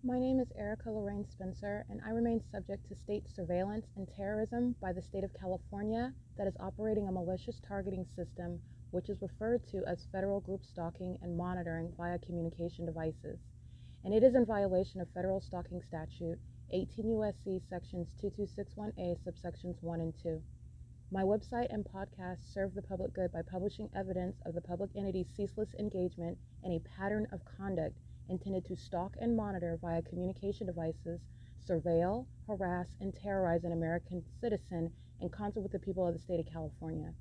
My name is Erica Lorraine Spencer, and I remain subject to state surveillance and terrorism by the state of California that is operating a malicious targeting system, which is referred to as federal group stalking and monitoring via communication devices. And it is in violation of federal stalking statute 18 U.S.C. sections 2261A subsections 1 and 2. My website and podcast serve the public good by publishing evidence of the public entity's ceaseless engagement in a pattern of conduct intended to stalk and monitor via communication devices, surveil, harass, and terrorize an American citizen in concert with the people of the state of California.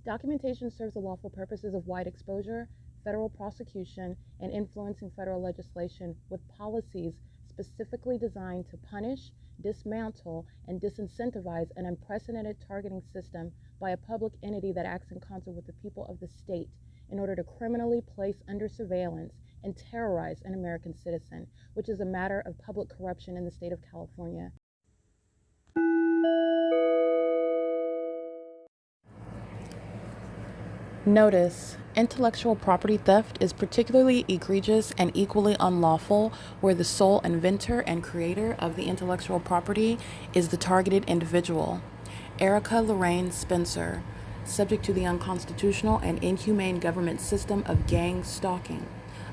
Documentation serves the lawful purposes of wide exposure, federal prosecution, and influencing federal legislation with policies specifically designed to punish, dismantle, and disincentivize an unprecedented targeting system by a public entity that acts in concert with the people of the state in order to criminally place under surveillance and terrorize an American citizen, which is a matter of public corruption in the state of California. Notice: intellectual property theft is particularly egregious and equally unlawful where the sole inventor and creator of the intellectual property is the targeted individual. Erica Lorraine Spencer, subject to the unconstitutional and inhumane government system of gang stalking,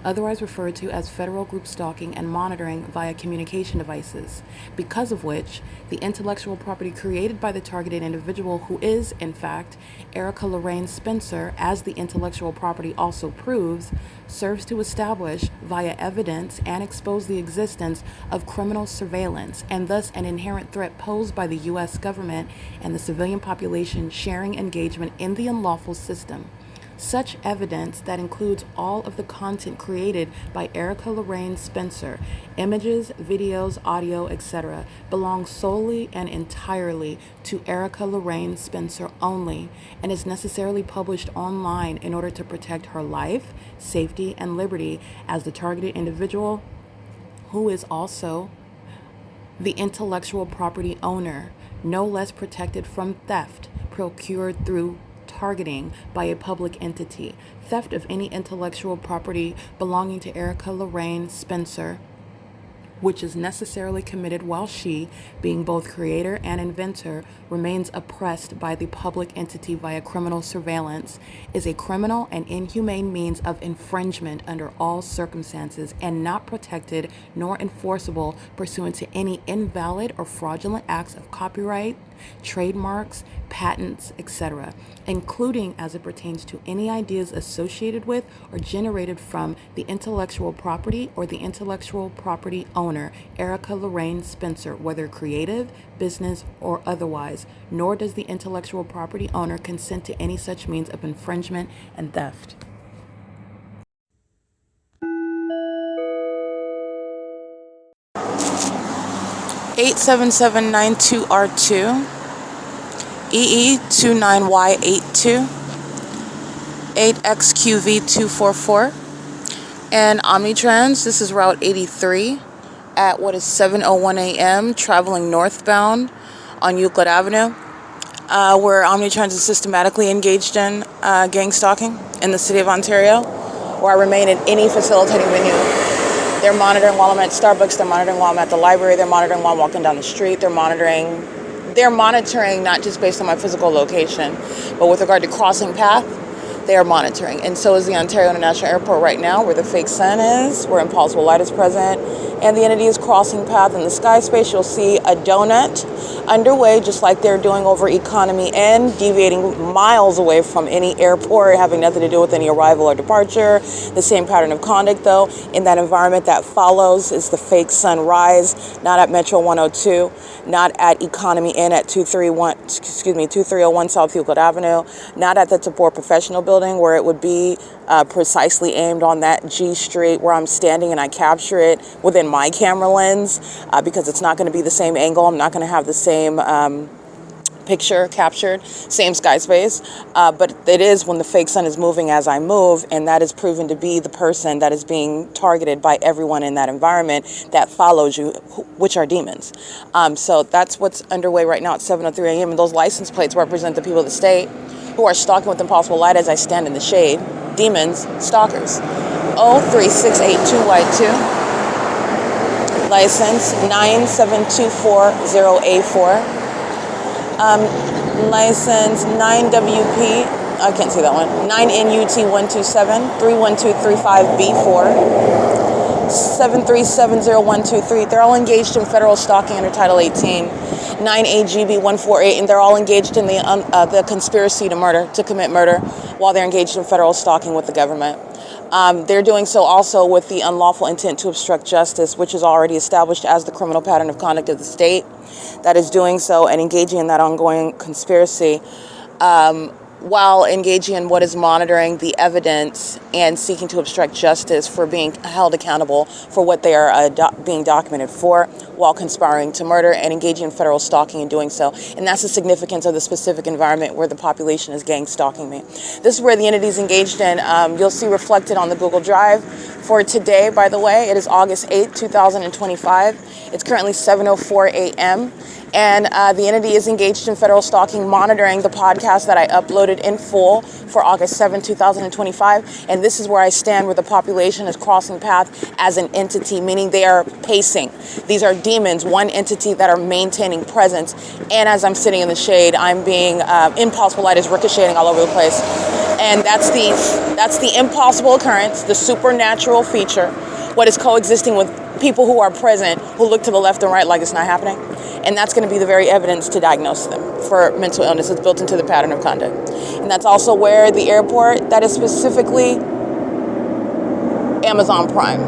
otherwise referred to as federal group stalking and monitoring via communication devices, because of which the intellectual property created by the targeted individual, who is, in fact, Erica Lorraine Spencer, as the intellectual property also proves, serves to establish via evidence and expose the existence of criminal surveillance and thus an inherent threat posed by the U.S. government and the civilian population sharing engagement in the unlawful system. Such evidence that includes all of the content created by Erica Lorraine Spencer, images, videos, audio, etc., belongs solely and entirely to Erica Lorraine Spencer only and is necessarily published online in order to protect her life, safety, and liberty as the targeted individual, who is also the intellectual property owner, no less protected from theft procured through targeting by a public entity. Theft of any intellectual property belonging to Erica Lorraine Spencer, which is necessarily committed while she, being both creator and inventor, remains oppressed by the public entity via criminal surveillance, is a criminal and inhumane means of infringement under all circumstances and not protected nor enforceable pursuant to any invalid or fraudulent acts of copyright, trademarks, patents, etc., including as it pertains to any ideas associated with or generated from the intellectual property or the intellectual property owner, Erica Lorraine Spencer, whether creative, business, or otherwise, nor does the intellectual property owner consent to any such means of infringement and theft. (87792R2) EE29Y82 8XQV244 and Omnitrans. This is Route 83 at what is 7:01 a.m. traveling northbound on Euclid Avenue, where Omnitrans is systematically engaged in gang stalking in the city of Ontario, where I remain in any facilitating venue. They're monitoring while I'm at Starbucks, they're monitoring while I'm at the library, they're monitoring while I'm walking down the street, they're monitoring not just based on my physical location, but with regard to crossing path, they are monitoring. And so is the Ontario International Airport right now, where the fake sun is, where Impossible Light is present, and the entity is crossing path. In the sky space, you'll see a donut underway, just like they're doing over Economy N, deviating miles away from any airport, having nothing to do with any arrival or departure. The same pattern of conduct, though, in that environment that follows is the fake sunrise, not at Metro 102, not at Economy N at 2301 South Euclid Avenue, not at the Tabor Professional Building, where it would be precisely aimed on that G Street where I'm standing, and I capture it within my camera lens because it's not going to be the same angle. I'm not going to have the same picture captured, same sky space, but it is when the fake sun is moving as I move, and that is proven to be the person that is being targeted by everyone in that environment that follows you, which are demons. So that's what's underway right now at 7:03 a.m. and those license plates represent the people of the state who are stalking with Impossible Light as I stand in the shade. Demons, stalkers. 03682Y2 License 97240A4. License 9WP, I can't see that one, 9NUT127-31235B4. 7370123. They're all engaged in federal stalking under Title 18. 9AGB148, and they're all engaged in the conspiracy to commit murder while they're engaged in federal stalking with the government. They're doing so also with the unlawful intent to obstruct justice, which is already established as the criminal pattern of conduct of the state that is doing so and engaging in that ongoing conspiracy. While engaging in what is monitoring the evidence and seeking to obstruct justice for being held accountable for what they are being documented for, while conspiring to murder and engaging in federal stalking and doing so. And that's the significance of the specific environment where the population is gang stalking me. This is where the entity is engaged in. You'll see reflected on the Google Drive for today, by the way. It is August 8th, 2025. It's currently 7:04 a.m. And the entity is engaged in federal stalking, monitoring the podcast that I uploaded in full for August 7, 2025. And this is where I stand, where the population is crossing path as an entity, meaning they are pacing. These are demons, one entity that are maintaining presence. And as I'm sitting in the shade, I'm being, impossible light is ricocheting all over the place. And that's the impossible occurrence, the supernatural feature, what is coexisting with people who are present, who look to the left and right like it's not happening. And that's going to be the very evidence to diagnose them for mental illness. It's built into the pattern of conduct. And that's also where the airport, that is specifically Amazon Prime.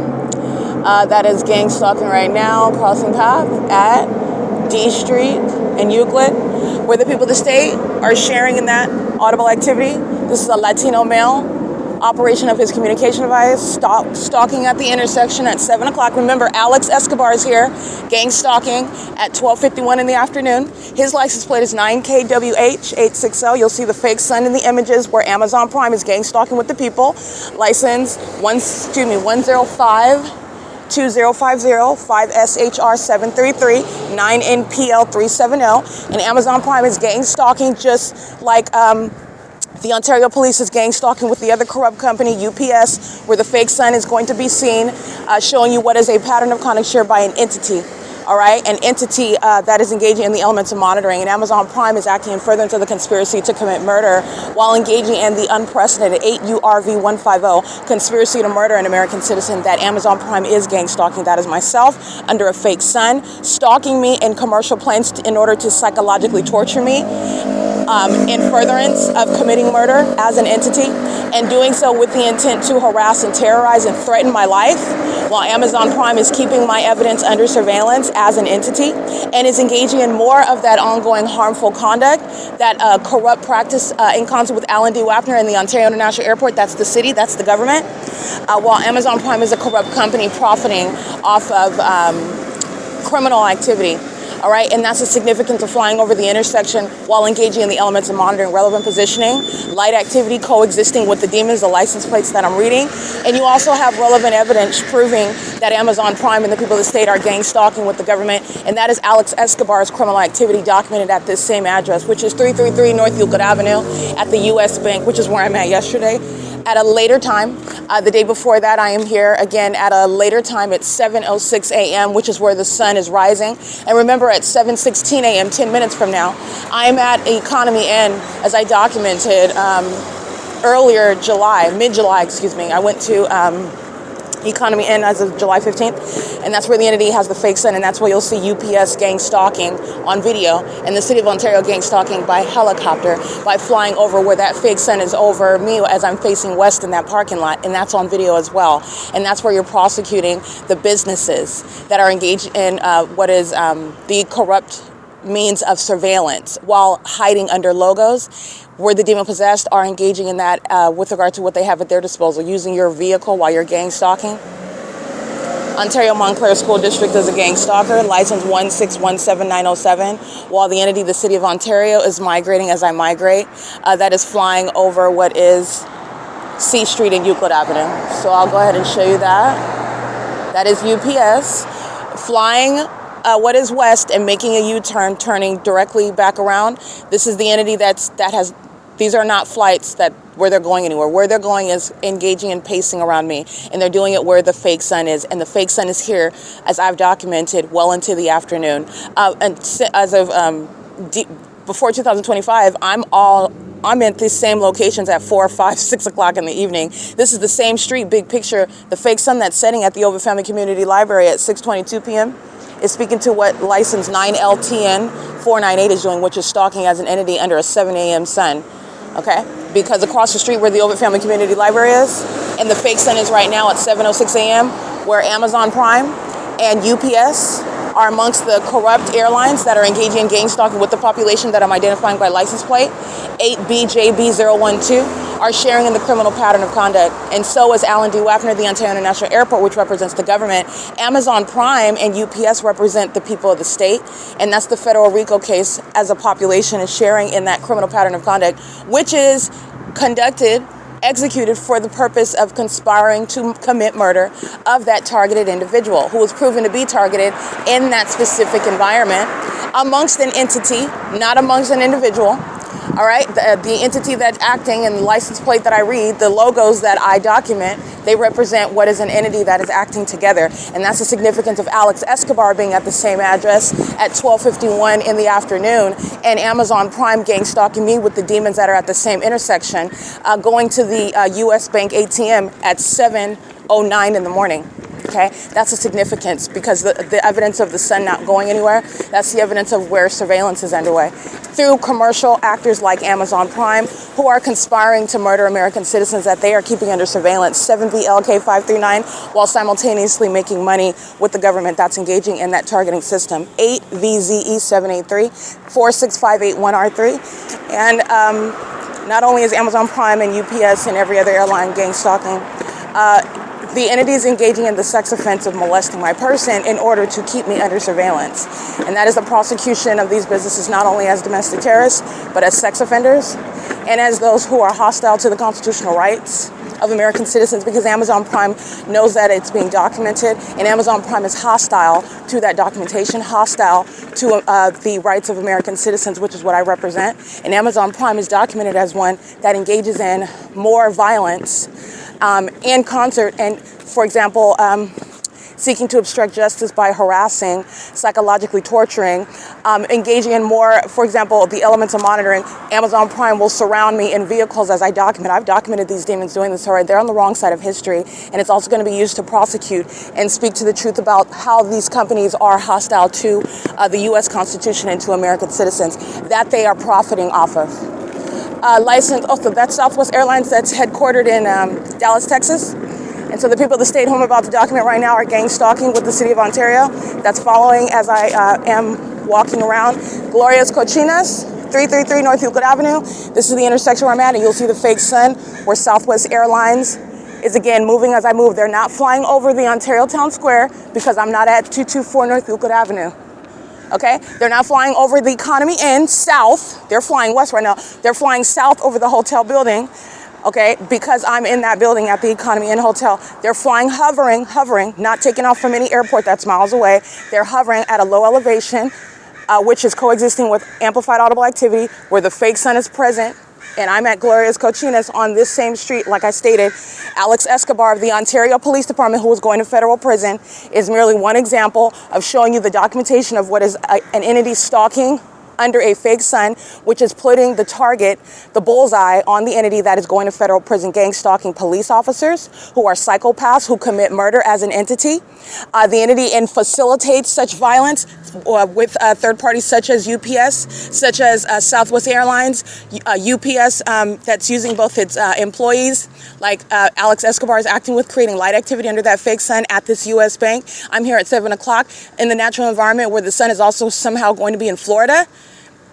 That is gang stalking right now, crossing path at D Street and Euclid, where the people of the state are sharing in that audible activity. This is a Latino male. Operation of his communication device, stalking at the intersection at 7 o'clock. Remember, Alex Escobar is here, gang stalking at 12:51 in the afternoon. His license plate is 9KWH860. You'll see the fake sun in the images where Amazon Prime is gang stalking with the people. License 105 2050 5SHR733 9NPL370. And Amazon Prime is gang stalking just like the Ontario Police is gang stalking with the other corrupt company, U.S., where the fake sun is going to be seen, showing you what is a pattern of conduct shared by an entity. All right, an entity that is engaging in the elements of monitoring. And Amazon Prime is acting in furtherance of the conspiracy to commit murder while engaging in the unprecedented 8 URV150 conspiracy to murder an American citizen. That Amazon Prime is gang stalking. That is myself under a fake sun, stalking me in commercial planes in order to psychologically torture me. In furtherance of committing murder as an entity, and doing so with the intent to harass and terrorize and threaten my life, while Amazon Prime is keeping my evidence under surveillance as an entity and is engaging in more of that ongoing harmful conduct, that corrupt practice in concert with Alan D. WAPNER and the Ontario International Airport. That's the city, that's the government, while Amazon Prime is a corrupt company profiting off of criminal activity. All right, and that's the significance of flying over the intersection while engaging in the elements of monitoring relevant positioning, light activity coexisting with the demons, the license plates that I'm reading. And you also have relevant evidence proving that Amazon Prime and the people of the state are gang stalking with the government. And that is Alex Escobar's criminal activity documented at this same address, which is 333 North Euclid Avenue at the U.S. Bank, which is where I'm at yesterday. At a later time, the day before that, I am here again at a later time at 7:06 a.m., which is where the sun is rising. And remember, at 7:16 a.m., 10 minutes from now, I am at Economy Inn, as I documented earlier mid-July, I went to Economy Inn as of July 15th, and that's where the entity has the fake sun, and that's where you'll see UPS gang stalking on video, and the City of Ontario gang stalking by helicopter, by flying over where that fake sun is over me as I'm facing west in that parking lot, and that's on video as well. And that's where you're prosecuting the businesses that are engaged in what is the corrupt means of surveillance while hiding under logos, where the demon possessed are engaging in that with regard to what they have at their disposal, using your vehicle while you're gang stalking. Ontario Montclair School District is a gang stalker, license 1617907, while the entity, the City of Ontario, is migrating as I migrate. That is flying over what is C Street and Euclid Avenue. So I'll go ahead and show you that. That is UPS flying what is west and making a U-turn, turning directly back around. This is the entity that has These are not flights where they're going anywhere. Where they're going is engaging and pacing around me, and they're doing it where the fake sun is. And the fake sun is here, as I've documented, well into the afternoon. And as of before 2025, I'm at these same locations at 4, 5, 6 o'clock in the evening. This is the same street, big picture. The fake sun that's setting at the OVITT Family Community Library at 6:22 p.m. is speaking to what license 9LTN 498 is doing, which is stalking as an entity under a 7 a.m. sun. Okay? Because across the street where the OVITT Family Community Library is, and the fake sun is right now at 7:06 a.m., where Amazon Prime and UPS are amongst the corrupt airlines that are engaging in gang stalking with the population that I'm identifying by license plate, 8BJB012, are sharing in the criminal pattern of conduct. And so is Alan D. WAPNER, the Ontario International Airport, which represents the government. Amazon Prime and UPS represent the people of the state, and that's the federal RICO case as a population is sharing in that criminal pattern of conduct, which is executed for the purpose of conspiring to commit murder of that targeted individual who was proven to be targeted in that specific environment amongst an entity, not amongst an individual. All right, the entity that's acting and the license plate that I read, the logos that I document, they represent what is an entity that is acting together. And that's the significance of Alex Escobar being at the same address at 12:51 in the afternoon, and Amazon Prime gang stalking me with the demons that are at the same intersection, going to the U.S. Bank ATM at 7:09 in the morning. Okay, that's the significance, because the evidence of the sun not going anywhere, that's the evidence of where surveillance is underway through commercial actors like Amazon Prime, who are conspiring to murder American citizens that they are keeping under surveillance, 7VLK539, while simultaneously making money with the government that's engaging in that targeting system, 8VZE783, 46581R3. And not only is Amazon Prime and UPS and every other airline gang stalking, the entity is engaging in the sex offense of molesting my person in order to keep me under surveillance. And that is the prosecution of these businesses not only as domestic terrorists, but as sex offenders and as those who are hostile to the constitutional rights of American citizens, because Amazon Prime knows that it's being documented, and Amazon Prime is hostile to that documentation, hostile to the rights of American citizens, which is what I represent. And Amazon Prime is documented as one that engages in more violence in concert, and for example, seeking to obstruct justice by harassing, psychologically torturing, engaging in more, for example, the elements of monitoring. Amazon Prime will surround me in vehicles as I document. I've documented these demons doing this already. They're on the wrong side of history, and it's also going to be used to prosecute and speak to the truth about how these companies are hostile to the U.S. Constitution and to American citizens, that they are profiting off of. Also, that's Southwest Airlines that's headquartered in Dallas, Texas. And so the people that stayed home about to document right now are gang stalking with the city of Ontario. That's following as I am walking around. Gloria's Cochinas, 333 North Euclid Avenue. This is the intersection where I'm at, and you'll see the fake sun where Southwest Airlines is again moving as I move. They're not flying over the Ontario Town Square because I'm not at 224 North Euclid Avenue. Okay, they're not flying over the Economy Inn south. They're flying west right now. They're flying south over the hotel building, okay, because I'm in that building at the Economy Inn Hotel. They're flying, hovering, not taking off from any airport that's miles away. They're hovering at a low elevation, which is coexisting with amplified audible activity where the fake sun is present. And I'm at Gloria's Cochinas on this same street, like I stated. Alex Escobar of the Ontario Police Department, who was going to federal prison, is merely one example of showing you the documentation of what is an entity stalking under a fake sun, which is putting the target, the bullseye, on the entity that is going to federal prison, gang stalking police officers who are psychopaths who commit murder as an entity. The entity and facilitates such violence with third parties such as UPS, such as Southwest Airlines, UPS that's using both its employees, like Alex Escobar is acting with, creating light activity under that fake sun at this U.S. bank. I'm here at 7 o'clock in the natural environment where the sun is also somehow going to be in Florida.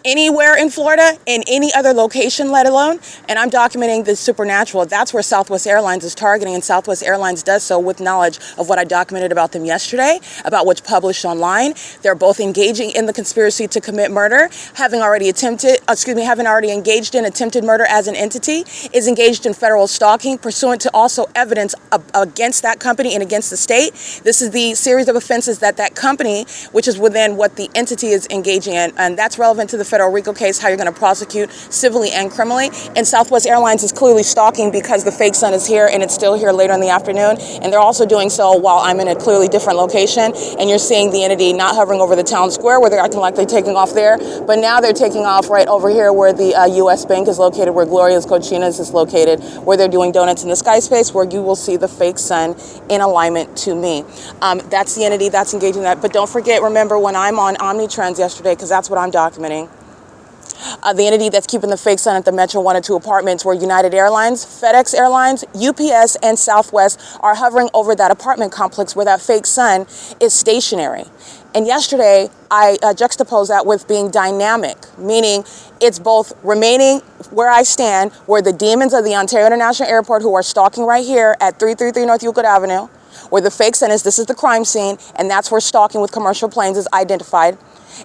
Anywhere in Florida, in any other location, let alone, and I'm documenting the supernatural. That's where Southwest Airlines is targeting, and Southwest Airlines does so with knowledge of what I documented about them yesterday, about what's published online. They're both engaging in the conspiracy to commit murder, having already engaged in attempted murder as an entity, is engaged in federal stalking, pursuant to also evidence against that company and against the state. This is the series of offenses that company, which is within what the entity is engaging in, and that's relevant to the federal RICO case, how you're going to prosecute civilly and criminally. And Southwest Airlines is clearly stalking because the fake sun is here and it's still here later in the afternoon. And they're also doing so while I'm in a clearly different location. And you're seeing the entity not hovering over the town square where they're acting like they're taking off there, but now they're taking off right over here where the U.S. Bank is located, where Gloria's Cochinas is located, where they're doing donuts in the sky space, where you will see the fake sun in alignment to me. That's the entity that's engaging that. But don't forget, remember, when I'm on Omnitrends yesterday, because that's what I'm documenting, the entity that's keeping the fake sun at the Metro 1 and 2 apartments, where United Airlines, FedEx Airlines, UPS, and Southwest are hovering over that apartment complex where that fake sun is stationary. And yesterday, I juxtaposed that with being dynamic, meaning it's both remaining where I stand, where the demons of the Ontario International Airport, who are stalking right here at 333 North Euclid Avenue, where the fake sun is, this is the crime scene, and that's where stalking with commercial planes is identified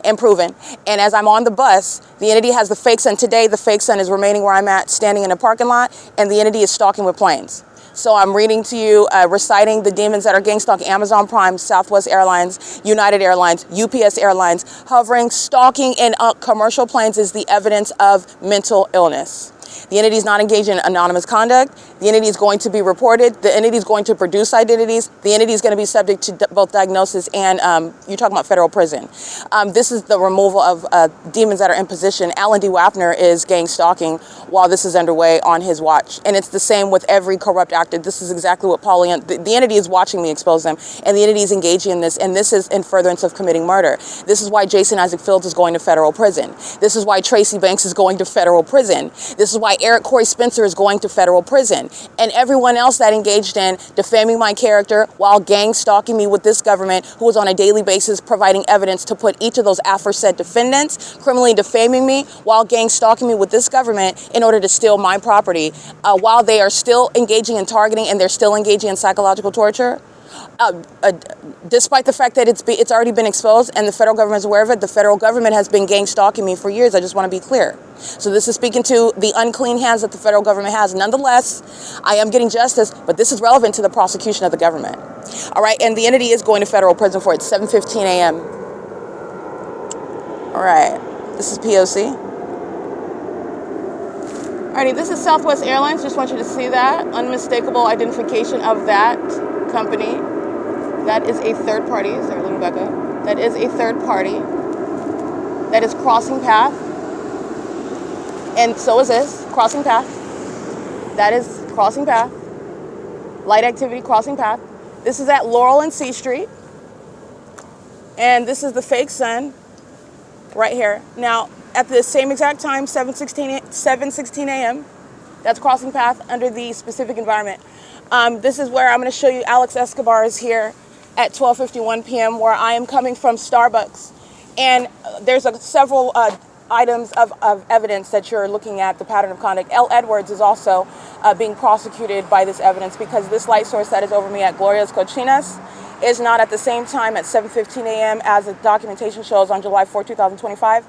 and proven. And as I'm on the bus, the entity has the fake sun. Today, the fake sun is remaining where I'm at, standing in a parking lot, and the entity is stalking with planes. So I'm reading to you, reciting the demons that are gang stalking Amazon Prime, Southwest Airlines, United Airlines, UPS Airlines. Hovering, stalking in commercial planes is the evidence of mental illness. The entity is not engaged in anonymous conduct. The entity is going to be reported. The entity is going to produce identities. The entity is going to be subject to both diagnosis and, you're talking about federal prison. This is the removal of demons that are in position. Alan D. WAPNER is gang stalking while this is underway on his watch. And it's the same with every corrupt actor. This is exactly what the entity is watching me expose them. And the entity is engaging in this. And this is in furtherance of committing murder. This is why Jason Isaac Fields is going to federal prison. This is why Tracy Banks is going to federal prison. This is why Eric Corey Spencer is going to federal prison. And everyone else that engaged in defaming my character while gang stalking me with this government, who is on a daily basis providing evidence to put each of those aforesaid defendants, criminally defaming me while gang stalking me with this government in order to steal my property, while they are still engaging in targeting and they're still engaging in psychological torture. Despite the fact that it's already been exposed and the federal government is aware of it, the federal government has been gang stalking me for years. I just want to be clear. So this is speaking to the unclean hands that the federal government has. Nonetheless, I am getting justice, but this is relevant to the prosecution of the government. All right, and the entity is going to federal prison for it. 7:15 a.m. All right, this is P.O.C. Alrighty, this is Southwest Airlines. Just want you to see that unmistakable identification of that company. That is a third party. Sorry, let me back up. That is a third party that is crossing path. And so is this, crossing path. That is crossing path. Light activity, crossing path. This is at Laurel and C Street. And this is the fake sun right here. Now, at the same exact time, 7:16 a.m., that's crossing path under the specific environment. This is where I'm going to show you Alex Escobar is here at 12:51 p.m. where I am coming from Starbucks. And there's several items of evidence that you're looking at, the pattern of conduct. L. Edwards is also being prosecuted by this evidence because this light source that is over me at Gloria's Cochinas is not at the same time at 7:15 a.m. as the documentation shows on July 4, 2025.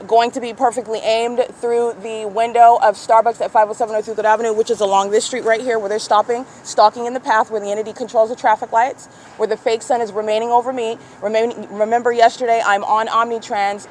Going to be perfectly aimed through the window of Starbucks at 507 North Euclid Avenue, which is along this street right here where they're stalking in the path where the entity controls the traffic lights, where the fake sun is remaining over me. Remember yesterday, I'm on Omnitrans,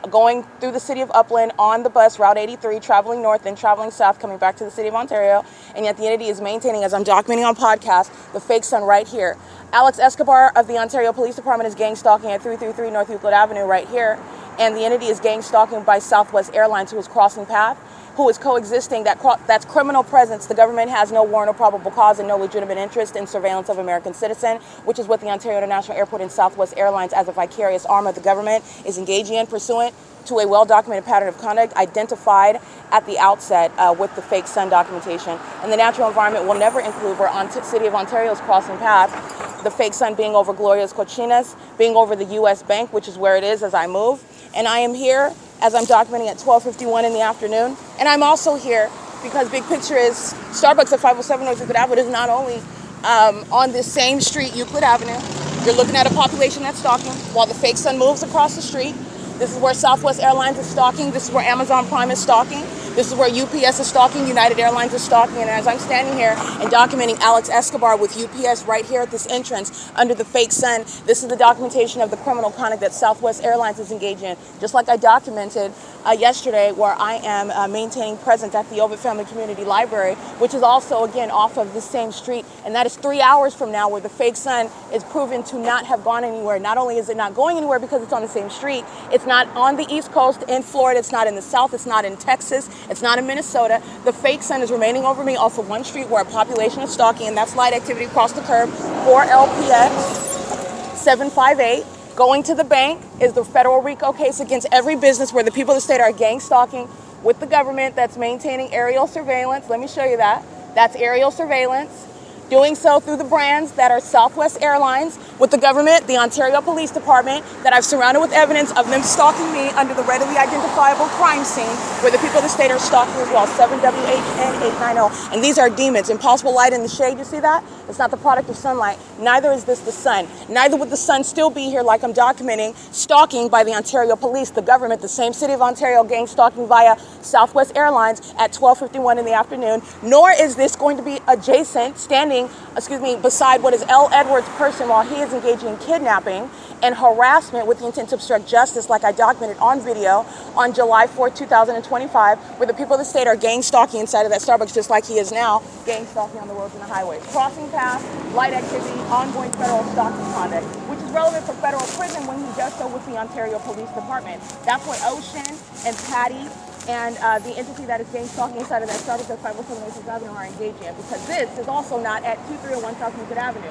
going through the city of Upland on the bus, Route 83, traveling north and traveling south, coming back to the city of Ontario. And yet the entity is maintaining, as I'm documenting on podcast, the fake sun right here. Alex Escobar of the Ontario Police Department is gang stalking at 333 North Euclid Avenue right here. And the entity is gang stalking by Southwest Airlines, who is crossing path, who is coexisting. That's criminal presence. The government has no warrant or probable cause and no legitimate interest in surveillance of American citizen, which is what the Ontario International Airport and Southwest Airlines, as a vicarious arm of the government, is engaging in pursuant to a well-documented pattern of conduct identified at the outset with the fake sun documentation. And the natural environment will never include where City of Ontario is crossing path, the fake sun being over Gloria's Cochinas, being over the U.S. Bank, which is where it is as I move. And I am here as I'm documenting at 12:51 in the afternoon. And I'm also here because big picture is Starbucks at 507 North Euclid Avenue is not only on this same street, Euclid Avenue. You're looking at a population that's stalking while the fake sun moves across the street. This is where Southwest Airlines is stalking. This is where Amazon Prime is stalking. This is where UPS is stalking, United Airlines is stalking, and as I'm standing here and documenting Alex Escobar with UPS right here at this entrance under the fake sun, this is the documentation of the criminal conduct that Southwest Airlines is engaged in. Just like I documented yesterday, where I am maintaining presence at the OVITT Family Community Library, which is also, again, off of the same street, and that is 3 hours from now, where the fake sun is proven to not have gone anywhere. Not only is it not going anywhere because it's on the same street, it's not on the East Coast in Florida, it's not in the South, it's not in Texas, it's not in Minnesota. The fake sun is remaining over me off of one street where a population is stalking, and that's light activity across the curb for LPX 758. Going to the bank is the federal RICO case against every business where the people of the state are gang stalking with the government that's maintaining aerial surveillance. Let me show you that. That's aerial surveillance. Doing so through the brands that are Southwest Airlines, with the government, the Ontario Police Department, that I've surrounded with evidence of them stalking me under the readily identifiable crime scene, where the people of the state are stalking as well, 7WHN890. And these are demons. Impossible light in the shade, you see that? It's not the product of sunlight. Neither is this the sun. Neither would the sun still be here like I'm documenting, stalking by the Ontario Police, the government, the same city of Ontario, gang stalking via Southwest Airlines at 12:51 in the afternoon. Nor is this going to be adjacent, standing beside what is L. Edwards' person while he is engaging in kidnapping and harassment with the intent to obstruct justice, like I documented on video on July 4th, 2025, where the people of the state are gang stalking inside of that Starbucks, just like he is now gang stalking on the roads and the highways. Crossing paths, light activity, ongoing federal stalking conduct, which is relevant for federal prison when he does so with the Ontario Police Department. That's what Ocean and Patty and the entity that is gang stalking inside of that Starbucks at 507 Mason Avenue are engaged in, because this is also not at 2301 South Euclid Avenue,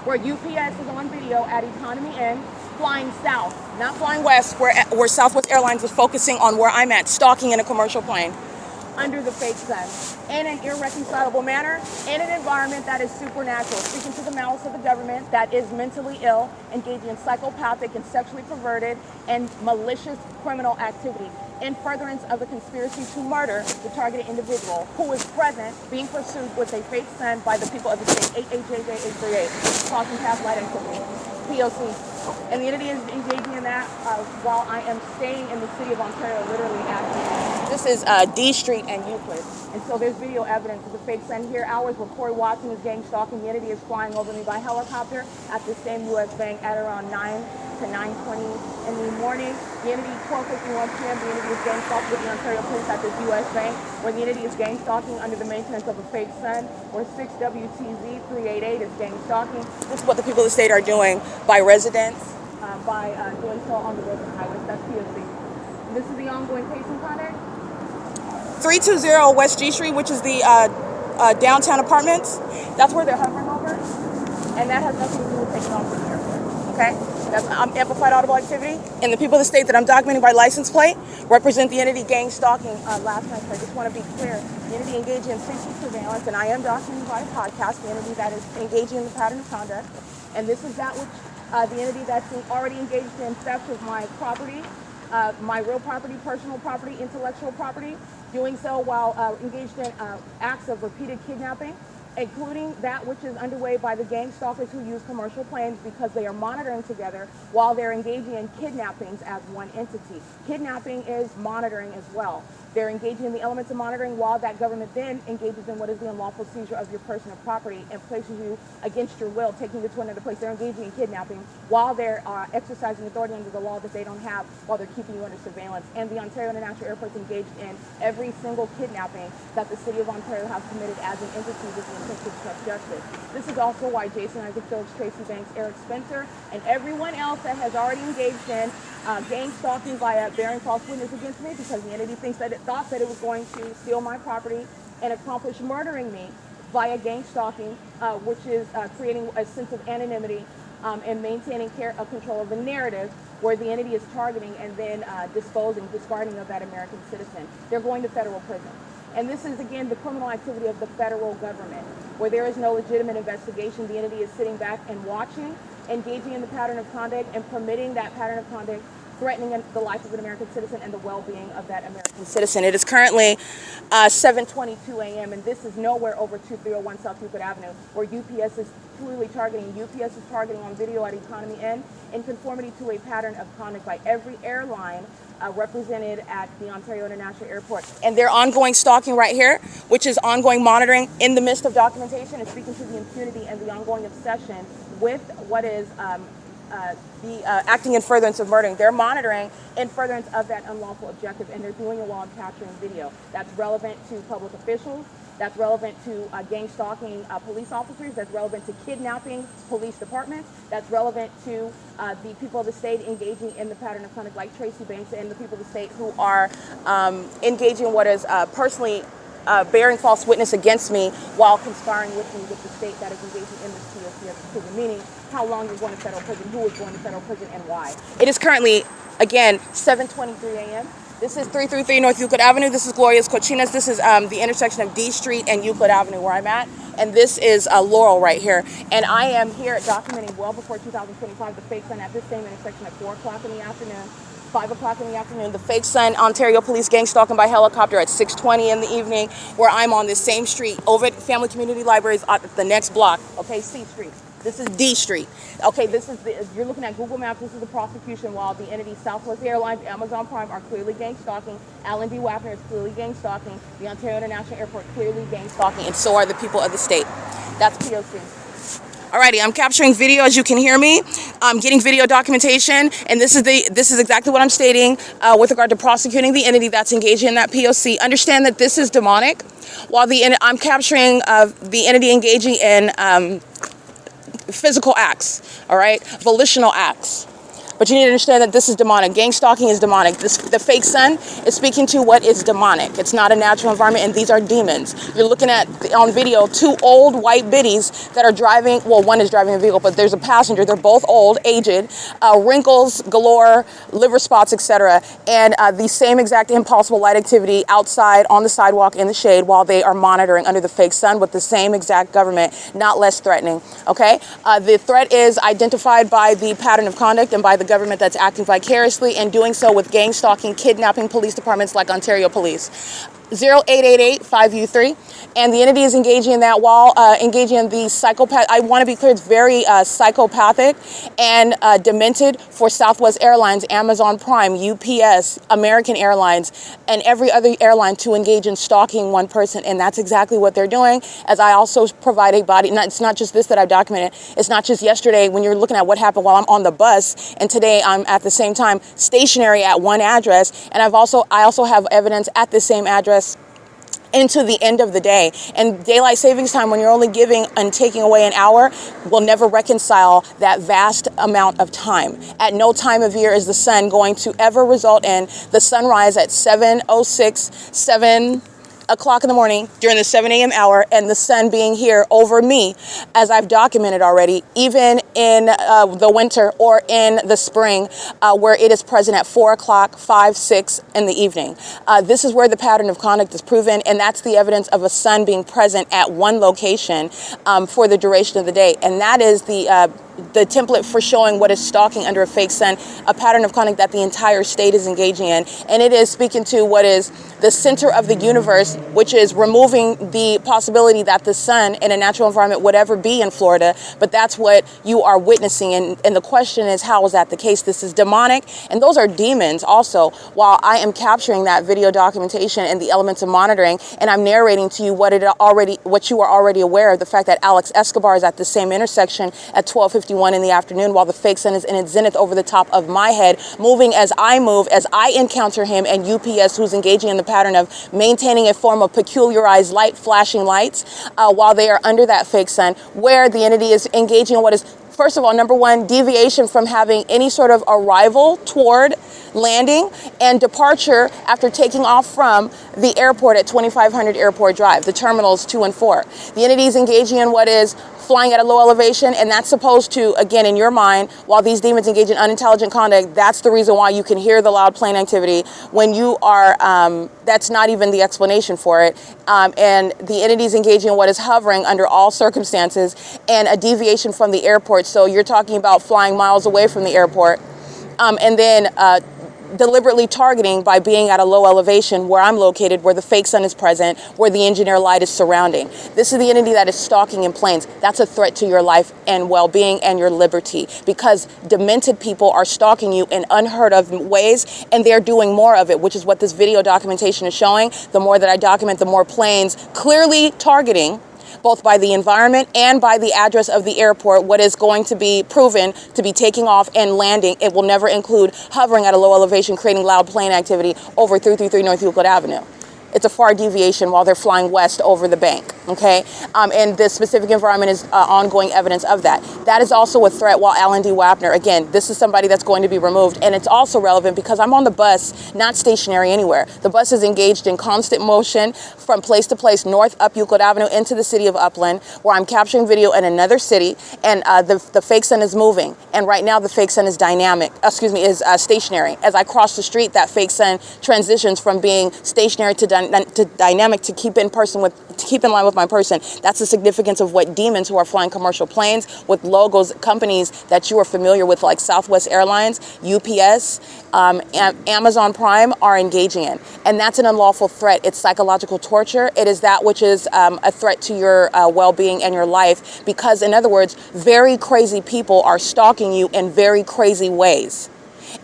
where UPS is on video at Economy Inn, flying south, not flying west, where Southwest Airlines is focusing on where I'm at, stalking in a commercial plane under the fake sun, in an irreconcilable manner, in an environment that is supernatural, speaking to the malice of the government that is mentally ill, engaging in psychopathic and sexually perverted and malicious criminal activity, in furtherance of a conspiracy to murder the targeted individual who is present, being pursued with a fake sun by the people of the state, 88JJ838, crossing path light activity, P.O.C. And the entity is engaging in that while I am staying in the city of Ontario, literally at this is D Street and Euclid. And so there's video evidence of the fake sun here. Hours where Corey Watson is gang stalking. The entity is flying over me by helicopter at the same U.S. bank at around 9 to 9:20 in the morning. The entity 12:51 p.m. The entity is gang stalking with the Ontario Police at this U.S. bank, where the entity is gang stalking under the maintenance of a fake sun, where 6WTZ388 is gang stalking. This is what the people of the state are doing by residents, by doing so on the roads and highways. That's P.O.C. This is the ongoing pacing conduct. 320 West G Street, which is the downtown apartments. That's where they're hovering over, and that has nothing to do with taking off from the airport. Okay, that's amplified audible activity, and the people of the state that I'm documenting by license plate represent the entity gang stalking last night. So I just want to be clear: the entity engaged in safety surveillance, and I am documenting by podcast the entity that is engaging in the pattern of conduct, and this is that which the entity that's already engaged in theft of my property. My real property, personal property, intellectual property, doing so while engaged in acts of repeated kidnapping, including that which is underway by the gang stalkers who use commercial planes because they are monitoring together while they're engaging in kidnappings as one entity. Kidnapping is monitoring as well. They're engaging in the elements of monitoring while that government then engages in what is the unlawful seizure of your personal property and places you against your will, taking you to another place. They're engaging in kidnapping while they're exercising authority under the law that they don't have, while they're keeping you under surveillance. And the Ontario International Airport's engaged in every single kidnapping that the City of Ontario has committed as an entity with the intent to obstruct justice. This is also why Jason Isaac Phillips, Tracy Banks, Eric Spencer, and everyone else that has already engaged in gang stalking via bearing false witness against me, because the entity thought that it was going to steal my property and accomplish murdering me via gang stalking, which is creating a sense of anonymity and maintaining control of the narrative where the entity is targeting and then discarding of that American citizen. They're going to federal prison. And this is, again, the criminal activity of the federal government, where there is no legitimate investigation. The entity is sitting back and watching, engaging in the pattern of conduct and permitting that pattern of conduct threatening the life of an American citizen and the well-being of that American citizen. It is currently 7:22 a.m. and this is nowhere over 2301 South Euclid Avenue, where UPS is clearly targeting. UPS is targeting on video at Economy Inn in conformity to a pattern of conduct by every airline represented at the Ontario International Airport. And their ongoing stalking right here, which is ongoing monitoring in the midst of documentation, is speaking to the impunity and the ongoing obsession with what is acting in furtherance of murdering. They're monitoring in furtherance of that unlawful objective, and they're doing it while capturing video. That's relevant to public officials. That's relevant to gang stalking police officers. That's relevant to kidnapping police departments. That's relevant to the people of the state engaging in the pattern of conduct like Tracy Banks and the people of the state who are engaging in what is personally bearing false witness against me while conspiring with me with the state that is engaging in this P.O.C. as a prison, meaning how long you're going to federal prison, who is going to federal prison, and why. It is currently, again, 7:23 a.m. This is 333 North Euclid Avenue. This is Gloria's Cochinas. This is the intersection of D Street and Euclid Avenue where I'm at. And this is Laurel right here. And I am here documenting well before 2025 the fake sun at this same intersection at 4 o'clock in the afternoon. 5 o'clock in the afternoon, the fake sun, Ontario police gang stalking by helicopter at 6:20 in the evening, where I'm on this same street. OVITT Family Community Library is at the next block, okay, C Street. This is D Street. Okay, this is you're looking at Google Maps. This is the prosecution, while the entities Southwest Airlines, Amazon Prime are clearly gang stalking. Alan B. WAPNER is clearly gang stalking. The Ontario International Airport clearly gang stalking, and so are the people of the state. That's P.O.C. Alrighty, I'm capturing video as you can hear me. I'm getting video documentation, and this is exactly what I'm stating with regard to prosecuting the entity that's engaging in that P.O.C. Understand that this is demonic. While I'm capturing the entity engaging in physical acts, all right, volitional acts. But you need to understand that this is demonic. Gang stalking is demonic. The fake sun is speaking to what is demonic. It's not a natural environment, and these are demons. You're looking at, on video, two old white biddies that are driving, well, one is driving a vehicle, but there's a passenger. They're both old, aged, wrinkles galore, liver spots, etc. And the same exact impossible light activity outside on the sidewalk in the shade while they are monitoring under the fake sun with the same exact government, not less threatening, okay? The threat is identified by the pattern of conduct and by the government that's acting vicariously and doing so with gang stalking, kidnapping police departments like Ontario Police. 0888-5U3, and the entity is engaging in that while engaging in the psychopath. I want to be clear, it's very psychopathic and demented for Southwest Airlines, Amazon Prime, UPS, American Airlines, and every other airline to engage in stalking one person, and that's exactly what they're doing. As I also provide a body, it's not just this that I've documented, it's not just yesterday when you're looking at what happened while I'm on the bus, and today I'm at the same time stationary at one address, and I also have evidence at the same address into the end of the day. And daylight savings time, when you're only giving and taking away an hour, will never reconcile that vast amount of time. At no time of year is the sun going to ever result in the sunrise at 7:06, 7 o'clock in the morning during the 7 a.m. hour, and the sun being here over me, as I've documented already, even in the winter or in the spring, where it is present at 4 o'clock, 5, 6 in the evening. This is where the pattern of conduct is proven, and that's the evidence of a sun being present at one location for the duration of the day. And that is the template for showing what is stalking under a fake sun, a pattern of conduct that the entire state is engaging in. And it is speaking to what is the center of the universe, which is removing the possibility that the sun in a natural environment would ever be in Florida. But that's what you are witnessing. And the question is, how is that the case? This is demonic. And those are demons also, while I am capturing that video documentation and the elements of monitoring, and I'm narrating to you what you are already aware of, the fact that Alex Escobar is at the same intersection at 12:51 in the afternoon, while the fake sun is in its zenith over the top of my head, moving as I move, as I encounter him, and UPS, who's engaging in the pattern of maintaining a form of peculiarized light, flashing lights, while they are under that fake sun, where the entity is engaging in what is, first of all, number one, deviation from having any sort of arrival toward landing and departure after taking off from the airport at 2500 Airport Drive, the terminals 2 and 4. The entity is engaging in what is flying at a low elevation, and that's supposed to, again, in your mind, while these demons engage in unintelligent conduct, that's the reason why you can hear the loud plane activity when you are, that's not even the explanation for it. And the entity is engaging in what is hovering under all circumstances and a deviation from the airport. So you're talking about flying miles away from the airport. and then deliberately targeting by being at a low elevation where I'm located, where the fake sun is present, where the engineer light is surrounding. This is the entity that is stalking in planes. That's a threat to your life and well-being and your liberty, because demented people are stalking you in unheard of ways, and they're doing more of it, which is what this video documentation is showing. The more that I document, the more planes clearly targeting, both by the environment and by the address of the airport, what is going to be proven to be taking off and landing. It will never include hovering at a low elevation, creating loud plane activity over 333 North Euclid Avenue. It's a far deviation while they're flying west over the bank, okay? And this specific environment is ongoing evidence of that. That is also a threat while Alan D. WAPNER, again, this is somebody that's going to be removed, and it's also relevant because I'm on the bus, not stationary anywhere. The bus is engaged in constant motion from place to place, north up Euclid Avenue into the city of Upland, where I'm capturing video in another city, and the fake sun is moving. And right now the fake sun is stationary. As I cross the street, that fake sun transitions from being stationary to dynamic to keep in line with my person. That's the significance of what demons who are flying commercial planes with logos, companies that you are familiar with, like Southwest Airlines, UPS, Amazon Prime, are engaging in. And that's an unlawful threat. It's psychological torture. It is that which is a threat to your well-being and your life, because, in other words, very crazy people are stalking you in very crazy ways.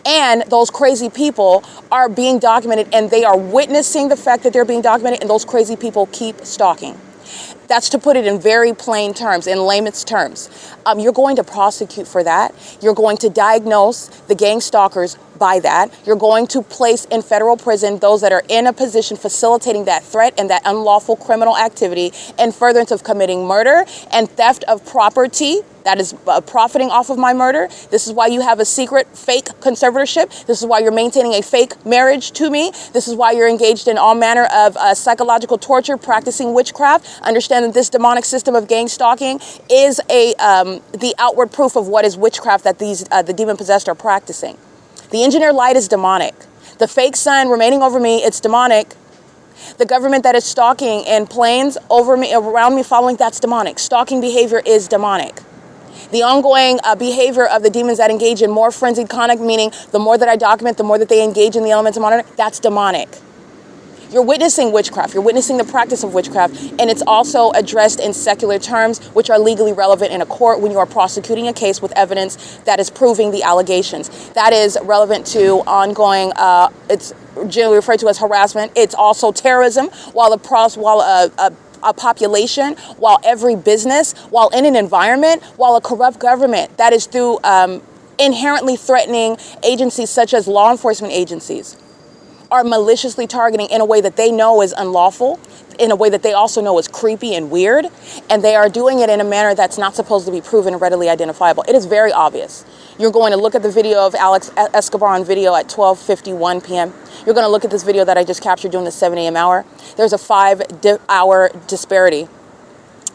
And those crazy people are being documented, and they are witnessing the fact that they're being documented, and those crazy people keep stalking. That's to put it in very plain terms, in layman's terms. You're going to prosecute for that. You're going to diagnose the gang stalkers by that. You're going to place in federal prison those that are in a position facilitating that threat and that unlawful criminal activity in furtherance of committing murder and theft of property that is profiting off of my murder. This is why you have a secret fake conservatorship. This is why you're maintaining a fake marriage to me. This is why you're engaged in all manner of psychological torture, practicing witchcraft. Understand that this demonic system of gang stalking is the outward proof of what is witchcraft that the demon-possessed are practicing. The engineer light is demonic. The fake sun remaining over me, it's demonic. The government that is stalking in planes over me, around me, following, that's demonic. Stalking behavior is demonic. The ongoing behavior of the demons that engage in more frenzied conduct, meaning the more that I document, the more that they engage in the elements of monitoring, that's demonic. You're witnessing witchcraft. You're witnessing the practice of witchcraft, and it's also addressed in secular terms, which are legally relevant in a court when you are prosecuting a case with evidence that is proving the allegations. That is relevant to ongoing, it's generally referred to as harassment. It's also terrorism, while a population, while every business, while in an environment, while a corrupt government. That is through inherently threatening agencies such as law enforcement agencies are maliciously targeting in a way that they know is unlawful, in a way that they also know is creepy and weird, and they are doing it in a manner that's not supposed to be proven and readily identifiable. It is very obvious. You're going to look at the video of Alex Escobar on video at 12:51 p.m. You're going to look at this video that I just captured during the 7 a.m. hour. There's a 5-hour disparity,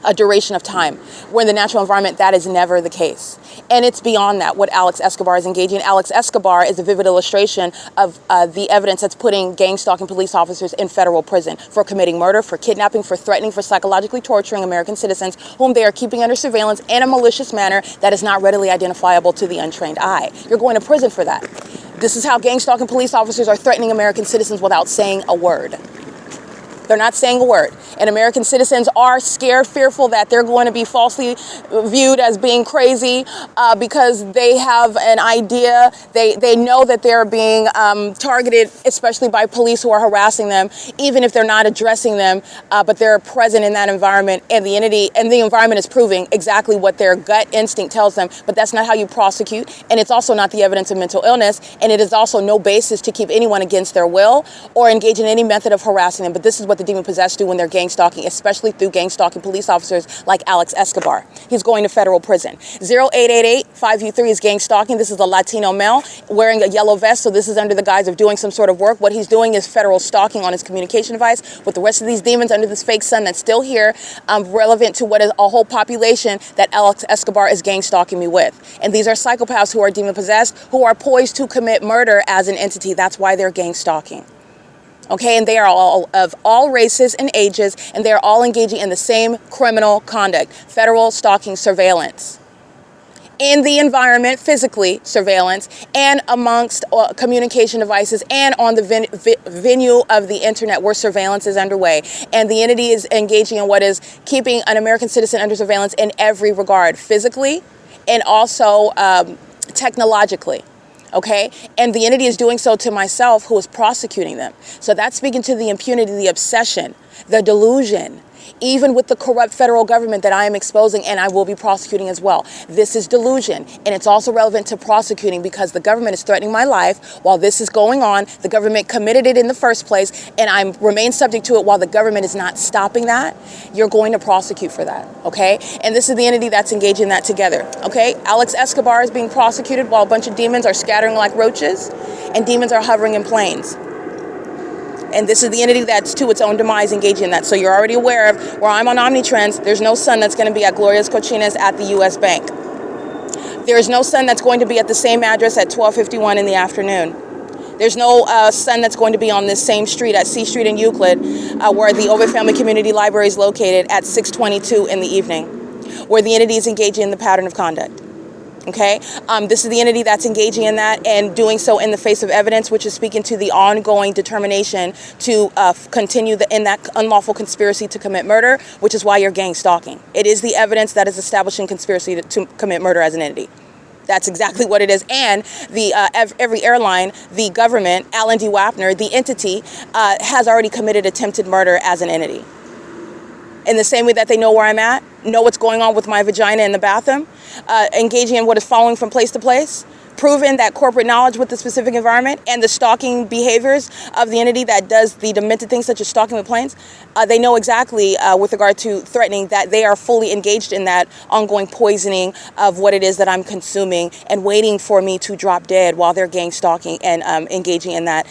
a duration of time, where in the natural environment, that is never the case. And it's beyond that, what Alex Escobar is engaging in. Alex Escobar is a vivid illustration of the evidence that's putting gang stalking police officers in federal prison for committing murder, for kidnapping, for threatening, for psychologically torturing American citizens whom they are keeping under surveillance in a malicious manner that is not readily identifiable to the untrained eye. You're going to prison for that. This is how gang stalking police officers are threatening American citizens without saying a word. They're not saying a word. And American citizens are scared, fearful that they're going to be falsely viewed as being crazy because they have an idea. They know that they're being targeted, especially by police who are harassing them, even if they're not addressing them, but they're present in that environment, and the entity and the environment is proving exactly what their gut instinct tells them. But that's not how you prosecute, and it's also not the evidence of mental illness, and it is also no basis to keep anyone against their will or engage in any method of harassing them. But this is what the demon-possessed do when they're gang stalking, especially through gang stalking police officers like Alex Escobar. He's going to federal prison. 0888-5U3 is gang stalking. This is a Latino male wearing a yellow vest, so this is under the guise of doing some sort of work. What he's doing is federal stalking on his communication device with the rest of these demons under this fake sun that's still here, relevant to what is a whole population that Alex Escobar is gang stalking me with. And these are psychopaths who are demon-possessed, who are poised to commit murder as an entity. That's why they're gang stalking. Okay, and they are all of all races and ages, and they are all engaging in the same criminal conduct, federal stalking surveillance. in the environment, physically, surveillance, and amongst communication devices and on the venue of the internet where surveillance is underway. And the entity is engaging in what is keeping an American citizen under surveillance in every regard, physically and also technologically. Okay, and the entity is doing so to myself, who is prosecuting them. So that's speaking to the impunity, the obsession, the delusion, even with the corrupt federal government that I am exposing and I will be prosecuting as well. This is delusion, and it's also relevant to prosecuting because the government is threatening my life while this is going on. The government committed it in the first place, and I remain subject to it while the government is not stopping that. You're going to prosecute for that, okay? And this is the entity that's engaging that together, okay? Alex Escobar is being prosecuted while a bunch of demons are scattering like roaches, and demons are hovering in planes. And this is the entity that's to its own demise engaging in that. So you're already aware of where I'm on Omnitrends, there's no sun that's going to be at Gloria's Cochinas at the U.S. Bank. There is no sun that's going to be at the same address at 12:51 in the afternoon. There's no sun that's going to be on this same street at C Street in Euclid, where the OVITT Family Community Library is located at 6:22 in the evening, where the entity is engaging in the pattern of conduct. Okay, this is the entity that's engaging in that and doing so in the face of evidence, which is speaking to the ongoing determination to continue in that unlawful conspiracy to commit murder, which is why you're gang stalking. It is the evidence that is establishing conspiracy to commit murder as an entity. That's exactly what it is. And the every airline, the government, Alan D. WAPNER, the entity, has already committed attempted murder as an entity. In the same way that they know where I'm at, know what's going on with my vagina in the bathroom, engaging in what is following from place to place, proven that corporate knowledge with the specific environment and the stalking behaviors of the entity that does the demented things such as stalking with planes, they know exactly with regard to threatening that they are fully engaged in that ongoing poisoning of what it is that I'm consuming and waiting for me to drop dead while they're gang stalking and engaging in that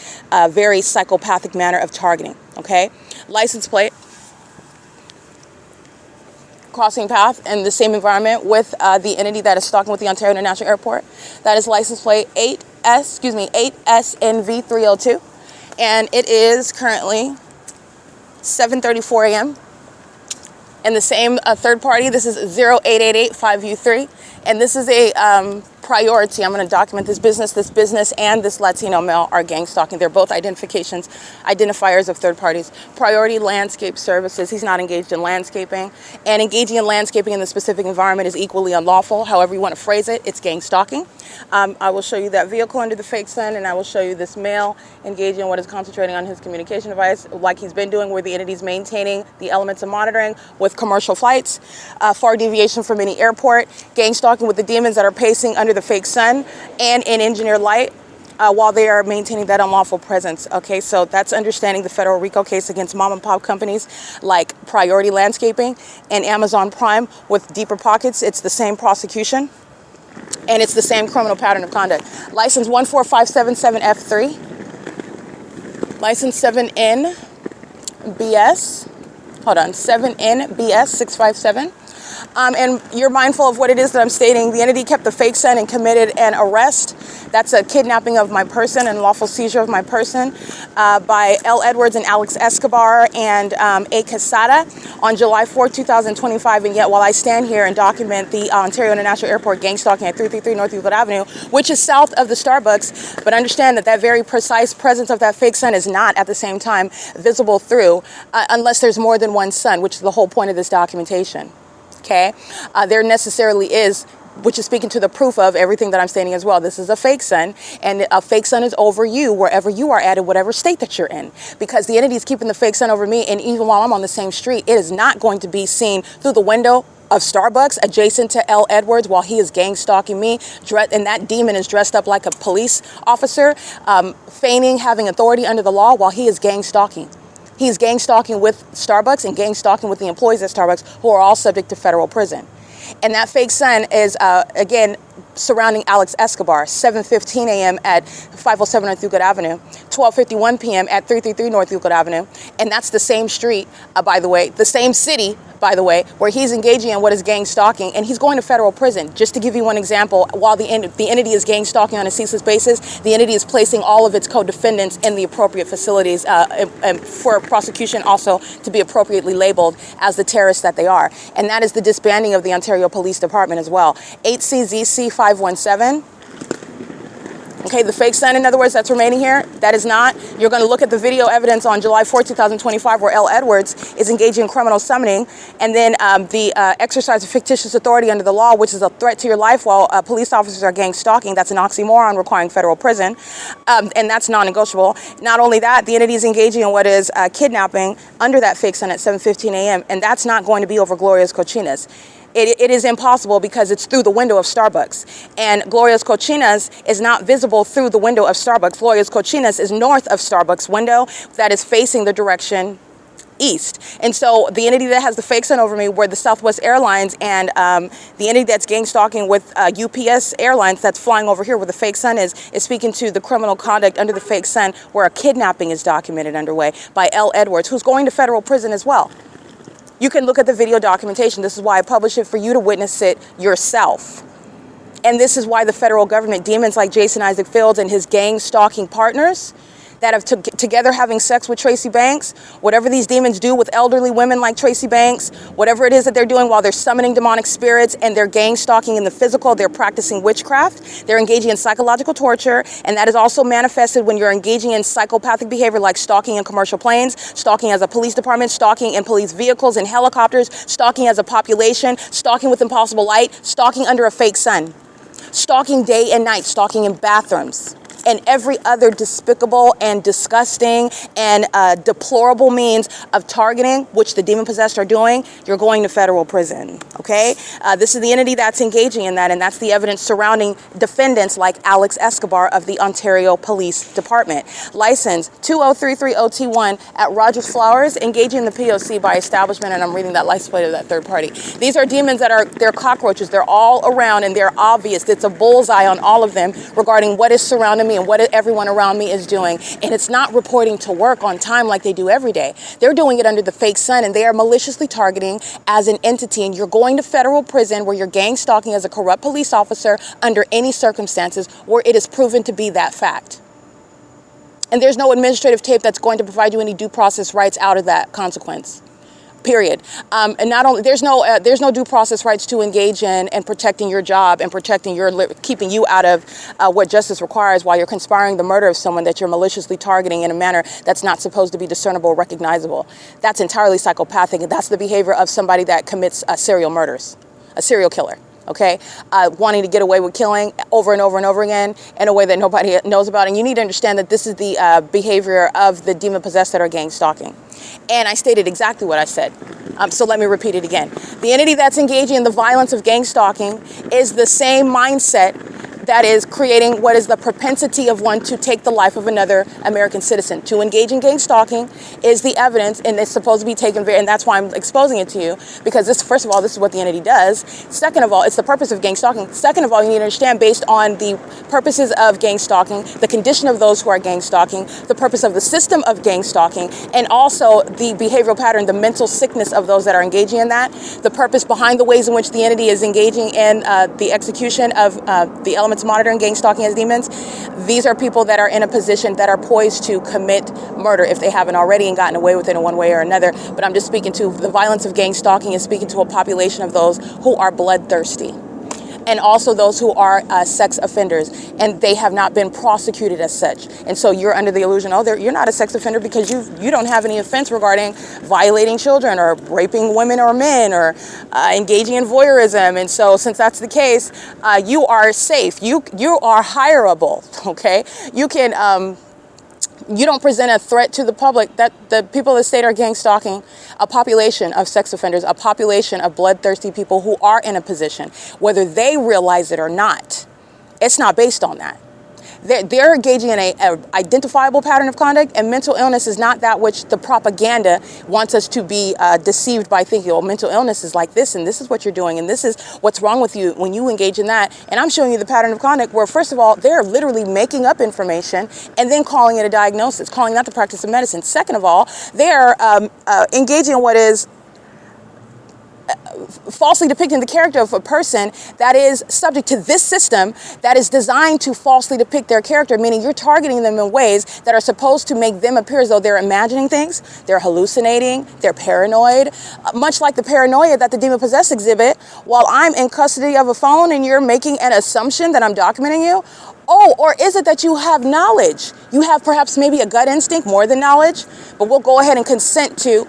very psychopathic manner of targeting, okay? License plate. Crossing path in the same environment with the entity that is stalking with the Ontario International Airport. That is license plate 8SNV302. And it is currently 7:34 a.m. And the same third party, this is 08885U3. And this is a priority. I'm going to document this business, and this Latino male are gang stalking. They're both identifiers of third parties. Priority landscape services. He's not engaged in landscaping. And engaging in landscaping in the specific environment is equally unlawful. However you want to phrase it, it's gang stalking. I will show you that vehicle under the fake sun, and I will show you this male engaging in what is concentrating on his communication device, like he's been doing, where the entity is maintaining the elements of monitoring with commercial flights, far deviation from any airport, gang stalking with the demons that are pacing under the fake sun and in engineered light while they are maintaining that unlawful presence. Okay, so that's understanding the federal RICO case against mom and pop companies like Priority Landscaping and Amazon Prime with deeper pockets. It's the same prosecution. And it's the same criminal pattern of conduct. License 14577F3. License 7NBS. Hold on, 7NBS 657. And you're mindful of what it is that I'm stating. The entity kept the fake sun and committed an arrest. That's a kidnapping of my person and lawful seizure of my person by L. Edwards and Alex Escobar and A. Quesada on July 4, 2025. And yet while I stand here and document the Ontario International Airport gang stalking at 333 North Euclid Avenue, which is south of the Starbucks, but understand that that very precise presence of that fake sun is not at the same time visible through unless there's more than one sun, which is the whole point of this documentation. Okay, there necessarily is, which is speaking to the proof of everything that I'm stating as well. This is a fake sun, and a fake sun is over you wherever you are at in whatever state that you're in, because the entity is keeping the fake sun over me, and even while I'm on the same street, it is not going to be seen through the window of Starbucks adjacent to L. Edwards while he is gang stalking me, and that demon is dressed up like a police officer, feigning having authority under the law while he is gang stalking. He's gang stalking with Starbucks and gang stalking with the employees at Starbucks, who are all subject to federal prison. And that fake sun is, again, surrounding Alex Escobar, 7:15 a.m. at 507 North Euclid Avenue, 12:51 p.m. at 333 North Euclid Avenue. And that's the same street, by the way, the same city, by the way, where he's engaging in what is gang stalking, and he's going to federal prison. Just to give you one example, while the entity is gang stalking on a ceaseless basis, the entity is placing all of its co-defendants in the appropriate facilities and for prosecution also to be appropriately labeled as the terrorists that they are. And that is the disbanding of the Ontario Police Department as well. 8CZC U.S.C 517. Okay, the fake son, in other words, that's remaining here, that is not. You're going to look at the video evidence on July 4, 2025, where L. Edwards is engaging in criminal summoning, and then the exercise of fictitious authority under the law, which is a threat to your life while police officers are gang stalking. That's an oxymoron requiring federal prison, and that's non-negotiable. Not only that, the entity is engaging in what is kidnapping under that fake son at 7:15 a.m., and that's not going to be over Gloria's Cochinas. It is impossible because it's through the window of Starbucks. And Gloria's Cochinas is not visible through the window of Starbucks. Gloria's Cochinas is north of Starbucks window that is facing the direction east. And so the entity that has the fake sun over me were the Southwest Airlines, and the entity that's gang stalking with UPS Airlines that's flying over here where the fake sun is speaking to the criminal conduct under the fake sun where a kidnapping is documented underway by L. Edwards, who's going to federal prison as well. You can look at the video documentation. This is why I publish it, for you to witness it yourself. And this is why the federal government, demons like Jason Isaac Fields and his gang stalking partners that have together having sex with Tracy Banks, whatever these demons do with elderly women like Tracy Banks, whatever it is that they're doing while they're summoning demonic spirits and they're gang stalking in the physical, they're practicing witchcraft, they're engaging in psychological torture, and that is also manifested when you're engaging in psychopathic behavior like stalking in commercial planes, stalking as a police department, stalking in police vehicles and helicopters, stalking as a population, stalking with impossible light, stalking under a fake sun, stalking day and night, stalking in bathrooms, and every other despicable and disgusting and deplorable means of targeting, which the demon-possessed are doing. You're going to federal prison, okay? This is the entity that's engaging in that, and that's the evidence surrounding defendants like Alex Escobar of the Ontario Police Department. License 20330T1 at Rogers Flowers, engaging the P.O.C. by establishment, and I'm reading that license plate of that third party. These are demons they're cockroaches. They're all around, and they're obvious. It's a bullseye on all of them regarding what is surrounding me and what everyone around me is doing. And it's not reporting to work on time like they do every day. They're doing it under the fake sun, and they are maliciously targeting as an entity. And you're going to federal prison where you're gang stalking as a corrupt police officer under any circumstances where it is proven to be that fact. And there's no administrative tape that's going to provide you any due process rights out of that consequence. Period. And not only there's no due process rights to engage in and protecting your job and protecting keeping you out of what justice requires while you're conspiring the murder of someone that you're maliciously targeting in a manner that's not supposed to be discernible or recognizable. That's entirely psychopathic, and that's the behavior of somebody that commits serial murders, a serial killer. Okay, wanting to get away with killing over and over and over again in a way that nobody knows about. And you need to understand that this is the behavior of the demon-possessed that are gang stalking. And I stated exactly what I said. So let me repeat it again. The entity that's engaging in the violence of gang stalking is the same mindset that is creating what is the propensity of one to take the life of another American citizen. To engage in gang stalking is the evidence, and it's supposed to be taken and that's why I'm exposing it to you, because this, first of all, this is what the entity does. Second of all, it's the purpose of gang stalking. Second of all, you need to understand, based on the purposes of gang stalking, the condition of those who are gang stalking, the purpose of the system of gang stalking, and also the behavioral pattern, the mental sickness of those that are engaging in that, the purpose behind the ways in which the entity is engaging in the execution of the elements monitoring gang stalking as demons. These are people that are in a position that are poised to commit murder if they haven't already and gotten away with it in one way or another. But I'm just speaking to the violence of gang stalking and speaking to a population of those who are bloodthirsty, and also those who are sex offenders, and they have not been prosecuted as such. And so you're under the illusion, oh, you're not a sex offender because you don't have any offense regarding violating children or raping women or men or engaging in voyeurism. And so since that's the case, you are safe. You are hireable, okay? You can... you don't present a threat to the public. That the people of the state are gang stalking a population of sex offenders, a population of bloodthirsty people who are in a position, whether they realize it or not. It's not based on that. They're engaging in a identifiable pattern of conduct, and mental illness is not that which the propaganda wants us to be deceived by thinking, oh, mental illness is like this, and this is what you're doing, and this is what's wrong with you when you engage in that. And I'm showing you the pattern of conduct where, first of all, they're literally making up information and then calling it a diagnosis, calling that the practice of medicine. Second of all, they're engaging in what is falsely depicting the character of a person that is subject to this system that is designed to falsely depict their character, meaning you're targeting them in ways that are supposed to make them appear as though they're imagining things, they're hallucinating, they're paranoid, much like the paranoia that the demon-possessed exhibit while I'm in custody of a phone and you're making an assumption that I'm documenting you. Oh, or is it that you have knowledge? You have perhaps maybe a gut instinct more than knowledge, but we'll go ahead and concede to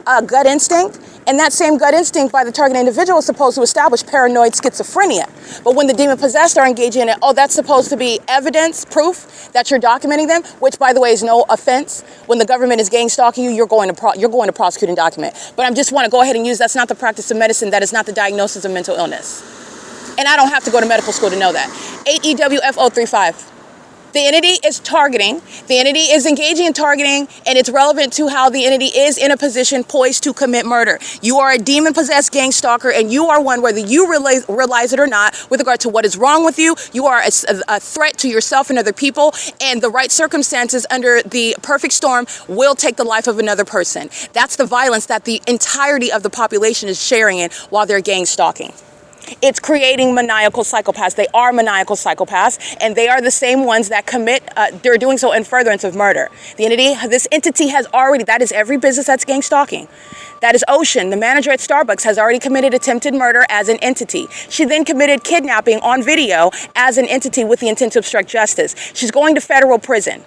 a gut instinct. And that same gut instinct by the target individual is supposed to establish paranoid schizophrenia. But when the demon-possessed are engaging in it, oh, that's supposed to be evidence, proof that you're documenting them, which, by the way, is no offense. When the government is gang stalking you, you're going to prosecute and document. But I just want to go ahead and use that's not the practice of medicine. That is not the diagnosis of mental illness. And I don't have to go to medical school to know that. 8EWF035. The entity is targeting, the entity is engaging in targeting, and it's relevant to how the entity is in a position poised to commit murder. You are a demon-possessed gang stalker, and you are one, whether you realize it or not, with regard to what is wrong with you. You are a threat to yourself and other people, and the right circumstances under the perfect storm will take the life of another person. That's the violence that the entirety of the population is sharing in while they're gang stalking. It's creating maniacal psychopaths. They are maniacal psychopaths, and they are the same ones that commit, they're doing so in furtherance of murder. This entity has already, that is every business that's gang stalking. That is Ocean, the manager at Starbucks, has already committed attempted murder as an entity. She then committed kidnapping on video as an entity with the intent to obstruct justice. She's going to federal prison.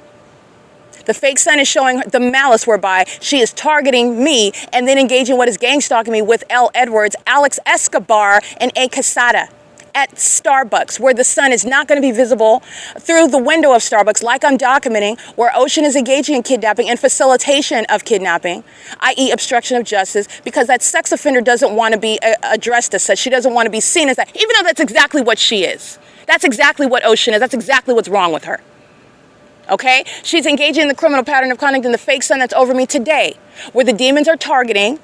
The fake son is showing the malice whereby she is targeting me and then engaging what is gang stalking me with L. Edwards, Alex Escobar, and A. Quesada at Starbucks, where the son is not going to be visible through the window of Starbucks, like I'm documenting, where Ocean is engaging in kidnapping and facilitation of kidnapping, i.e. obstruction of justice, because that sex offender doesn't want to be addressed as such. She doesn't want to be seen as that, even though that's exactly what she is. That's exactly what Ocean is. That's exactly what's wrong with her. Okay? She's engaging in the criminal pattern of conduct in the fake son that's over me today, where the demons are targeting,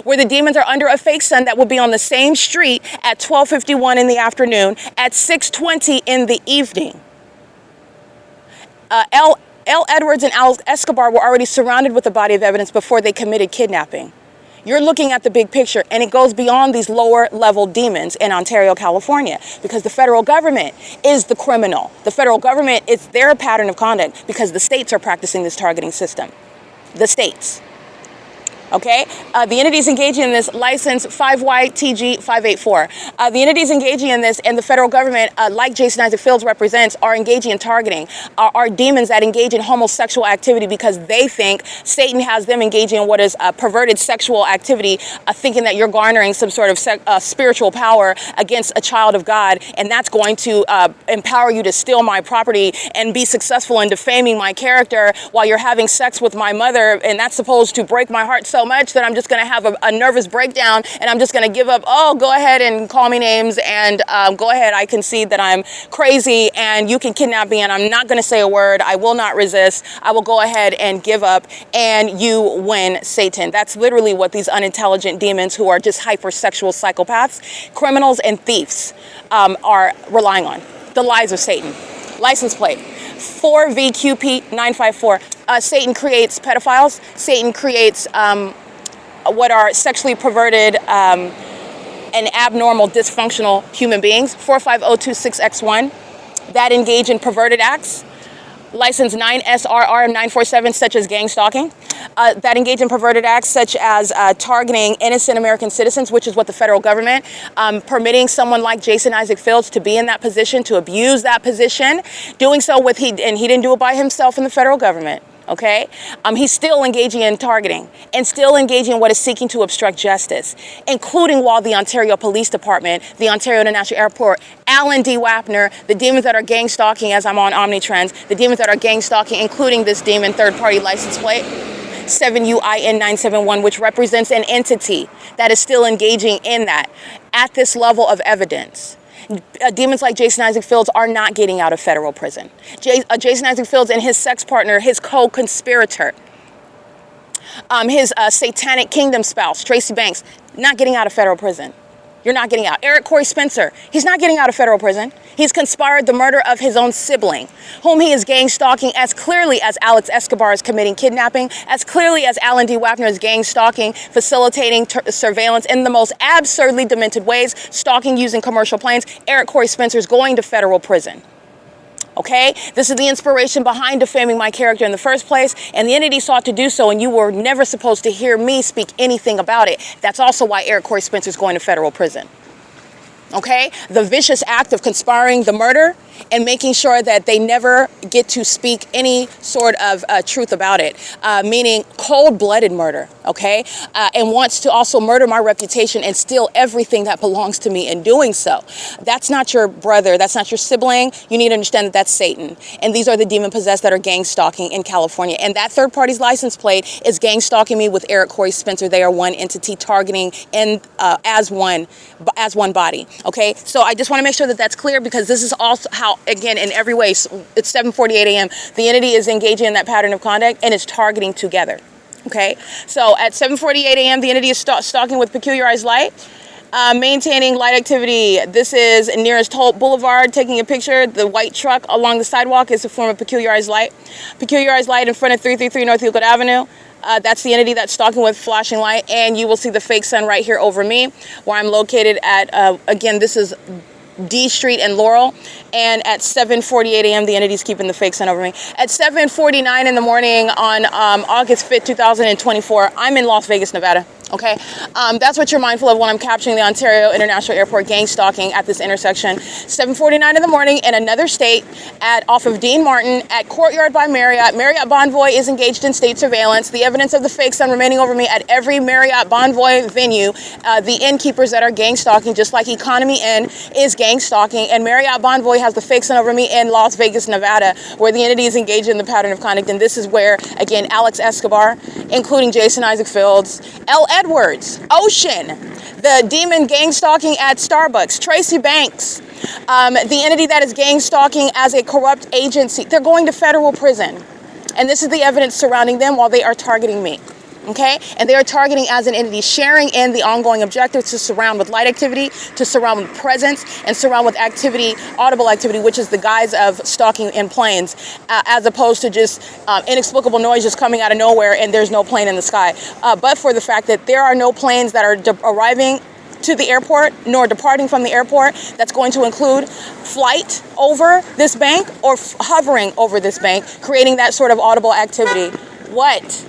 where the demons are under a fake son that will be on the same street at 12:51 in the afternoon, at 6:20 in the evening. L. Edwards and Alex Escobar were already surrounded with a body of evidence before they committed kidnapping. You're looking at the big picture, and it goes beyond these lower-level demons in Ontario, California, because the federal government is the criminal. The federal government, it's their pattern of conduct because the states are practicing this targeting system. The states. Okay? The entities engaging in this license 5YTG584. The entities engaging in this and the federal government, like Jason Isaac Fields represents, are engaging in targeting, are demons that engage in homosexual activity because they think Satan has them engaging in what is perverted sexual activity, thinking that you're garnering some sort of spiritual power against a child of God, and that's going to empower you to steal my property and be successful in defaming my character while you're having sex with my mother, and that's supposed to break my heart so much that I'm just going to have a nervous breakdown and I'm just going to give up. Oh, go ahead and call me names and go ahead. I concede that I'm crazy and you can kidnap me and I'm not going to say a word. I will not resist. I will go ahead and give up and you win, Satan. That's literally what these unintelligent demons who are just hypersexual psychopaths, criminals and thieves are relying on. The lies of Satan. License plate 4VQP954. Satan creates pedophiles. Satan creates what are sexually perverted and abnormal, dysfunctional human beings. 45026X1 that engage in perverted acts. License 9SRR947, such as gang stalking, that engage in perverted acts such as targeting innocent American citizens, which is what the federal government, permitting someone like Jason Isaac Fields to be in that position, to abuse that position, doing so and he didn't do it by himself in the federal government. Okay? He's still engaging in targeting and still engaging in what is seeking to obstruct justice, including while the Ontario Police Department, the Ontario International Airport, Alan D. Wapner, the demons that are gang stalking as I'm on Omnitrends, the demons that are gang stalking, including this demon third-party license plate, 7UIN971, which represents an entity that is still engaging in that at this level of evidence. Demons like Jason Isaac Fields are not getting out of federal prison. Jason Isaac Fields and his sex partner, his co-conspirator, his satanic kingdom spouse, Tracy Banks, not getting out of federal prison. You're not getting out. Eric Corey Spencer, he's not getting out of federal prison. He's conspired the murder of his own sibling, whom he is gang stalking as clearly as Alex Escobar is committing kidnapping, as clearly as Alan D. WAPNER is gang stalking, facilitating surveillance in the most absurdly demented ways, stalking using commercial planes. Eric Corey Spencer is going to federal prison. Okay? This is the inspiration behind defaming my character in the first place, and the entity sought to do so, and you were never supposed to hear me speak anything about it. That's also why Eric Corey Spencer is going to federal prison. Okay? The vicious act of conspiring the murder and making sure that they never get to speak any sort of truth about it, meaning cold-blooded murder, okay? And wants to also murder my reputation and steal everything that belongs to me in doing so. That's not your brother. That's not your sibling. You need to understand that that's Satan. And these are the demon-possessed that are gang stalking in California. And that third party's license plate is gang stalking me with Eric Corey Spencer. They are one entity targeting and as one body, okay? So I just want to make sure that that's clear, because this is also how, again, in every way, it's 7:48 a.m. The entity is engaging in that pattern of conduct and it's targeting together. Okay, so at 7:48 a.m., the entity is stalking with peculiarized light, maintaining light activity. This is nearest Holt Boulevard, taking a picture. The white truck along the sidewalk is a form of peculiarized light. Peculiarized light in front of 333 North Euclid Avenue. That's the entity that's stalking with flashing light, and you will see the fake sun right here over me, where I'm located at, again, this is D Street and Laurel, and at 7:48 a.m. the entity's keeping the fake sun over me. At 7:49 in the morning on August 5th, 2024, I'm in Las Vegas, Nevada. Okay, that's what you're mindful of when I'm capturing the Ontario International Airport gang stalking at this intersection. 7:49 in the morning in another state off of Dean Martin at Courtyard by Marriott. Marriott Bonvoy is engaged in state surveillance. The evidence of the fake sun remaining over me at every Marriott Bonvoy venue. The innkeepers that are gang stalking, just like Economy Inn is gang stalking, and Marriott Bonvoy has the fake sun over me in Las Vegas, Nevada, where the entity is engaged in the pattern of conduct. And this is where, again, Alex Escobar, including Jason Isaac Fields, L. Edwards, Ocean, the demon gang stalking at Starbucks, Tracy Banks, the entity that is gang stalking as a corrupt agency, they're going to federal prison. And this is the evidence surrounding them while they are targeting me. Okay? And they are targeting as an entity, sharing in the ongoing objective to surround with light activity, to surround with presence, and surround with activity, audible activity, which is the guise of stalking in planes, as opposed to just inexplicable noise just coming out of nowhere and there's no plane in the sky. But for the fact that there are no planes that are arriving to the airport nor departing from the airport, that's going to include flight over this bank or hovering over this bank, creating that sort of audible activity. What?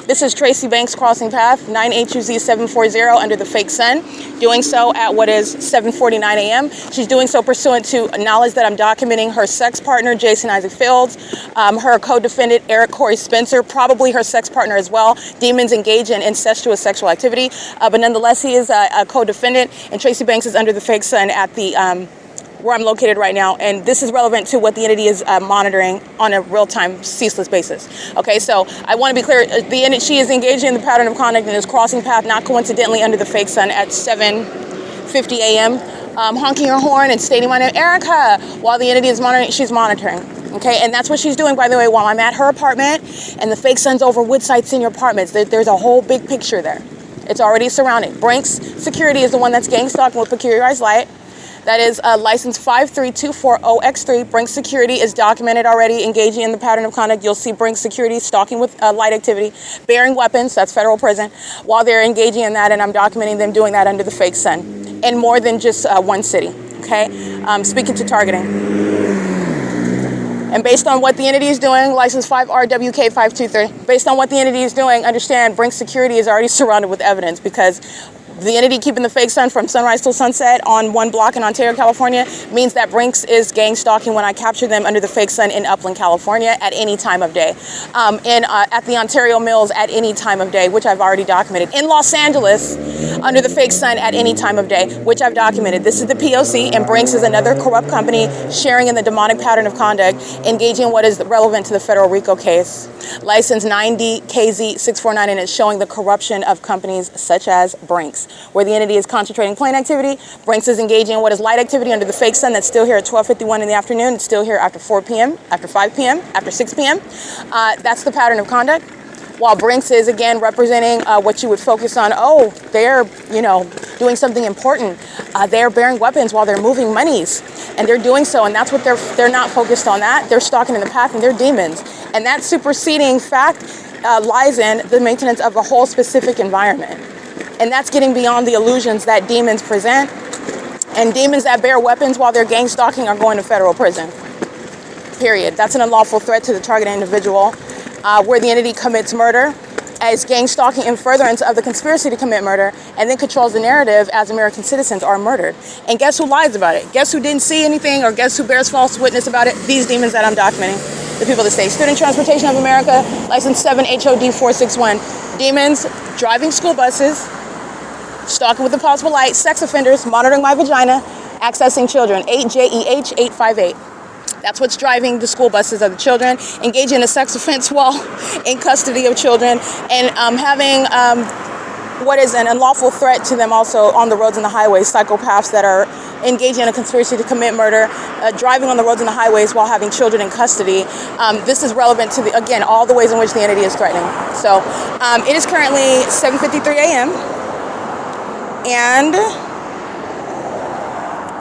This is Tracy Banks crossing path, 9HUZ 740 under the fake sun, doing so at what is 7:49 a.m. She's doing so pursuant to knowledge that I'm documenting her sex partner, Jason Isaac Fields, her co-defendant, Eric Corey Spencer, probably her sex partner as well. Demons engage in incestuous sexual activity, but nonetheless, he is a co-defendant, and Tracy Banks is under the fake sun at the where I'm located right now, and this is relevant to what the entity is monitoring on a real-time, ceaseless basis. Okay, so I want to be clear, she is engaging in the pattern of conduct and is crossing path, not coincidentally, under the fake sun at 7:50 a.m., honking her horn and stating my name, Erica, while the entity is monitoring, she's monitoring. Okay, and that's what she's doing, by the way, while I'm at her apartment, and the fake sun's over Woodside Senior Apartments. There's a whole big picture there. It's already surrounding. Brinks Security is the one that's gang stalking with peculiarized light. That is license 53240X3. Brinks Security is documented already, engaging in the pattern of conduct. You'll see Brinks Security stalking with light activity, bearing weapons, that's federal prison, while they're engaging in that, and I'm documenting them doing that under the fake sun in more than just one city, okay? Speaking to targeting. And based on what the entity is doing, license 5RWK523, based on what the entity is doing, understand Brinks Security is already surrounded with evidence, because the entity keeping the fake sun from sunrise till sunset on one block in Ontario, California, means that Brinks is gang stalking when I capture them under the fake sun in Upland, California at any time of day. At the Ontario Mills at any time of day, which I've already documented. In Los Angeles, under the fake sun at any time of day, which I've documented. This is the P.O.C. and Brinks is another corrupt company sharing in the demonic pattern of conduct, engaging in what is relevant to the federal RICO case. License 9DKZ649, and it's showing the corruption of companies such as Brinks, where the entity is concentrating plane activity. Brinks is engaging in what is light activity under the fake sun that's still here at 12:51 in the afternoon. It's still here after 4 p.m., after 5 p.m., after 6 p.m. That's the pattern of conduct. While Brinks is, again, representing what you would focus on. Oh, they're, doing something important. They're bearing weapons while they're moving monies, and they're doing so, and that's what they're not focused on that. They're stalking in the path, and they're demons. And that superseding fact lies in the maintenance of a whole specific environment. And that's getting beyond the illusions that demons present. And demons that bear weapons while they're gang stalking are going to federal prison. Period. That's an unlawful threat to the targeted individual, where the entity commits murder as gang stalking in furtherance of the conspiracy to commit murder, and then controls the narrative as American citizens are murdered. And guess who lies about it? Guess who didn't see anything, or guess who bears false witness about it? These demons that I'm documenting. The people of the state. Student Transportation of America, license 7 HOD 461. Demons driving school buses, stalking with impossible light, sex offenders, monitoring my vagina, accessing children. 8JEH 858. That's what's driving the school buses of the children, engaging in a sex offense while in custody of children, and having what is an unlawful threat to them also on the roads and the highways, psychopaths that are engaging in a conspiracy to commit murder, driving on the roads and the highways while having children in custody. This is relevant to, again, all the ways in which the entity is threatening. So it is currently 7:53 a.m. and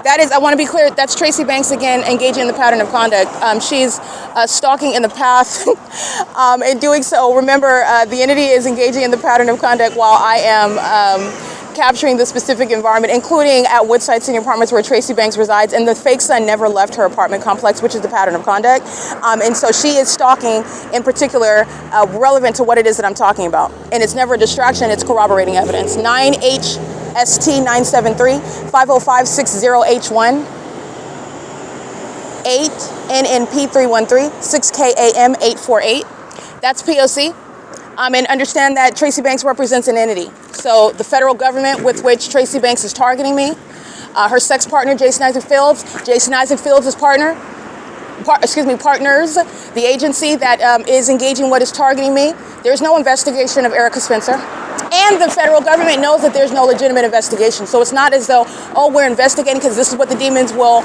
that is, I want to be clear, that's Tracy Banks again, engaging in the pattern of conduct. She's stalking in the path. In doing so, remember, the entity is engaging in the pattern of conduct while I am capturing the specific environment, including at Woodside Senior Apartments where Tracy Banks resides, and the fake son never left her apartment complex, which is the pattern of conduct. And so she is stalking, in particular, relevant to what it is that I'm talking about. And it's never a distraction, it's corroborating evidence. 9HST 973 505 60H1 8 NNP 313 6KAM 848. That's P.O.C. And understand that Tracy Banks represents an entity. So the federal government with which Tracy Banks is targeting me, her sex partner, Jason Isaac Fields, Jason Isaac Fields' partners, the agency that is engaging what is targeting me. There's no investigation of Erica Spencer. And the federal government knows that there's no legitimate investigation. So it's not as though, oh, we're investigating because this is what the demons will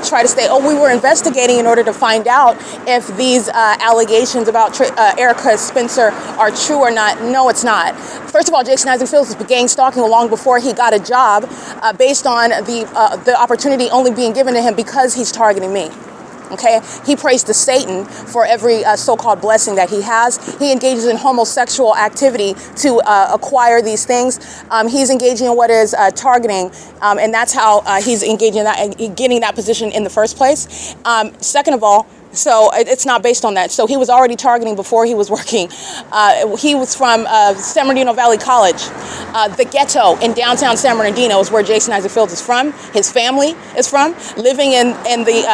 try to say. Oh, we were investigating in order to find out if these allegations about Erica Spencer are true or not. No, it's not. First of all, Jason Isaac Fields was gang stalking long before he got a job based on the opportunity only being given to him because he's targeting me. Okay, he prays to Satan for every so-called blessing that he has. He engages in homosexual activity to acquire these things. He's engaging in what is targeting, and that's how he's engaging in that and getting that position in the first place. Second of all, so it's not based on that. So he was already targeting before he was working. He was from San Bernardino Valley College. The ghetto in downtown San Bernardino is where Jason Isaac Fields is from. His family is from, living in the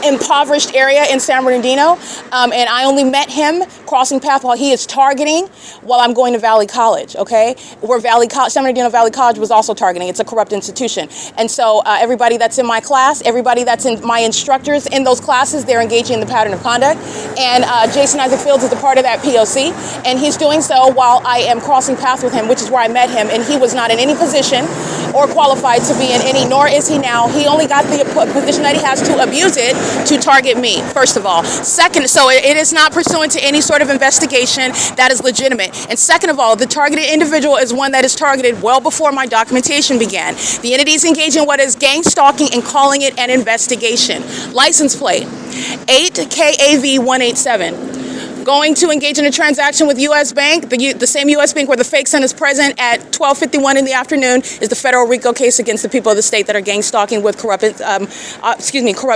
impoverished area in San Bernardino, and I only met him crossing path while he is targeting while I'm going to Valley College, okay? Where San Bernardino Valley College was also targeting. It's a corrupt institution. And so everybody that's in my class, everybody that's in my instructors in those classes, they're engaging in the pattern of conduct. And Jason Isaac Fields is a part of that P.O.C. And he's doing so while I am crossing paths with him, which is where I met him. And he was not in any position or qualified to be in any, nor is he now. He only got the position that he has to abuse it to target me, first of all. Second, so it is not pursuant to any sort of investigation that is legitimate. And second of all, the targeted individual is one that is targeted well before my documentation began. The entity is engaging in what is gang stalking and calling it an investigation. License plate 8KAV187. Going to engage in a transaction with U.S. Bank, the same U.S. Bank where the fake son is present at 12:51 in the afternoon, is the federal RICO case against the people of the state that are gang stalking with corrupt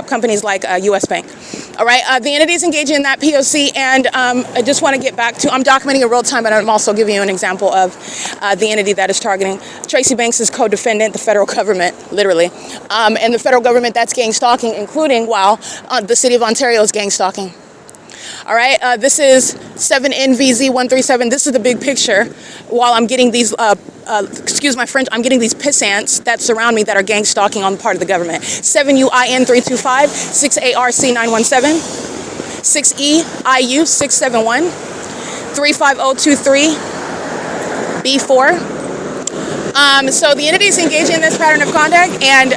companies like U.S. Bank. All right, the entity is engaging in that P.O.C. and I just want to get back to, I'm documenting in real time, but I'm also giving you an example of the entity that is targeting. Tracy Banks is co-defendant, the federal government, literally, and the federal government that's gang stalking, including while the city of Ontario is gang stalking. All right, this is 7NVZ137. This is the big picture while I'm getting these, excuse my French, I'm getting these pissants that surround me that are gang stalking on the part of the government. 7UIN325, 6ARC917, 6EIU671, 35023, B4. So the entity is engaging in this pattern of conduct, and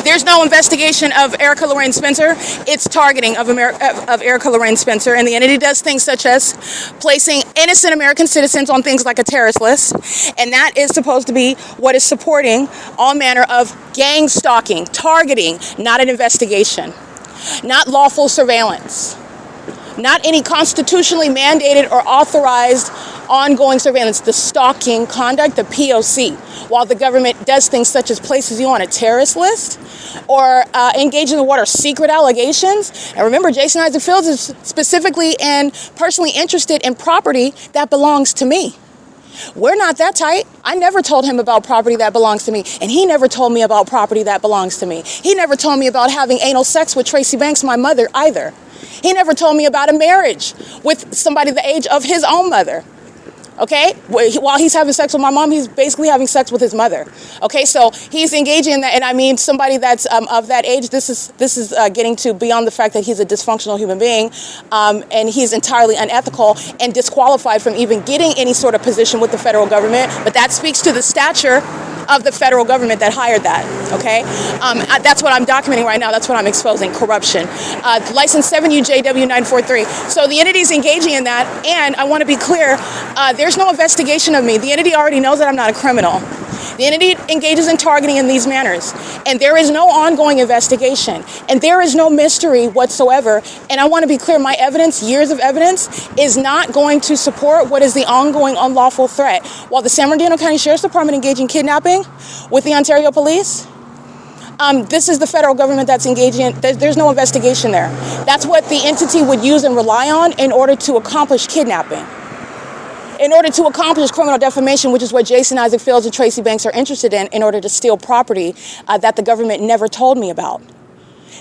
There's no investigation of Erica Lorraine Spencer. It's targeting of Erica Lorraine Spencer, and the entity does things such as placing innocent American citizens on things like a terrorist list, and that is supposed to be what is supporting all manner of gang stalking, targeting, not an investigation, not lawful surveillance, not any constitutionally mandated or authorized ongoing surveillance, the stalking conduct, the P.O.C. While the government does things such as places you on a terrorist list or engage in what are secret allegations. And remember, Jason Isaac Fields is specifically and personally interested in property that belongs to me. We're not that tight. I never told him about property that belongs to me, and he never told me about property that belongs to me. He never told me about having anal sex with Tracy Banks, my mother, either. He never told me about a marriage with somebody the age of his own mother. Okay, while he's having sex with my mom, he's basically having sex with his mother. Okay, so he's engaging in that, and I mean somebody that's of that age. This is getting to beyond the fact that he's a dysfunctional human being, and he's entirely unethical and disqualified from even getting any sort of position with the federal government. But that speaks to the stature of the federal government that hired that. Okay, that's what I'm documenting right now. That's what I'm exposing: corruption. License 7UJW943. So the entity is engaging in that, and I want to be clear. There's no investigation of me. The entity already knows that I'm not a criminal. The entity engages in targeting in these manners, and there is no ongoing investigation, and there is no mystery whatsoever. And I want to be clear, my evidence, years of evidence, is not going to support what is the ongoing unlawful threat. While the San Bernardino County Sheriff's Department engaged in kidnapping with the Ontario Police, this is the federal government that's engaging. There's no investigation there. That's what the entity would use and rely on in order to accomplish kidnapping. In order to accomplish criminal defamation, which is what Jason Isaac Fields and Tracy Banks are interested in order to steal property that the government never told me about.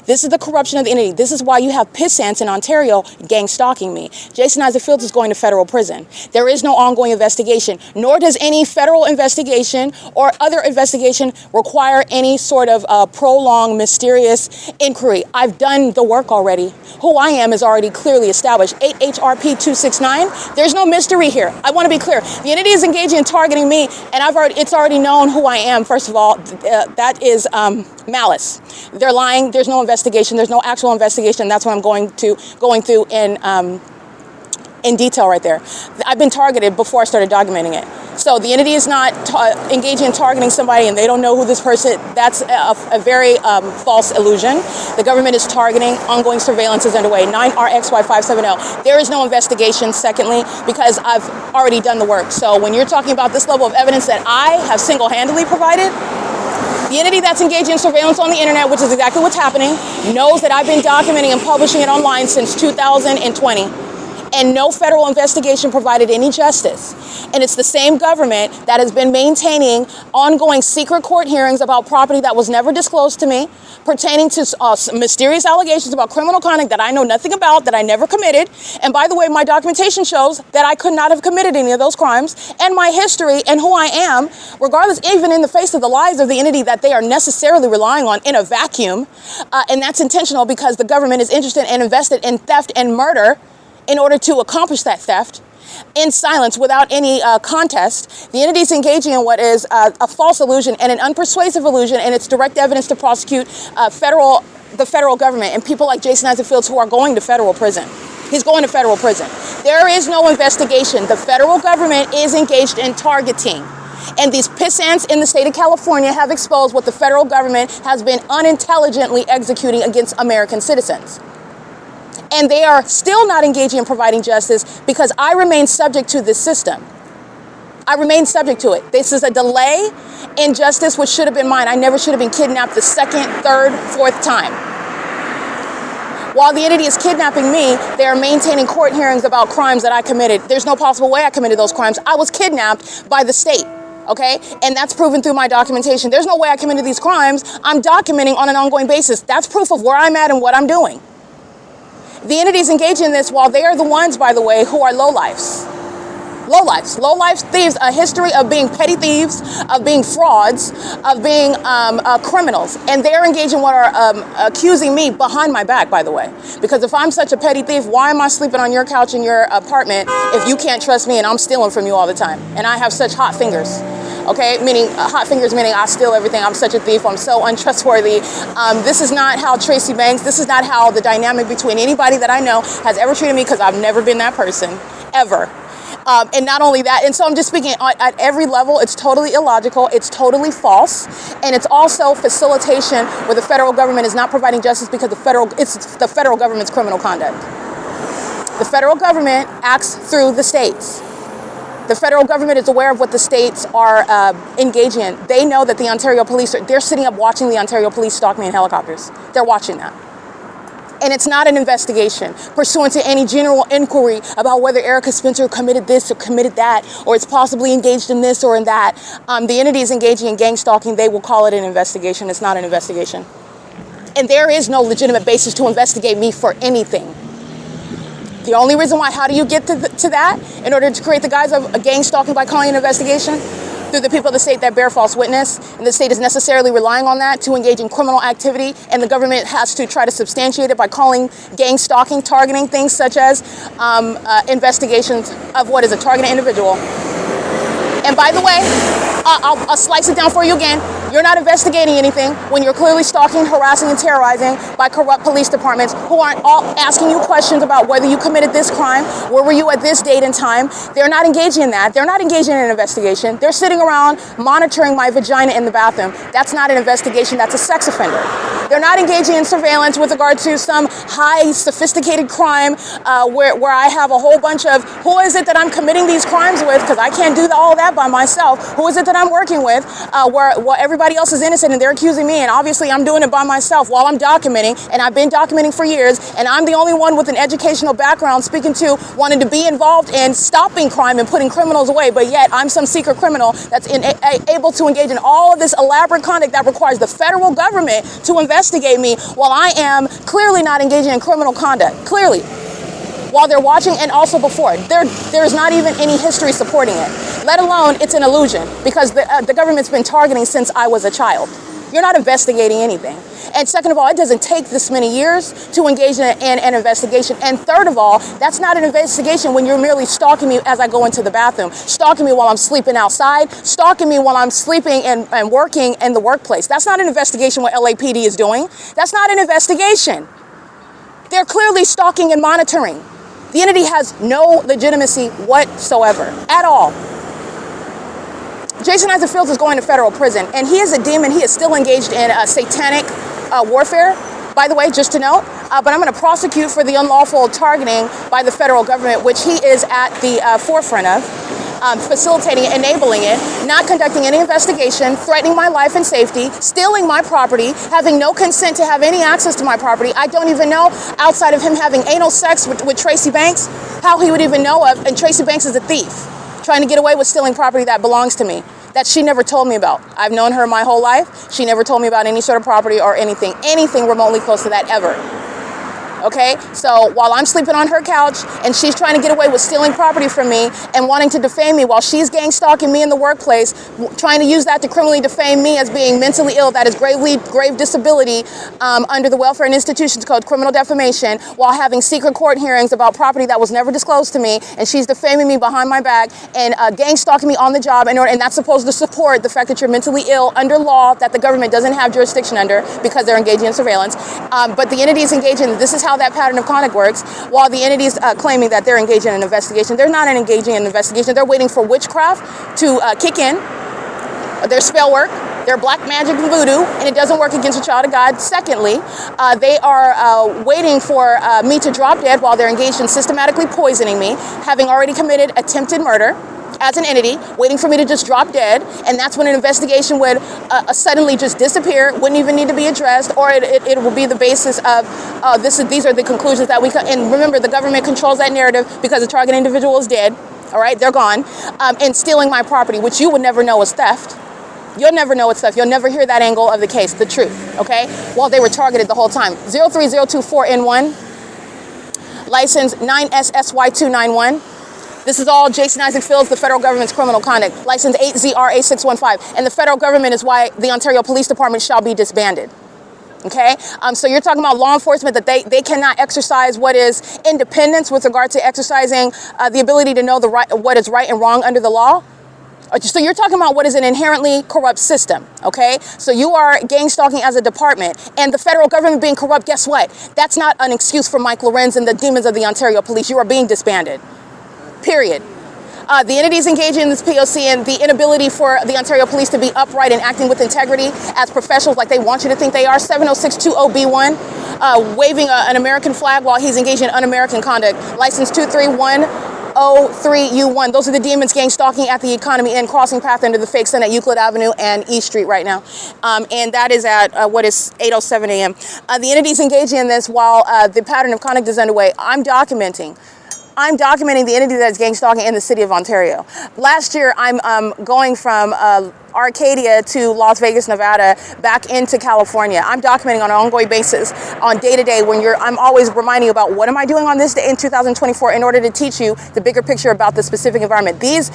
This is the corruption of the entity. This is why you have pissants in Ontario gang stalking me. Jason Isaac Fields is going to federal prison. There is no ongoing investigation, nor does any federal investigation or other investigation require any sort of prolonged, mysterious inquiry. I've done the work already. Who I am is already clearly established. 8HRP 269, there's no mystery here. I want to be clear. The entity is engaging in targeting me, and it's already known who I am, first of all. That is malice. They're lying. There's no investigation. There's no actual investigation. That's what I'm going through in detail right there. I've been targeted before I started documenting it. So the entity is not engaging in targeting somebody and they don't know who this person. That's a very false illusion. The government is targeting. Ongoing surveillance is underway. 9RXY570. There is no investigation, secondly, because I've already done the work. So when you're talking about this level of evidence that I have single-handedly provided, the entity that's engaging in surveillance on the internet, which is exactly what's happening, knows that I've been documenting and publishing it online since 2020. And no federal investigation provided any justice. And it's the same government that has been maintaining ongoing secret court hearings about property that was never disclosed to me, pertaining to mysterious allegations about criminal conduct that I know nothing about, that I never committed. And by the way, my documentation shows that I could not have committed any of those crimes, and my history and who I am, regardless, even in the face of the lies of the entity that they are necessarily relying on in a vacuum. And that's intentional because the government is interested and invested in theft and murder in order to accomplish that theft in silence without any contest. The entity is engaging in what is a false illusion and an unpersuasive illusion, and it's direct evidence to prosecute the federal government and people like Jason Isaac Fields who are going to federal prison. He's going to federal prison. There is no investigation. The federal government is engaged in targeting. And these pissants in the state of California have exposed what the federal government has been unintelligently executing against American citizens. And they are still not engaging in providing justice because I remain subject to this system. I remain subject to it. This is a delay in justice which should have been mine. I never should have been kidnapped the second, third, fourth time. While the entity is kidnapping me, they are maintaining court hearings about crimes that I committed. There's no possible way I committed those crimes. I was kidnapped by the state. Okay, and that's proven through my documentation. There's no way I committed these crimes. I'm documenting on an ongoing basis. That's proof of where I'm at and what I'm doing. The entities engage in this while they are the ones, by the way, who are lowlifes. Low-life thieves, a history of being petty thieves, of being frauds, of being criminals. And they're engaging what are accusing me behind my back, by the way. Because if I'm such a petty thief, why am I sleeping on your couch in your apartment if you can't trust me and I'm stealing from you all the time? And I have such hot fingers. okay? Meaning, hot fingers meaning I steal everything, I'm such a thief, I'm so untrustworthy. This is not how Tracy Banks, this is not how the dynamic between anybody that I know has ever treated me, because I've never been that person, ever. And not only that, and so I'm just speaking at every level, it's totally illogical, it's totally false, and it's also facilitation where the federal government is not providing justice because it's the federal government's criminal conduct. The federal government acts through the states. The federal government is aware of what the states are engaging in. They know that the Ontario police, they're sitting up watching the Ontario police stalk me in helicopters. They're watching that. And it's not an investigation pursuant to any general inquiry about whether Erica Spencer committed this or committed that, or it's possibly engaged in this or in that. The entity is engaging in gang stalking. They will call it an investigation. It's not an investigation. And there is no legitimate basis to investigate me for anything. The only reason why, how do you get to that? In order to create the guise of a gang stalking by calling an investigation? Through the people of the state that bear false witness, and the state is necessarily relying on that to engage in criminal activity, and the government has to try to substantiate it by calling gang stalking, targeting things such as investigations of what is a targeted individual. And by the way, I'll slice it down for you again. You're not investigating anything when you're clearly stalking, harassing, and terrorizing by corrupt police departments who aren't all asking you questions about whether you committed this crime, where were you at this date and time. They're not engaging in that. They're not engaging in an investigation. They're sitting around monitoring my vagina in the bathroom. That's not an investigation. That's a sex offender. They're not engaging in surveillance with regard to some high sophisticated crime where I have a whole bunch of who is it that I'm committing these crimes with, because I can't do all that by myself. Who is it that I'm working with where everybody else is innocent and they're accusing me, and obviously I'm doing it by myself while I'm documenting, and I've been documenting for years, and I'm the only one with an educational background speaking to wanting to be involved in stopping crime and putting criminals away, but yet I'm some secret criminal that's able to engage in all of this elaborate conduct that requires the federal government to investigate me while I am clearly not engaging in criminal conduct, clearly. While they're watching, and also before. There's not even any history supporting it, let alone it's an illusion, because the government's been targeting since I was a child. You're not investigating anything. And second of all, it doesn't take this many years to engage in an investigation. And third of all, that's not an investigation when you're merely stalking me as I go into the bathroom, stalking me while I'm sleeping outside, stalking me while I'm sleeping and working in the workplace. That's not an investigation what LAPD is doing. That's not an investigation. They're clearly stalking and monitoring. The entity has no legitimacy whatsoever, at all. Jason Isaac Fields is going to federal prison, and he is a demon. He is still engaged in satanic warfare, by the way, just to note. But I'm going to prosecute for the unlawful targeting by the federal government, which he is at the forefront of. Facilitating it, enabling it, not conducting any investigation, threatening my life and safety, stealing my property, having no consent to have any access to my property. I don't even know, outside of him having anal sex with Tracy Banks, how he would even know of, and Tracy Banks is a thief, trying to get away with stealing property that belongs to me, that she never told me about. I've known her my whole life. She never told me about any sort of property or anything remotely close to that ever. Okay, so while I'm sleeping on her couch and she's trying to get away with stealing property from me and wanting to defame me while she's gang stalking me in the workplace, trying to use that to criminally defame me as being mentally ill, that is grave disability under the Welfare and Institutions Code, criminal defamation, while having secret court hearings about property that was never disclosed to me, and she's defaming me behind my back and gang stalking me on the job, and that's supposed to support the fact that you're mentally ill under law that the government doesn't have jurisdiction under because they're engaging in surveillance. But the entity is engaging, this is how that pattern of conduct works, while the entity is claiming that they're engaging in an investigation. They're not engaging in an investigation. They're waiting for witchcraft to kick in, their spell work, their black magic and voodoo, and it doesn't work against a child of God. Secondly, they are waiting for me to drop dead while they're engaged in systematically poisoning me, having already committed attempted murder as an entity, waiting for me to just drop dead, and that's when an investigation would suddenly just disappear, wouldn't even need to be addressed, or it will be the basis of these are the conclusions that and remember, the government controls that narrative because the target individual is dead, all right, they're gone, and stealing my property, which you would never know is theft. You'll never know it's theft. You'll never hear that angle of the case, the truth, okay? Well, they were targeted the whole time. 03024N1, license 9SSY291. This is all Jason Isaac Fields, the federal government's criminal conduct. License 8ZRA615. And the federal government is why the Ontario Police Department shall be disbanded. Okay? So you're talking about law enforcement, that they cannot exercise what is independence with regard to exercising the ability to know what is right and wrong under the law. So you're talking about what is an inherently corrupt system, okay? So you are gang stalking as a department, and the federal government being corrupt, guess what? That's not an excuse for Mike Lorenz and the demons of the Ontario police. You are being disbanded, period. The entities engaging in this P.O.C. and the inability for the Ontario police to be upright and acting with integrity as professionals like they want you to think they are. 70620B1, waving an American flag while he's engaged in un-American conduct. License 23103U1. Those are the demons gang stalking at the Economy Inn, crossing path under the fake sun at Euclid Avenue and East Street right now. And that is at 8:07 a.m. The entities engaging in this while the pattern of conduct is underway. I'm documenting the entity that is gang stalking in the city of Ontario. Last year, I'm going from Arcadia to Las Vegas, Nevada, back into California. I'm documenting on an ongoing basis, on day-to-day, I'm always reminding you about what am I doing on this day in 2024 in order to teach you the bigger picture about the specific environment. These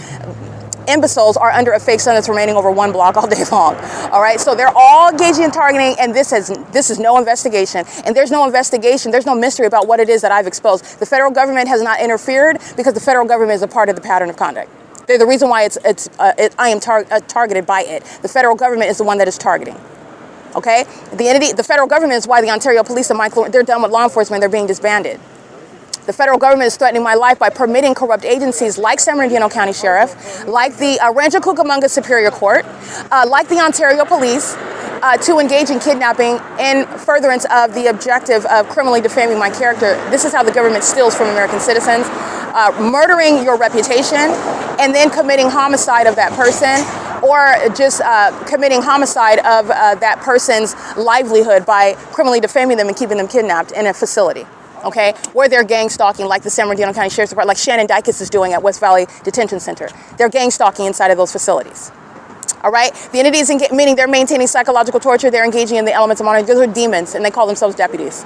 imbeciles are under a fake sun that's remaining over one block all day long. All right, so they're all engaging in targeting, and this is no investigation. And there's no investigation, there's no mystery about what it is that I've exposed. The federal government has not interfered because the federal government is a part of the pattern of conduct. They're the reason why I am targeted by it. The federal government is the one that is targeting. Okay, the federal government is why the Ontario police and they're done with law enforcement. They're being disbanded. The federal government is threatening my life by permitting corrupt agencies like San Bernardino County Sheriff, like the Rancho Cucamonga Superior Court, like the Ontario Police, to engage in kidnapping in furtherance of the objective of criminally defaming my character. This is how the government steals from American citizens, murdering your reputation and then committing homicide of that person, or just committing homicide of that person's livelihood by criminally defaming them and keeping them kidnapped in a facility. Okay, where they're gang stalking, like the San Bernardino County Sheriff's Department, like Shannon Dykes is doing at West Valley Detention Center. They're gang stalking inside of those facilities. All right, the entities, meaning they're maintaining psychological torture, they're engaging in the elements of monitoring. Those are demons, and they call themselves deputies.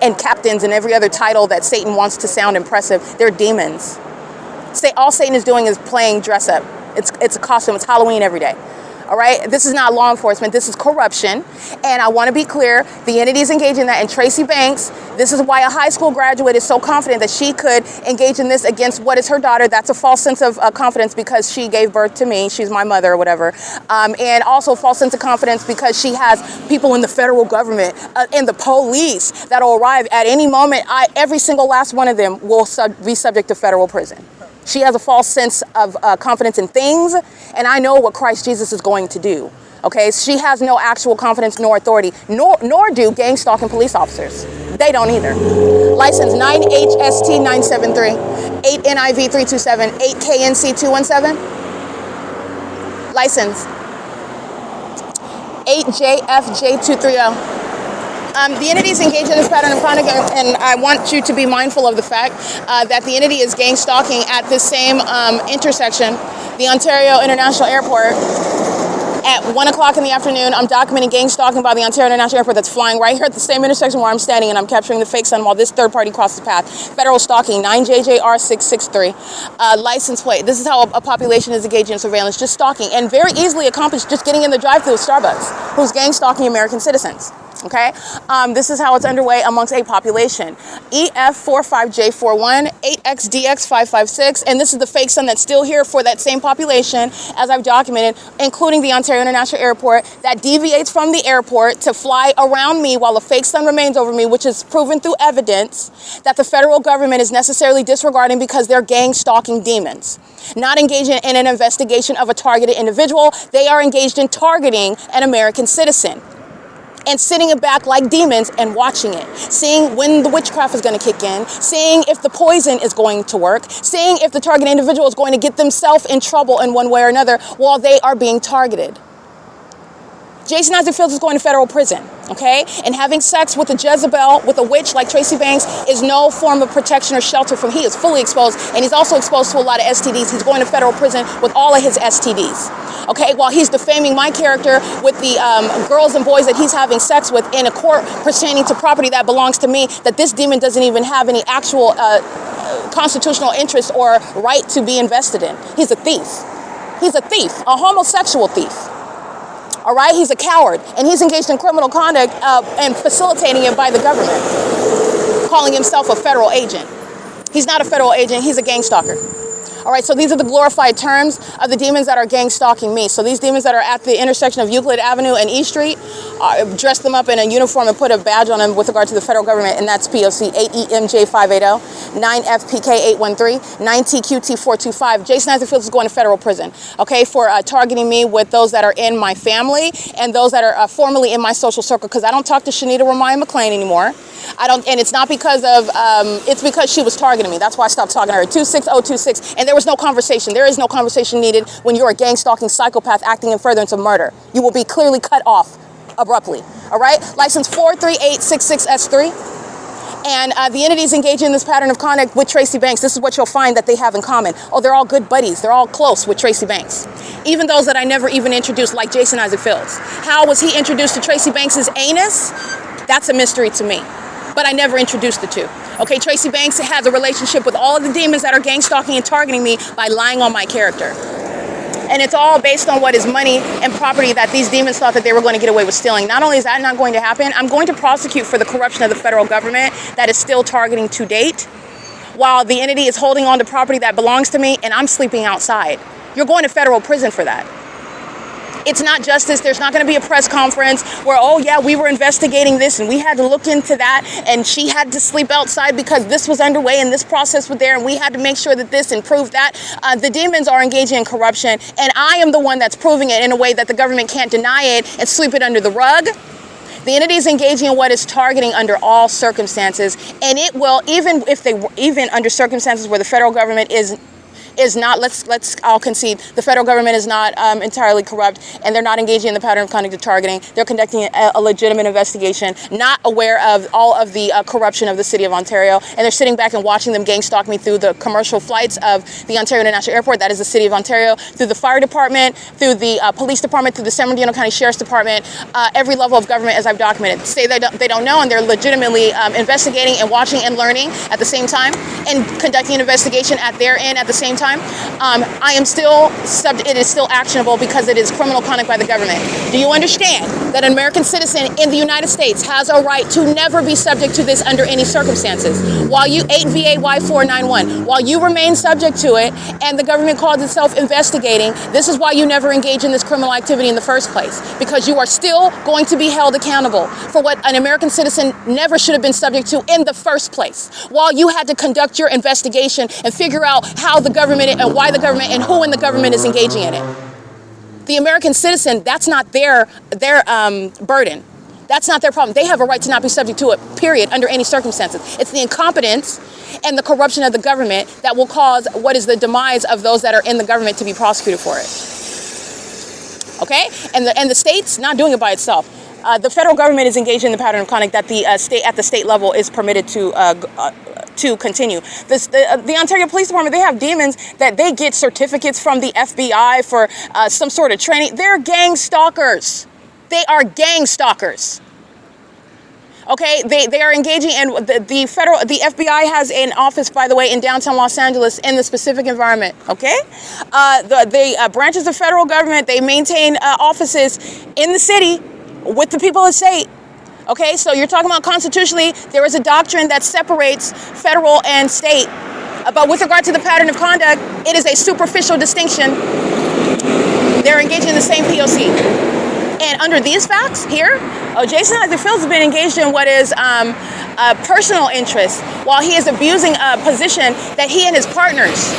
And captains and every other title that Satan wants to sound impressive, they're demons. All Satan is doing is playing dress up. It's a costume, it's Halloween every day. All right, this is not law enforcement, this is corruption. And I want to be clear, the entities engaged in that, and Tracy Banks, this is why a high school graduate is so confident that she could engage in this against what is her daughter. That's a false sense of confidence because she gave birth to me, she's my mother or whatever. And also a false sense of confidence because she has people in the federal government and the police that will arrive at any moment. Every single last one of them will be subject to federal prison. She has a false sense of confidence in things, and I know what Christ Jesus is going to do. Okay, she has no actual confidence nor authority, nor do gang stalking police officers. They don't either. License 9HST973, 8NIV327, 8KNC217. License 8JFJ230. The entities engaged in this pattern of conduct, and I want you to be mindful of the fact that the entity is gang stalking at this same intersection, the Ontario International Airport. At 1 o'clock in the afternoon, I'm documenting gang stalking by the Ontario International Airport that's flying right here at the same intersection where I'm standing, and I'm capturing the fake sun while this third party crosses path. Federal stalking, 9JJR663. License plate. This is how a population is engaged in surveillance, just stalking, and very easily accomplished just getting in the drive-thru of Starbucks, who's gang stalking American citizens. Okay, this is how it's underway amongst a population. EF45J41, 8XDX556, and this is the fake sun that's still here for that same population, as I've documented, including the Ontario International Airport, that deviates from the airport to fly around me while a fake sun remains over me, which is proven through evidence that the federal government is necessarily disregarding because they're gang stalking demons. Not engaging in an investigation of a targeted individual, they are engaged in targeting an American citizen. And sitting it back like demons and watching it, seeing when the witchcraft is going to kick in, seeing if the poison is going to work, seeing if the target individual is going to get themselves in trouble in one way or another while they are being targeted. Jason Isaac Fields is going to federal prison, okay? And having sex with a Jezebel, with a witch like Tracy Banks, is no form of protection or shelter from. He is fully exposed, and he's also exposed to a lot of STDs. He's going to federal prison with all of his STDs, okay? While he's defaming my character with the girls and boys that he's having sex with in a court pertaining to property that belongs to me, that this demon doesn't even have any actual constitutional interest or right to be invested in. He's a thief. He's a thief, a homosexual thief. All right, he's a coward, and he's engaged in criminal conduct and facilitating it by the government, calling himself a federal agent. He's not a federal agent, he's a gang stalker. All right, so these are the glorified terms of the demons that are gang stalking me. So these demons that are at the intersection of Euclid Avenue and E Street, dress them up in a uniform and put a badge on them with regard to the federal government, and that's P.O.C. 8EMJ580, 9FPK813, 9TQT425. Jason Isaac Fields is going to federal prison, okay, for targeting me with those that are in my family and those that are formerly in my social circle, because I don't talk to Shanita Ramiah McClain anymore. I don't, and it's not because of, it's because she was targeting me. That's why I stopped talking to her. 26026, and there was no conversation. There is no conversation needed when you're a gang stalking psychopath acting in furtherance of murder. You will be clearly cut off abruptly. All right, license 43866S3. And the entities engaging in this pattern of conduct with Tracy Banks, this is what you'll find that they have in common. Oh, they're all good buddies. They're all close with Tracy Banks. Even those that I never even introduced, like Jason Isaac Fields. How was he introduced to Tracy Banks' anus? That's a mystery to me. But I never introduced the two. Okay, Tracy Banks has a relationship with all of the demons that are gang stalking and targeting me by lying on my character. And it's all based on what is money and property that these demons thought that they were going to get away with stealing. Not only is that not going to happen, I'm going to prosecute for the corruption of the federal government that is still targeting to date, while the entity is holding on to property that belongs to me and I'm sleeping outside. You're going to federal prison for that. It's not justice. There's not going to be a press conference where, oh yeah, we were investigating this and we had to look into that and she had to sleep outside because this was underway and this process was there and we had to make sure that this and prove that. The demons are engaging in corruption, and I am the one that's proving it in a way that the government can't deny it and sweep it under the rug. The entity is engaging in what is targeting under all circumstances, and it will, even under circumstances where the federal government is not, let's all concede, the federal government is not entirely corrupt, and they're not engaging in the pattern of conduct of targeting. They're conducting a legitimate investigation, not aware of all of the corruption of the city of Ontario, and they're sitting back and watching them gang stalk me through the commercial flights of the Ontario International Airport, that is the city of Ontario, through the fire department, through the police department, through the San Bernardino County Sheriff's Department, every level of government, as I've documented. Say they don't know, and they're legitimately investigating and watching and learning at the same time, and conducting an investigation at their end at the same time. I am still it is still actionable because it is criminal conduct by the government. Do you understand that an American citizen in the United States has a right to never be subject to this under any circumstances? While you 8 VAY 491, while you remain subject to it and the government calls itself investigating, this is why you never engage in this criminal activity in the first place, because you are still going to be held accountable for what an American citizen never should have been subject to in the first place. While you had to conduct your investigation and figure out how the government and why the government and who in the government is engaging in it. The American citizen, that's not their burden. That's not their problem. They have a right to not be subject to it, period, under any circumstances. It's the incompetence and the corruption of the government that will cause what is the demise of those that are in the government to be prosecuted for it. Okay? And the state's not doing it by itself. The federal government is engaged in the pattern of conduct that the state at the state level is permitted to continue. The Ontario Police Department, they have demons that they get certificates from the FBI for some sort of training. They're gang stalkers. They are gang stalkers. Okay, they are engaging in the FBI has an office, by the way, in downtown Los Angeles in the specific environment. Okay, the branches of federal government, they maintain offices in the city with the people of the state. Okay, so you're talking about constitutionally, there is a doctrine that separates federal and state. But with regard to the pattern of conduct, it is a superficial distinction. They're engaging in the same P.O.C. And under these facts here, Jason Isaac Fields has been engaged in what is personal interest, while he is abusing a position that he and his partners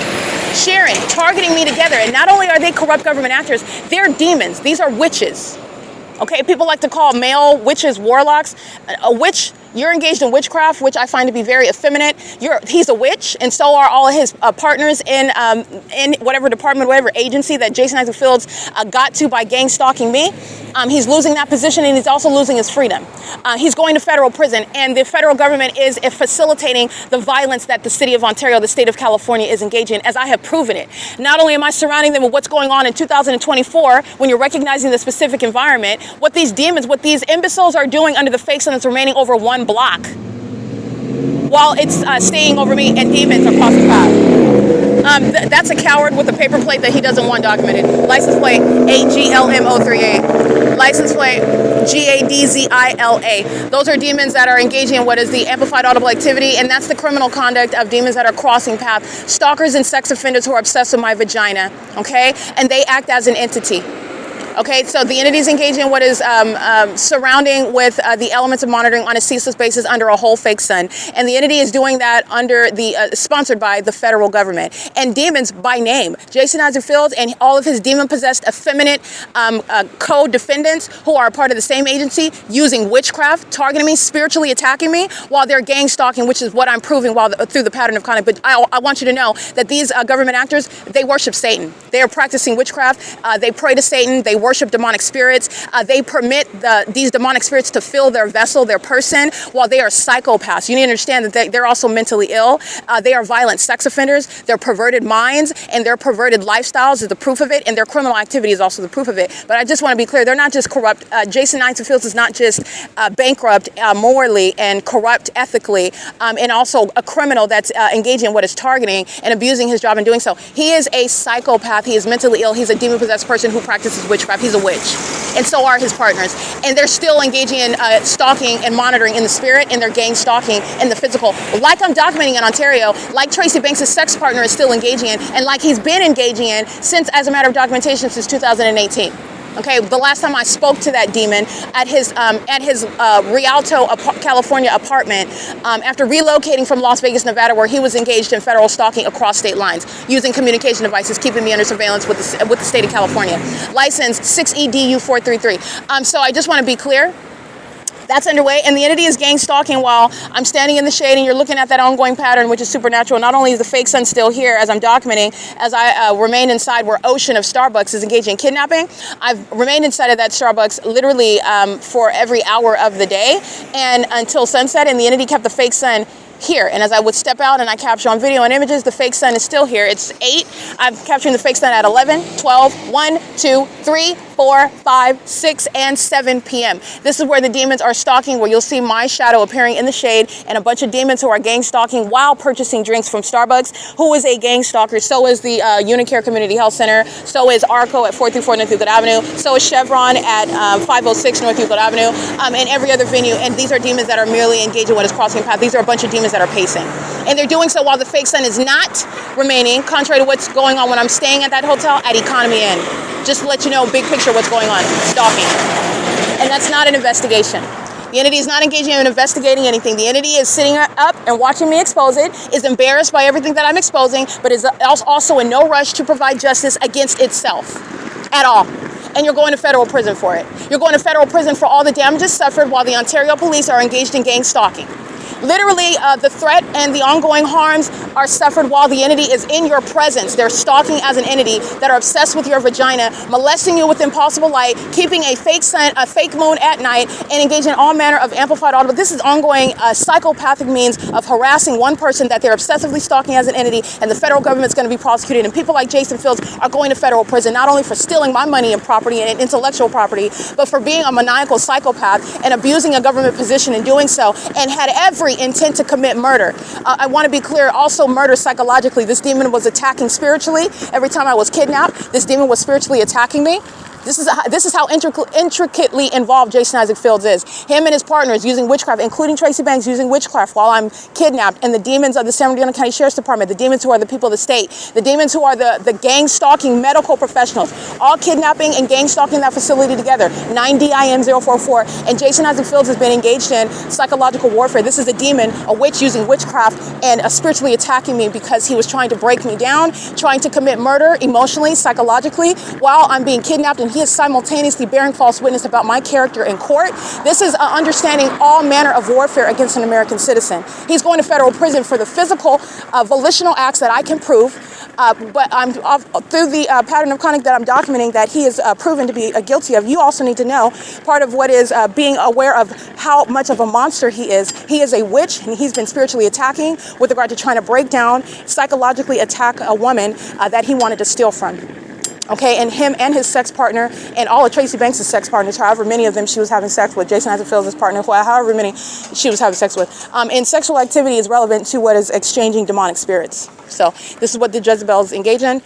sharing, targeting me together. And not only are they corrupt government actors, they're demons. These are witches. Okay, people like to call male witches warlocks. A witch, you're engaged in witchcraft, which I find to be very effeminate. He's a witch, and so are all of his partners in whatever department, whatever agency that Jason Isaac Fields got to by gang stalking me. He's losing that position, and he's also losing his freedom. He's going to federal prison, and the federal government is facilitating the violence that the city of Ontario, the state of California, is engaging in, as I have proven it. Not only am I surrounding them with what's going on in 2024, when you're recognizing the specific environment, what these demons, what these imbeciles are doing under the fake sun that's remaining over one block, while it's staying over me and demons are crossing paths. That's a coward with a paper plate that he doesn't want documented. License plate AGLM038. License plate GADZILA. Those are demons that are engaging in what is the amplified audible activity, and that's the criminal conduct of demons that are crossing paths. Stalkers and sex offenders who are obsessed with my vagina, okay? And they act as an entity. Okay, so the entity is engaging in what is surrounding with the elements of monitoring on a ceaseless basis under a whole fake sun. And the entity is doing that under the, sponsored by the federal government. And demons by name, Jason Isaac Fields and all of his demon-possessed effeminate co-defendants who are a part of the same agency using witchcraft, targeting me, spiritually attacking me, while they're gang stalking, which is what I'm proving through the pattern of conduct. But I want you to know that these government actors, they worship Satan. They are practicing witchcraft. They pray to Satan. They worship demonic spirits. They permit these demonic spirits to fill their vessel, their person, while they are psychopaths. You need to understand that they're also mentally ill. They are violent sex offenders. Their perverted minds and their perverted lifestyles is the proof of it, and their criminal activity is also the proof of it. But I just want to be clear, they're not just corrupt. Jason Isaac Fields is not just bankrupt morally and corrupt ethically, and also a criminal that's engaging in what is targeting and abusing his job in doing so. He is a psychopath. He is mentally ill. He's a demon-possessed person who practices witchcraft. He's a witch, and so are his partners. And they're still engaging in stalking and monitoring in the spirit, and they're gang stalking in the physical. Like I'm documenting in Ontario, like Tracy Banks' sex partner is still engaging in, and like he's been engaging in since, as a matter of documentation, since 2018. Okay, the last time I spoke to that demon at his Rialto, California apartment, after relocating from Las Vegas, Nevada, where he was engaged in federal stalking across state lines, using communication devices, keeping me under surveillance with the state of California. License 6EDU433. So I just want to be clear. That's underway, and the entity is gang stalking while I'm standing in the shade, and you're looking at that ongoing pattern, which is supernatural. Not only is the fake sun still here as I'm documenting, as I remain inside where Ocean of Starbucks is engaging in kidnapping, I've remained inside of that Starbucks literally for every hour of the day and until sunset, and the entity kept the fake sun here. And as I would step out and I capture on video and images, the fake sun is still here. It's 8. I'm capturing the fake sun at 11, 12, 1, 2, 3, 4, 5, 6, and 7 p.m. This is where the demons are stalking, where you'll see my shadow appearing in the shade and a bunch of demons who are gang stalking while purchasing drinks from Starbucks. Who is a gang stalker? So is the UNICARE Community Health Center. So is ARCO at 434 North Euclid Avenue. So is CHEVRON at 506 North Euclid Avenue, and every other venue. And these are demons that are merely engaged in what is crossing path. These are a bunch of demons that are pacing. And they're doing so while the fake sun is not remaining, contrary to what's going on when I'm staying at that hotel, at Economy Inn. Just to let you know, big picture, what's going on. Stalking. And that's not an investigation. The entity is not engaging in investigating anything. The entity is sitting up and watching me expose it, is embarrassed by everything that I'm exposing, but is also in no rush to provide justice against itself at all. And you're going to federal prison for it. You're going to federal prison for all the damages suffered while the Ontario police are engaged in gang stalking. Literally, the threat and the ongoing harms are suffered while the entity is in your presence. They're stalking as an entity that are obsessed with your vagina, molesting you with impossible light, keeping a fake sun, a fake moon at night, and engaging in all manner of amplified audible. This is ongoing psychopathic means of harassing one person that they're obsessively stalking as an entity, and the federal government's going to be prosecuted. And people like Jason Fields are going to federal prison, not only for stealing my money and property and intellectual property, but for being a maniacal psychopath and abusing a government position in doing so, and had every intent to commit murder. I want to be clear, also murder psychologically. This demon was attacking spiritually. Every time I was kidnapped, this demon was spiritually attacking me. This is how intricately involved Jason Isaac Fields is. Him and his partners using witchcraft, including Tracy Banks using witchcraft while I'm kidnapped, and the demons of the San Bernardino County Sheriff's Department, the demons who are the people of the state, the demons who are the gang stalking medical professionals, all kidnapping and gang stalking that facility together. 9DIM044. And Jason Isaac Fields has been engaged in psychological warfare. This is a demon, a witch using witchcraft and spiritually attacking me because he was trying to break me down, trying to commit murder emotionally, psychologically, while I'm being kidnapped, and he is simultaneously bearing false witness about my character in court. This is understanding all manner of warfare against an American citizen. He's going to federal prison for the physical, volitional acts that I can prove, but I'm through the pattern of conduct that I'm documenting that he is proven to be guilty of. You also need to know part of what is being aware of how much of a monster he is. He is a witch, and he's been spiritually attacking with regard to trying to break down, psychologically attack a woman that he wanted to steal from. Okay, and him and his sex partner, and all of Tracy Banks' sex partners, however many of them she was having sex with, Jason Fields' partner, however many she was having sex with. And sexual activity is relevant to what is exchanging demonic spirits. So this is what the Jezebels engage in.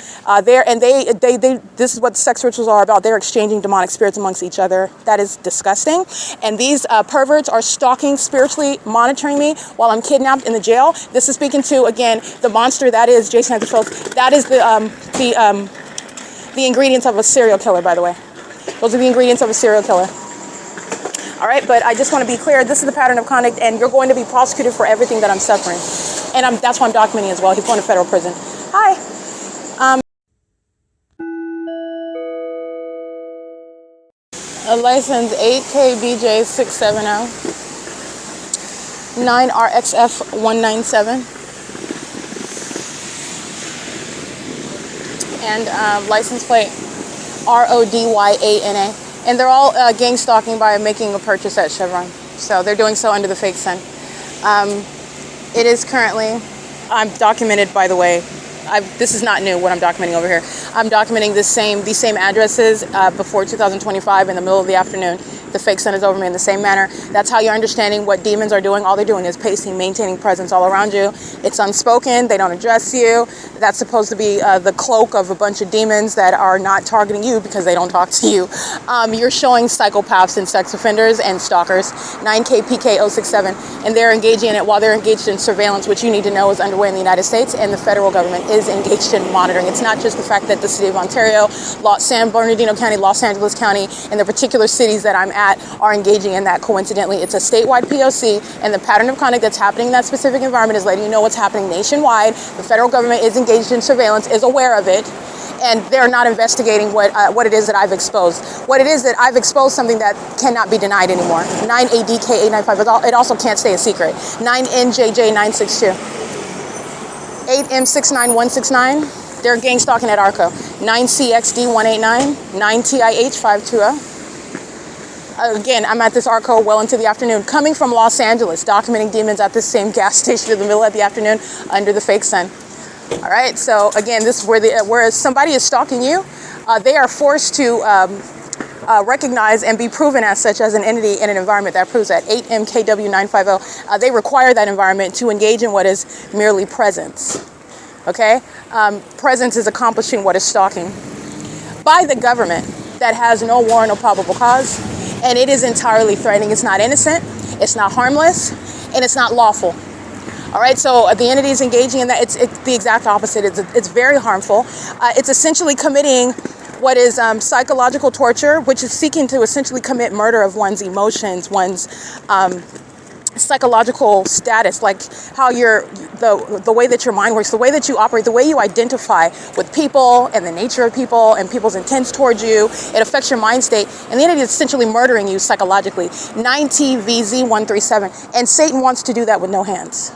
This is what sex rituals are about. They're exchanging demonic spirits amongst each other. That is disgusting. And these perverts are stalking, spiritually monitoring me while I'm kidnapped in the jail. This is speaking to, again, the monster that is Jason Fields. That is the ingredients of a serial killer, by the way. Those are the ingredients of a serial killer. All right, but I just want to be clear. This is the pattern of conduct, and you're going to be prosecuted for everything that I'm suffering. And that's why I'm documenting as well. He's going to federal prison. Hi. A license 8KBJ670, 9RXF197. And license plate RODYANA. And they're all gang stalking by making a purchase at Chevron. So they're doing so under the fake sun. It is currently, I'm documented, by the way. This is not new, what I'm documenting over here. I'm documenting these same addresses before 2025 in the middle of the afternoon. The fake sun is over me in the same manner. That's how you're understanding what demons are doing. All they're doing is pacing, maintaining presence all around you. It's unspoken. They don't address you. That's supposed to be the cloak of a bunch of demons that are not targeting you because they don't talk to you. You're showing psychopaths and sex offenders and stalkers. 9KPK067. And they're engaging in it while they're engaged in surveillance, which you need to know is underway in the United States, and the federal government is engaged in monitoring. It's not just the fact that the city of Ontario, San Bernardino County, Los Angeles County, and the particular cities that I'm at are engaging in that. Coincidentally, it's a statewide P.O.C, and the pattern of conduct that's happening in that specific environment is letting you know what's happening nationwide. The federal government is engaged in surveillance, is aware of it, and they're not investigating what it is that I've exposed. What it is that I've exposed something that cannot be denied anymore. 9ADK895, it also can't stay a secret. 9NJJ962. 8M69169, they're gang stalking at ARCO. 9CXD189, 9TIH520. Again, I'm at this ARCO well into the afternoon, coming from Los Angeles, documenting demons at this same gas station in the middle of the afternoon under the fake sun. All right, so again, this is where somebody is stalking you. They are forced to recognize and be proven as such as an entity in an environment that proves that. 8MKW950. They require that environment to engage in what is merely presence. Okay? Presence is accomplishing what is stalking by the government that has no warrant, no probable cause, and it is entirely threatening. It's not innocent, it's not harmless, and it's not lawful. All right, so the entity is engaging in that. It's the exact opposite. It's very harmful. It's essentially committing what is psychological torture, which is seeking to essentially commit murder of one's emotions, one's psychological status, like how the way that your mind works, the way that you operate, the way you identify with people and the nature of people and people's intents towards you. It affects your mind state, and the entity is essentially murdering you psychologically. 9TVZ137, and Satan wants to do that with no hands,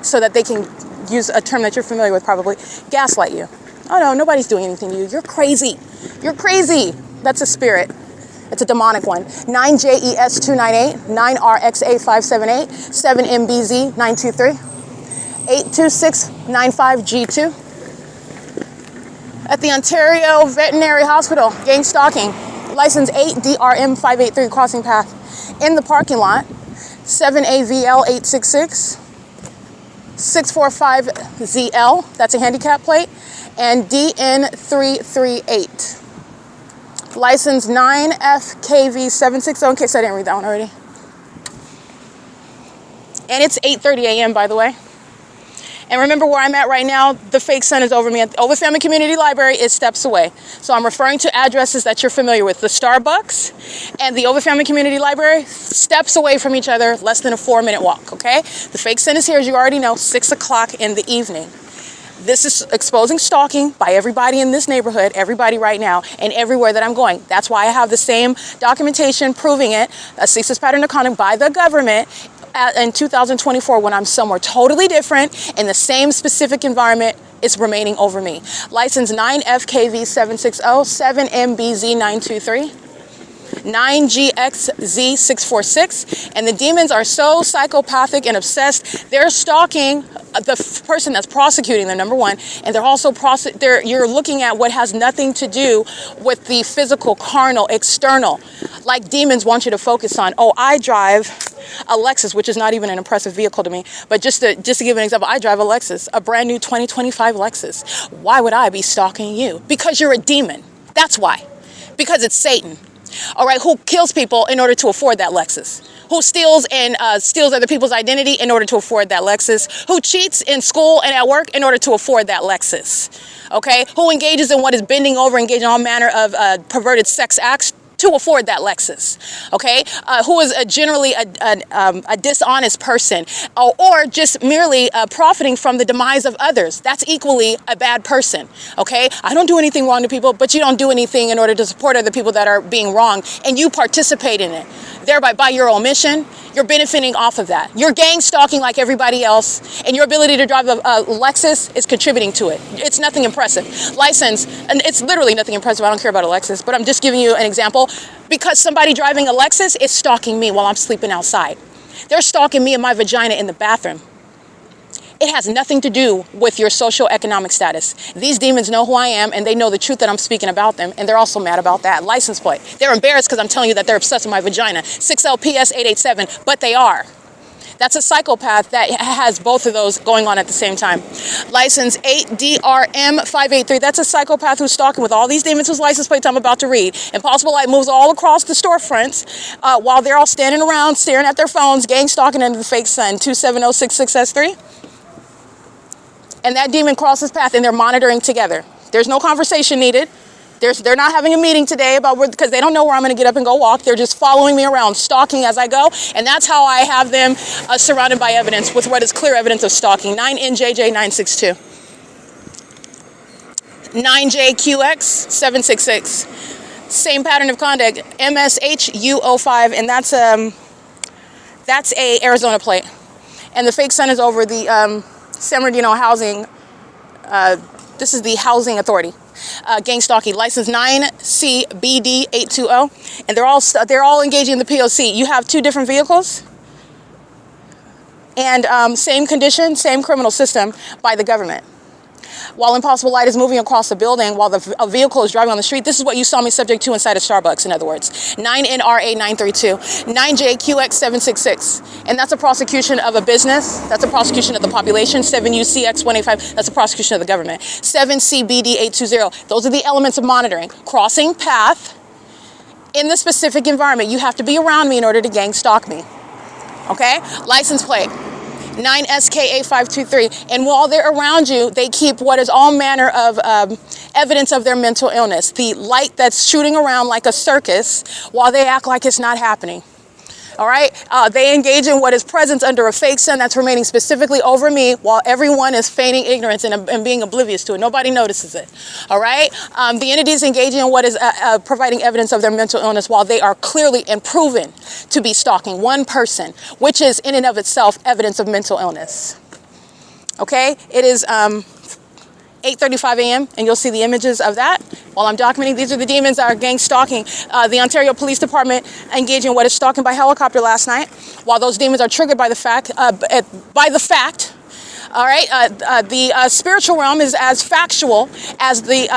so that they can use a term that you're familiar with probably, gaslight you. Oh no, nobody's doing anything to you. You're crazy. You're crazy. That's a spirit. It's a demonic one. 9JES298, 9RXA578, 7MBZ923, 82695G2. At the Ontario Veterinary Hospital, gang stalking. License 8DRM583, crossing path. In the parking lot, 7AVL866, 645ZL, that's a handicap plate, and DN338. License 9FKV760, in case I didn't read that one already. And it's 8:30 a.m., by the way. And remember where I'm at right now, the fake sun is over me. The OVITT Family Community Library is steps away. So I'm referring to addresses that you're familiar with. The Starbucks and the OVITT Family Community Library, steps away from each other, less than a 4-minute walk, okay? The fake sun is here, as you already know, 6 o'clock in the evening. This is exposing stalking by everybody in this neighborhood, everybody right now, and everywhere that I'm going. That's why I have the same documentation proving it, a CEASELESS pattern of conduct by the government in 2024 when I'm somewhere totally different in the same specific environment. It's remaining over me. License 9FKV760, 7MBZ923. 9GXZ646, and the demons are so psychopathic and obsessed. They're stalking person that's prosecuting them, number one, and they're also you're looking at what has nothing to do with the physical, carnal, external, like demons want you to focus on. Oh, I drive a Lexus, which is not even an impressive vehicle to me, but just to give an example, I drive a Lexus, a brand new 2025 Lexus. Why would I be stalking you? Because you're a demon. That's why. Because it's Satan. All right, who kills people in order to afford that Lexus? Who steals other people's identity in order to afford that Lexus? Who cheats in school and at work in order to afford that Lexus? Okay, who engages in what is bending over, engaging in all manner of perverted sex acts to afford that Lexus, okay? Who is generally a dishonest person, or just merely profiting from the demise of others. That's equally a bad person, okay? I don't do anything wrong to people, but you don't do anything in order to support other people that are being wronged, and you participate in it. Thereby, by your omission, you're benefiting off of that. You're gang stalking like everybody else, and your ability to drive a Lexus is contributing to it. It's nothing impressive. License, and it's literally nothing impressive. I don't care about a Lexus, but I'm just giving you an example. Because somebody driving a Lexus is stalking me while I'm sleeping outside. They're stalking me and my vagina in the bathroom. It has nothing to do with your social-economic status. These demons know who I am, and they know the truth that I'm speaking about them, and they're also mad about that. License plate. They're embarrassed because I'm telling you that they're obsessed with my vagina. 6LPS 887, but they are. That's a psychopath that has both of those going on at the same time. License 8DRM 583. That's a psychopath who's stalking with all these demons whose license plates I'm about to read. Impossible Light moves all across the storefronts while they're all standing around staring at their phones, gang stalking under the fake sun. 27066S3. And that demon crosses path and they're monitoring together. There's no conversation needed. They're not having a meeting today because they don't know where I'm going to get up and go walk. They're just following me around, stalking as I go. And that's how I have them surrounded by evidence with what is clear evidence of stalking. 9NJJ962. 9JQX 766. Same pattern of conduct. MSHU05. And that's a Arizona plate. And the fake sun is over the San Bernardino housing. This is the housing authority. Gang stalking, license 9CBD820, and they're all engaging in the P.O.C. You have two different vehicles, and same condition, same criminal system by the government. While Impossible Light is moving across the building, while a vehicle is driving on the street, this is what you saw me subject to inside a Starbucks, in other words. 9NRA932, 9JQX766. And that's a prosecution of a business. That's a prosecution of the population. 7UCX185, that's a prosecution of the government. 7CBD820, those are the elements of monitoring. Crossing path in the specific environment. You have to be around me in order to gang stalk me. Okay? License plate. 9SKA523, and while they're around you, they keep what is all manner of evidence of their mental illness. The light that's shooting around like a circus while they act like it's not happening. All right, they engage in what is present under a fake sun that's remaining specifically over me while everyone is feigning ignorance and being oblivious to it. Nobody notices it. All right, the entities engaging in what is providing evidence of their mental illness while they are clearly and proven to be stalking one person, which is in and of itself evidence of mental illness. Okay, it is 8:35 a.m. and you'll see the images of that. While I'm documenting, these are the demons that are gang stalking. The Ontario Police Department engaging in what is stalking by helicopter last night. While those demons are triggered by the fact, all right, the spiritual realm is as factual as the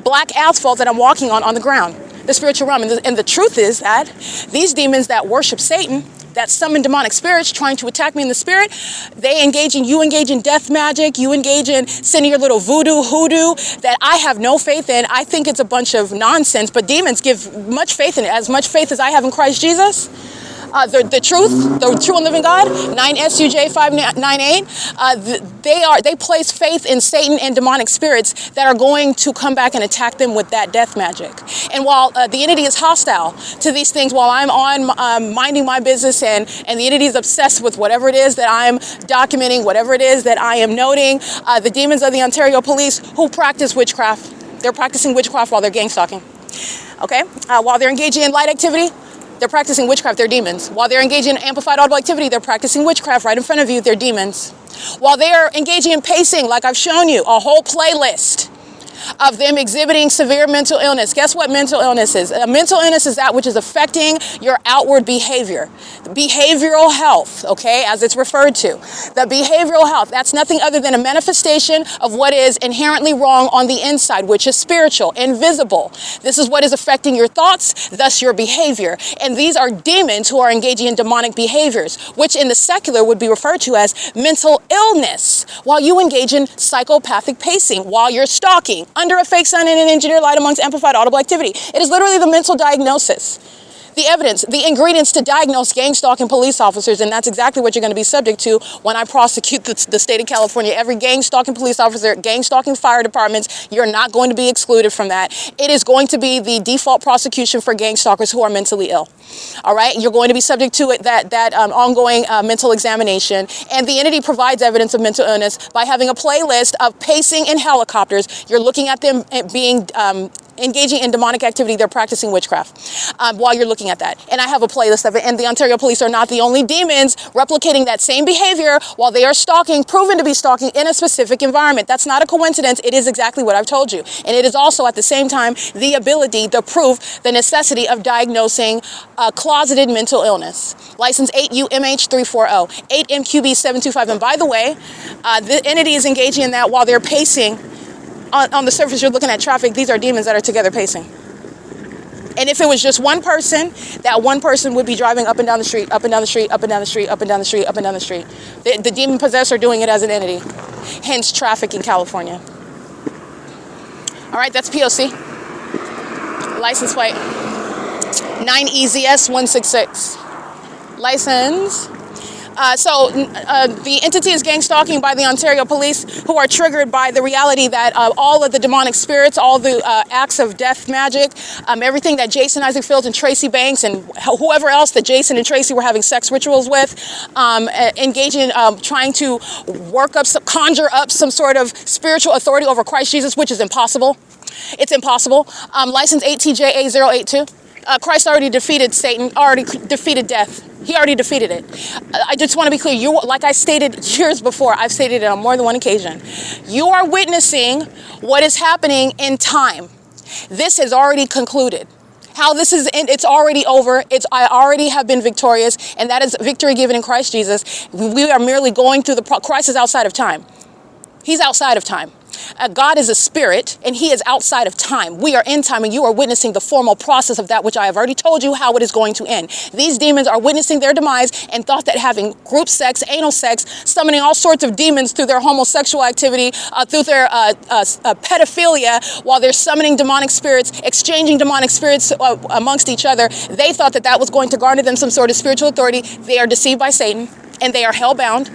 black asphalt that I'm walking on the ground. The spiritual realm, and the truth is that these demons that worship Satan, that summon demonic spirits trying to attack me in the spirit, you engage in death magic, you engage in sending your little voodoo, hoodoo that I have no faith in. I think it's a bunch of nonsense, but demons give much faith in it, as much faith as I have in Christ Jesus. The true and living God, 9SUJ598, they place faith in Satan and demonic spirits that are going to come back and attack them with that death magic. And while the entity is hostile to these things, while I'm on minding my business and the entity is obsessed with whatever it is that I'm documenting, whatever it is that I am noting, the demons of the Ontario Police who practice witchcraft, they're practicing witchcraft while they're gang stalking. Okay, while they're engaging in light activity, they're practicing witchcraft, they're demons. While they're engaging in amplified audible activity, they're practicing witchcraft right in front of you, they're demons. While they're engaging in pacing, like I've shown you, a whole playlist of them exhibiting severe mental illness. Guess what mental illness is? A mental illness is that which is affecting your outward behavior. Behavioral health, okay, as it's referred to. The behavioral health, that's nothing other than a manifestation of what is inherently wrong on the inside, which is spiritual, invisible. This is what is affecting your thoughts, thus your behavior. And these are demons who are engaging in demonic behaviors, which in the secular would be referred to as mental illness, while you engage in psychopathic pacing, while you're stalking under a fake sun and an engineered light amongst amplified audible activity. It is literally the mental diagnosis. The evidence, the ingredients to diagnose gang stalking police officers, and that's exactly what you're going to be subject to when I prosecute the state of California. Every gang stalking police officer, gang stalking fire departments, you're not going to be excluded from that. It is going to be the default prosecution for gang stalkers who are mentally ill. All right, you're going to be subject to it, that ongoing mental examination, and the entity provides evidence of mental illness by having a playlist of pacing in helicopters. You're looking at them being engaging in demonic activity. They're practicing witchcraft while you're looking at that. And I have a playlist of it. And the Ontario police are not the only demons replicating that same behavior while they are stalking, proven to be stalking in a specific environment. That's not a coincidence. It is exactly what I've told you. And it is also at the same time the ability, the proof, the necessity of diagnosing closeted mental illness. License 8UMH340, 8MQB725. And by the way, the entity is engaging in that while they're pacing. On the surface, you're looking at traffic. These are demons that are together pacing. And if it was just one person, that one person would be driving up and down the street, up and down the street, up and down the street, up and down the street, up and down the street. The demon possessed are doing it as an entity. Hence, traffic in California. All right, that's P.O.C. License plate 9EZS166. License. The entity is gang stalking by the Ontario police, who are triggered by the reality that all of the demonic spirits, all the acts of death magic, everything that Jason Isaac Fields and Tracy Banks and whoever else that Jason and Tracy were having sex rituals with, engage in trying to conjure up some sort of spiritual authority over Christ Jesus, which is impossible. It's impossible. License 8TJA082. Christ already defeated Satan, already defeated death. He already defeated it. I just want to be clear. Like I stated years before, I've stated it on more than one occasion. You are witnessing what is happening in time. This has already concluded. How this is, it's already over. I already have been victorious, and that is victory given in Christ Jesus. We are merely going through Christ is outside of time. He's outside of time. God is a spirit, and he is outside of time. We are in time, and you are witnessing the formal process of that which I have already told you how it is going to end. These demons are witnessing their demise and thought that having group sex, anal sex, summoning all sorts of demons through their homosexual activity, through their pedophilia, while they're summoning demonic spirits, exchanging demonic spirits amongst each other, they thought that that was going to garner them some sort of spiritual authority. They are deceived by Satan, and they are hell-bound.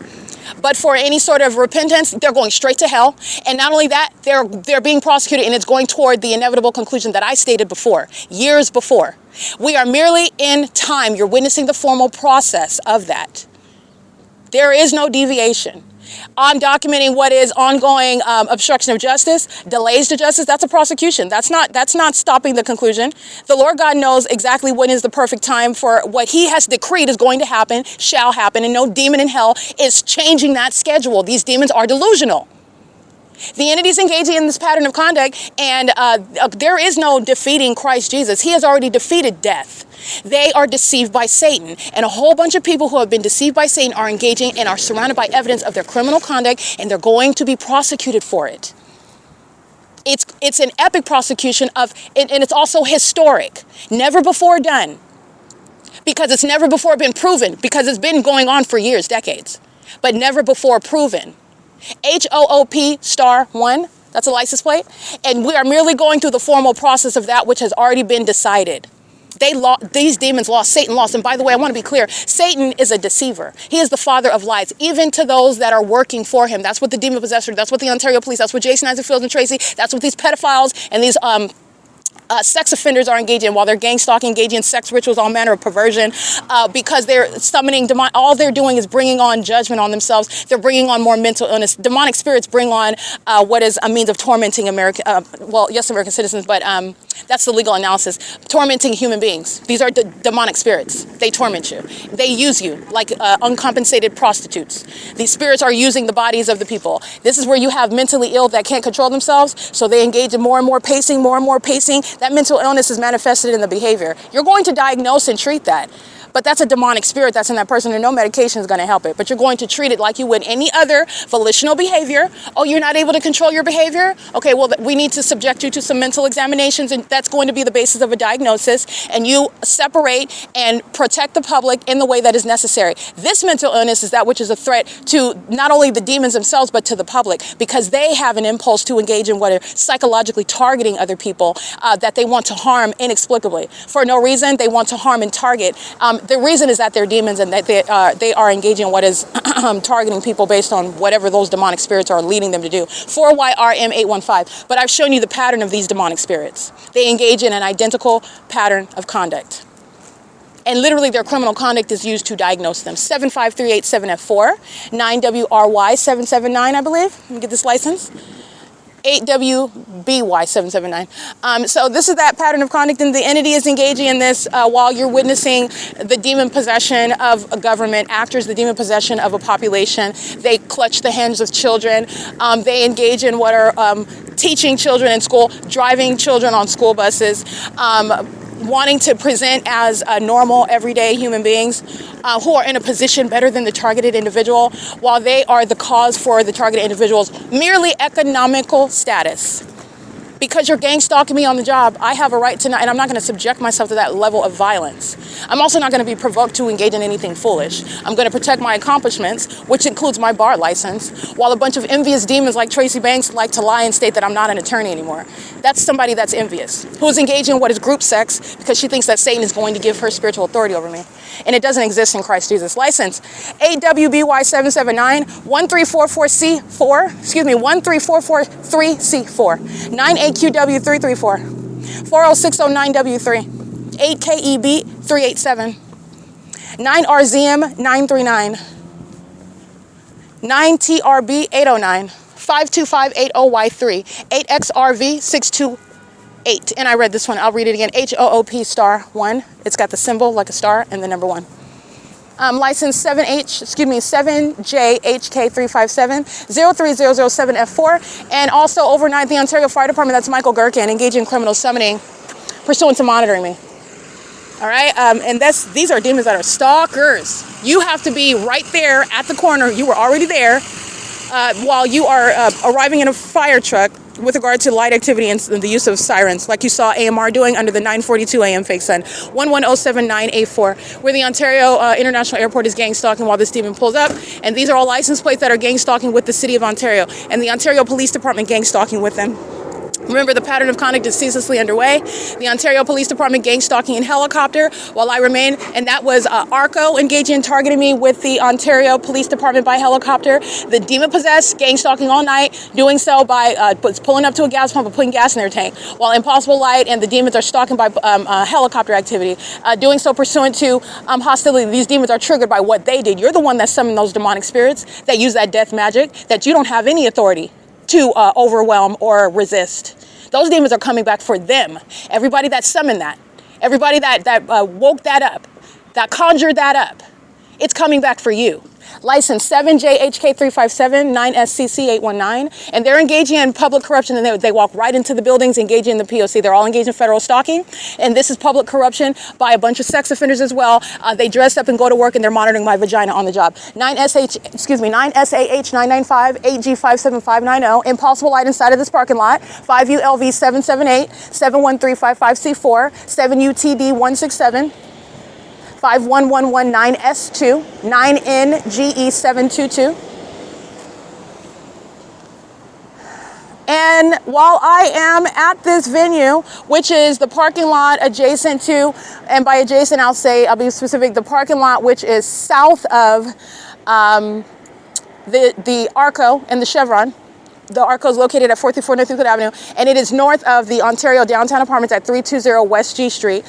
But for any sort of repentance, they're going straight to hell. And not only that, they're being prosecuted, and it's going toward the inevitable conclusion that I stated before, years before. We are merely in time. You're witnessing the formal process of that. There is no deviation. I'm documenting what is ongoing obstruction of justice, delays to justice. That's a prosecution. That's not stopping the conclusion. The Lord God knows exactly when is the perfect time for what he has decreed is going to happen, shall happen, and no demon in hell is changing that schedule. These demons are delusional. The entity is engaging in this pattern of conduct, and there is no defeating Christ Jesus. He has already defeated death. They are deceived by Satan, and a whole bunch of people who have been deceived by Satan are engaging and are surrounded by evidence of their criminal conduct, and they're going to be prosecuted for it. It's an epic prosecution and it's also historic, never before done, because it's never before been proven, because it's been going on for years, decades, but never before proven. HOOP*1, that's a license plate, and we are merely going through the formal process of that which has already been decided. These demons lost, Satan lost. And by the way, I want to be clear, Satan is a deceiver. He is the father of lies, even to those that are working for him. That's what the demon possessor, that's what the Ontario police, that's what Jason Isaac Fields and Tracy, that's what these pedophiles and these sex offenders are engaging while they're gang stalking, engaging in sex rituals, all manner of perversion, because they're summoning demon. All they're doing is bringing on judgment on themselves. They're bringing on more mental illness. Demonic spirits bring on what is a means of tormenting American, well, yes, American citizens, but that's the legal analysis. Tormenting human beings. These are demonic spirits. They torment you. They use you like uncompensated prostitutes. These spirits are using the bodies of the people. This is where you have mentally ill that can't control themselves, so they engage in more and more pacing, more and more pacing. That mental illness is manifested in the behavior. You're going to diagnose and treat that. But that's a demonic spirit that's in that person, and no medication is going to help it. But you're going to treat it like you would any other volitional behavior. Oh, you're not able to control your behavior? Okay, well, we need to subject you to some mental examinations, and that's going to be the basis of a diagnosis. And you separate and protect the public in the way that is necessary. This mental illness is that which is a threat to not only the demons themselves, but to the public, because they have an impulse to engage in what are psychologically targeting other people that they want to harm inexplicably. For no reason, they want to harm and target. The reason is that they're demons, and that they are engaging in what is targeting people based on whatever those demonic spirits are leading them to do. 4YRM815. But I've shown you the pattern of these demonic spirits. They engage in an identical pattern of conduct. And literally their criminal conduct is used to diagnose them. 75387F4, 9WRY779, I believe. Let me get this license. 8WBY779. So this is that pattern of conduct, and the entity is engaging in this while you're witnessing the demon possession of a government actors, the demon possession of a population. They clutch the hands of children. They engage in what are teaching children in school, driving children on school buses, wanting to present as normal, everyday human beings who are in a position better than the targeted individual, while they are the cause for the targeted individual's merely economical status. Because you're gang stalking me on the job, I have a right to not, and I'm not going to subject myself to that level of violence. I'm also not going to be provoked to engage in anything foolish. I'm going to protect my accomplishments, which includes my bar license, while a bunch of envious demons like Tracy Banks like to lie and state that I'm not an attorney anymore. That's somebody that's envious, who is engaging in what is group sex because she thinks that Satan is going to give her spiritual authority over me. And it doesn't exist in Christ Jesus. License 8WBY779 1344C4, 13443C4, 9AQW334, 40609W3, 8KEB387, 9RZM939, 9TRB809, 52580Y3, 8XRV628. And I read this one. I'll read it again. HOOP*1. It's got the symbol like a star and the number 1. License 7JHK357 03007F4. And also overnight, the Ontario Fire Department, that's Michael GERKEN, engaging in criminal summoning pursuant to monitoring me. All right, and these are demons that are stalkers. You have to be right there at the corner. You were already there while you are arriving in a fire truck with regard to light activity and the use of sirens, like you saw AMR doing under the 9:42 a.m. fake sun, 11079A4, where the Ontario International Airport is gang stalking while this demon pulls up. And these are all license plates that are gang stalking with the City of Ontario, and the Ontario Police Department gang stalking with them. Remember, the pattern of conduct is ceaselessly underway. The Ontario Police Department gang stalking in helicopter while I remain, and that was ARCO engaging in targeting me with the Ontario Police Department by helicopter. The demon-possessed gang stalking all night, doing so by pulling up to a gas pump and putting gas in their tank, while Impossible Light and the demons are stalking by helicopter activity, doing so pursuant to hostility. These demons are triggered by what they did. You're the one that summoned those demonic spirits that use that death magic that you don't have any authority to overwhelm or resist. Those demons are coming back for them. Everybody that summoned that, everybody that woke that up, that conjured that up, it's coming back for you. License 7JHK357 9SCC819, and they're engaging in public corruption, and they walk right into the buildings engaging in the P.O.C. They're all engaged in federal stalking, and this is public corruption by a bunch of sex offenders as well. They dress up and go to work, and they're monitoring my vagina on the job. 9SAH995 8G57590, Impossible Light inside of this parking lot, 5ULV778 71355C4, 7UTD167 51119S2, 9NGE722. And while I am at this venue, which is the parking lot adjacent to, and by adjacent I'll be specific, the parking lot which is south of the ARCO and the CHEVRON, The ARCO is located at 434 North Euclid Avenue, and it is north of the Ontario Downtown Apartments at 320 West G Street,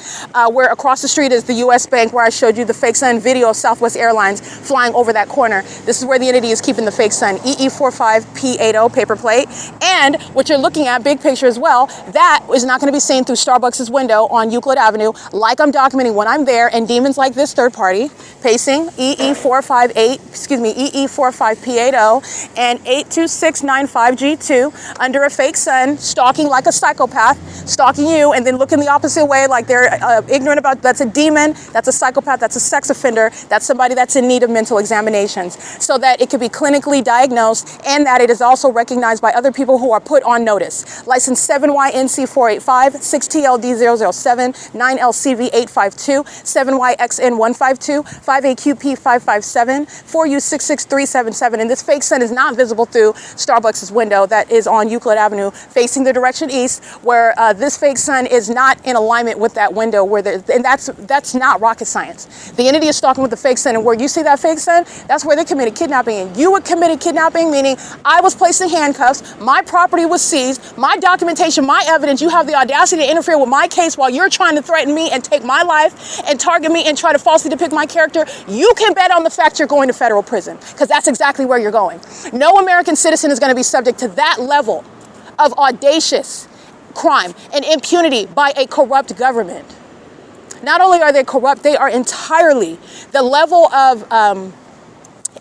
where across the street is the U.S. Bank, where I showed you the fake sun video of Southwest Airlines flying over that corner. This is where the entity is keeping the fake sun, EE45P80 paper plate. And what you're looking at, big picture as well, that is not going to be seen through Starbucks' window on Euclid Avenue, like I'm documenting when I'm there, and demons like this third party, pacing EE45P80 and 82695G2 under a fake sun, stalking like a psychopath, stalking you, and then looking the opposite way like they're ignorant about, that's a demon, that's a psychopath, that's a sex offender, that's somebody that's in need of mental examinations, so that it could be clinically diagnosed and that it is also recognized by other people who are put on notice. License 7YNC485, 6TLD007, 9LCV852, 7YXN152, 5AQP557, 4U66377, and this fake sun is not visible through Starbucks' window that is on Euclid Avenue facing the direction east, where this fake sun is not in alignment with that window, and that's not rocket science. The entity is stalking with the fake sun, and where you see that fake sun, that's where they committed kidnapping. And you would commit kidnapping, meaning I was placed in handcuffs, my property was seized, my documentation, my evidence, you have the audacity to interfere with my case while you're trying to threaten me and take my life and target me and try to falsely depict my character. You can bet on the fact you're going to federal prison, because that's exactly where you're going. No American citizen is going to be subject to that level of audacious crime and impunity by a corrupt government. Not only are they corrupt, they are entirely, the level of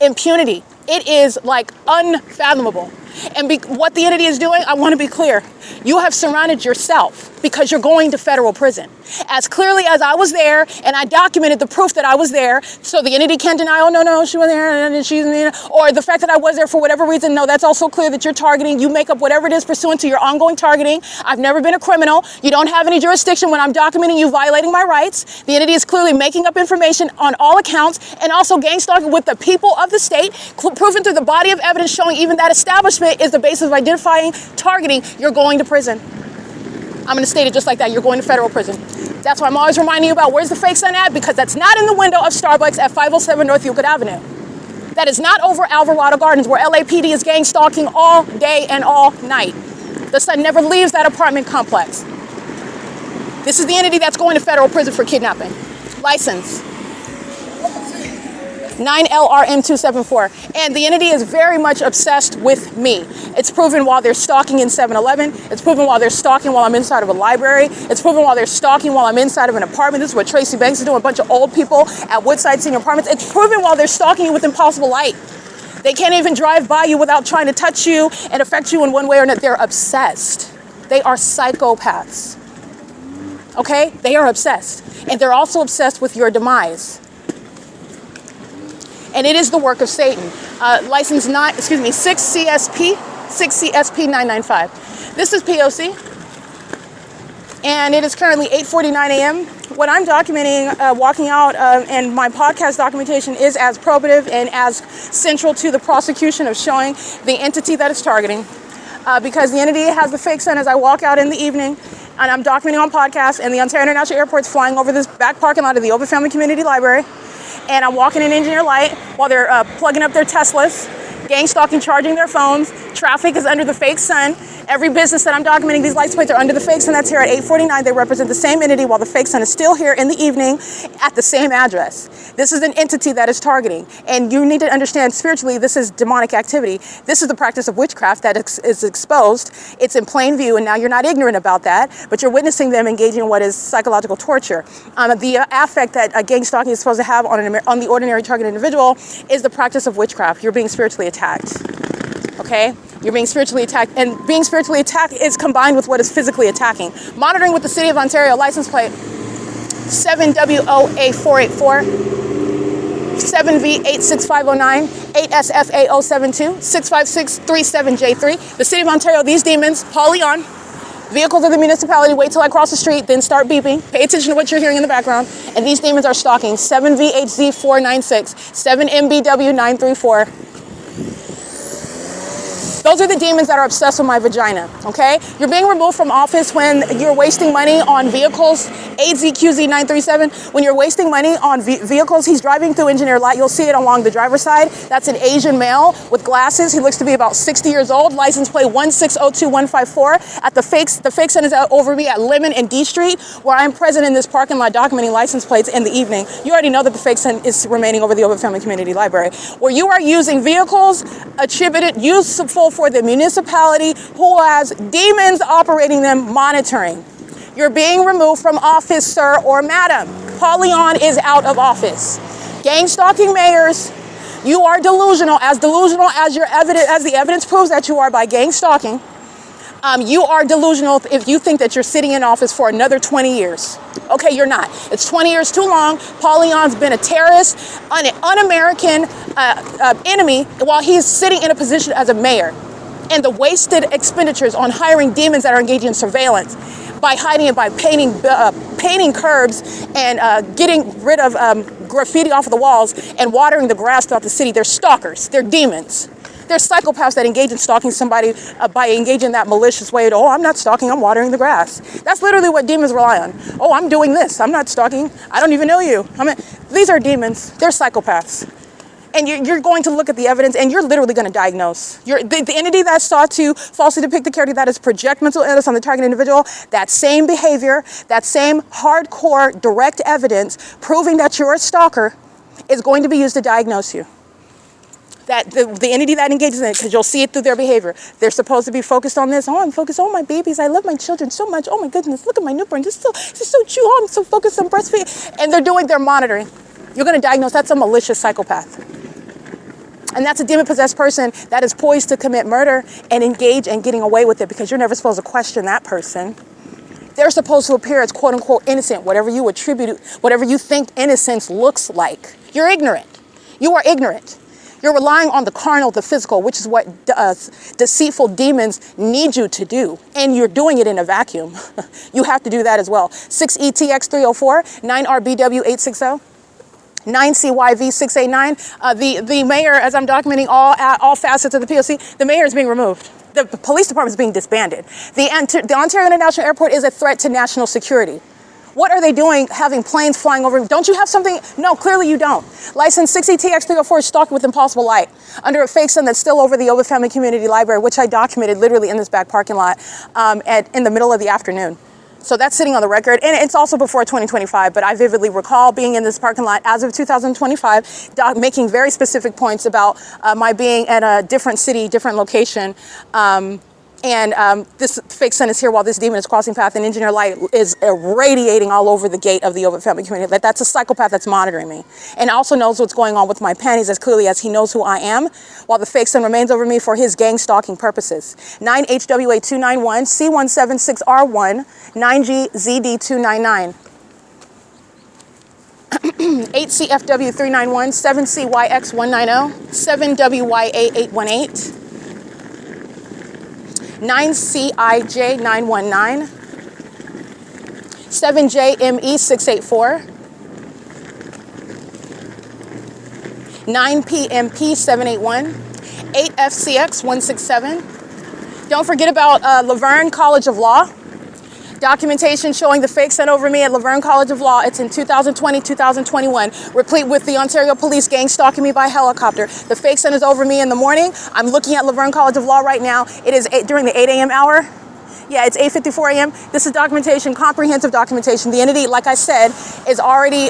impunity, it is like unfathomable. And what the entity is doing, I want to be clear. You have surrounded yourself because you're going to federal prison. As clearly as I was there, and I documented the proof that I was there, so the entity can't deny, oh, no, she was there, and she's, or the fact that I was there for whatever reason. No, that's also clear that you're targeting. You make up whatever it is pursuant to your ongoing targeting. I've never been a criminal. You don't have any jurisdiction when I'm documenting you violating my rights. The entity is clearly making up information on all accounts, and also gang stalking with the people of the state, proven through the body of evidence showing even that establishment is the basis of identifying, targeting. You're going to prison. I'm going to state it just like that. You're going to federal prison. That's why I'm always reminding you about where's the fake sun at, because that's not in the window of Starbucks at 507 North Euclid Avenue. That is not over Alvarado Gardens, where LAPD is gang stalking all day and all night. The sun never leaves that apartment complex. This is the entity that's going to federal prison for kidnapping. License 9LRM274. And the entity is very much obsessed with me. It's proven while they're stalking in 7-Eleven. It's proven while they're stalking while I'm inside of a library. It's proven while they're stalking while I'm inside of an apartment. This is what Tracy Banks is doing, a bunch of old people at Woodside Senior Apartments. It's proven while they're stalking you with impossible light. They can't even drive by you without trying to touch you and affect you in one way or another. They're obsessed. They are psychopaths. Okay? They are obsessed. And they're also obsessed with your demise. And it is the work of Satan. License 6CSP995. This is P.O.C. And it is currently 8:49 a.m. What I'm documenting, walking out, and my podcast documentation is as probative and as central to the prosecution of showing the entity that it's targeting. Because the entity has the fake sun as I walk out in the evening, and I'm documenting on podcast, and the Ontario International Airport's flying over this back parking lot of the OVITT Family Community Library. And I'm walking in Engineer Light while they're plugging up their Teslas, gang stalking, charging their phones. Traffic is under the fake sun. Every business that I'm documenting, these license plates are under the fake sun. That's here at 8:49. They represent the same entity while the fake sun is still here in the evening at the same address. This is an entity that is targeting. And you need to understand spiritually, this is demonic activity. This is the practice of witchcraft that is exposed. It's in plain view, and now you're not ignorant about that, but you're witnessing them engaging in what is psychological torture. The affect that gang stalking is supposed to have on the ordinary target individual is the practice of witchcraft. You're being spiritually attacked. Okay? You're being spiritually attacked, and being spiritually attacked is combined with what is physically attacking. Monitoring with the City of Ontario license plate 7WOA484, 7V86509, 8SFA072, 65637J3. The City of Ontario, these demons, Polly on. Vehicles of the municipality, wait till I cross the street, then start beeping. Pay attention to what you're hearing in the background. And these demons are stalking 7VHZ496, 7MBW934. Those are the demons that are obsessed with my vagina, okay? You're being removed from office when you're wasting money on vehicles, AZQZ937. When you're wasting money on vehicles, he's driving through engineer light. You'll see it along the driver's side. That's an Asian male with glasses. He looks to be about 60 years old. License plate 1602154 at the fake center is over me at Lemon and D Street, where I'm present in this parking lot documenting license plates in the evening. You already know that the fake center is remaining over the OVITT Family Community Library, where you are using vehicles attributed, useful for the municipality who has demons operating them, monitoring. You're being removed from office, sir or madam. Paulion is out of office. Gang stalking mayors, you are delusional as your evidence, as the evidence proves that you are by gang stalking. You are delusional if you think that you're sitting in office for another 20 years. Okay, you're not. It's 20 years too long. Paulion's been a terrorist, an un-American enemy while he's sitting in a position as a mayor. And the wasted expenditures on hiring demons that are engaging in surveillance, by hiding it, by painting curbs and getting rid of graffiti off of the walls and watering the grass throughout the city. They're stalkers. They're demons. They're psychopaths that engage in stalking somebody by engaging in that malicious way. Oh, I'm not stalking, I'm watering the grass. That's literally what demons rely on. Oh, I'm doing this. I'm not stalking. I don't even know you. These are demons. They're psychopaths. And you're going to look at the evidence and you're literally going to diagnose. The entity that sought to falsely depict the character that is project mental illness on the target individual, that same behavior, that same hardcore direct evidence proving that you're a stalker is going to be used to diagnose you. That the entity that engages in it, because you'll see it through their behavior. They're supposed to be focused on this. Oh, I'm focused on my babies. I love my children so much. Oh my goodness, look at my newborn. This is so cute. Oh, I'm so focused on breastfeeding. And they're doing their monitoring. You're going to diagnose that's a malicious psychopath. And that's a demon-possessed person that is poised to commit murder and engage in getting away with it, because you're never supposed to question that person. They're supposed to appear as quote-unquote innocent, whatever you attribute, whatever you think innocence looks like. You're ignorant. You are ignorant. You're relying on the carnal, the physical, which is what deceitful demons need you to do. And you're doing it in a vacuum. You have to do that as well. 6ETX304, 9RBW860. 9CYV689. The mayor, as I'm documenting all facets of the P.O.C., the mayor is being removed. The police department is being disbanded. The Ontario International Airport is a threat to national security. What are they doing having planes flying over? Don't you have something? No, clearly you don't. License 6ETX304 is stalking with impossible light under a fake sun that's still over the OVITT Family Community Library, which I documented literally in this back parking lot in the middle of the afternoon. So that's sitting on the record, and it's also before 2025, but I vividly recall being in this parking lot as of 2025, making very specific points about my being at a different city, different location, this fake sun is here while this demon is crossing path, and engineer light is irradiating all over the gate of the OVITT Family Community. That's a psychopath that's monitoring me, and also knows what's going on with my panties as clearly as he knows who I am, while the fake sun remains over me for his gang stalking purposes. 9HWA291, C176R1, 9GZD299. 8CFW391, 7CYX190, 7WYA818, 9CIJ919, 7JME684, 9PMP781, 8FCX167. Don't forget about Laverne College of Law. Documentation showing the fake sent over me at Laverne College of Law. It's in 2020, 2021, replete with the Ontario Police gang stalking me by helicopter. The fake sent is over me in the morning. I'm looking at Laverne College of Law right now. It is during the 8 a.m. hour. Yeah, it's 8:54 a.m. This is documentation, comprehensive documentation. The entity, like I said, is already,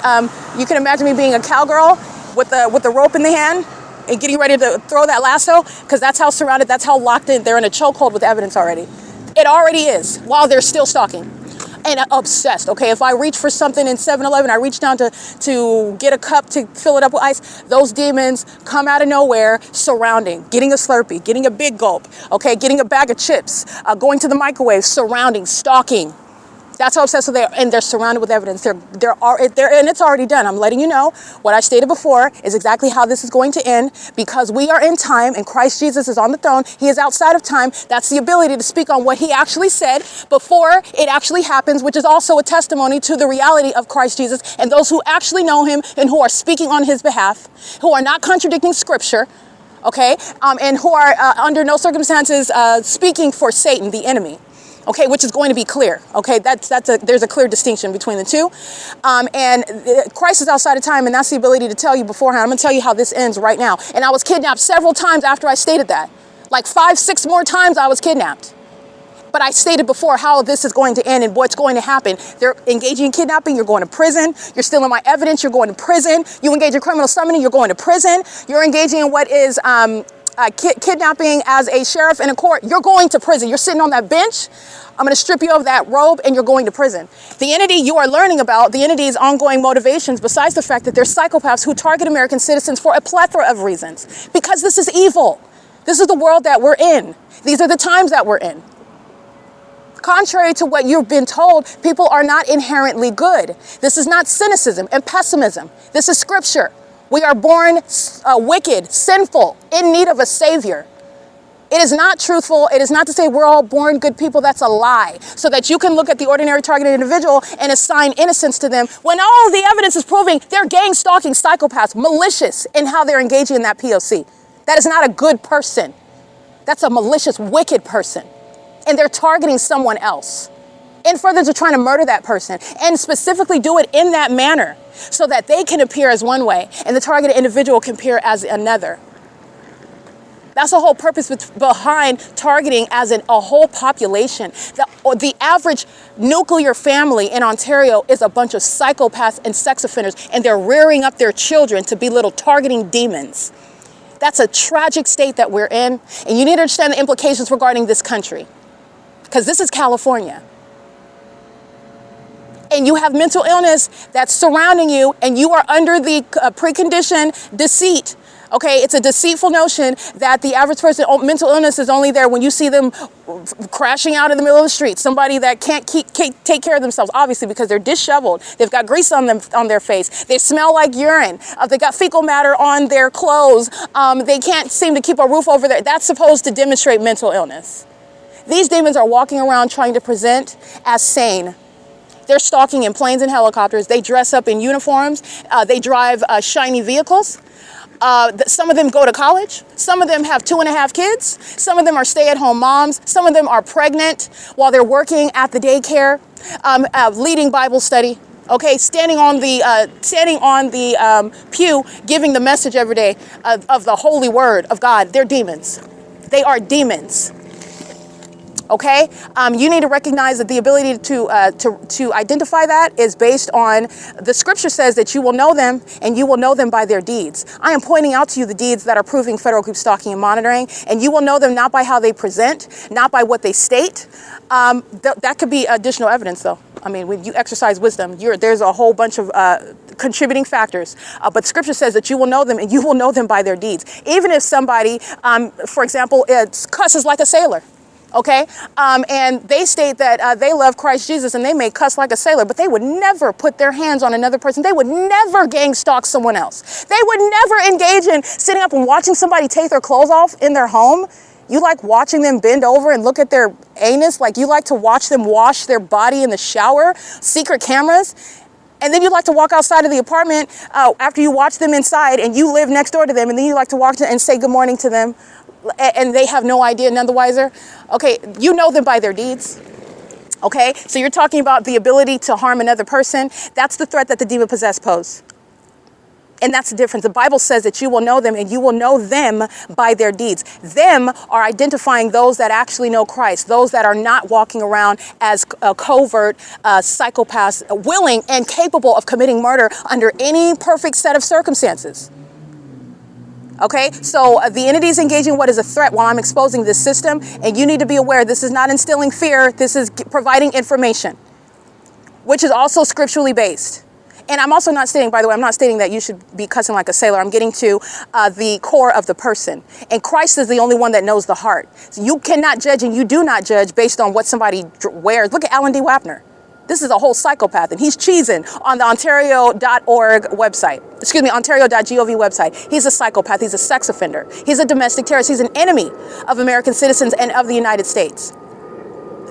you can imagine me being a cowgirl with the rope in the hand and getting ready to throw that lasso, because that's how surrounded, that's how locked in. They're in a chokehold with evidence already. It already is, while they're still stalking. And obsessed, okay? If I reach for something in 7-Eleven, I reach down to get a cup to fill it up with ice, those demons come out of nowhere, surrounding, getting a Slurpee, getting a big gulp, okay? Getting a bag of chips, going to the microwave, surrounding, stalking. That's how obsessed they are, and they're surrounded with evidence. And it's already done. I'm letting you know what I stated before is exactly how this is going to end, because we are in time and Christ Jesus is on the throne. He is outside of time. That's the ability to speak on what he actually said before it actually happens, which is also a testimony to the reality of Christ Jesus and those who actually know him and who are speaking on his behalf, who are not contradicting scripture. okay, and who are under no circumstances speaking for Satan, the enemy. Okay, which is going to be clear. Okay, there's a clear distinction between the two. And Christ is outside of time, and that's the ability to tell you beforehand. I'm going to tell you how this ends right now. And I was kidnapped several times after I stated that. Like 5, 6 more times I was kidnapped. But I stated before how this is going to end and what's going to happen. They're engaging in kidnapping, you're going to prison. You're stealing my evidence, you're going to prison. You engage in criminal summoning, you're going to prison. You're engaging in what is kidnapping as a sheriff in a court, you're going to prison. You're sitting on that bench. I'm going to strip you of that robe and you're going to prison. The entity you are learning about, the entity's ongoing motivations, besides the fact that they're psychopaths who target American citizens for a plethora of reasons. Because this is evil. This is the world that we're in. These are the times that we're in. Contrary to what you've been told, people are not inherently good. This is not cynicism and pessimism. This is scripture. We are born wicked, sinful, in need of a savior. It is not truthful. It is not to say we're all born good people. That's a lie. So that you can look at the ordinary targeted individual and assign innocence to them when all the evidence is proving they're gang stalking psychopaths, malicious in how they're engaging in that P.O.C. That is not a good person. That's a malicious, wicked person. And they're targeting someone else. And further to trying to murder that person and specifically do it in that manner so that they can appear as one way and the targeted individual can appear as another. That's the whole purpose behind targeting as a whole population. The average nuclear family in Ontario is a bunch of psychopaths and sex offenders, and they're rearing up their children to be little targeting demons. That's a tragic state that we're in, and you need to understand the implications regarding this country, because this is California. And you have mental illness that's surrounding you, and you are under the preconditioned deceit. Okay, it's a deceitful notion that the average person, mental illness is only there when you see them crashing out in the middle of the street. Somebody that can't take care of themselves, obviously, because they're disheveled. They've got grease on their face. They smell like urine. They got fecal matter on their clothes. They can't seem to keep a roof over their. That's supposed to demonstrate mental illness. These demons are walking around trying to present as sane. They're stalking in planes and helicopters. They dress up in uniforms. They drive shiny vehicles. Some of them go to college. Some of them have 2.5 kids. Some of them are stay-at-home moms. Some of them are pregnant while they're working at the daycare, leading Bible study. Okay, standing on the pew, giving the message every day of the holy word of God. They're demons. They are demons. Okay, you need to recognize that the ability to identify that is based on the scripture says that you will know them and you will know them by their deeds. I am pointing out to you the deeds that are proving federal group stalking and monitoring, and you will know them not by how they present, not by what they state. That could be additional evidence, though. I mean, when you exercise wisdom, there's a whole bunch of contributing factors. But scripture says that you will know them and you will know them by their deeds. Even if somebody, for example, cusses like a sailor. Okay, and they state that they love Christ Jesus and they may cuss like a sailor, but they would never put their hands on another person. They would never gang stalk someone else. They would never engage in sitting up and watching somebody take their clothes off in their home. You like watching them bend over and look at their anus, like you like to watch them wash their body in the shower, secret cameras. And then you like to walk outside of the apartment after you watch them inside and you live next door to them, and then you like to walk and say good morning to them. And they have no idea, none the wiser. Okay, you know them by their deeds. Okay, so you're talking about the ability to harm another person. That's the threat that the demon-possessed pose. And that's the difference. The Bible says that you will know them and you will know them by their deeds. Them are identifying those that actually know Christ, those that are not walking around as covert psychopaths, willing and capable of committing murder under any perfect set of circumstances. Okay, so the entity is engaging what is a threat while I'm exposing this system, and you need to be aware this is not instilling fear, this is providing information, which is also scripturally based. And I'm also not stating, by the way, I'm not stating that you should be cussing like a sailor. I'm getting to the core of the person. And Christ is the only one that knows the heart. So you cannot judge and you do not judge based on what somebody wears. Look at Alan D. WAPNER. This is a whole psychopath, and he's cheesing on the Ontario.org website. Excuse me, Ontario.gov website. He's a psychopath. He's a sex offender. He's a domestic terrorist. He's an enemy of American citizens and of the United States.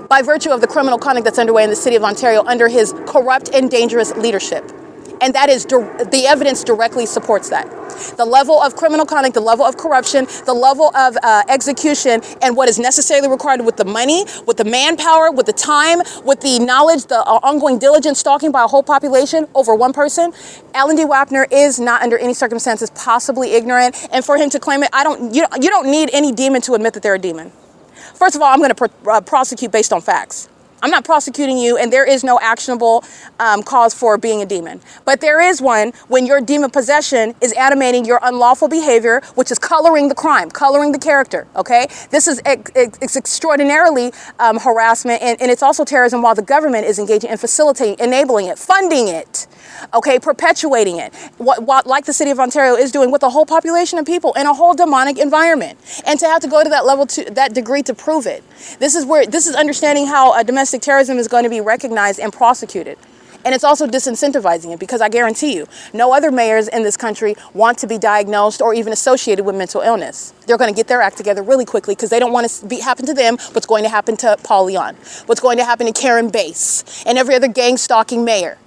By virtue of the criminal conduct that's underway in the city of Ontario under his corrupt and dangerous leadership. And that is, the evidence directly supports that. The level of criminal conduct, the level of corruption, the level of execution, and what is necessarily required with the money, with the manpower, with the time, with the knowledge, the ongoing diligent stalking by a whole population over one person. Alan D. Wapner is not under any circumstances possibly ignorant. And for him to claim it, you don't need any demon to admit that they're a demon. First of all, I'm going to prosecute based on facts. I'm not prosecuting you, and there is no actionable cause for being a demon. But there is one when your demon possession is animating your unlawful behavior, which is coloring the crime, coloring the character, okay? This is it's extraordinarily harassment, and it's also terrorism while the government is engaging in facilitating, enabling it, funding it, okay, perpetuating it, what like the city of Ontario is doing with a whole population of people in a whole demonic environment. And to have to go to that level, to that degree to prove it. This is understanding how domestic terrorism is going to be recognized and prosecuted. And it's also disincentivizing it, because I guarantee you, no other mayors in this country want to be diagnosed or even associated with mental illness. They're going to get their act together really quickly because they don't want to happen to them what's going to happen to Paul Leon, what's going to happen to Karen Bass and every other gang stalking mayor.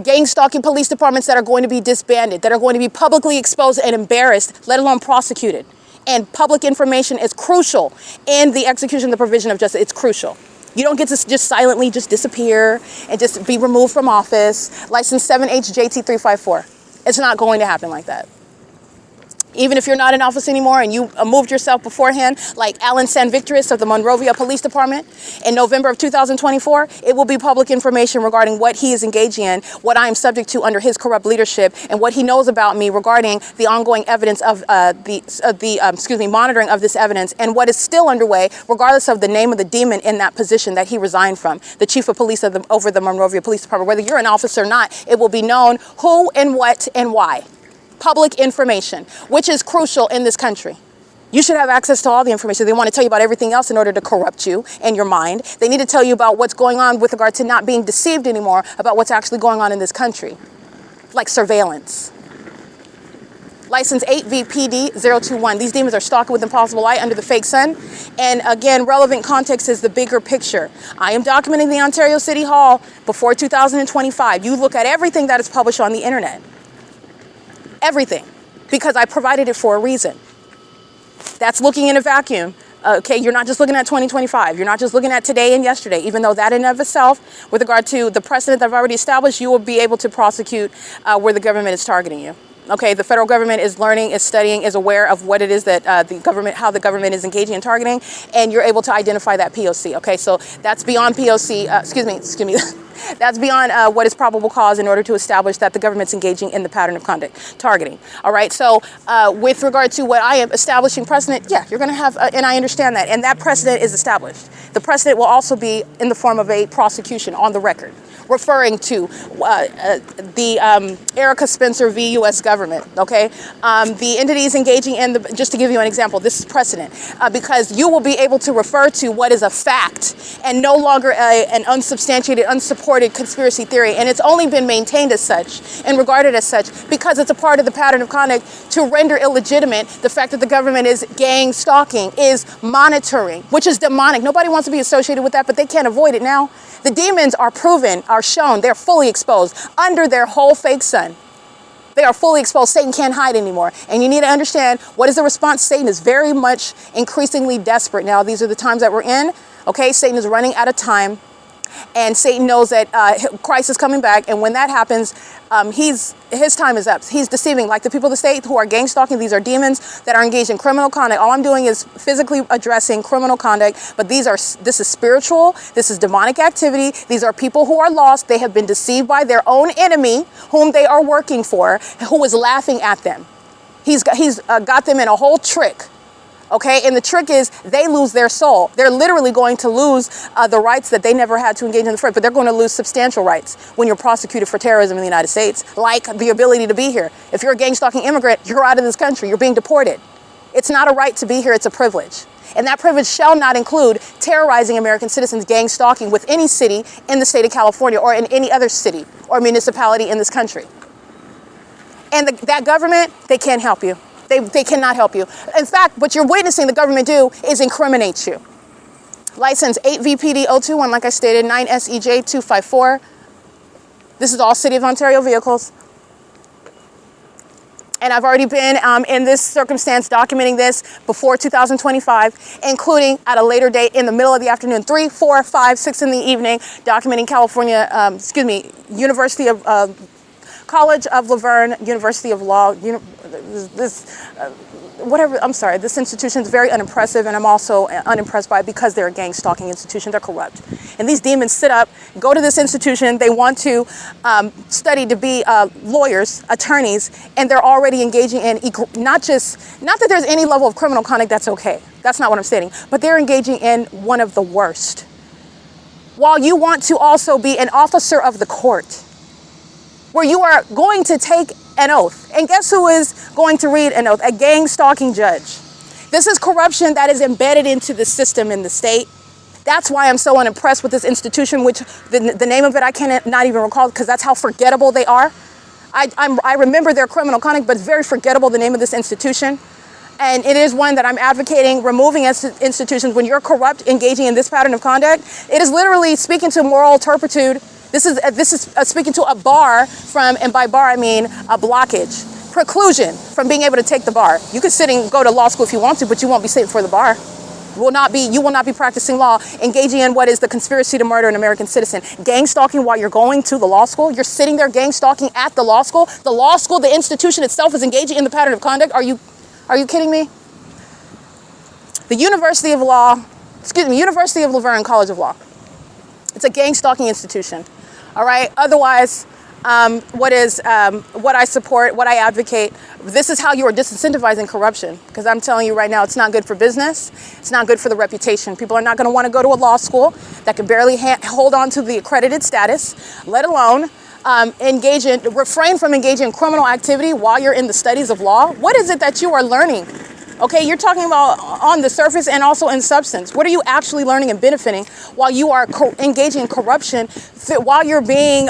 Gang stalking police departments that are going to be disbanded, that are going to be publicly exposed and embarrassed, let alone prosecuted. And public information is crucial in the execution, the provision of justice. It's crucial. You don't get to just silently just disappear and just be removed from office. License 7HJT354. It's not going to happen like that. Even if you're not in office anymore and you moved yourself beforehand, like Alan San Victoris of the Monrovia Police Department in November of 2024, it will be public information regarding what he is engaging in, what I am subject to under his corrupt leadership, and what he knows about me regarding the ongoing evidence of monitoring of this evidence, and what is still underway, regardless of the name of the demon in that position that he resigned from, the chief of police over the Monrovia Police Department. Whether you're an officer or not, it will be known who and what and why. Public information, which is crucial in this country. You should have access to all the information. They want to tell you about everything else in order to corrupt you and your mind. They need to tell you about what's going on with regard to not being deceived anymore about what's actually going on in this country, like surveillance. License 8VPD021. These demons are stalking with impossible light under the fake sun. And again, relevant context is the bigger picture. I am documenting the Ontario City Hall before 2025. You look at everything that is published on the internet. Everything, because I provided it for a reason. That's looking in a vacuum. Okay, you're not just looking at 2025. You're not just looking at today and yesterday, even though that in and of itself, with regard to the precedent that I've already established, you will be able to prosecute where the government is targeting you. Okay, the federal government is learning, is studying, is aware of what it is that how the government is engaging in targeting, and you're able to identify that P.O.C. Okay, so that's beyond P.O.C. Excuse me. That's beyond what is probable cause in order to establish that the government's engaging in the pattern of conduct targeting. All right, so with regard to what I am establishing precedent, yeah, you're going to have, and I understand that, and that precedent is established. The precedent will also be in the form of a prosecution on the record, referring to the Erica Spencer v. U.S. government, okay? The entities engaging in just to give you an example, this is precedent, because you will be able to refer to what is a fact and no longer an unsubstantiated, unsupported conspiracy theory. And it's only been maintained as such and regarded as such because it's a part of the pattern of conduct to render illegitimate the fact that the government is gang stalking, is monitoring, which is demonic. Nobody wants to be associated with that, but they can't avoid it now. The demons are proven, are shown, they're fully exposed under their whole fake sun. They are fully exposed. Satan can't hide anymore. And you need to understand what is the response. Satan is very much increasingly desperate now. These are the times that we're in. Okay, Satan is running out of time. And Satan knows that Christ is coming back. And when that happens, his time is up. He's deceiving, like the people of the state who are gang stalking. These are demons that are engaged in criminal conduct. All I'm doing is physically addressing criminal conduct. But this is spiritual. This is demonic activity. These are people who are lost. They have been deceived by their own enemy, whom they are working for, who is laughing at them. He's got them in a whole trick. Okay, and the trick is they lose their soul. They're literally going to lose the rights that they never had to engage in the first, but they're going to lose substantial rights when you're prosecuted for terrorism in the United States, like the ability to be here. If you're a gang stalking immigrant, you're out of this country. You're being deported. It's not a right to be here. It's a privilege. And that privilege shall not include terrorizing American citizens, gang stalking with any city in the state of California or in any other city or municipality in this country. And that government, they can't help you. They cannot help you. In fact, what you're witnessing the government do is incriminate you. License 8VPD021, like I stated, 9SEJ254. This is all City of Ontario vehicles. And I've already been in this circumstance documenting this before 2025, including at a later date in the middle of the afternoon, 3, 4, 5, 6 in the evening, documenting California, University of College of Laverne, University of Law, this institution is very unimpressive, and I'm also unimpressed by it because they're a gang stalking institution. They're corrupt. And these demons sit up, go to this institution, they want to study to be lawyers, attorneys, and they're already engaging in, not that there's any level of criminal conduct that's okay. That's not what I'm stating, but they're engaging in one of the worst. While you want to also be an officer of the court, where you are going to take an oath. And guess who is going to read an oath? A gang stalking judge. This is corruption that is embedded into the system in the state. That's why I'm so unimpressed with this institution, which the name of it I cannot even recall, because that's how forgettable they are. I remember their criminal conduct, but it's very forgettable, the name of this institution. And it is one that I'm advocating removing institutions. When you're corrupt, engaging in this pattern of conduct, it is literally speaking to moral turpitude. This is speaking to a bar from, and by bar I mean a blockage, preclusion from being able to take the bar. You could sit and go to law school if you want to, but you won't be sitting for the bar. You will not be practicing law, engaging in what is the conspiracy to murder an American citizen. Gang stalking while you're going to the law school. You're sitting there gang stalking at the law school. The law school, the institution itself, is engaging in the pattern of conduct. Are you kidding me? The University of Laverne College of Law. It's a gang stalking institution. All right. Otherwise, what I support, what I advocate, this is how you are disincentivizing corruption. Because I'm telling you right now, it's not good for business. It's not good for the reputation. People are not going to want to go to a law school that can barely hold on to the accredited status, let alone refrain from engaging in criminal activity while you're in the studies of law. What is it that you are learning? Okay, you're talking about on the surface and also in substance. What are you actually learning and benefiting while you are engaging in corruption, while you're being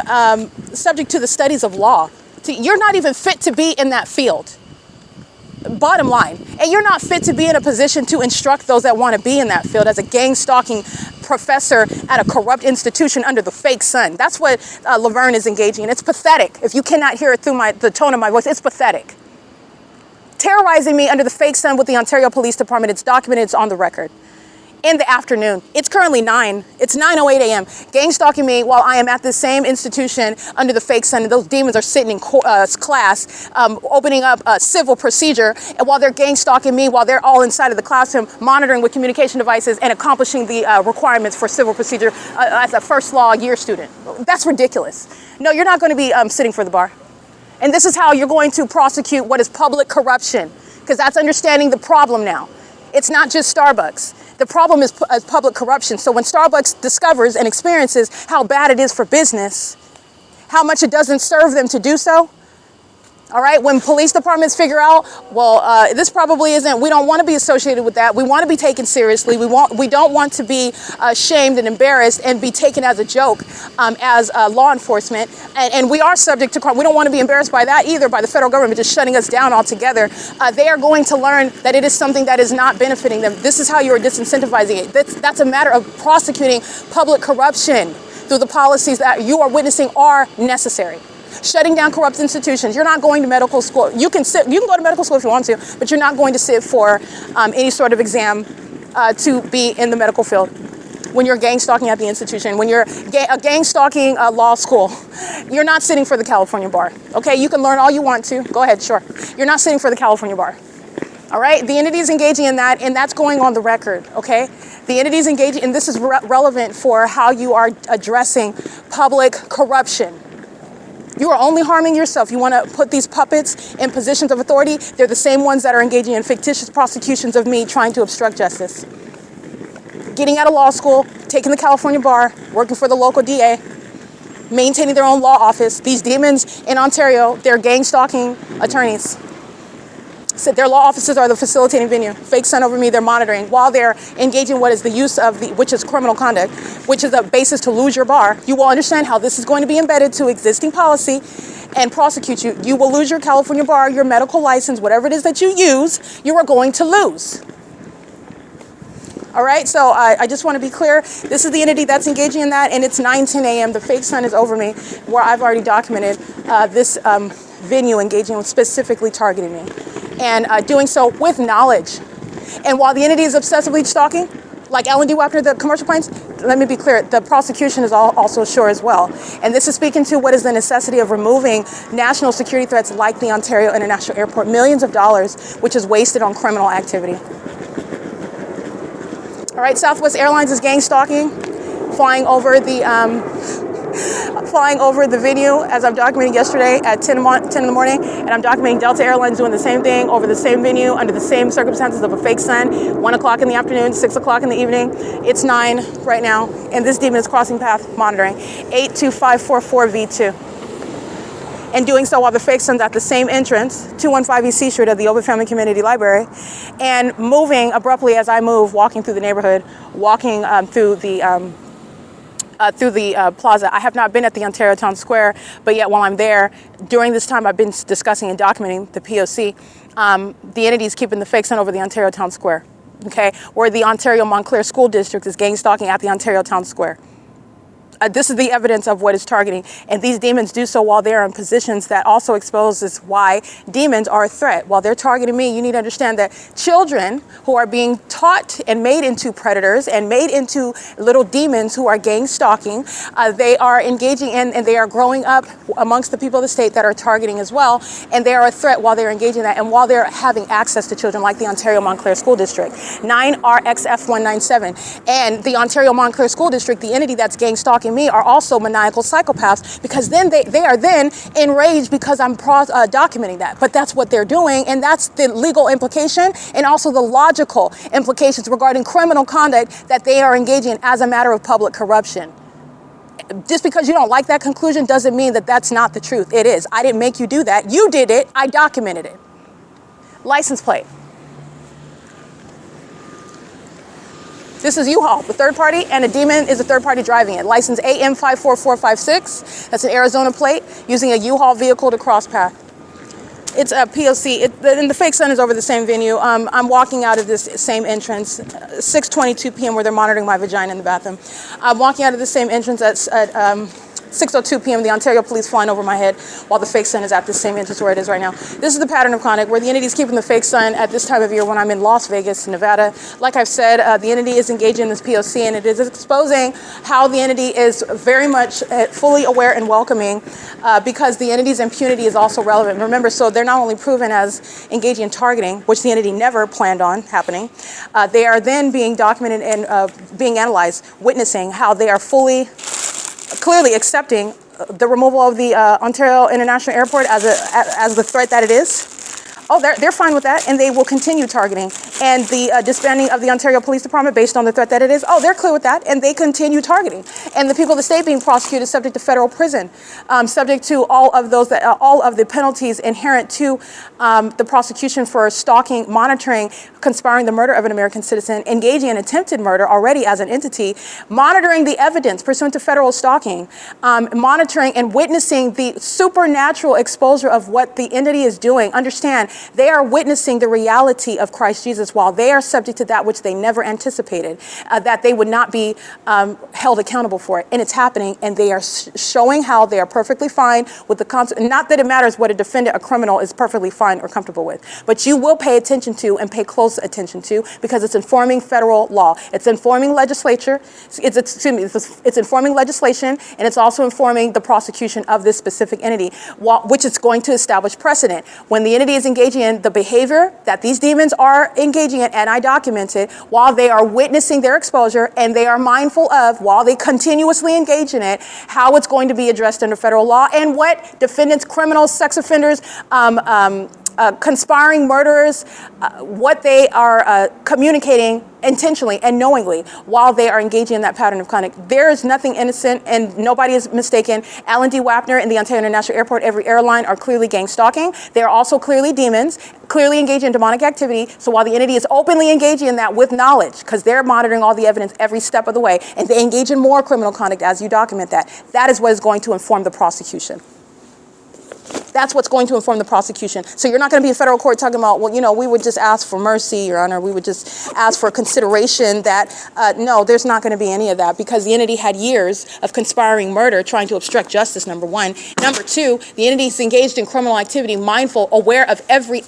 subject to the studies of law? You're not even fit to be in that field. Bottom line. And you're not fit to be in a position to instruct those that want to be in that field as a gang stalking professor at a corrupt institution under the fake sun. That's what Laverne is engaging in. It's pathetic. If you cannot hear it through the tone of my voice, it's pathetic. Terrorizing me under the fake sun with the Ontario Police Department. It's documented, it's on the record. In the afternoon. It's currently 9. It's 9:08 a.m. Gang stalking me while I am at the same institution under the fake sun. And those demons are sitting in class, opening up a civil procedure. And while they're gang stalking me, while they're all inside of the classroom, monitoring with communication devices and accomplishing the requirements for civil procedure as a first law year student. That's ridiculous. No, you're not going to be sitting for the bar. And this is how you're going to prosecute what is public corruption, because that's understanding the problem now. It's not just Starbucks. The problem is public corruption. So when Starbucks discovers and experiences how bad it is for business, how much it doesn't serve them to do so, all right, when police departments figure out, well, this probably isn't, we don't want to be associated with that. We want to be taken seriously. We don't want to be shamed and embarrassed and be taken as a joke as law enforcement. And we are subject to crime. We don't want to be embarrassed by that either, by the federal government just shutting us down altogether. They are going to learn that it is something that is not benefiting them. This is how you are disincentivizing it. That's a matter of prosecuting public corruption through the policies that you are witnessing are necessary. Shutting down corrupt institutions. You're not going to medical school. You can go to medical school if you want to, but you're not going to sit for any sort of exam to be in the medical field. When you're gang stalking at the institution, when you're a gang stalking law school, you're not sitting for the California bar. Okay, you can learn all you want to. Go ahead, sure. You're not sitting for the California bar. All right, the entity is engaging in that, and that's going on the record. Okay, the entity is engaging, and this is relevant for how you are addressing public corruption. You are only harming yourself. You want to put these puppets in positions of authority. They're the same ones that are engaging in fictitious prosecutions of me trying to obstruct justice. Getting out of law school, taking the California bar, working for the local DA, maintaining their own law office. These demons in Ontario, they're gang stalking attorneys. So their law offices are the facilitating venue. Fake sun over me, they're monitoring while they're engaging what is the use of which is criminal conduct, which is a basis to lose your bar. You will understand how this is going to be embedded to existing policy and prosecute you. You will lose your California bar, your medical license, whatever it is that you use, you are going to lose. All right, so I just want to be clear. This is the entity that's engaging in that, and it's 9:10 a.m. The fake sun is over me, where I've already documented this venue engaging with specifically targeting me, and doing so with knowledge. And while the entity is obsessively stalking, like L&D WAPNER, the commercial planes, let me be clear, the prosecution is also sure as well. And this is speaking to what is the necessity of removing national security threats like the Ontario International Airport, millions of dollars, which is wasted on criminal activity. All right, Southwest Airlines is gang stalking, flying over the venue, as I'm documenting yesterday at 10 in the morning, and I'm documenting Delta Airlines doing the same thing over the same venue under the same circumstances of a fake sun, 1 o'clock in the afternoon, 6 o'clock in the evening. It's 9 right now, and this demon is crossing path monitoring, 82544V2. And doing so while the fake sun's at the same entrance, 215 East C Street of the OVITT Family Community Library, and moving abruptly as I move, walking through the neighborhood, walking through the plaza. I have not been at the Ontario Town Square, but yet while I'm there, during this time I've been discussing and documenting the P.O.C. The entity is keeping the fake sun over the Ontario Town Square, okay? Where the Ontario Montclair School District is gang stalking at the Ontario Town Square. This is the evidence of what is targeting, and these demons do so while they're in positions that also exposes why demons are a threat. While they're targeting me, you need to understand that children who are being taught and made into predators and made into little demons who are gang stalking, they are engaging in and they are growing up amongst the people of the state that are targeting as well, and they are a threat while they're engaging in that and while they're having access to children like the Ontario Montclair School District. 9RXF197. And the Ontario Montclair School District, the entity that's gang stalking me, are also maniacal psychopaths, because then they are then enraged because I'm documenting that. But that's what they're doing, and that's the legal implication and also the logical implications regarding criminal conduct that they are engaging in as a matter of public corruption. Just because you don't like that conclusion doesn't mean that that's not the truth. It is. I didn't make you do that. You did it. I documented it. License plate. This is U-Haul, the third party, and a demon is a third party driving it. License AM54456. That's an Arizona plate using a U-Haul vehicle to cross path. It's a P.O.C. And the fake sun is over the same venue. I'm walking out of this same entrance, 6:22 p.m. where they're monitoring my vagina in the bathroom. I'm walking out of the same entrance at 6:02 p.m. the Ontario police flying over my head while the fake sun is at the same entrance where it is right now. This is the pattern of conduct where the entity is keeping the fake sun at this time of year when I'm in Las Vegas, Nevada. Like I've said, the entity is engaging in this P.O.C. and it is exposing how the entity is very much fully aware and welcoming because the entity's impunity is also relevant. Remember, so they're not only proven as engaging in targeting, which the entity never planned on happening, they are then being documented and being analyzed, witnessing how they are clearly accepting the removal of the Ontario International Airport as the threat that it is. Oh, they're fine with that, and they will continue targeting. And the disbanding of the Ontario Police Department based on the threat that it is, oh, they're clear with that, and they continue targeting. And the people of the state being prosecuted subject to federal prison, subject to all of the penalties inherent to the prosecution for stalking, monitoring, conspiring the murder of an American citizen, engaging in attempted murder already as an entity, monitoring the evidence pursuant to federal stalking, monitoring and witnessing the supernatural exposure of what the entity is doing. Understand, they are witnessing the reality of Christ Jesus while they are subject to that which they never anticipated, that they would not be held accountable for it. And it's happening, and they are showing how they are perfectly fine with the consequence. Not that it matters what a defendant, a criminal, is perfectly fine or comfortable with, but you will pay attention to and pay close attention to because it's informing federal law. It's informing legislature. It's informing legislation, and it's also informing the prosecution of this specific entity, which is going to establish precedent. When the entity is engaging in the behavior that these demons are engaging in, and I document it, while they are witnessing their exposure and they are mindful of, while they continuously engage in it, how it's going to be addressed under federal law and what defendants, criminals, sex offenders, conspiring murderers, what they are communicating intentionally and knowingly while they are engaging in that pattern of conduct. There is nothing innocent and nobody is mistaken. L&D WAPNER and the Ontario International Airport, every airline, are clearly gang stalking. They are also clearly demons, clearly engaging in demonic activity. So while the entity is openly engaging in that with knowledge, because they're monitoring all the evidence every step of the way, and they engage in more criminal conduct as you document that, that is what is going to inform the prosecution. That's what's going to inform the prosecution. So you're not going to be in federal court talking about, well, you know, we would just ask for mercy, Your Honor. We would just ask for consideration that, no, there's not going to be any of that, because the entity had years of conspiring murder, trying to obstruct justice, number one. Number two, the entity is engaged in criminal activity, mindful, aware of every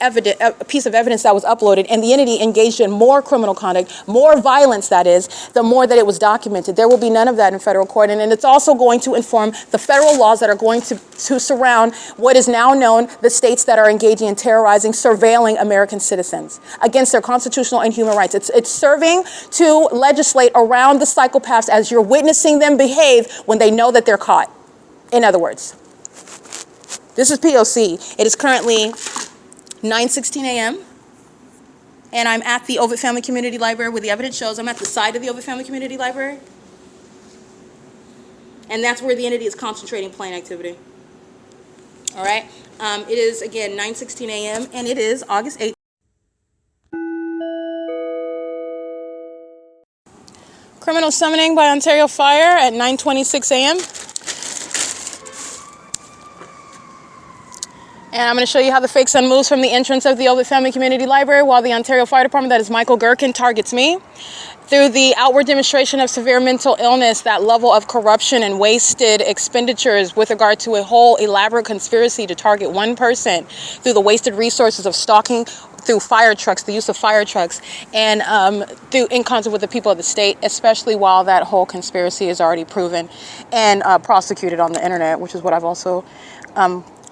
piece of evidence that was uploaded, and the entity engaged in more criminal conduct, more violence, that is, the more that it was documented. There will be none of that in federal court, and it's also going to inform the federal laws that are going to surround what is now known the states that are engaging in terrorizing, surveilling American citizens against their constitutional and human rights. It's serving to legislate around the psychopaths as you're witnessing them behave when they know that they're caught. In other words, this is P.O.C. It is currently 9:16 a.m. and I'm at the OVITT Family Community Library where the evidence shows. I'm at the side of the OVITT Family Community Library, and that's where the entity is concentrating plain activity. All right. It is, again, 9:16 a.m. and it is August 8th. Criminal summoning by Ontario Fire at 9:26 a.m. And I'm going to show you how the fake sun moves from the entrance of the OVITT Family Community Library while the Ontario Fire Department, that is Michael GERKEN, targets me. Through the outward demonstration of severe mental illness, that level of corruption and wasted expenditures with regard to a whole elaborate conspiracy to target one person, through the wasted resources of stalking through fire trucks, the use of fire trucks, and through in concert with the people of the state, especially while that whole conspiracy is already proven and prosecuted on the internet, which is what I've also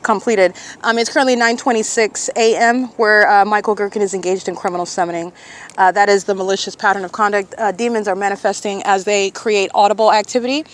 completed. It's currently 9:26 a.m. where Michael GERKEN is engaged in criminal summoning. That is the malicious pattern of conduct. Demons are manifesting as they create audible activity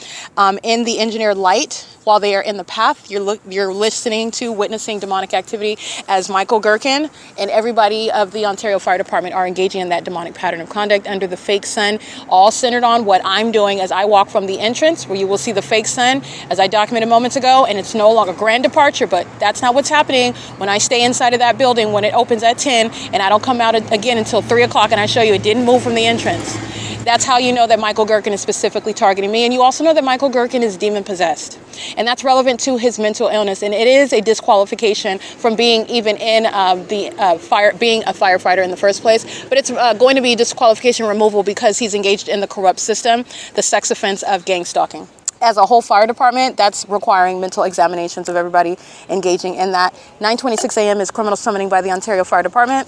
in the engineered light while they are in the path. You're listening to, witnessing demonic activity as Michael GERKEN and everybody of the Ontario Fire Department are engaging in that demonic pattern of conduct under the fake sun, all centered on what I'm doing as I walk from the entrance, where you will see the fake sun as I documented moments ago, and it's no longer grand departure, but that's not what's happening when I stay inside of that building when it opens at 10 and I don't come out again until 3 o'clock and I show you it didn't move from the entrance. That's how you know that Michael GERKEN is specifically targeting me. And you also know that Michael GERKEN is demon possessed. And that's relevant to his mental illness. And it is a disqualification from being even in being a firefighter in the first place. But it's going to be disqualification removal because he's engaged in the corrupt system, the sex offense of gang stalking. As a whole fire department, that's requiring mental examinations of everybody engaging in that. 9:26 a.m. is criminal summoning by the Ontario Fire Department,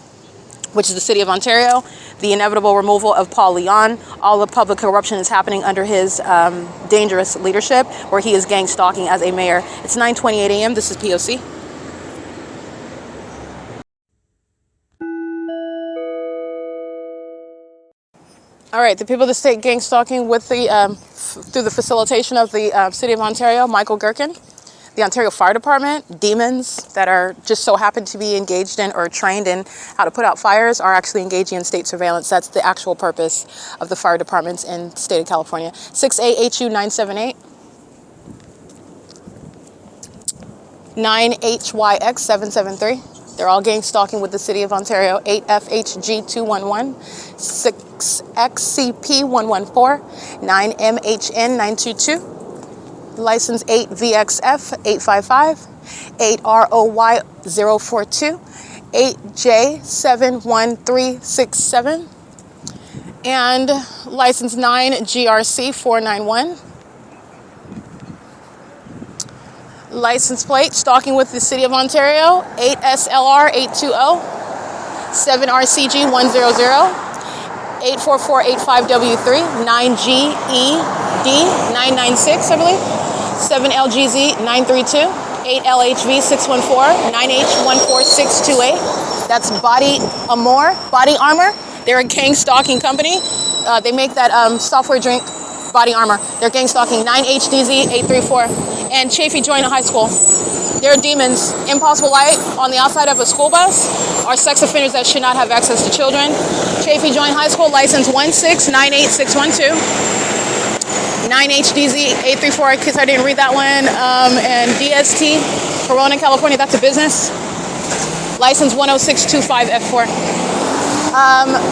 which is the City of Ontario, the inevitable removal of Paul Leon. All the public corruption is happening under his dangerous leadership, where he is gang stalking as a mayor. It's 9:28 a.m. This is P.O.C. All right, the people of the state gang stalking with the through the facilitation of the City of Ontario, Michael GERKEN. The Ontario Fire Department, demons that are just so happen to be engaged in or trained in how to put out fires, are actually engaging in state surveillance. That's the actual purpose of the fire departments in the state of California. 6AHU 978, 9HYX 773. They're all gang stalking with the City of Ontario. 8FHG 211, 6XCP 114, 9MHN 922. License 8VXF 855, 8ROY 042, 8J 71367, and license 9GRC 491. License plate stalking with the City of Ontario 8SLR 820, 7RCG 100, 84485W3, 9GED 996, I believe. 7LGZ 932, 8LHV 614, 9H14628. That's Body Armor. They're a gang stalking company. They make that software drink, Body Armor. They're gang stalking. 9HDZ 834. And Chaffee Joint High School. They're demons. Impossible Light on the outside of a school bus are sex offenders that should not have access to children. Chaffee Joint High School, license 1698612. 9HDZ 834, in case I didn't read that one, and DST, Corona, California, that's a business. License 10625F4.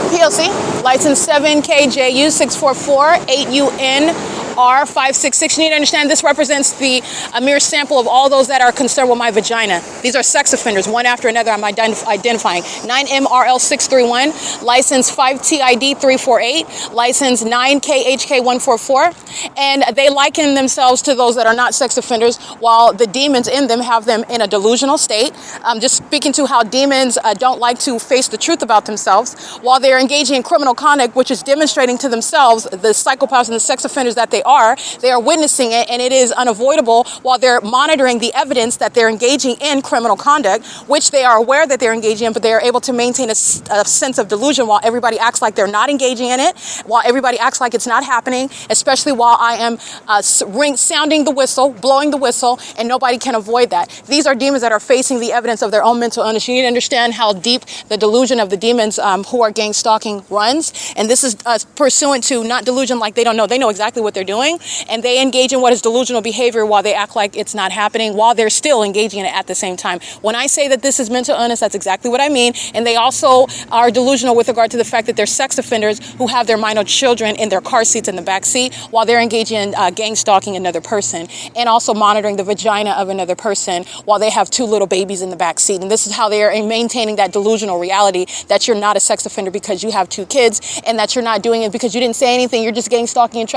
POC, license 7KJU644 8UN R566. You need to understand this represents a mere sample of all those that are concerned with my vagina. These are sex offenders, one after another. I'm identifying. 9MRL631, license 5TID348, license 9KHK144, and they liken themselves to those that are not sex offenders, while the demons in them have them in a delusional state. Just speaking to how demons don't like to face the truth about themselves, while they're engaging in criminal conduct, which is demonstrating to themselves, the psychopaths and the sex offenders that they are witnessing it, and it is unavoidable, while they're monitoring the evidence that they're engaging in criminal conduct, which they are aware that they're engaging in, but they are able to maintain a sense of delusion while everybody acts like they're not engaging in it, while everybody acts like it's not happening, especially while I am sounding the whistle, blowing the whistle, and nobody can avoid that. These are demons that are facing the evidence of their own mental illness. You need to understand how deep the delusion of the demons who are gang stalking runs, and this is pursuant to not delusion like they don't know. They know exactly what they're doing, and they engage in what is delusional behavior while they act like it's not happening, while they're still engaging in it at the same time. When I say that this is mental illness, that's exactly what I mean. And they also are delusional with regard to the fact that they're sex offenders who have their minor children in their car seats in the back seat while they're engaging in gang stalking another person, and also monitoring the vagina of another person while they have two little babies in the back seat. And this is how they are maintaining that delusional reality that you're not a sex offender because you have two kids, and that you're not doing it because you didn't say anything. You're just gang stalking and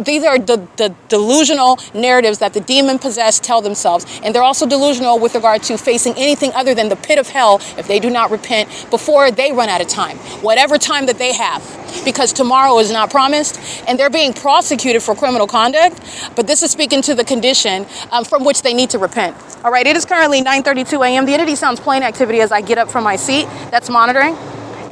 these are the delusional narratives that the demon possessed tell themselves. And they're also delusional with regard to facing anything other than the pit of hell if they do not repent before they run out of time, whatever time that they have, because tomorrow is not promised, and they're being prosecuted for criminal conduct. But this is speaking to the condition from which they need to repent. All right, it is currently 9:32 a.m. The entity sounds plain activity as I get up from my seat. That's monitoring.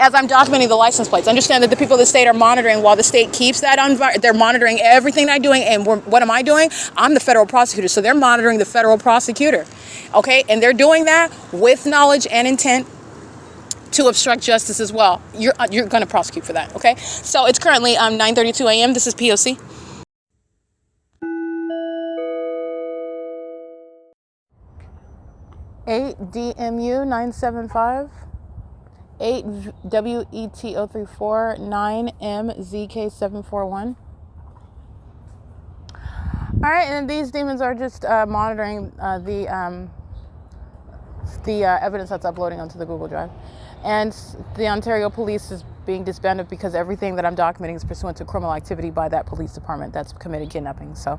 As I'm documenting the license plates, understand that the people of the state are monitoring while the state keeps that on. They're monitoring everything I'm doing. And what am I doing? I'm the federal prosecutor. So they're monitoring the federal prosecutor. Okay. And they're doing that with knowledge and intent to obstruct justice as well. You're going to prosecute for that. Okay. So it's currently 9:32 a.m. This is P.O.C. DMU 975. 8 WET034 9 MZK741. All right, and these demons are just monitoring the evidence that's uploading onto the Google Drive. And the Ontario Police is being disbanded because everything that I'm documenting is pursuant to criminal activity by that police department that's committed kidnapping. So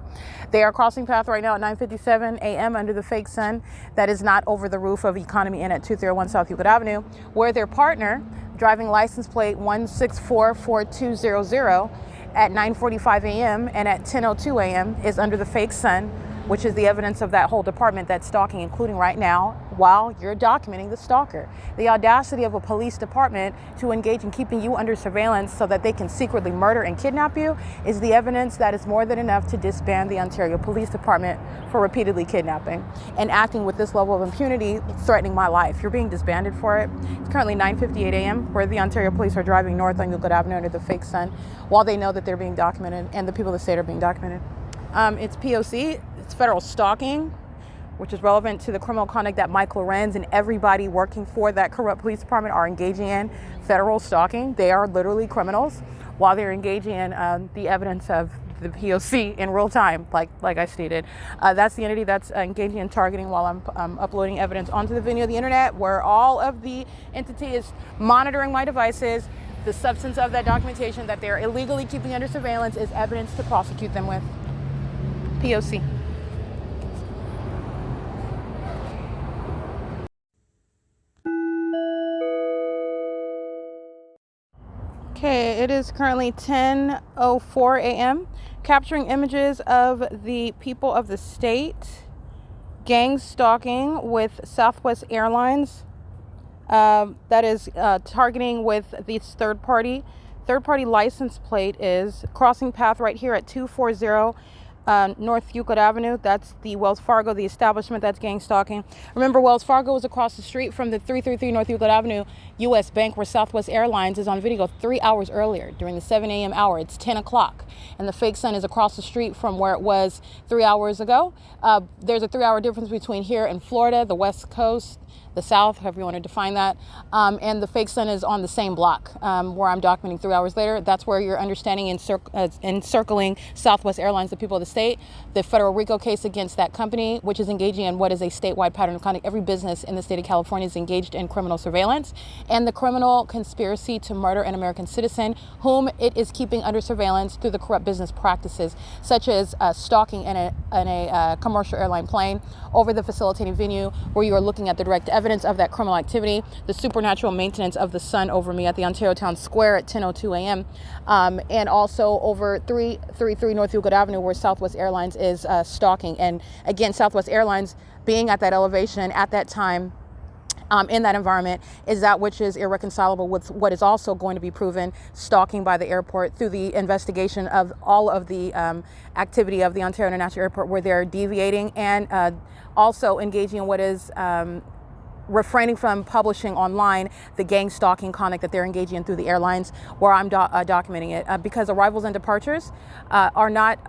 they are crossing path right now at 9:57 a.m. under the fake sun that is not over the roof of Economy Inn at 201 South Euclid Avenue, where their partner, driving license plate 1644200 at 9:45 a.m. and at 10:02 a.m. is under the fake sun, which is the evidence of that whole department that's stalking, including right now, while you're documenting the stalker. The audacity of a police department to engage in keeping you under surveillance so that they can secretly murder and kidnap you is the evidence that is more than enough to disband the Ontario Police Department for repeatedly kidnapping and acting with this level of impunity, threatening my life. You're being disbanded for it. It's currently 9:58 a.m. where the Ontario Police are driving north on Euclid Avenue under the fake sun while they know that they're being documented and the people of the state are being documented. It's P.O.C. It's federal stalking, which is relevant to the criminal conduct that Mike LORENZ and everybody working for that corrupt police department are engaging in. Federal stalking. They are literally criminals while they're engaging in the evidence of the P.O.C. in real time, like I stated. That's the entity that's engaging in targeting while I'm uploading evidence onto the video of the internet, where all of the entity is monitoring my devices. The substance of that documentation that they're illegally keeping under surveillance is evidence to prosecute them with. P.O.C. Okay, it is currently 10:04 a.m. Capturing images of the people of the state gang stalking with Southwest Airlines. That is targeting with this third party license plate is crossing path right here at 240 North Euclid Avenue. That's the Wells Fargo, the establishment that's gang stalking. Remember, Wells Fargo was across the street from the 333 North Euclid Avenue U.S. Bank, where Southwest Airlines is on video 3 hours earlier during the 7 a.m. hour. It's 10 o'clock, and the fake sun is across the street from where it was 3 hours ago. There's a 3 hour difference between here and Florida, the West Coast. the south, however you want to define that. And the fake sun is on the same block where I'm documenting 3 hours later. That's where you're understanding encircling Southwest Airlines, the people of the state, the federal RICO case against that company, which is engaging in what is a statewide pattern of conduct. Every business in the state of California is engaged in criminal surveillance, and the criminal conspiracy to murder an American citizen whom it is keeping under surveillance through the corrupt business practices, such as stalking in a commercial airline plane over the facilitating venue, where you are looking at the direct evidence of that criminal activity, the supernatural maintenance of the sun over me at the Ontario Town Square at 10:02 a.m., and also over 333 North Euclid Avenue, where Southwest Airlines is stalking. And again, Southwest Airlines being at that elevation at that time, in that environment, is that which is irreconcilable with what is also going to be proven stalking by the airport through the investigation of all of the activity of the Ontario International Airport, where they're deviating and also engaging in what is refraining from publishing online the gang stalking conduct that they're engaging in through the airlines, where I'm documenting it, because arrivals and departures are not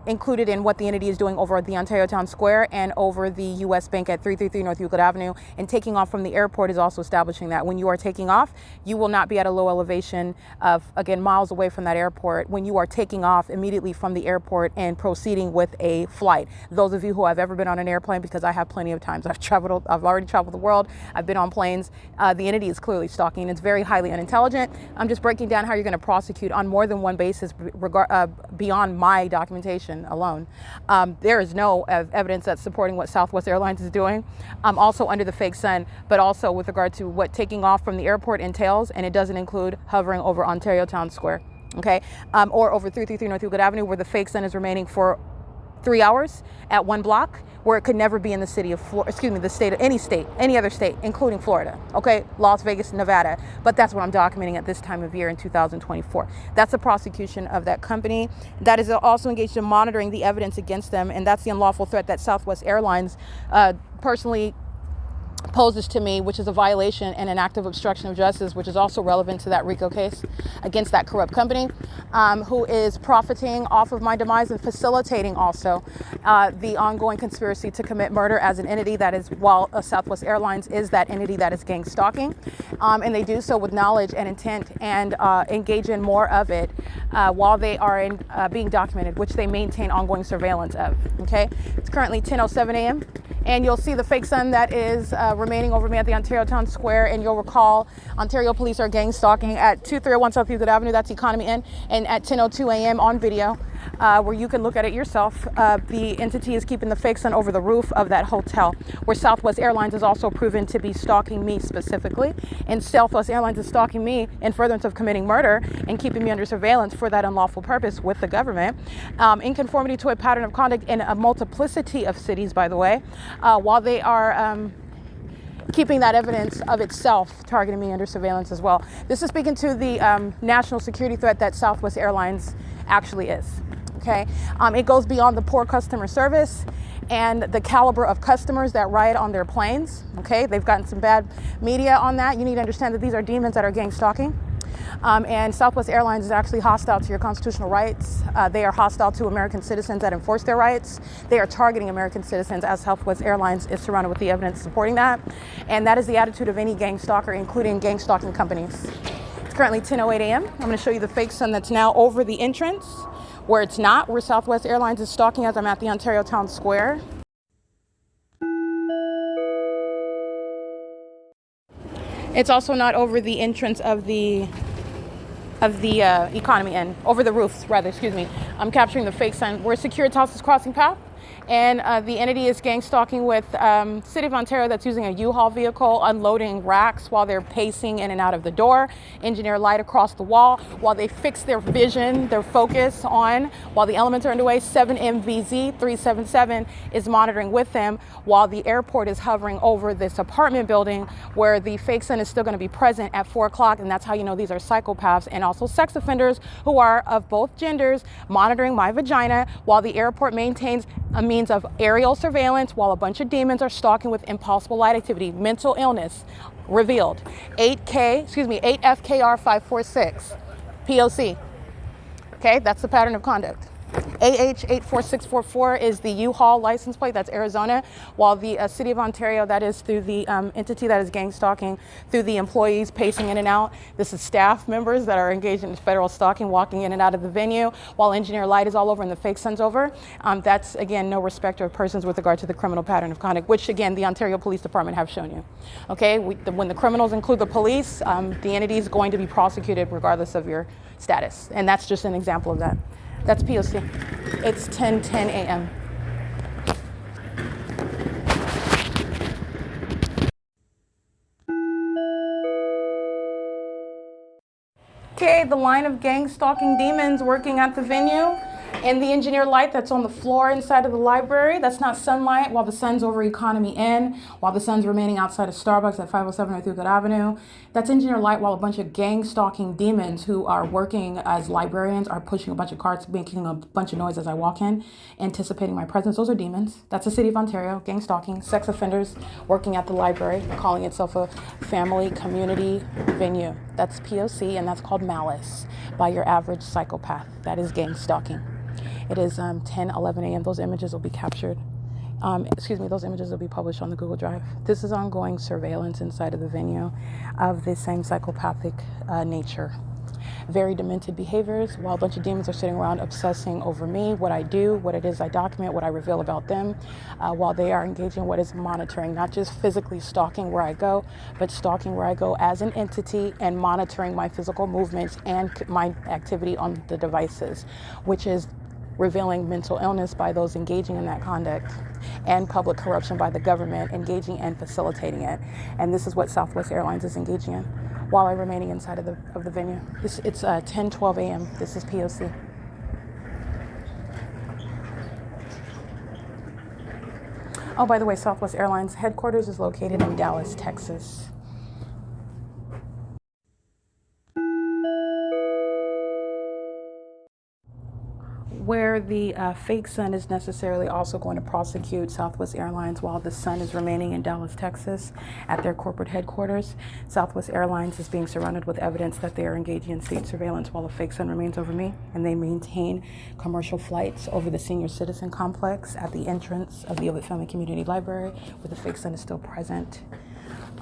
included in what the entity is doing over at the Ontario Town Square and over the U.S. Bank at 333 North Euclid Avenue. And taking off from the airport is also establishing that when you are taking off, you will not be at a low elevation of, again, miles away from that airport when you are taking off immediately from the airport and proceeding with a flight. Those of you who have ever been on an airplane, because I have plenty of times, I've already traveled the world, I've been on planes, the entity is clearly stalking. It's very highly unintelligent. I'm just breaking down how you're going to prosecute on more than one basis beyond my documentation alone. There is no evidence that's supporting what Southwest Airlines is doing, also under the fake sun, but also with regard to what taking off from the airport entails, and it doesn't include hovering over Ontario Town Square, okay, or over 333 North Euclid Avenue, where the fake sun is remaining for 3 hours at one block, where it could never be in the city of the state of any other state, including Florida, okay, Las Vegas, Nevada. But that's what I'm documenting at this time of year in 2024. That's the prosecution of that company. That is also engaged in monitoring the evidence against them, and that's the unlawful threat that Southwest Airlines personally poses to me, which is a violation and an act of obstruction of justice, which is also relevant to that RICO case against that corrupt company, who is profiting off of my demise and facilitating also the ongoing conspiracy to commit murder as an entity that is, while Southwest Airlines is that entity that is gang stalking, and they do so with knowledge and intent, and engage in more of it while they are being documented, which they maintain ongoing surveillance of. Okay, it's currently 10:07 a.m. and you'll see the fake sun that is remaining over me at the Ontario Town Square. And you'll recall Ontario police are gang stalking at 2301 South Euclid Avenue, that's Economy Inn, and at 10:02 a.m. on video, where you can look at it yourself. The entity is keeping the fake sun over the roof of that hotel, where Southwest Airlines is also proven to be stalking me specifically. And Southwest Airlines is stalking me in furtherance of committing murder and keeping me under surveillance for that unlawful purpose with the government, in conformity to a pattern of conduct in a multiplicity of cities, by the way, while they are keeping that evidence of itself targeting me under surveillance as well. This is speaking to the national security threat that Southwest Airlines actually is. Okay, it goes beyond the poor customer service and the caliber of customers that ride on their planes. Okay, they've gotten some bad media on that. You need to understand that these are demons that are gang stalking. And Southwest Airlines is actually hostile to your constitutional rights. They are hostile to American citizens that enforce their rights. They are targeting American citizens, as Southwest Airlines is surrounded with the evidence supporting that. And that is the attitude of any gang stalker, including gang stalking companies. It's currently 10:08 a.m. I'm going to show you the fake sun that's now over the entrance, where it's not, where Southwest Airlines is stalking as I'm at the Ontario Town Square. It's also not over the entrance of the Economy Inn, over the roofs rather, excuse me. I'm capturing the fake sign where Securitas is crossing path, and the entity is gang stalking with City of Ontario that's using a U-Haul vehicle, unloading racks while they're pacing in and out of the door, engineer light across the wall, while they fix their vision, their focus on, while the elements are underway. 7MVZ 377 is monitoring with them while the airport is hovering over this apartment building, where the fake sun is still going to be present at 4 o'clock. And that's how you know these are psychopaths and also sex offenders who are of both genders, monitoring my vagina while the airport maintains a means of aerial surveillance, while a bunch of demons are stalking with impossible light activity. Mental illness revealed. 8FKR 546 P.O.C. Okay, that's the pattern of conduct. AH84644 is the U-Haul license plate, that's Arizona, while the City of Ontario, that is through the entity that is gang stalking through the employees pacing in and out. This is staff members that are engaged in federal stalking, walking in and out of the venue, while Engineer Light is all over and the fake sun's over. That's, again, no respect of persons with regard to the criminal pattern of conduct, which, again, the Ontario Police Department have shown you. Okay, when the criminals include the police, the entity is going to be prosecuted regardless of your status, and that's just an example of that. That's P.O.C. It's 10:10 a.m. Okay, the line of gang stalking demons working at the venue. And the engineer light that's on the floor inside of the library, that's not sunlight while the sun's over Economy Inn, while the sun's remaining outside of Starbucks at 507 North Euclid Avenue. That's engineer light while a bunch of gang stalking demons who are working as librarians are pushing a bunch of carts, making a bunch of noise as I walk in, anticipating my presence. Those are demons. That's the City of Ontario, gang stalking, sex offenders working at the library, calling itself a family community venue. That's P.O.C. and that's called malice by your average psychopath. That is gang stalking. It is 10:11 a.m. Those images will be captured. Those images will be published on the Google Drive. This is ongoing surveillance inside of the venue of the same psychopathic nature. Very demented behaviors while a bunch of demons are sitting around obsessing over me, what I do, what it is I document, what I reveal about them, while they are engaging in what is monitoring, not just physically stalking where I go, but stalking where I go as an entity and monitoring my physical movements and my activity on the devices, which is revealing mental illness by those engaging in that conduct and public corruption by the government engaging and facilitating it. And this is what Southwest Airlines is engaging in while I'm remaining inside of the venue. It's 10:12 a.m. This is P.O.C. Oh, by the way, Southwest Airlines headquarters is located in Dallas, Texas. Where the fake sun is necessarily also going to prosecute Southwest Airlines while the sun is remaining in Dallas, Texas at their corporate headquarters. Southwest Airlines is being surrounded with evidence that they are engaging in state surveillance while the fake sun remains over me, and they maintain commercial flights over the senior citizen complex at the entrance of the OVITT Family Community Library where the fake sun is still present.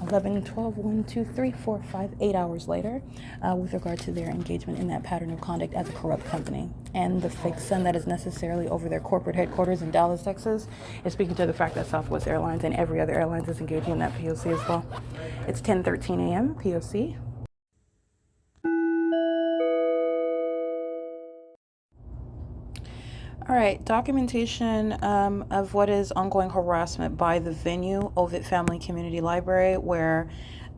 11, 12, 1, 2, 3, 4, 5, 8 hours later with regard to their engagement in that pattern of conduct as a corrupt company. And the fake sun that is necessarily over their corporate headquarters in Dallas, Texas is speaking to the fact that Southwest Airlines and every other airline is engaging in that P.O.C. as well. It's 10:13 a.m. P.O.C. All right, documentation of what is ongoing harassment by the venue, OVITT Family Community Library, where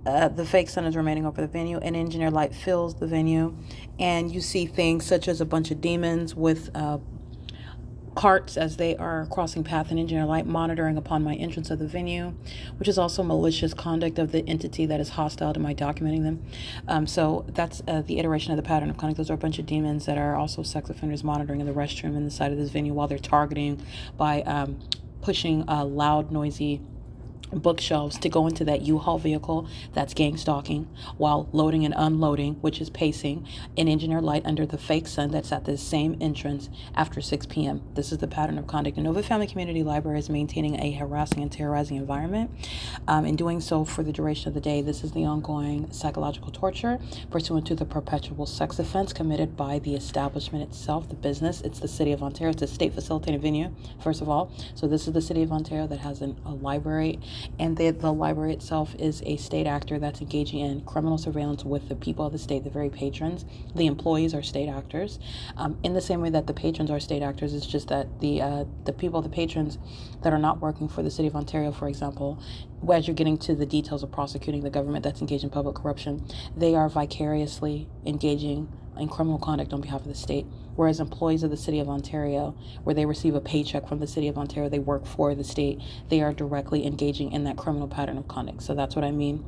the fake sun is remaining over the venue and engineer light fills the venue. And you see things such as a bunch of demons with carts as they are crossing path and engineer light monitoring upon my entrance of the venue, which is also malicious conduct of the entity that is hostile to my documenting them. So that's the iteration of the pattern of conduct. Those are a bunch of demons that are also sex offenders monitoring in the restroom in the side of this venue while they're targeting by pushing loud, noisy bookshelves to go into that U-Haul vehicle. That's gang stalking while loading and unloading, which is pacing an engineer light under the fake sun that's at the same entrance after 6 p.m. This is the pattern of conduct. And OVITT Family Community Library is maintaining a harassing and terrorizing environment. In doing so for the duration of the day, this is the ongoing psychological torture pursuant to the perpetual sex offense committed by the establishment itself, the business. It's the City of Ontario. It's a state facilitated venue, first of all. So this is the City of Ontario that has a library, and the library itself is a state actor that's engaging in criminal surveillance with the people of the state, the very patrons. The employees are state actors. In the same way that the patrons are state actors, it's just that the people, the patrons that are not working for the City of Ontario, for example, as you're getting to the details of prosecuting the government that's engaged in public corruption, they are vicariously engaging in criminal conduct on behalf of the state. Whereas employees of the City of Ontario, where they receive a paycheck from the City of Ontario, they work for the state, they are directly engaging in that criminal pattern of conduct. So that's what I mean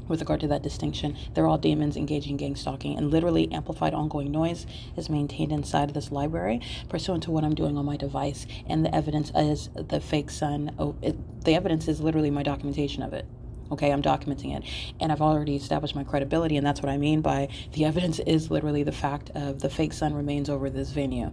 with regard to that distinction. They're all demons engaging in gang stalking, and literally amplified ongoing noise is maintained inside of this library pursuant to what I'm doing on my device, and the evidence is the fake sun. The evidence is literally my documentation of it. Okay, I'm documenting it. And I've already established my credibility, and that's what I mean by the evidence is literally the fact of the fake sun remains over this venue.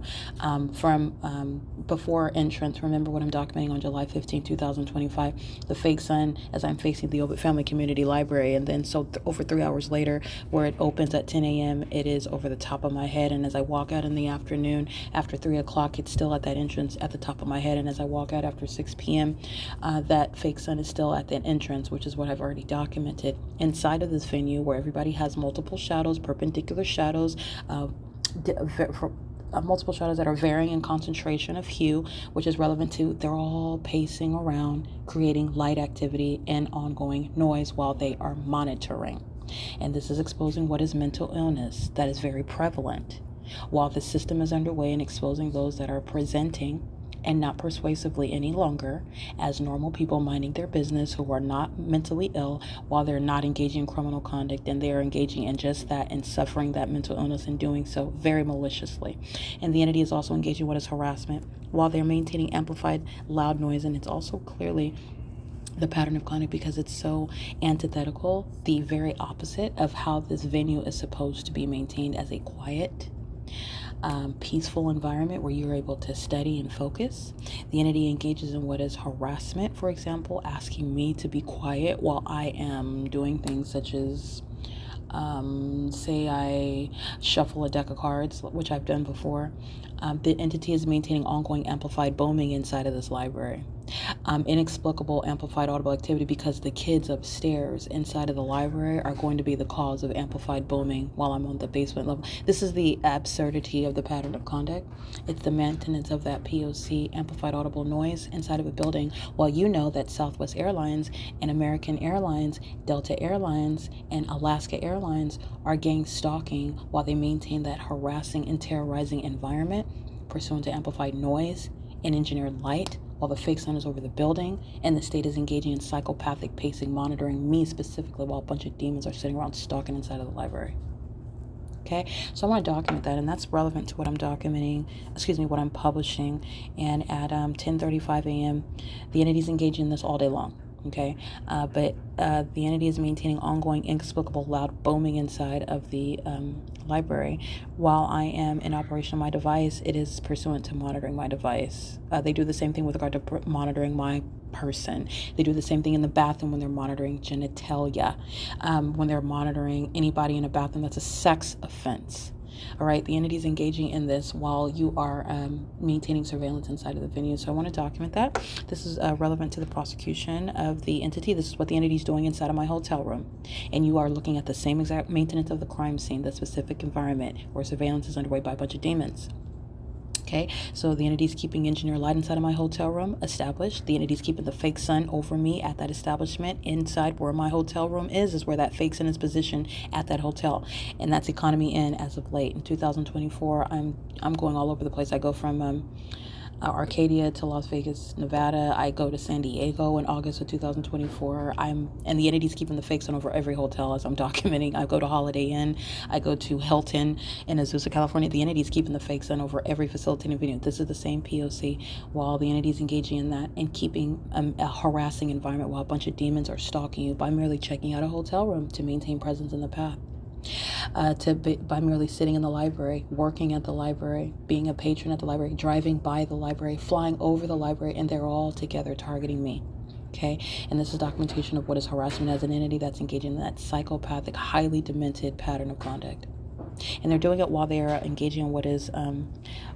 From before entrance, remember what I'm documenting on July 15, 2025, the fake sun as I'm facing the OVITT Family Community Library. And then over 3 hours later, where it opens at 10 a.m., it is over the top of my head. And as I walk out in the afternoon, after 3 o'clock, it's still at that entrance at the top of my head. And as I walk out after 6 p.m., that fake sun is still at that entrance, which is what I've already documented. Inside of this venue, where everybody has multiple shadows, perpendicular shadows, multiple shadows that are varying in concentration of hue, which is relevant to they're all pacing around, creating light activity and ongoing noise while they are monitoring. And this is exposing what is mental illness that is very prevalent. While the system is underway and exposing those that are presenting and not persuasively any longer as normal people minding their business who are not mentally ill, while they're not engaging in criminal conduct, and they are engaging in just that and suffering that mental illness and doing so very maliciously. And the entity is also engaging what is harassment while they're maintaining amplified loud noise. And it's also clearly the pattern of conduct because it's so antithetical, the very opposite of how this venue is supposed to be maintained as a quiet, peaceful environment where you're able to study and focus. The entity engages in what is harassment, for example, asking me to be quiet while I am doing things such as say I shuffle a deck of cards, which I've done before. The entity is maintaining ongoing amplified booming inside of this library. Inexplicable amplified audible activity because the kids upstairs inside of the library are going to be the cause of amplified booming while I'm on the basement level. This is the absurdity of the pattern of conduct. It's the maintenance of that P.O.C. amplified audible noise inside of a building. While you know that Southwest Airlines and American Airlines, Delta Airlines, and Alaska Airlines are gang stalking while they maintain that harassing and terrorizing environment pursuant to amplified noise and engineered light, while the fake sun is over the building and the state is engaging in psychopathic pacing, monitoring me specifically while a bunch of demons are sitting around stalking inside of the library. Okay, so I want to document that, and that's relevant to what I'm documenting, what I'm publishing. And at 10:35 a.m., the entity's engaging in this all day long. Okay, but the entity is maintaining ongoing, inexplicable, loud booming inside of the library. While I am in operation of my device, it is pursuant to monitoring my device. They do the same thing with regard to monitoring my person. They do the same thing in the bathroom when they're monitoring genitalia. When they're monitoring anybody in a bathroom, that's a sex offense. All right, the entity is engaging in this while you are maintaining surveillance inside of the venue. So I want to document that. This is relevant to the prosecution of the entity. This is what the entity is doing inside of my hotel room. And you are looking at the same exact maintenance of the crime scene, the specific environment where surveillance is underway by a bunch of demons. Okay, so the entity's keeping engineer light inside of my hotel room, established. The entity's keeping the fake sun over me at that establishment. Inside where my hotel room is where that fake sun is positioned at that hotel. And that's Economy Inn as of late. In 2024, I'm going all over the place. I go from Arcadia to Las Vegas, Nevada. I go to San Diego in August of 2024. And the entity's keeping the fake sun over every hotel as I'm documenting. I go to Holiday Inn. I go to Hilton in Azusa, California. The entity's keeping the fake sun over every facilitating venue. This is the same P.O.C. while the entity's engaging in that and keeping a harassing environment while a bunch of demons are stalking you by merely checking out a hotel room to maintain presence in the path. By merely sitting in the library, working at the library, being a patron at the library, driving by the library, flying over the library, and they're all together targeting me. Okay, and this is documentation of what is harassment as an entity that's engaging in that psychopathic, highly demented pattern of conduct. And they're doing it while they are engaging in what is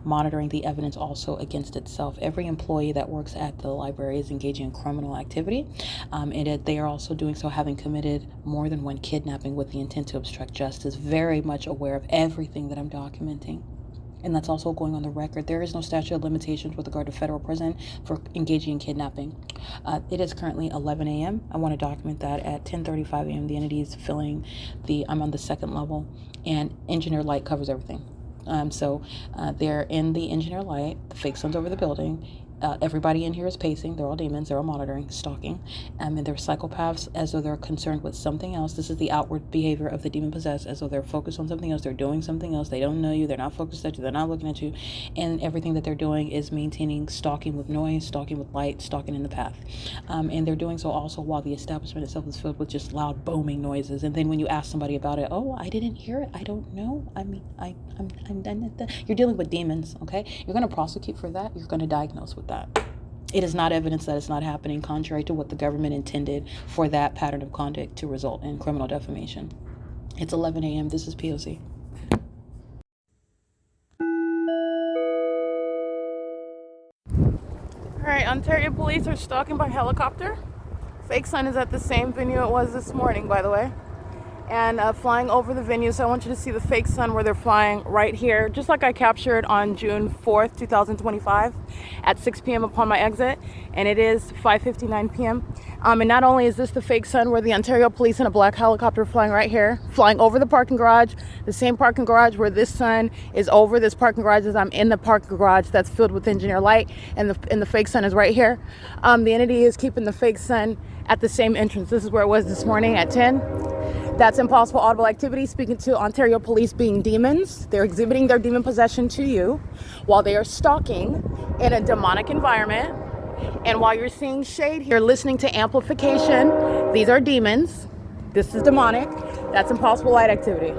monitoring the evidence also against itself. Every employee that works at the library is engaging in criminal activity. And they are also doing so having committed more than one kidnapping with the intent to obstruct justice. Very much aware of everything that I'm documenting. And that's also going on the record. There is no statute of limitations with regard to federal prison for engaging in kidnapping. It is currently 11 a.m. I want to document that at 10:35 a.m. The entity is filling I'm on the second level, and engineer light covers everything. So they're in the engineer light. The fake sun's over the building. Everybody in here is pacing. They're all demons. They're all monitoring, stalking, and they're psychopaths as though they're concerned with something else. This is the outward behavior of the demon possessed, as though they're focused on something else. They're doing something else. They don't know you. They're not focused at you. They're not looking at you. And everything that they're doing is maintaining stalking with noise, stalking with light, stalking in the path. And they're doing so also while the establishment itself is filled with just loud booming noises. And then when you ask somebody about it, oh, I didn't hear it. I don't know. I mean, I'm done with that. You're dealing with demons, okay? You're going to prosecute for that. You're going to diagnose with that. It is not evidence that it's not happening, contrary to what the government intended for that pattern of conduct to result in criminal defamation. It's 11 a.m. This is P.O.C. All right, Ontario police are stalking by helicopter. Fake sun is at the same venue it was this morning, by the way. And flying over the venue. So I want you to see the fake sun where they're flying right here, just like I captured on June 4th, 2025 at 6 p.m. upon my exit. And it is 5:59 p.m. And not only is this the fake sun where the Ontario police in a black helicopter flying right here, flying over the parking garage, the same parking garage where this sun is over this parking garage as I'm in the parking garage that's filled with engineer light, and the fake sun is right here. The entity is keeping the fake sun at the same entrance. This is where it was this morning at 10. That's impossible audible activity, speaking to Ontario police being demons. They're exhibiting their demon possession to you while they are stalking in a demonic environment. And while you're seeing shade here, listening to amplification, these are demons. This is demonic. That's impossible light activity.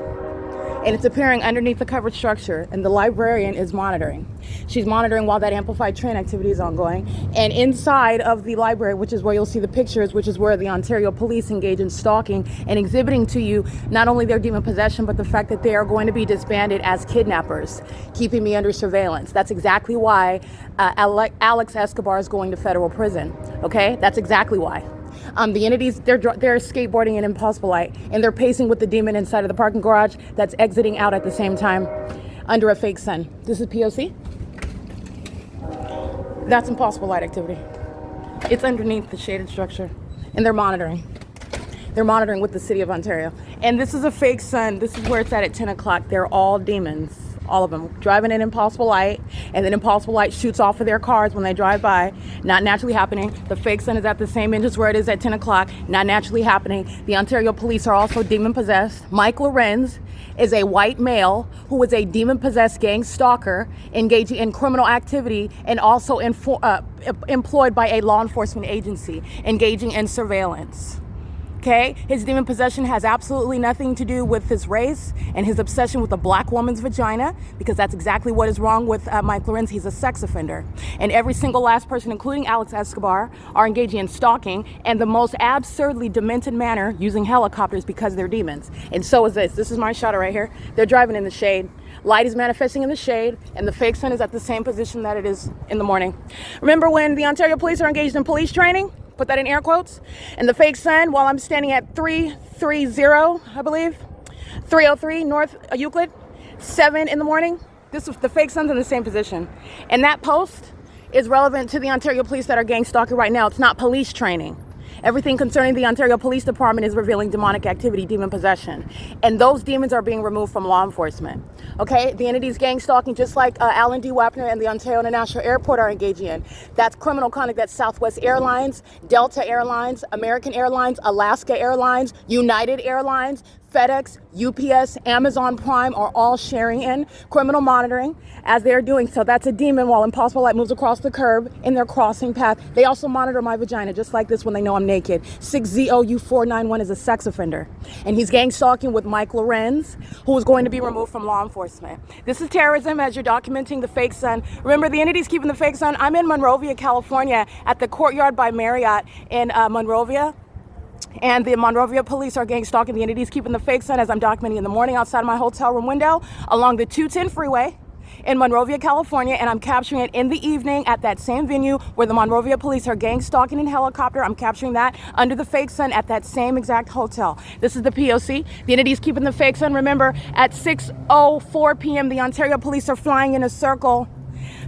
And it's appearing underneath the covered structure, and the librarian is monitoring. She's monitoring while that amplified train activity is ongoing. And inside of the library, which is where you'll see the pictures, which is where the Ontario police engage in stalking and exhibiting to you not only their demon possession, but the fact that they are going to be disbanded as kidnappers, keeping me under surveillance. That's exactly why Alex Escobar is going to federal prison. Okay, that's exactly why. The entities, they're skateboarding in impossible light, and they're pacing with the demon inside of the parking garage that's exiting out at the same time under a fake sun. This is P.O.C. That's impossible light activity. It's underneath the shaded structure, and they're monitoring. They're monitoring with the city of Ontario. And this is a fake sun. This is where it's at 10 o'clock. They're all demons. All of them driving in impossible light, and then impossible light shoots off of their cars when they drive by. Not naturally happening. The fake sun is at the same entrance where it is at 10 o'clock. Not naturally happening. The Ontario police are also demon possessed. Mike LORENZ is a white male who is a demon possessed gang stalker engaging in criminal activity and also employed by a law enforcement agency engaging in surveillance. Okay, his demon possession has absolutely nothing to do with his race and his obsession with a black woman's vagina, because that's exactly what is wrong with Mike LORENZ. He's a sex offender. And every single last person, including Alex Escobar, are engaging in stalking in the most absurdly demented manner using helicopters because they're demons. And so is this. This is my shot right here. They're driving in the shade. Light is manifesting in the shade, and the fake sun is at the same position that it is in the morning. Remember when the Ontario police are engaged in police training? Put that in air quotes. And the fake sun, while I'm standing at 330, I believe, 303 North Euclid, 7 in the morning, the fake sun's in the same position. And that post is relevant to the Ontario police that are gang stalking right now. It's not police training. Everything concerning the Ontario Police Department is revealing demonic activity, demon possession. And those demons are being removed from law enforcement. Okay? The entities gang stalking, just like Alan D. WAPNER and the Ontario International Airport are engaging in. That's criminal conduct that Southwest Airlines, Delta Airlines, American Airlines, Alaska Airlines, United Airlines, FedEx, UPS, Amazon Prime are all sharing in criminal monitoring as they're doing so. That's a demon while impossible light moves across the curb in their crossing path. They also monitor my vagina just like this when they know I'm naked. 6ZOU491 is a sex offender. And he's gang stalking with Mike LORENZ, who is going to be removed from law enforcement. This is terrorism as you're documenting the fake sun. Remember, the entity's keeping the fake sun. I'm in Monrovia, California at the Courtyard by Marriott in Monrovia. And the Monrovia police are gang stalking. The entities keeping the fake sun as I'm documenting in the morning outside my hotel room window along the 210 freeway in Monrovia, California. And I'm capturing it in the evening at that same venue where the Monrovia police are gang stalking in helicopter. I'm capturing that under the fake sun at that same exact hotel. This is the P.O.C. The entities keeping the fake sun. Remember, at 6:04 p.m., the Ontario police are flying in a circle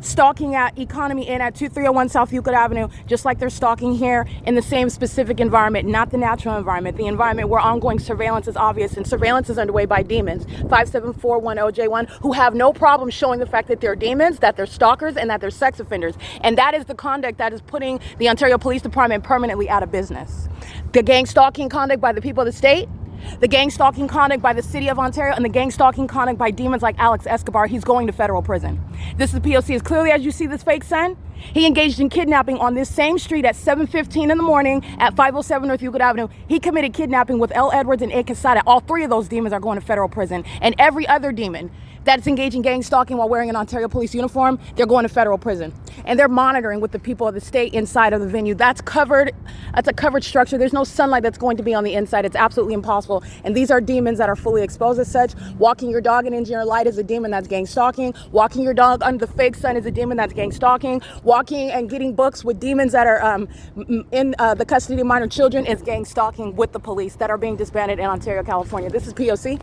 stalking at Economy Inn at 2301 South Euclid Avenue, just like they're stalking here in the same specific environment, not the natural environment, the environment where ongoing surveillance is obvious, and surveillance is underway by demons, 57410J1, who have no problem showing the fact that they're demons, that they're stalkers, and that they're sex offenders. And that is the conduct that is putting the Ontario Police Department permanently out of business. The gang stalking conduct by the people of the state, the gang stalking conduct by the city of Ontario, and the gang stalking conduct by demons like Alex Escobar, he's going to federal prison. This is P.O.C. As clearly as you see this fake son, he engaged in kidnapping on this same street at 7:15 in the morning at 507 North Euclid Avenue. He committed kidnapping with L. Edwards and A. Quesada. All three of those demons are going to federal prison. And every other demon that's engaging gang stalking while wearing an Ontario police uniform, they're going to federal prison. And they're monitoring with the people of the state inside of the venue. That's covered. That's a covered structure. There's no sunlight that's going to be on the inside. It's absolutely impossible. And these are demons that are fully exposed as such. Walking your dog in engineer light is a demon that's gang stalking. Walking your dog under the fake sun is a demon that's gang stalking. Walking and getting books with demons that are in the custody of minor children is gang stalking with the police that are being disbanded in Ontario, California. This is P.O.C.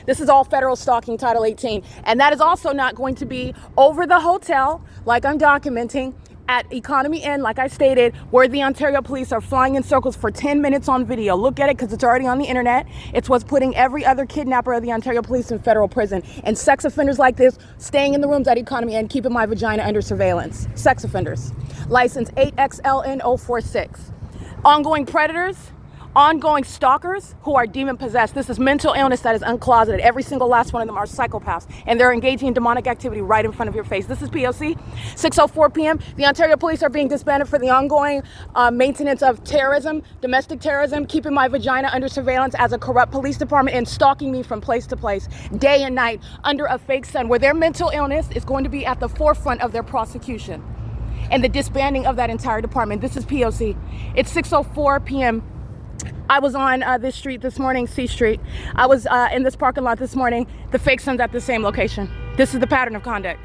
This is all federal stalking, Title 18. And that is also not going to be over the hotel, like I'm documenting, at Economy Inn, like I stated, where the Ontario police are flying in circles for 10 minutes on video. Look at it because it's already on the internet. It's what's putting every other kidnapper of the Ontario police in federal prison. And sex offenders like this staying in the rooms at Economy Inn, keeping my vagina under surveillance. Sex offenders. License 8XLN046. Ongoing predators, ongoing stalkers who are demon possessed. This is mental illness that is uncloseted. Every single last one of them are psychopaths, and they're engaging in demonic activity right in front of your face. This is P.O.C. 6:04 p.m. The Ontario police are being disbanded for the ongoing maintenance of terrorism, domestic terrorism, keeping my vagina under surveillance as a corrupt police department and stalking me from place to place, day and night, under a fake sun, where their mental illness is going to be at the forefront of their prosecution and the disbanding of that entire department. This is P.O.C. It's 6:04 p.m. I was on this street this morning, C Street. I was in this parking lot this morning. The fake son's at the same location. This is the pattern of conduct,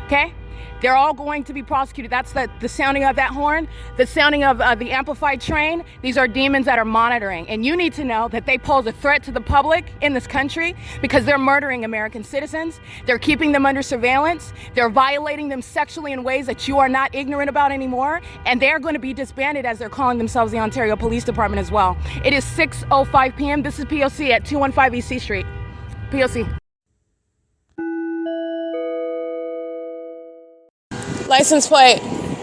okay? They're all going to be prosecuted. That's the sounding of that horn, the sounding of the amplified train. These are demons that are monitoring. And you need to know that they pose a threat to the public in this country because they're murdering American citizens. They're keeping them under surveillance. They're violating them sexually in ways that you are not ignorant about anymore. And they're going to be disbanded as they're calling themselves the Ontario Police Department as well. It is 6:05 p.m. This is P.O.C. at 215 East C Street. P.O.C. License plate,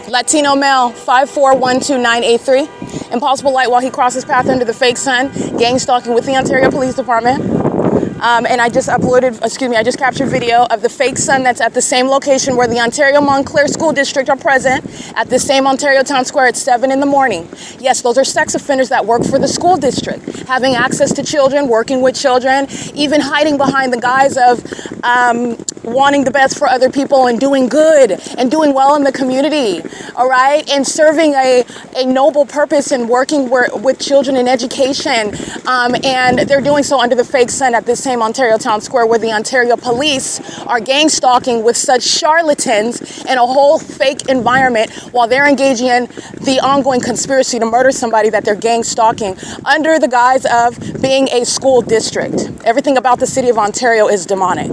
Latino male, 5412983. Impossible light while he crosses path under the fake sun. Gang stalking with the Ontario Police Department. And I just captured video of the fake sun that's at the same location where the Ontario Montclair School District are present at the same Ontario Town Square at 7 in the morning. Yes, those are sex offenders that work for the school district, having access to children, working with children, even hiding behind the guise of wanting the best for other people and doing good and doing well in the community, all right? And serving a noble purpose and working with children in education. And they're doing so under the fake sun at this same Ontario Town Square where the Ontario police are gang stalking with such charlatans in a whole fake environment while they're engaging in the ongoing conspiracy to murder somebody that they're gang stalking under the guise of being a school district. Everything about the city of Ontario is demonic,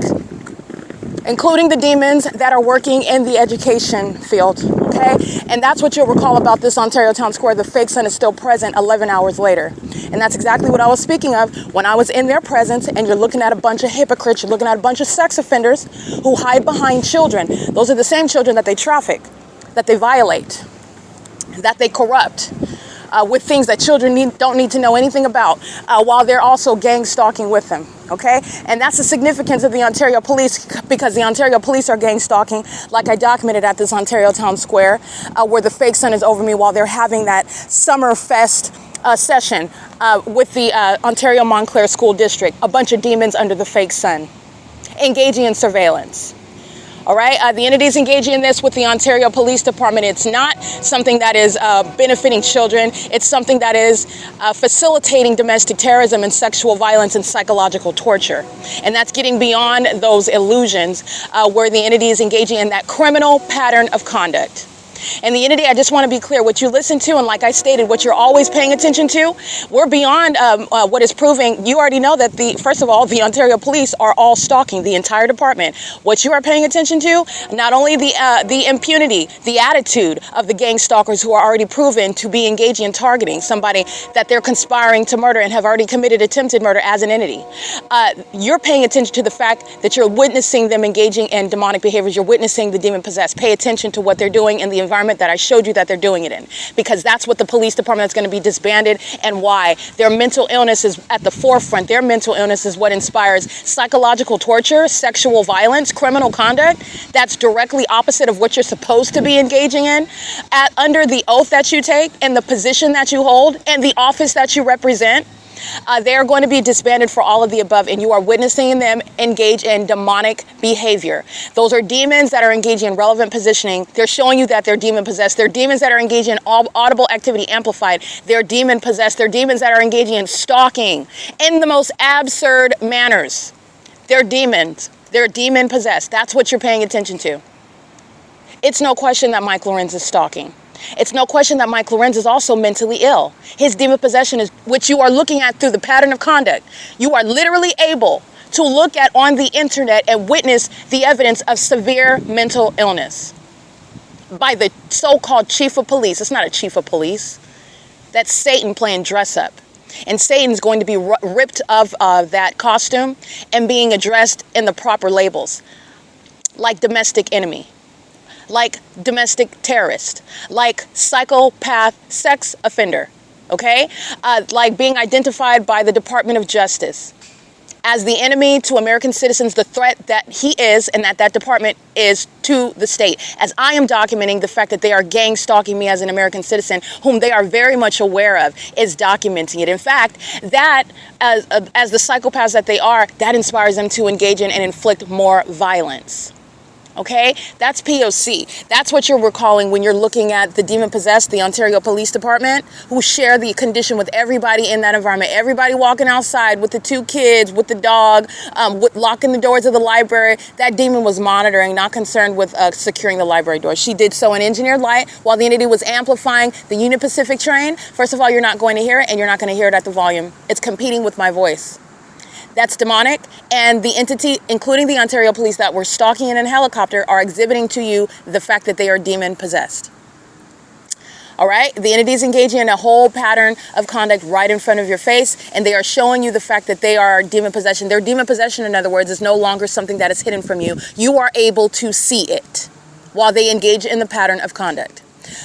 including the demons that are working in the education field, okay? And that's what you'll recall about this Ontario Town Square. The fake sun is still present 11 hours later. And that's exactly what I was speaking of when I was in their presence, and you're looking at a bunch of hypocrites, you're looking at a bunch of sex offenders who hide behind children. Those are the same children that they traffic, that they violate, that they corrupt. With things that children don't need to know anything about, while they're also gang stalking with them, okay? And that's the significance of the Ontario Police, because the Ontario Police are gang stalking, like I documented at this Ontario Town Square, where the fake sun is over me while they're having that summer fest session with the Ontario Montclair School District, a bunch of demons under the fake sun, engaging in surveillance. All right, the entities engaging in this with the Ontario Police Department, it's not something that is benefiting children. It's something that is facilitating domestic terrorism and sexual violence and psychological torture. And that's getting beyond those illusions where the entity is engaging in that criminal pattern of conduct. And the entity, I just want to be clear, what you listen to, and like I stated, what you're always paying attention to, we're beyond what is proving. You already know that first of all, the Ontario police are all stalking the entire department. What you are paying attention to, not only the impunity, the attitude of the gang stalkers who are already proven to be engaging in targeting somebody that they're conspiring to murder and have already committed attempted murder as an entity. You're paying attention to the fact that you're witnessing them engaging in demonic behaviors. You're witnessing the demon possessed. Pay attention to what they're doing in the environment that I showed you that they're doing it in, because that's what the police department is going to be disbanded, and why. Their mental illness is at the forefront. Their mental illness is what inspires psychological torture, sexual violence, criminal conduct. That's directly opposite of what you're supposed to be engaging in under the oath that you take and the position that you hold and the office that you represent. They are going to be disbanded for all of the above, and you are witnessing them engage in demonic behavior. Those are demons that are engaging in relevant positioning. They're showing you that they're demon possessed. They're demons that are engaging in audible activity amplified. They're demon possessed. They're demons that are engaging in stalking in the most absurd manners. They're demons. They're demon possessed. That's what you're paying attention to. It's no question that Mike LORENZ is stalking. It's no question that Mike LORENZ is also mentally ill. His demon possession is, which you are looking at through the pattern of conduct. You are literally able to look at on the internet and witness the evidence of severe mental illness by the so-called chief of police. It's not a chief of police. That's Satan playing dress up. And Satan's going to be ripped of that costume and being addressed in the proper labels, like domestic enemy, like domestic terrorist, like psychopath sex offender, okay? Like being identified by the Department of Justice as the enemy to American citizens, the threat that he is and that department is to the state. As I am documenting the fact that they are gang stalking me as an American citizen, whom they are very much aware of, is documenting it. In fact, that, as the psychopaths that they are, that inspires them to engage in and inflict more violence. Okay, that's P.O.C. That's what you're recalling when you're looking at the demon-possessed, the Ontario Police Department, who share the condition with everybody in that environment. Everybody walking outside with the 2 kids, with the dog, locking the doors of the library. That demon was monitoring, not concerned with securing the library doors. She did so in engineered light while the entity was amplifying the Union Pacific train. First of all, you're not going to hear it, and you're not going to hear it at the volume. It's competing with my voice. That's demonic, and the entity, including the Ontario police that were stalking in a helicopter, are exhibiting to you the fact that they are demon-possessed. All right? The entity is engaging in a whole pattern of conduct right in front of your face, and they are showing you the fact that they are demon-possession. Their demon-possession, in other words, is no longer something that is hidden from you. You are able to see it while they engage in the pattern of conduct.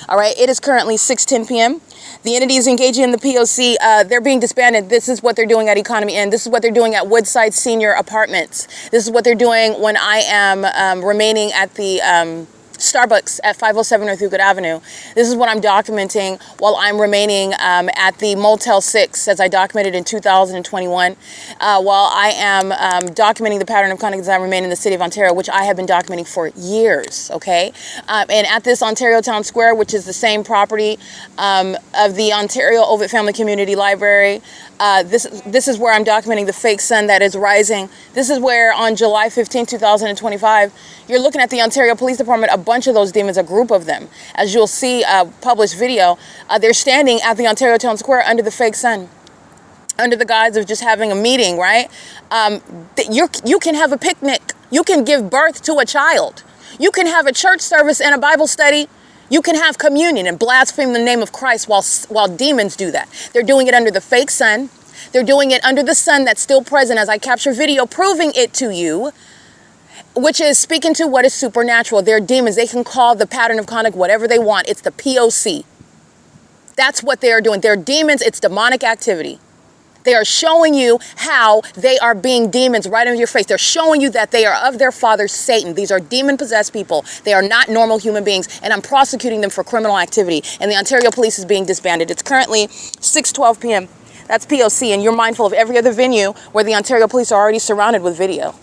All right? It is currently 6:10 p.m. The entity is engaging in the P.O.C. They're being disbanded. This is what they're doing at Economy Inn. This is what they're doing at Woodside Senior Apartments. This is what they're doing when I am remaining at the Starbucks at 507 North Euclid Avenue. This is what I'm documenting while I'm remaining at the Motel 6, as I documented in 2021, while I am documenting the pattern of conduct as I remain in the city of Ontario, which I have been documenting for years, okay? And at this Ontario Town Square, which is the same property of the Ontario OVITT Family Community Library, this is where I'm documenting the fake sun that is rising. This is where on July 15, 2025, you're looking at the Ontario Police Department, a bunch of those demons, a group of them. As you'll see published video, they're standing at the Ontario Town Square under the fake sun, under the guise of just having a meeting, right? You can have a picnic. You can give birth to a child. You can have a church service and a Bible study. You can have communion and blaspheme the name of Christ while demons do that. They're doing it under the fake sun. They're doing it under the sun that's still present as I capture video proving it to you, which is speaking to what is supernatural. They're demons. They can call the pattern of conduct whatever they want. It's the P.O.C. That's what they are doing. They're demons. It's demonic activity. They are showing you how they are being demons right in your face. They're showing you that they are of their father, Satan. These are demon-possessed people. They are not normal human beings, and I'm prosecuting them for criminal activity. And the Ontario Police is being disbanded. It's currently 6:12 p.m. That's P.O.C., and you're mindful of every other venue where the Ontario Police are already surrounded with video.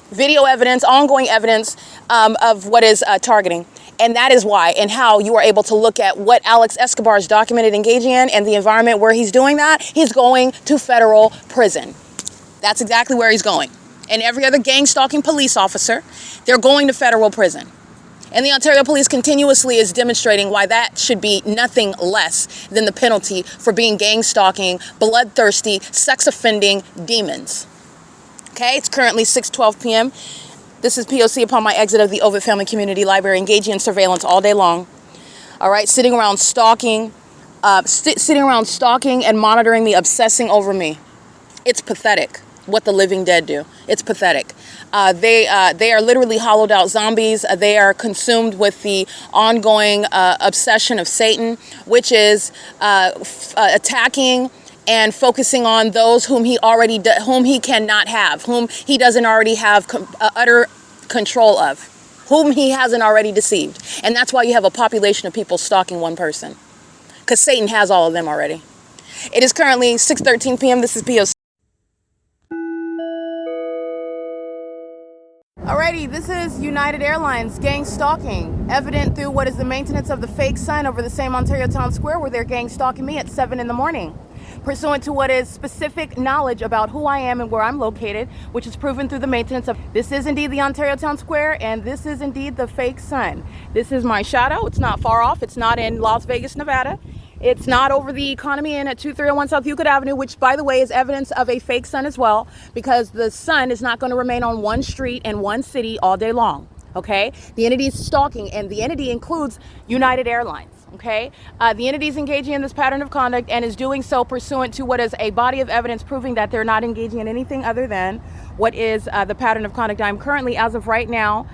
Video evidence, ongoing evidence of what is targeting. And that is why and how you are able to look at what Alex Escobar is documented engaging in and the environment where he's doing that. He's going to federal prison. That's exactly where he's going. And every other gang stalking police officer, they're going to federal prison. And the Ontario Police continuously is demonstrating why that should be nothing less than the penalty for being gang stalking, bloodthirsty, sex offending demons. Okay, it's currently 6:12 p.m. This is P.O.C. upon my exit of the OVITT Family Community Library, engaging in surveillance all day long. All right, sitting around stalking and monitoring me, obsessing over me. It's pathetic what the living dead do. It's pathetic. They are literally hollowed out zombies. They are consumed with the ongoing obsession of Satan, which is attacking and focusing on those whom he cannot have, whom he doesn't already have utter control of, whom he hasn't already deceived. And that's why you have a population of people stalking one person, because Satan has all of them already. It is currently 6:13 p.m. This is P.O.C. Alrighty, this is United Airlines gang stalking, evident through what is the maintenance of the fake sun over the same Ontario Town Square where they're gang stalking me at 7 in the morning. Pursuant to what is specific knowledge about who I am and where I'm located, which is proven through the maintenance of, this is indeed the Ontario Town Square, and this is indeed the fake sun. This is my shadow. It's not far off. It's not in Las Vegas, Nevada. It's not over the Economy Inn at 2301 South Euclid Avenue, which, by the way, is evidence of a fake sun as well, because the sun is not going to remain on one street in one city all day long, okay? The entity is stalking, and the entity includes United Airlines, okay? The entity is engaging in this pattern of conduct and is doing so pursuant to what is a body of evidence proving that they're not engaging in anything other than what is the pattern of conduct. I'm currently, as of right now,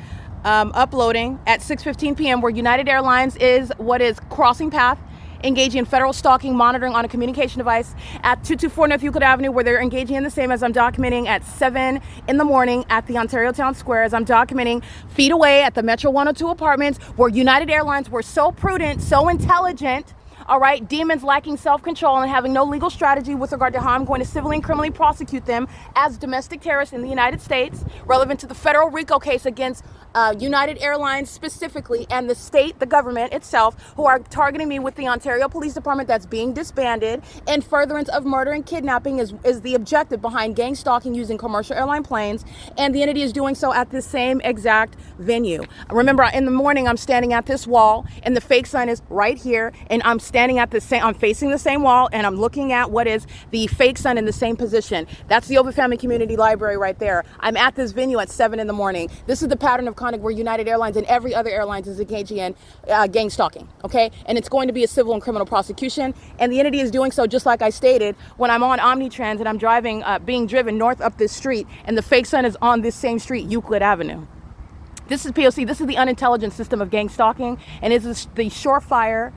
uploading at 6:15 p.m. where United Airlines is what is crossing path, engaging in federal stalking, monitoring on a communication device at 224 North Euclid Avenue, where they're engaging in the same as I'm documenting at 7 in the morning at the Ontario Town Square, as I'm documenting feet away at the Metro 102 apartments, where United Airlines were so prudent, so intelligent, all right, demons lacking self-control and having no legal strategy with regard to how I'm going to civilly and criminally prosecute them as domestic terrorists in the United States, relevant to the federal RICO case against United Airlines specifically, and the state, the government itself, who are targeting me with the Ontario Police Department that's being disbanded, and furtherance of murder and kidnapping is the objective behind gang stalking using commercial airline planes, and the entity is doing so at the same exact venue. Remember, in the morning, I'm standing at this wall, and the fake sign is right here, and I'm standing at I'm facing the same wall, and I'm looking at what is the fake sun in the same position. That's the OVITT Family Community Library right there. I'm at this venue at 7 in the morning. This is the pattern of conduct where United Airlines and every other airlines is engaging in gang stalking, okay? And it's going to be a civil and criminal prosecution, and the entity is doing so just like I stated when I'm on Omnitrans and I'm driving, being driven north up this street, and the fake sun is on this same street, Euclid Avenue. This is P.O.C. This is the unintelligent system of gang stalking, and it is the surefire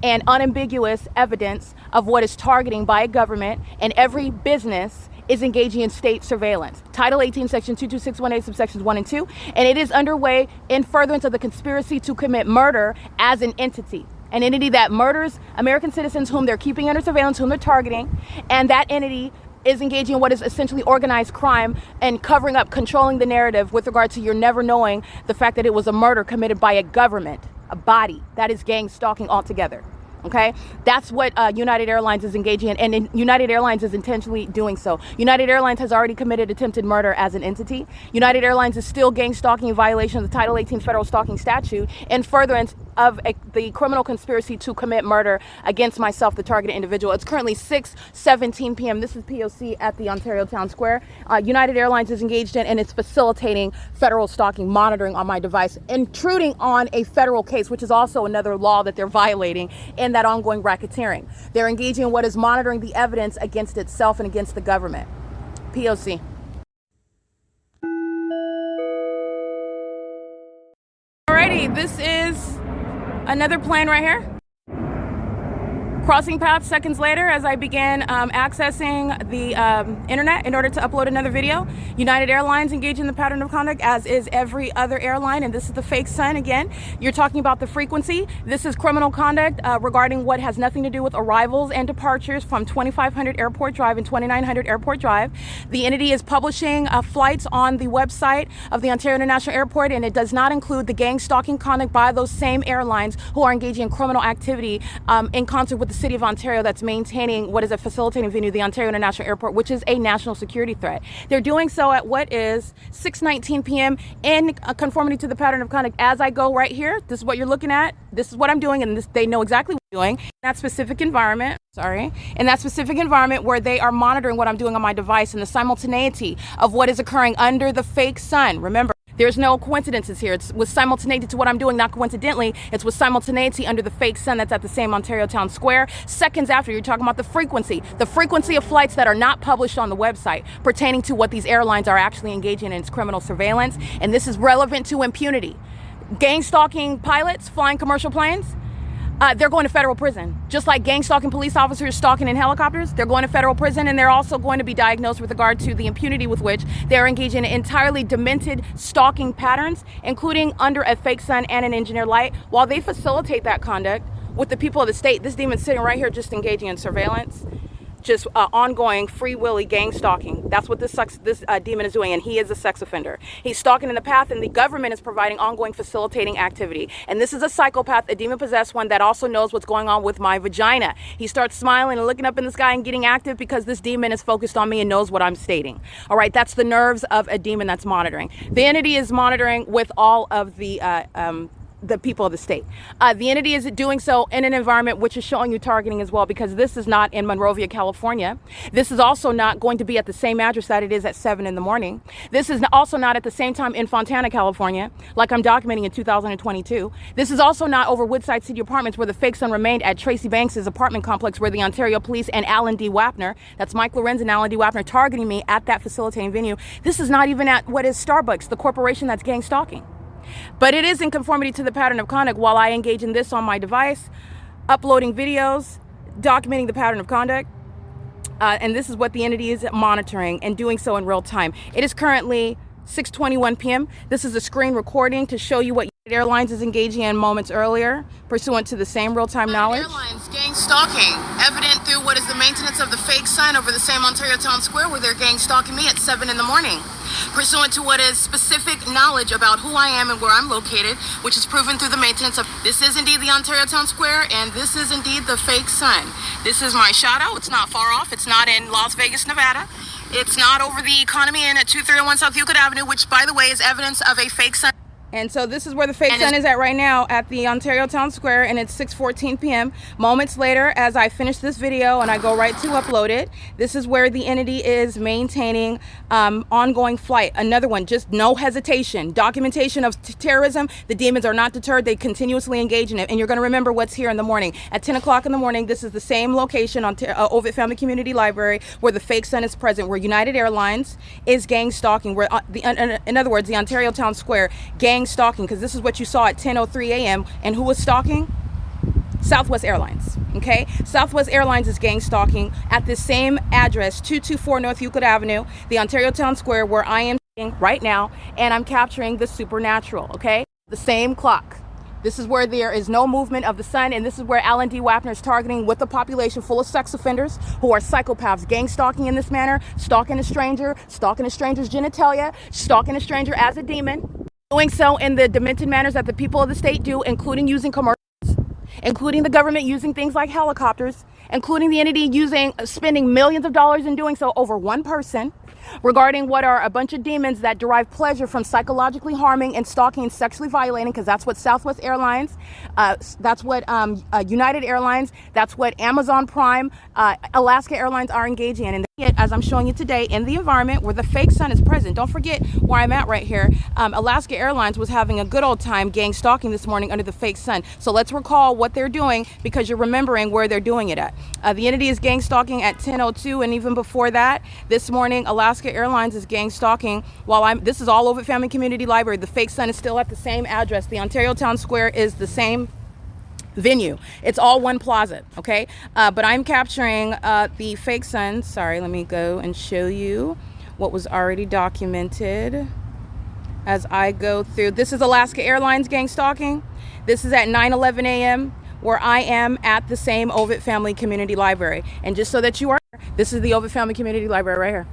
and unambiguous evidence of what is targeting by a government, and every business is engaging in state surveillance. Title 18, Section 22618, subsections 1 and 2, and it is underway in furtherance of the conspiracy to commit murder as an entity that murders American citizens whom they're keeping under surveillance, whom they're targeting, and that entity is engaging in what is essentially organized crime and covering up, controlling the narrative with regard to your never knowing the fact that it was a murder committed by a government, a body. That is gang stalking altogether. Okay, that's what United Airlines is engaging in, and United Airlines is intentionally doing so. United Airlines has already committed attempted murder as an entity. United Airlines is still gang stalking in violation of the Title 18 federal stalking statute in furtherance of the criminal conspiracy to commit murder against myself, the targeted individual. It's currently 6:17 p.m. This is P.O.C. at the Ontario Town Square. United Airlines is engaged in, and it's facilitating federal stalking, monitoring on my device, intruding on a federal case, which is also another law that they're violating in that ongoing racketeering. They're engaging in what is monitoring the evidence against itself and against the government. P.O.C. Alrighty, this is another plane right here. Crossing paths seconds later as I began accessing the internet in order to upload another video. United Airlines engaged in the pattern of conduct, as is every other airline, and this is the fake sun again. You're talking about the frequency. This is criminal conduct regarding what has nothing to do with arrivals and departures from 2500 Airport Drive and 2900 Airport Drive. The entity is publishing flights on the website of the Ontario International Airport, and it does not include the gang stalking conduct by those same airlines who are engaging in criminal activity in concert with the the city of Ontario that's maintaining what is a facilitating venue, the Ontario International Airport, which is a national security threat. They're doing so at what is 6:19 p.m. in conformity to the pattern of conduct. As I go right here, this is what you're looking at. This is what I'm doing, and they know exactly what I'm doing. In that specific environment, in that specific environment where they are monitoring what I'm doing on my device and the simultaneity of what is occurring under the fake sun. Remember, there's no coincidences here. It's with simultaneity to what I'm doing, not coincidentally. It's with simultaneity under the fake sun that's at the same Ontario Town Square. Seconds after, you're talking about the frequency of flights that are not published on the website pertaining to what these airlines are actually engaging in its criminal surveillance. And this is relevant to impunity. Gang stalking pilots flying commercial planes, they're going to federal prison. Just like gang stalking police officers stalking in helicopters, they're going to federal prison, and they're also going to be diagnosed with regard to the impunity with which they're engaging in entirely demented stalking patterns, including under a fake sun and an engineered light. While they facilitate that conduct with the people of the state, this demon's sitting right here just engaging in surveillance, just ongoing free willy gang stalking. That's what this demon is doing, and he is a sex offender. He's stalking in the path, and the government is providing ongoing facilitating activity. And this is a psychopath, a demon-possessed one that also knows what's going on with my vagina. He starts smiling and looking up in the sky and getting active because this demon is focused on me and knows what I'm stating. All right, that's the nerves of a demon that's monitoring. The entity is monitoring with all of the people of the state. The entity is doing so in an environment which is showing you targeting as well, because this is not in Monrovia, California. This is also not going to be at the same address that it is at 7 in the morning. This is also not at the same time in Fontana, California, like I'm documenting in 2022. This is also not over Woodside City Apartments, where the fake sun remained at Tracy Banks' apartment complex, where the Ontario Police and Alan D. WAPNER, that's Mike LORENZ and Alan D. WAPNER, targeting me at that facilitating venue. This is not even at what is Starbucks, the corporation that's gang stalking. But it is in conformity to the pattern of conduct while I engage in this on my device, uploading videos, documenting the pattern of conduct. And this is what the entity is monitoring and doing so in real time. It is currently 6:21 p.m. This is a screen recording to show you what United Airlines is engaging in moments earlier, pursuant to the same real-time knowledge. Airlines gang stalking, evident through what is the maintenance of the fake sign over the same Ontario Town Square, where they're gang stalking me at 7 in the morning. Pursuant to what is specific knowledge about who I am and where I'm located, which is proven through the maintenance of, this is indeed the Ontario Town Square, and this is indeed the fake sign. This is my shadow. It's not far off. It's not in Las Vegas, Nevada. It's not over the Economy Inn at 231 South Euclid Avenue, which, by the way, is evidence of a fake sign. And so this is where the fake sun is at right now, at the Ontario Town Square, and it's 6:14 p.m. Moments later, as I finish this video and I go right to upload it, this is where the entity is maintaining ongoing flight. Another one, just no hesitation. Documentation of terrorism. The demons are not deterred. They continuously engage in it. And you're going to remember what's here in the morning. At 10 o'clock in the morning, this is the same location on OVITT Family Community Library where the fake sun is present, where United Airlines is gang stalking, where, in other words, the Ontario Town Square gang stalking, because this is what you saw at 10:03 a.m. and who was stalking? Southwest Airlines. Okay, Southwest Airlines is gang stalking at the same address, 224 North Euclid Avenue, the Ontario Town Square, where I am sitting right now, and I'm capturing the supernatural. Okay, the same clock. This is where there is no movement of the sun, and this is where Alan D. WAPNER is targeting with a population full of sex offenders who are psychopaths, gang stalking in this manner, stalking a stranger, stalking a stranger's genitalia, stalking a stranger as a demon, doing so in the demented manners that the people of the state do, including using commercials, including the government using things like helicopters, including the entity spending millions of dollars in doing so over one person, regarding what are a bunch of demons that derive pleasure from psychologically harming and stalking and sexually violating, because that's what Southwest Airlines, that's what United Airlines, that's what Amazon Prime, Alaska Airlines are engaging in. And as I'm showing you today, in the environment where the fake sun is present, don't forget where I'm at right here. Alaska Airlines was having a good old time gang stalking this morning under the fake sun. So let's recall what they're doing, because you're remembering where they're doing it at. The entity is gang stalking at 10:02, and even before that, this morning, Alaska Airlines is gang stalking while this is all over Family Community Library. The fake sun is still at the same address. The Ontario Town Square is the same venue. It's all one plaza, okay? But I'm capturing the fake sun. Sorry, let me go and show you what was already documented as I go through. This is Alaska Airlines gang stalking. This is at 9:11 a.m. where I am at the same OVITT Family Community Library. And just so that you are, this is the OVITT Family Community Library right here.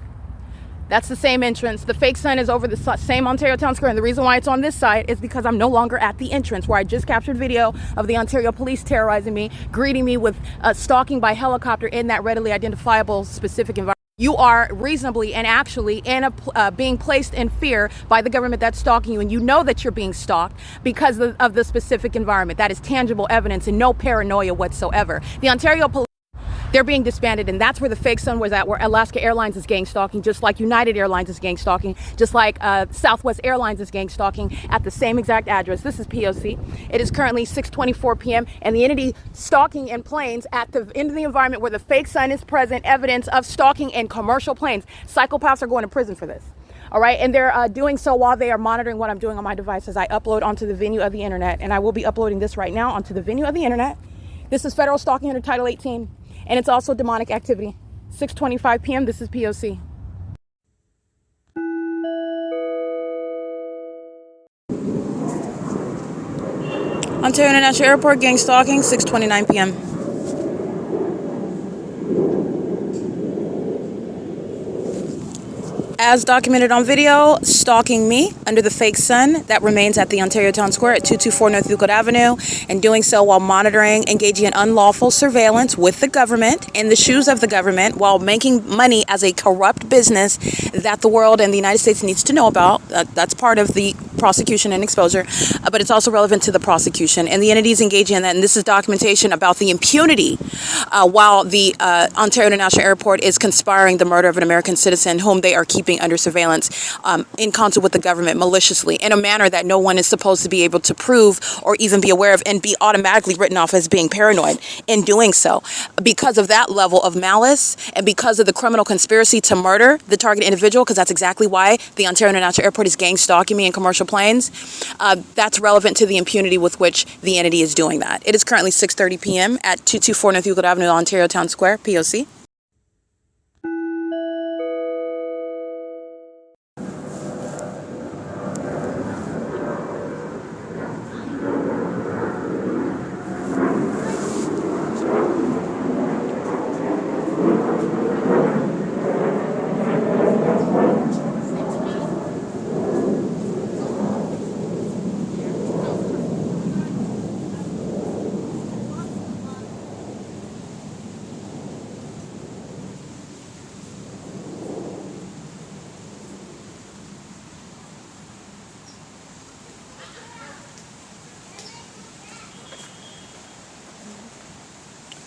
That's the same entrance. The fake sun is over the same Ontario Town Square. And the reason why it's on this side is because I'm no longer at the entrance where I just captured video of the Ontario police terrorizing me, greeting me with stalking by helicopter in that readily identifiable specific environment. You are reasonably and actually in being placed in fear by the government that's stalking you, and you know that you're being stalked because of the specific environment. That is tangible evidence and no paranoia whatsoever. The Ontario police, they're being disbanded, and that's where the fake sun was at, where Alaska Airlines is gang stalking, just like United Airlines is gang stalking, just like Southwest Airlines is gang stalking at the same exact address. This is P.O.C. It is currently 6:24 p.m. and the entity stalking in planes at the end of the environment where the fake sun is present, evidence of stalking in commercial planes. Psychopaths are going to prison for this. All right, and they're doing so while they are monitoring what I'm doing on my device as I upload onto the venue of the internet, and I will be uploading this right now onto the venue of the internet. This is federal stalking under Title 18. And it's also demonic activity. 6:25 p.m. This is P.O.C. Ontario International Airport, gang stalking, 6:29 p.m. As documented on video, stalking me under the fake sun that remains at the Ontario Town Square at 224 North Euclid Avenue, and doing so while monitoring, engaging in unlawful surveillance with the government, in the shoes of the government, while making money as a corrupt business that the world and the United States needs to know about. That's part of the prosecution and exposure, but it's also relevant to the prosecution. And the entities engaging in that, and this is documentation about the impunity while the Ontario International Airport is conspiring the murder of an American citizen whom they are keeping under surveillance in concert with the government maliciously in a manner that no one is supposed to be able to prove or even be aware of, and be automatically written off as being paranoid in doing so. Because of that level of malice and because of the criminal conspiracy to murder the target individual, because that's exactly why the Ontario International Airport is gang stalking me in commercial planes, that's relevant to the impunity with which the entity is doing that. It is currently 6:30 p.m. at 224 North Euclid Avenue, Ontario Town Square, P.O.C.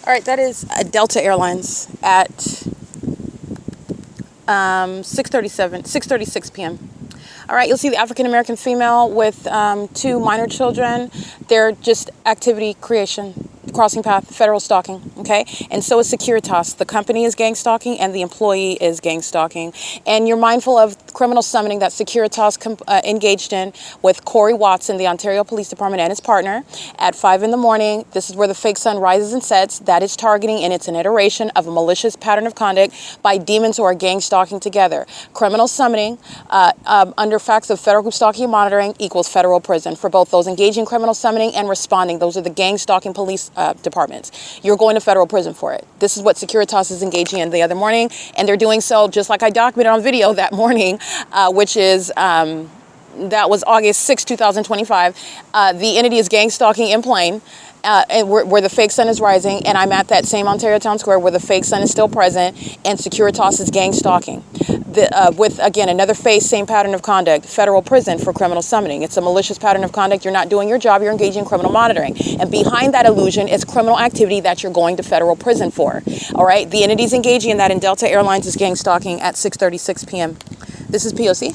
All right, that is Delta Airlines at 6:36 p.m. All right, you'll see the African-American female with 2 minor children. They're just activity creation, crossing path, federal stalking, okay? And so is Securitas. The company is gang stalking and the employee is gang stalking. And you're mindful of criminal summoning that Securitas engaged in with Corey Watson, the Ontario Police Department, and his partner at 5 in the morning. This is where the fake sun rises and sets. That is targeting, and it's an iteration of a malicious pattern of conduct by demons who are gang stalking together. Criminal summoning under facts of federal group stalking and monitoring equals federal prison for both those engaging criminal summoning and responding. Those are the gang stalking police departments. You're going to federal prison for it. This is what Securitas is engaging in the other morning, and they're doing so just like I documented on video that morning, which is that was August 6, 2025. The entity is gang stalking in plane. And where the fake sun is rising, and I'm at that same Ontario Town Square where the fake sun is still present, and Securitas is gang stalking. With, again, another same pattern of conduct, federal prison for criminal summoning. It's a malicious pattern of conduct. You're not doing your job. You're engaging in criminal monitoring. And behind that illusion is criminal activity that you're going to federal prison for. All right? The entities engaging in that in Delta Airlines is gang stalking at 6:36 p.m. This is P.O.C.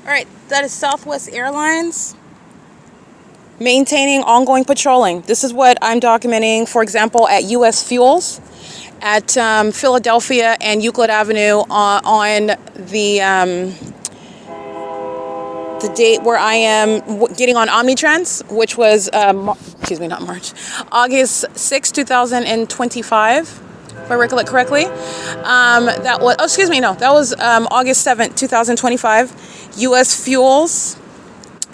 All right, that is Southwest Airlines maintaining ongoing patrolling. This is what I'm documenting, for example, at U.S. Fuels at Philadelphia and Euclid Avenue on the the date where I am getting on Omnitrans, which was, August 6, 2025, if I recollect correctly. That was August 7th, 2025. U.S. Fuels.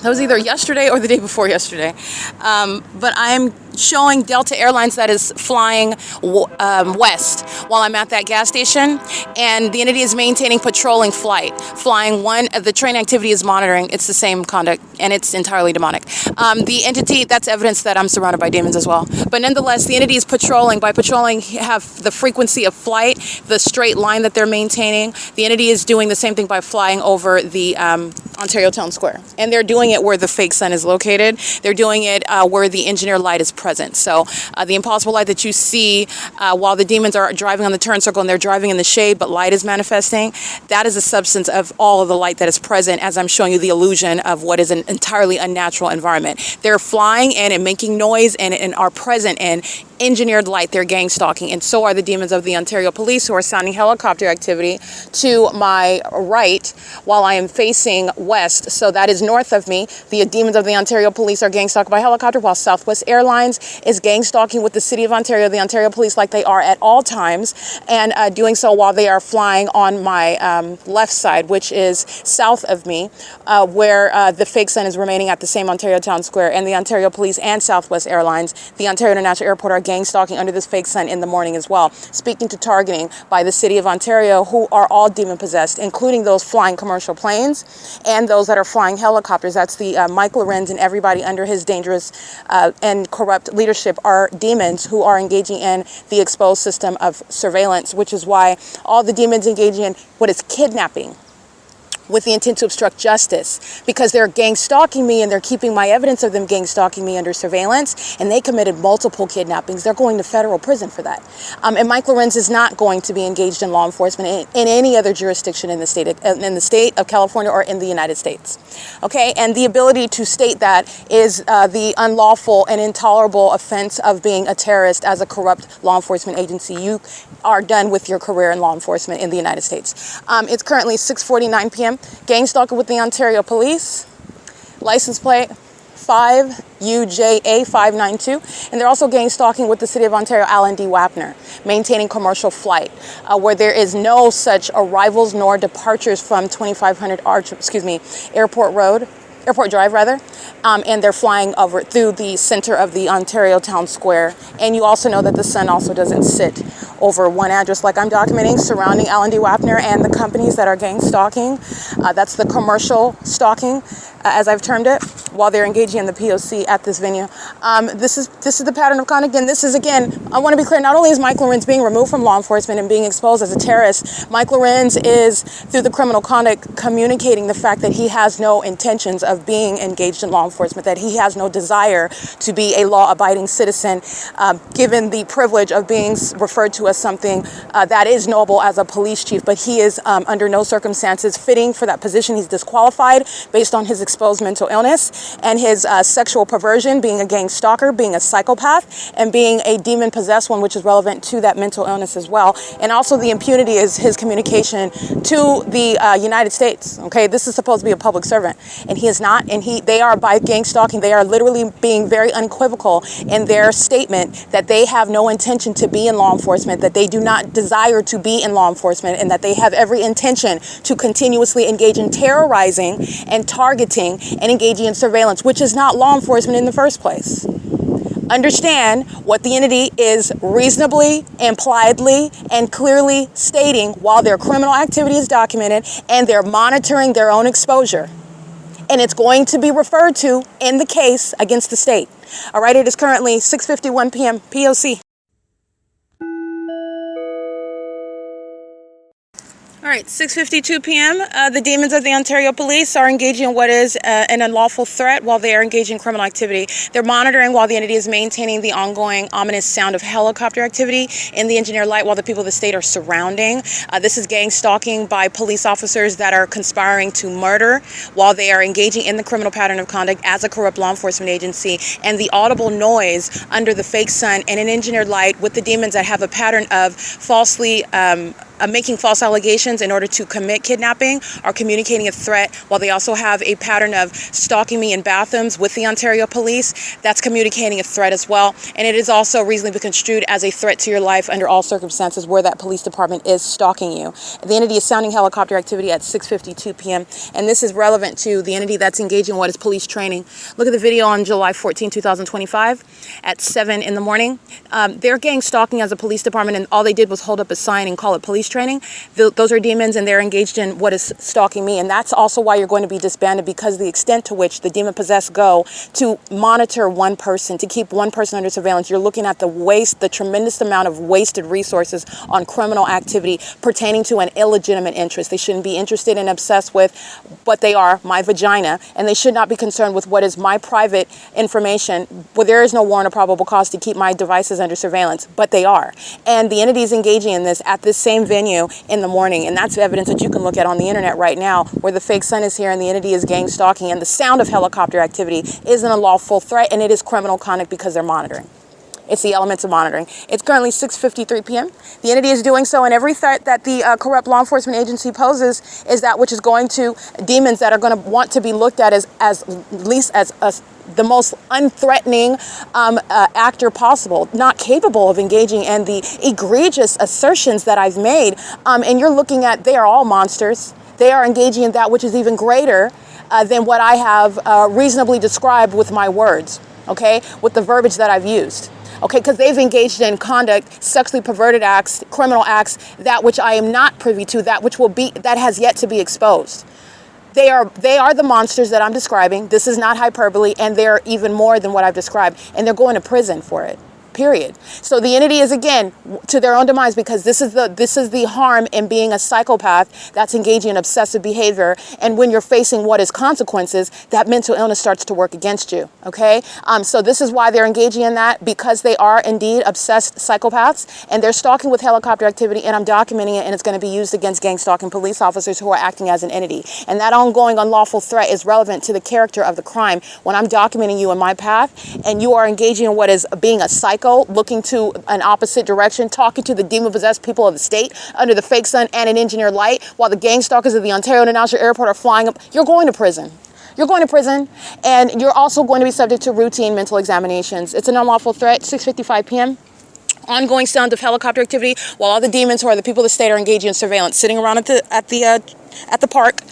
That was either yesterday or the day before yesterday. But I am showing Delta Airlines that is flying west while I'm at that gas station, and the entity is maintaining patrolling flight, flying one. The train activity is monitoring. It's the same conduct, and it's entirely demonic. The entity, that's evidence that I'm surrounded by demons as well. But nonetheless, the entity is patrolling. By patrolling, have the frequency of flight, the straight line that they're maintaining. The entity is doing the same thing by flying over the Ontario Town Square, and they're doing it where the fake sun is located. They're doing it where the engineer light is present. So the impossible light that you see while the demons are driving on the turn circle and they're driving in the shade, but light is manifesting, that is a substance of all of the light that is present as I'm showing you the illusion of what is an entirely unnatural environment. They're flying in and making noise and are present in engineered light. They're gang stalking, and so are the demons of the Ontario Police, who are sounding helicopter activity to my right while I am facing west. So that is north of me. The demons of the Ontario Police are gang stalked by helicopter, while Southwest Airlines is gang stalking with the City of Ontario, the Ontario Police, like they are at all times, and doing so while they are flying on my left side, which is south of me, where the fake sun is remaining at the same Ontario Town Square, and the Ontario Police and Southwest Airlines, the Ontario International Airport, are gang stalking under this fake sun in the morning as well, speaking to targeting by the City of Ontario, who are all demon possessed, including those flying commercial planes and those that are flying helicopters. That's the Mike Lorenz and everybody under his dangerous and corrupt leadership are demons who are engaging in the exposed system of surveillance, which is why all the demons engaging in what is kidnapping with the intent to obstruct justice, because they're gang stalking me and they're keeping my evidence of them gang stalking me under surveillance, and they committed multiple kidnappings. They're going to federal prison for that. And Mike Lorenz is not going to be engaged in law enforcement in any other jurisdiction in the state of California or in the United States. Okay, and the ability to state that is the unlawful and intolerable offense of being a terrorist as a corrupt law enforcement agency. You are done with your career in law enforcement in the United States. It's currently 6:49 p.m. Gang stalking with the Ontario Police, license plate 5UJA592, and they're also gang stalking with the City of Ontario, Alan D. Wapner, maintaining commercial flight, where there is no such arrivals nor departures from 2500 Airport Drive, and they're flying over through the center of the Ontario Town Square. And you also know that the sun also doesn't sit over one address like I'm documenting, surrounding Alan D. Wapner and the companies that are gang stalking. That's the commercial stalking, as I've termed it, while they're engaging in the P.O.C. at this venue. This is the pattern of conduct, and this is, again, I want to be clear, not only is Mike Lorenz being removed from law enforcement and being exposed as a terrorist, Mike Lorenz is, through the criminal conduct, communicating the fact that he has no intentions of being engaged in law enforcement, that he has no desire to be a law-abiding citizen, given the privilege of being referred to as something that is noble as a police chief, but he is under no circumstances fitting for that position. He's disqualified based on his exposed mental illness and his sexual perversion, being a gang stalker, being a psychopath, and being a demon-possessed one, which is relevant to that mental illness as well. And also the impunity is his communication to the United States. Okay, this is supposed to be a public servant, and he is not. And they are, by gang stalking, they are literally being very unequivocal in their statement that they have no intention to be in law enforcement, that they do not desire to be in law enforcement, and that they have every intention to continuously engage in terrorizing and targeting and engaging in surveillance, which is not law enforcement in the first place. Understand what the entity is reasonably, impliedly, and clearly stating while their criminal activity is documented and they're monitoring their own exposure. And it's going to be referred to in the case against the state. All right, it is currently 6:51 p.m. P.O.C. All right, 6:52 p.m. The demons of the Ontario Police are engaging in what is an unlawful threat while they are engaging in criminal activity. They're monitoring while the entity is maintaining the ongoing ominous sound of helicopter activity in the engineer light while the people of the state are surrounding. This is gang stalking by police officers that are conspiring to murder while they are engaging in the criminal pattern of conduct as a corrupt law enforcement agency. And the audible noise under the fake sun and an engineered light with the demons that have a pattern of falsely making false allegations in order to commit kidnapping are communicating a threat, while they also have a pattern of stalking me in bathrooms with the Ontario Police. That's communicating a threat as well. And it is also reasonably construed as a threat to your life under all circumstances where that police department is stalking you. The entity is sounding helicopter activity at 6:52 p.m. And this is relevant to the entity that's engaging in what is police training. Look at the video on July 14, 2025 at 7 in the morning. They're gang stalking as a police department, and all they did was hold up a sign and call it police training. Those are demons, and they're engaged in what is stalking me. And that's also why you're going to be disbanded, because the extent to which the demon-possessed go to monitor one person, to keep one person under surveillance, you're looking at the tremendous amount of wasted resources on criminal activity pertaining to an illegitimate interest. They shouldn't be interested and obsessed with what they are, my vagina, and they should not be concerned with what is my private information, where there is no warrant or probable cause to keep my devices under surveillance, but they are. And the entity is engaging in this at this same venue in the morning, and that's evidence that you can look at on the internet right now, where the fake sun is here and the entity is gang stalking, and the sound of helicopter activity is an unlawful threat, and it is criminal conduct because they're monitoring. It's the elements of monitoring. It's currently 6:53 p.m. The entity is doing so, and every threat that the corrupt law enforcement agency poses is that which is going to demons that are going to want to be looked at as least as the most unthreatening actor possible, not capable of engaging in the egregious assertions that I've made. And you're looking at, they are all monsters. They are engaging in that which is even greater than what I have reasonably described with my words, okay, with the verbiage that I've used. Okay, because they've engaged in conduct, sexually perverted acts, criminal acts, that which I am not privy to, that has yet to be exposed. They are the monsters that I'm describing. This is not hyperbole, and they're even more than what I've described, and they're going to prison for it. Period. So the entity is, again, to their own demise, because this is the harm in being a psychopath that's engaging in obsessive behavior. And when you're facing what is consequences, that mental illness starts to work against you. Okay. So this is why they're engaging in that, because they are indeed obsessed psychopaths, and they're stalking with helicopter activity, and I'm documenting it, and it's going to be used against gang stalking police officers who are acting as an entity. And that ongoing unlawful threat is relevant to the character of the crime. When I'm documenting you in my path, and you are engaging in what is being a psycho, looking to an opposite direction, talking to the demon-possessed people of the state under the fake sun and an engineered light, while the gang stalkers of the Ontario International Airport are flying up, you're going to prison. You're going to prison, and you're also going to be subject to routine mental examinations. It's an unlawful threat, 6:55 p.m. Ongoing sound of helicopter activity, while all the demons, who are the people of the state, are engaging in surveillance, sitting around at the park,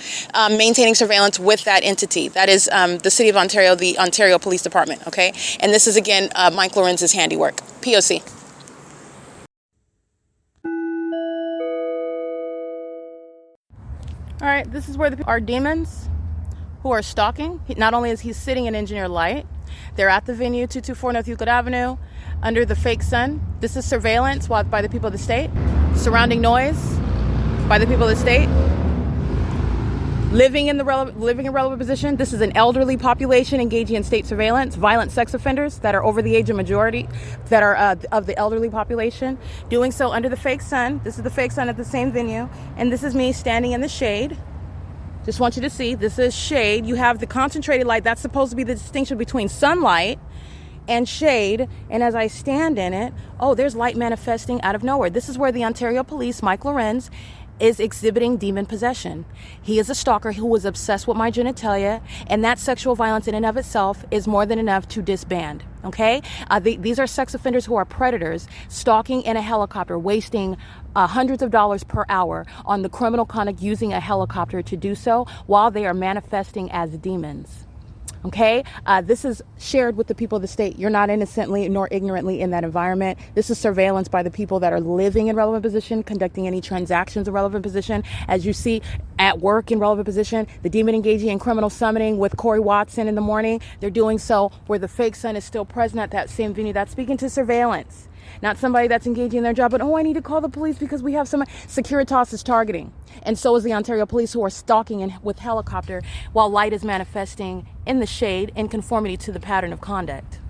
maintaining surveillance with that entity. That is the City of Ontario, the Ontario Police Department, okay? And this is, again, Mike Lorenz's handiwork. P.O.C. All right, this is where our demons who are stalking. Not only is he sitting in engineer light, they're at the venue, 224 North Euclid Avenue, under the fake sun. This is surveillance by the people of the state. Surrounding noise by the people of the state. Living in relevant position. This is an elderly population engaging in state surveillance. Violent sex offenders that are over the age of majority, that are of the elderly population, doing so under the fake sun. This is the fake sun at the same venue, and this is me standing in the shade. Just want you to see, this is shade. You have the concentrated light. That's supposed to be the distinction between sunlight and shade. And as I stand in it, there's light manifesting out of nowhere. This is where the Ontario Police, Mike Lorenz, is exhibiting demon possession. He is a stalker who was obsessed with my genitalia, and that sexual violence in and of itself is more than enough to disband. Okay? These are sex offenders who are predators, stalking in a helicopter, wasting hundreds of dollars per hour on the criminal conduct, using a helicopter to do so while they are manifesting as demons. Okay, this is shared with the people of the state. You're not innocently nor ignorantly in that environment. This is surveillance by the people that are living in relevant position, conducting any transactions in relevant position. As you see at work in relevant position, the demon engaging in criminal summoning with Corey Watson in the morning. They're doing so where the fake sun is still present at that same venue. That's speaking to surveillance. Not somebody that's engaging in their job, but, I need to call the police because we have some. Securitas is targeting. And so is the Ontario Police, who are stalking with helicopter while light is manifesting in the shade in conformity to the pattern of conduct.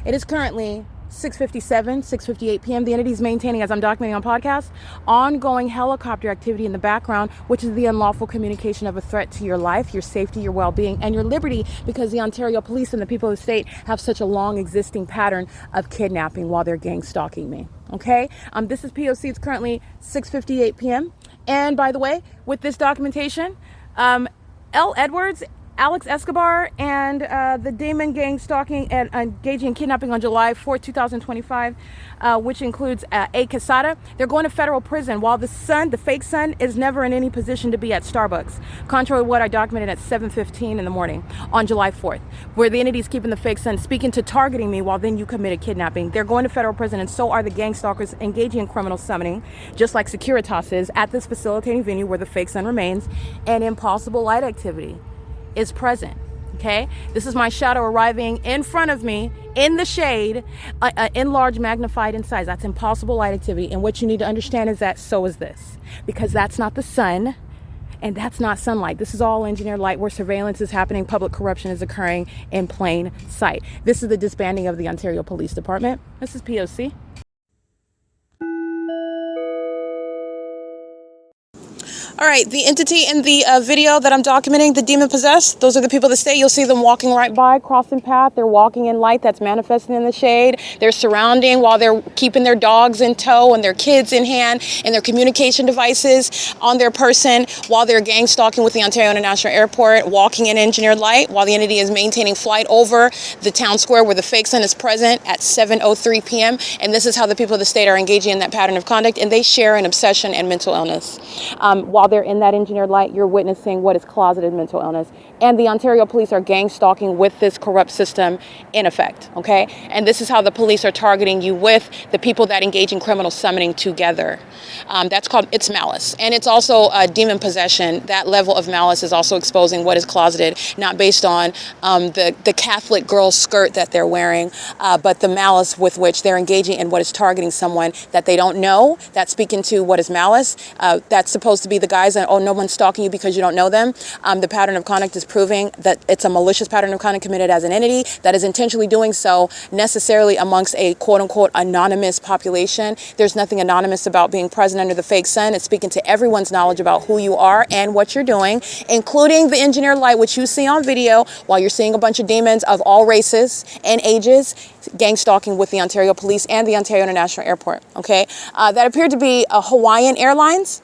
It is currently 6:57, 6:58 p.m. The entity is maintaining, as I'm documenting on podcast, ongoing helicopter activity in the background, which is the unlawful communication of a threat to your life, your safety, your well-being, and your liberty, because the Ontario Police and the people of the state have such a long existing pattern of kidnapping while they're gang stalking me. Okay, this is P.O.C. It's currently 6:58 p.m. And by the way, with this documentation, L. Edwards, Alex Escobar, and the Damon gang stalking and engaging in kidnapping on July 4, 2025, which includes A. Quesada, they're going to federal prison while the fake son, is never in any position to be at Starbucks, contrary to what I documented at 7:15 in the morning on July 4th, where the entity is keeping the fake son speaking to targeting me while then you committed kidnapping. They're going to federal prison, and so are the gang stalkers engaging in criminal summoning, just like Securitas is at this facilitating venue where the fake son remains, and impossible light activity is present. Okay, this is my shadow arriving in front of me in the shade, enlarged, magnified in size. That's impossible light activity. And what you need to understand is that so is this, because that's not the sun and that's not sunlight. This is all engineered light where surveillance is happening, public corruption is occurring in plain sight. This is the disbanding of the Ontario Police Department. This is P.O.C. All right, the entity in the video that I'm documenting, the demon possessed, those are the people that stay. You'll see them walking right by, crossing path. They're walking in light that's manifesting in the shade. They're surrounding while they're keeping their dogs in tow and their kids in hand and their communication devices on their person while they're gang stalking with the Ontario International Airport, walking in engineered light while the entity is maintaining flight over the town square where the fake sun is present at 7:03 p.m. And this is how the people of the state are engaging in that pattern of conduct, and they share an obsession and mental illness. While they're in that engineered light, you're witnessing what is closeted mental illness. And the Ontario police are gang stalking with this corrupt system in effect, okay? And this is how the police are targeting you with the people that engage in criminal summoning together. That's called, it's malice. And it's also demon possession. That level of malice is also exposing what is closeted, not based on the Catholic girl skirt that they're wearing, but the malice with which they're engaging in what is targeting someone that they don't know, that's speaking to what is malice. That's supposed to be the guys that, oh, no one's stalking you because you don't know them. The pattern of conduct is proving that it's a malicious pattern of conduct committed as an entity that is intentionally doing so necessarily amongst a quote-unquote anonymous population. There's nothing anonymous about being present under the fake sun. It's speaking to everyone's knowledge about who you are and what you're doing, including the engineered light, which you see on video while you're seeing a bunch of demons of all races and ages gang stalking with the Ontario Police and the Ontario International Airport, okay? That appeared to be Hawaiian Airlines.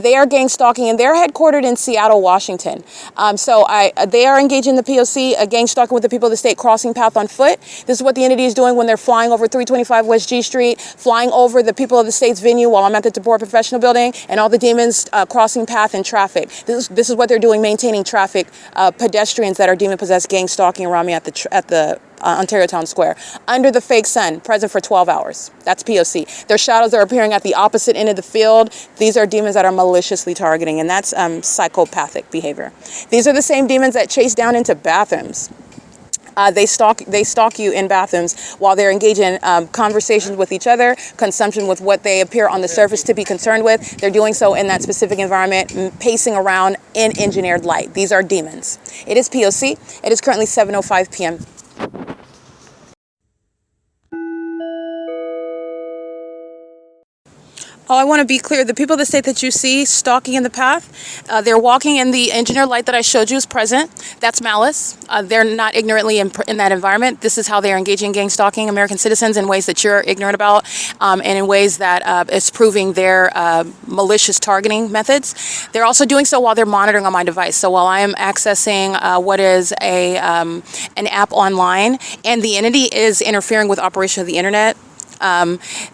They are gang stalking, and they're headquartered in Seattle, Washington. They are engaging the P.O.C, gang stalking with the people of the state, crossing path on foot. This is what the entity is doing when they're flying over 325 West G Street, flying over the people of the state's venue while I'm at the DeBoer Professional Building, and all the demons crossing path in traffic. This is what they're doing, maintaining traffic, pedestrians that are demon-possessed gang stalking around me at the Ontario Town Square, under the fake sun, present for 12 hours. That's P.O.C. Their shadows are appearing at the opposite end of the field. These are demons that are maliciously targeting, and that's psychopathic behavior. These are the same demons that chase down into bathrooms. They stalk you in bathrooms while they're engaged in conversations with each other, consumption with what they appear on the surface to be concerned with. They're doing so in that specific environment, pacing around in engineered light. These are demons. It is P.O.C. It is currently 7:05 p.m. Oh, I want to be clear. The people of the state that you see stalking in the path, they're walking in the engineered light that I showed you is present. That's malice. They're not ignorantly in that environment. This is how they're engaging in gang stalking American citizens in ways that you're ignorant about, and in ways that is proving their malicious targeting methods. They're also doing so while they're monitoring on my device. So while I am accessing what is an app online, and the entity is interfering with operation of the internet,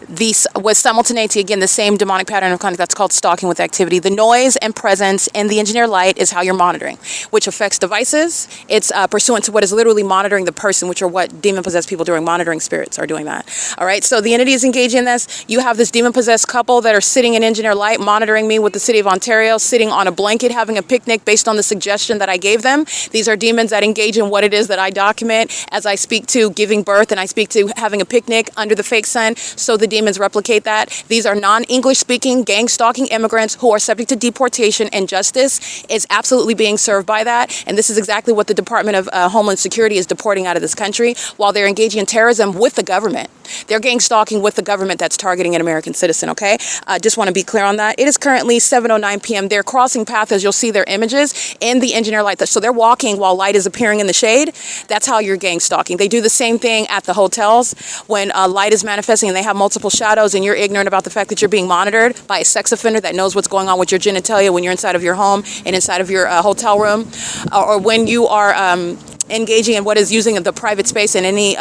these was simultaneity, again, the same demonic pattern of conduct that's called stalking with activity. The noise and presence in the engineered light is how you're monitoring, which affects devices. It's pursuant to what is literally monitoring the person, which are what demon-possessed people doing. Monitoring spirits are doing that. All right, so the entity is engaging in this. You have this demon-possessed couple that are sitting in engineered light, monitoring me with the city of Ontario, sitting on a blanket, having a picnic based on the suggestion that I gave them. These are demons that engage in what it is that I document as I speak to giving birth, and I speak to having a picnic under the fake sun, so the demons replicate that. These are non-English speaking, gang stalking immigrants who are subject to deportation, and justice is absolutely being served by that. And this is exactly what the Department of Homeland Security is deporting out of this country while they're engaging in terrorism with the government. They're gang stalking with the government that's targeting an American citizen, okay? Just want to be clear on that. It is currently 7:09 p.m. They're crossing paths, as you'll see their images in the engineer light. So they're walking while light is appearing in the shade. That's how you're gang stalking. They do the same thing at the hotels when light is manifesting manifesting and they have multiple shadows and you're ignorant about the fact that you're being monitored by a sex offender that knows what's going on with your genitalia when you're inside of your home and inside of your hotel room, or when you are engaging in what is using the private space in any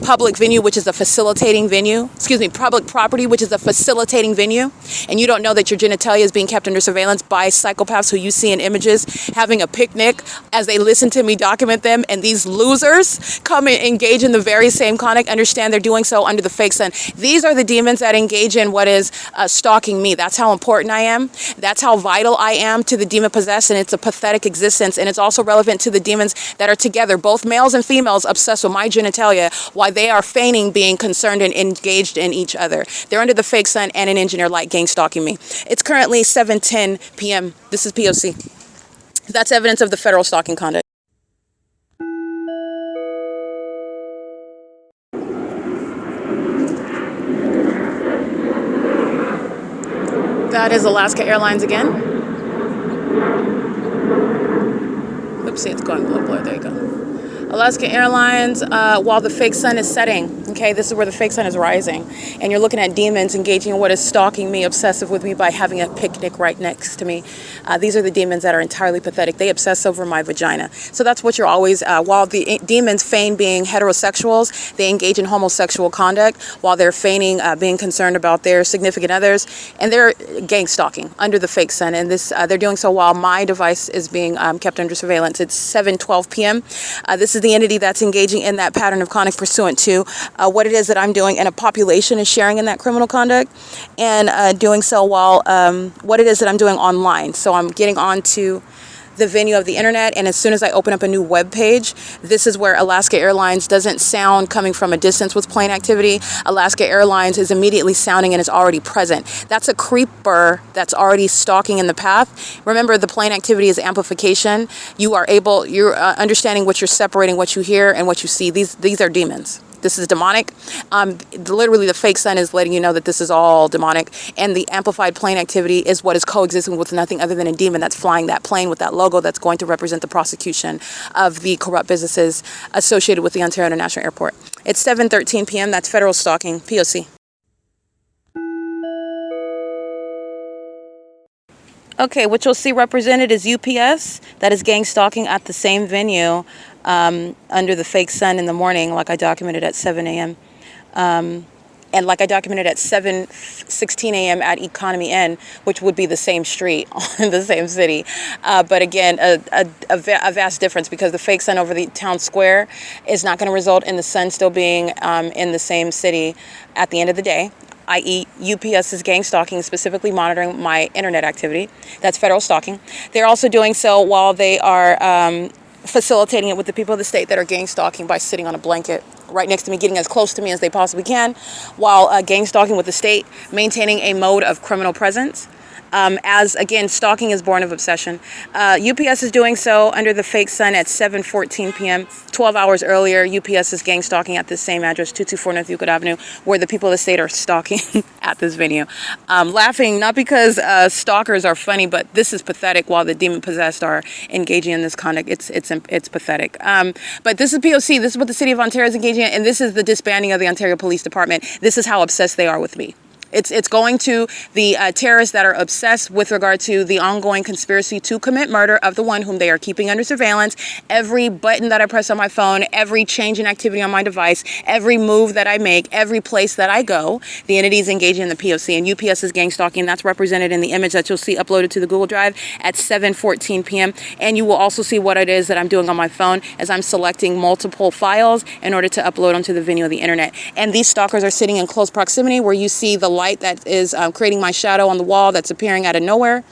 public venue, which is a facilitating venue, public property, which is a facilitating venue, and you don't know that your genitalia is being kept under surveillance by psychopaths who you see in images having a picnic as they listen to me document them, and these losers come and engage in the very same conduct, understand they're doing so under the fake sun. These are the demons that engage in what is stalking me. That's how important I am. That's how vital I am to the demon possessed, and it's a pathetic existence, and it's also relevant to the demons that are together, both males and females, obsessed with my genitalia while they are feigning being concerned and engaged in each other. They're under the fake sun and an engineer light gang stalking me. It's currently 7:10 p.m. This is P.O.C. That's evidence of the federal stalking conduct. That is Alaska Airlines again. Oopsie, it's going blur. There you go. Alaska Airlines, while the fake sun is setting, okay, this is where the fake sun is rising, and you're looking at demons engaging in what is stalking me, obsessive with me by having a picnic right next to me. These are the demons that are entirely pathetic. They obsess over my vagina. So that's what you're always, while the demons feign being heterosexuals, they engage in homosexual conduct while they're feigning being concerned about their significant others, and they're gang stalking under the fake sun, and this they're doing so while my device is being kept under surveillance. It's 7:12 p.m. This is the entity that's engaging in that pattern of conduct pursuant to what it is that I'm doing, and a population is sharing in that criminal conduct, and doing so while what it is that I'm doing online. So I'm getting onto the venue of the internet, and as soon as I open up a new web page, this is where Alaska Airlines doesn't sound coming from a distance with plane activity. Alaska Airlines is immediately sounding and is already present. That's a creeper that's already stalking in the path. Remember, the plane activity is amplification. You're understanding what you're separating, what you hear and what you see. These are demons. This is demonic. Literally, the fake sun is letting you know that this is all demonic. And the amplified plane activity is what is coexisting with nothing other than a demon that's flying that plane with that logo that's going to represent the prosecution of the corrupt businesses associated with the Ontario International Airport. It's 7:13 p.m. That's federal stalking. P.O.C. Okay, what you'll see represented is U.S. That is gang stalking at the same venue under the fake sun in the morning, like I documented at 7 a.m. And like I documented at 7:16 a.m. at Economy Inn, which would be the same street in the same city. But again, a vast difference, because the fake sun over the town square is not going to result in the sun still being in the same city at the end of the day. I.e., U.S. is gang stalking, specifically monitoring my internet activity. That's federal stalking. They're also doing so while they are facilitating it with the people of the state that are gang stalking by sitting on a blanket right next to me, getting as close to me as they possibly can, while gang stalking with the state, maintaining a mode of criminal presence. As, again, stalking is born of obsession. U.S. is doing so under the fake sun at 7:14 p.m. 12 hours earlier, U.S. is gang stalking at the same address, 224 North Euclid Avenue, where the people of the state are stalking at this venue. Laughing, not because stalkers are funny, but this is pathetic while the demon-possessed are engaging in this conduct. It's pathetic. But this is P.O.C. This is what the city of Ontario is engaging in, and this is the disbanding of the Ontario Police Department. This is how obsessed they are with me. It's going to the terrorists that are obsessed with regard to the ongoing conspiracy to commit murder of the one whom they are keeping under surveillance. Every button that I press on my phone, every change in activity on my device, every move that I make, every place that I go, the entity is engaging in the P.O.C. and U.S. is gang stalking. That's represented in the image that you'll see uploaded to the Google Drive at 7:14 p.m. And you will also see what it is that I'm doing on my phone as I'm selecting multiple files in order to upload onto the venue of the internet. And these stalkers are sitting in close proximity where you see the light that is creating my shadow on the wall that's appearing out of nowhere,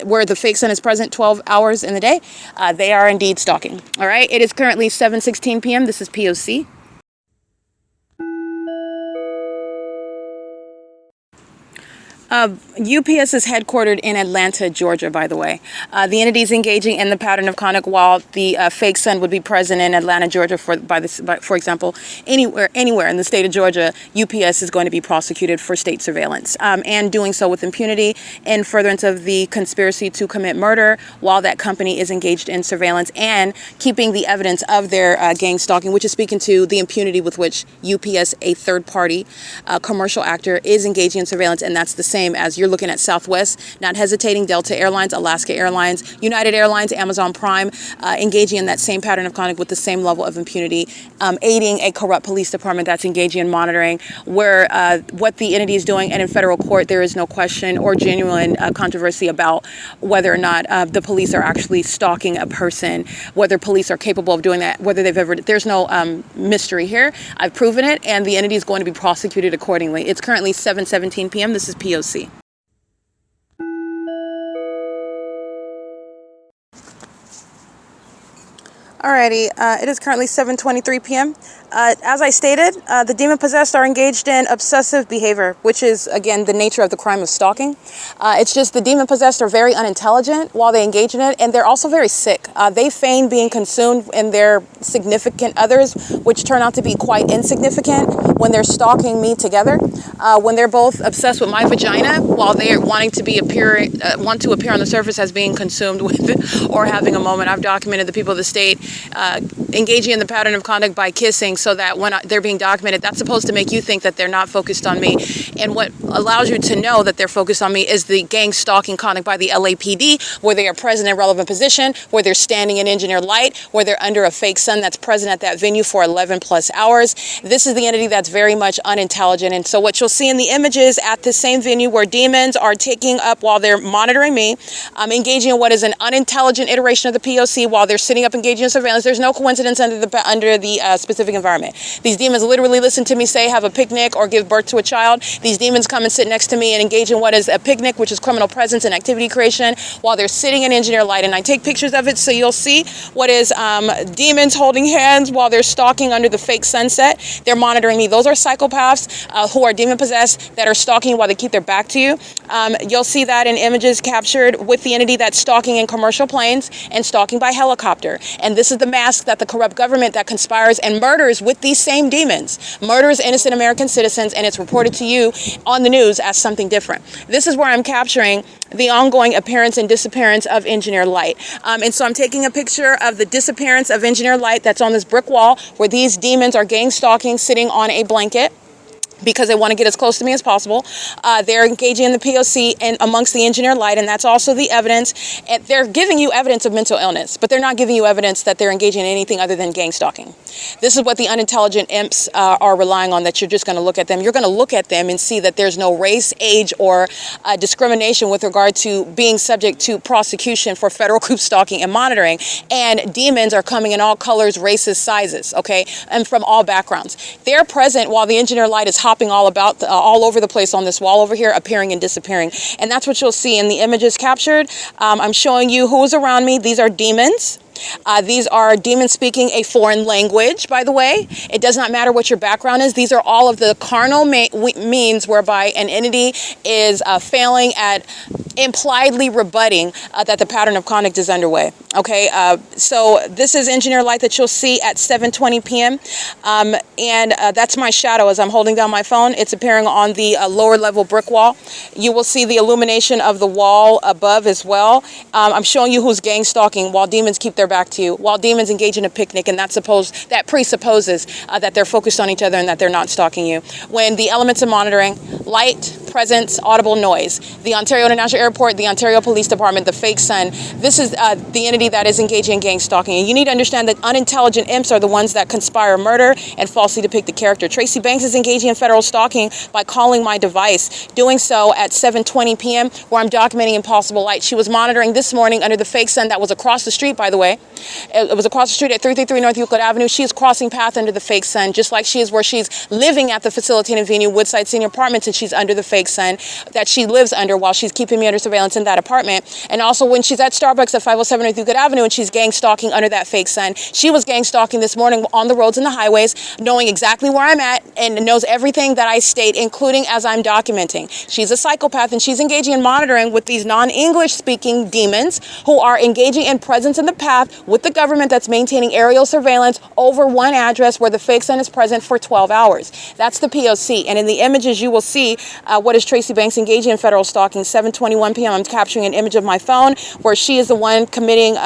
where the fake sun is present 12 hours in the day. They are indeed stalking. All right. It is currently 7:16 p.m. This is UPS is headquartered in Atlanta, Georgia, by the way. The entity is engaging in the pattern of conduct while the fake son would be present in Atlanta, Georgia. For example, anywhere in the state of Georgia, UPS is going to be prosecuted for state surveillance and doing so with impunity in furtherance of the conspiracy to commit murder while that company is engaged in surveillance and keeping the evidence of their gang stalking, which is speaking to the impunity with which UPS, a third-party commercial actor, is engaging in surveillance, and that's the same as you're looking at Southwest, not hesitating, Delta Airlines, Alaska Airlines, United Airlines, Amazon Prime, engaging in that same pattern of conduct with the same level of impunity, aiding a corrupt police department that's engaging in monitoring where what the entity is doing. And in federal court, there is no question or genuine controversy about whether or not the police are actually stalking a person, whether police are capable of doing that, whether they've ever, there's no mystery here. I've proven it, and the entity is going to be prosecuted accordingly. It's currently 7:17 p.m. This is P.O.C. Alrighty, it is currently 7:23 p.m. As I stated, the demon-possessed are engaged in obsessive behavior, which is, again, the nature of the crime of stalking. It's just the demon-possessed are very unintelligent while they engage in it, and they're also very sick. They feign being consumed in their significant others, which turn out to be quite insignificant when they're stalking me together. When they're both obsessed with my vagina while they are wanting to want to appear on the surface as being consumed with or having a moment. I've documented the people of the state engaging in the pattern of conduct by kissing, so that when they're being documented, that's supposed to make you think that they're not focused on me. And what allows you to know that they're focused on me is the gang stalking conduct by the LAPD, where they are present in relevant position, where they're standing in engineered light, where they're under a fake sun that's present at that venue for 11 plus hours. This is the entity that's very much unintelligent. And so what you'll see in the images at the same venue where demons are taking up while they're monitoring me, engaging in what is an unintelligent iteration of the P.O.C. while they're sitting up engaging in surveillance. There's no coincidence under the specific environment. These demons literally listen to me say have a picnic or give birth to a child. These demons come and sit next to me and engage in what is a picnic, which is criminal presence and activity creation, while they're sitting in engineer light. And I take pictures of it so you'll see what is demons holding hands while they're stalking under the fake sunset. They're monitoring me. Those are psychopaths who are demon possessed that are stalking while they keep their back to you. You'll see that in images captured with the entity that's stalking in commercial planes and stalking by helicopter. And this is the mask that the corrupt government that conspires and murders with these same demons, murders innocent American citizens, and it's reported to you on the news as something different. This is where I'm capturing the ongoing appearance and disappearance of engineer light. And so I'm taking a picture of the disappearance of engineer light that's on this brick wall where these demons are gang stalking, sitting on a blanket, because they want to get as close to me as possible. They're engaging in the P.O.C. and amongst the engineer light, and that's also the evidence. And they're giving you evidence of mental illness, but they're not giving you evidence that they're engaging in anything other than gang stalking. This is what the unintelligent imps are relying on, that you're just going to look at them. You're going to look at them and see that there's no race, age, or discrimination with regard to being subject to prosecution for federal group stalking and monitoring. And demons are coming in all colors, races, sizes, okay, and from all backgrounds. They're present while the engineer light is hopping all over the place on this wall over here, appearing and disappearing. And that's what you'll see in the images captured. I'm showing you who's around me. These are demons. These are demons speaking a foreign language, by the way. It does not matter what your background is. These are all of the carnal means whereby an entity is failing at impliedly rebutting that the pattern of conduct is underway. Okay, so this is engineer light that you'll see at 7:20 p.m. And that's my shadow as I'm holding down my phone. It's appearing on the lower level brick wall. You will see the illumination of the wall above as well. I'm showing you who's gang stalking while demons keep their back to you, while demons engage in a picnic, and that presupposes that they're focused on each other and that they're not stalking you. When the elements of monitoring, light, presence, audible noise, the Ontario International Airport, the Ontario Police Department, the fake sun, this is the entity that is engaging in gang stalking. And you need to understand that unintelligent imps are the ones that conspire murder and falsely depict the character. Tracy Banks is engaging in federal stalking by calling my device, doing so at 7:20 p.m. where I'm documenting impossible light. She was monitoring this morning under the fake sun that was across the street, by the way. It was across the street at 333 North Euclid Avenue. She is crossing path under the fake sun, just like she is where she's living at the facilitating venue, Woodside Senior Apartments, and she's under the fake fake son that she lives under while she's keeping me under surveillance in that apartment. And also when she's at Starbucks at 507 North Euclid Avenue and she's gang stalking under that fake son. She was gang stalking this morning on the roads and the highways, knowing exactly where I'm at and knows everything that I state, including as I'm documenting. She's a psychopath and she's engaging in monitoring with these non-English speaking demons who are engaging in presence in the path with the government that's maintaining aerial surveillance over one address where the fake son is present for 12 hours. That's the P.O.C. And in the images you will see what is Tracy Banks engaging in federal stalking. 7:21 p.m. I'm capturing an image of my phone where she is the one committing,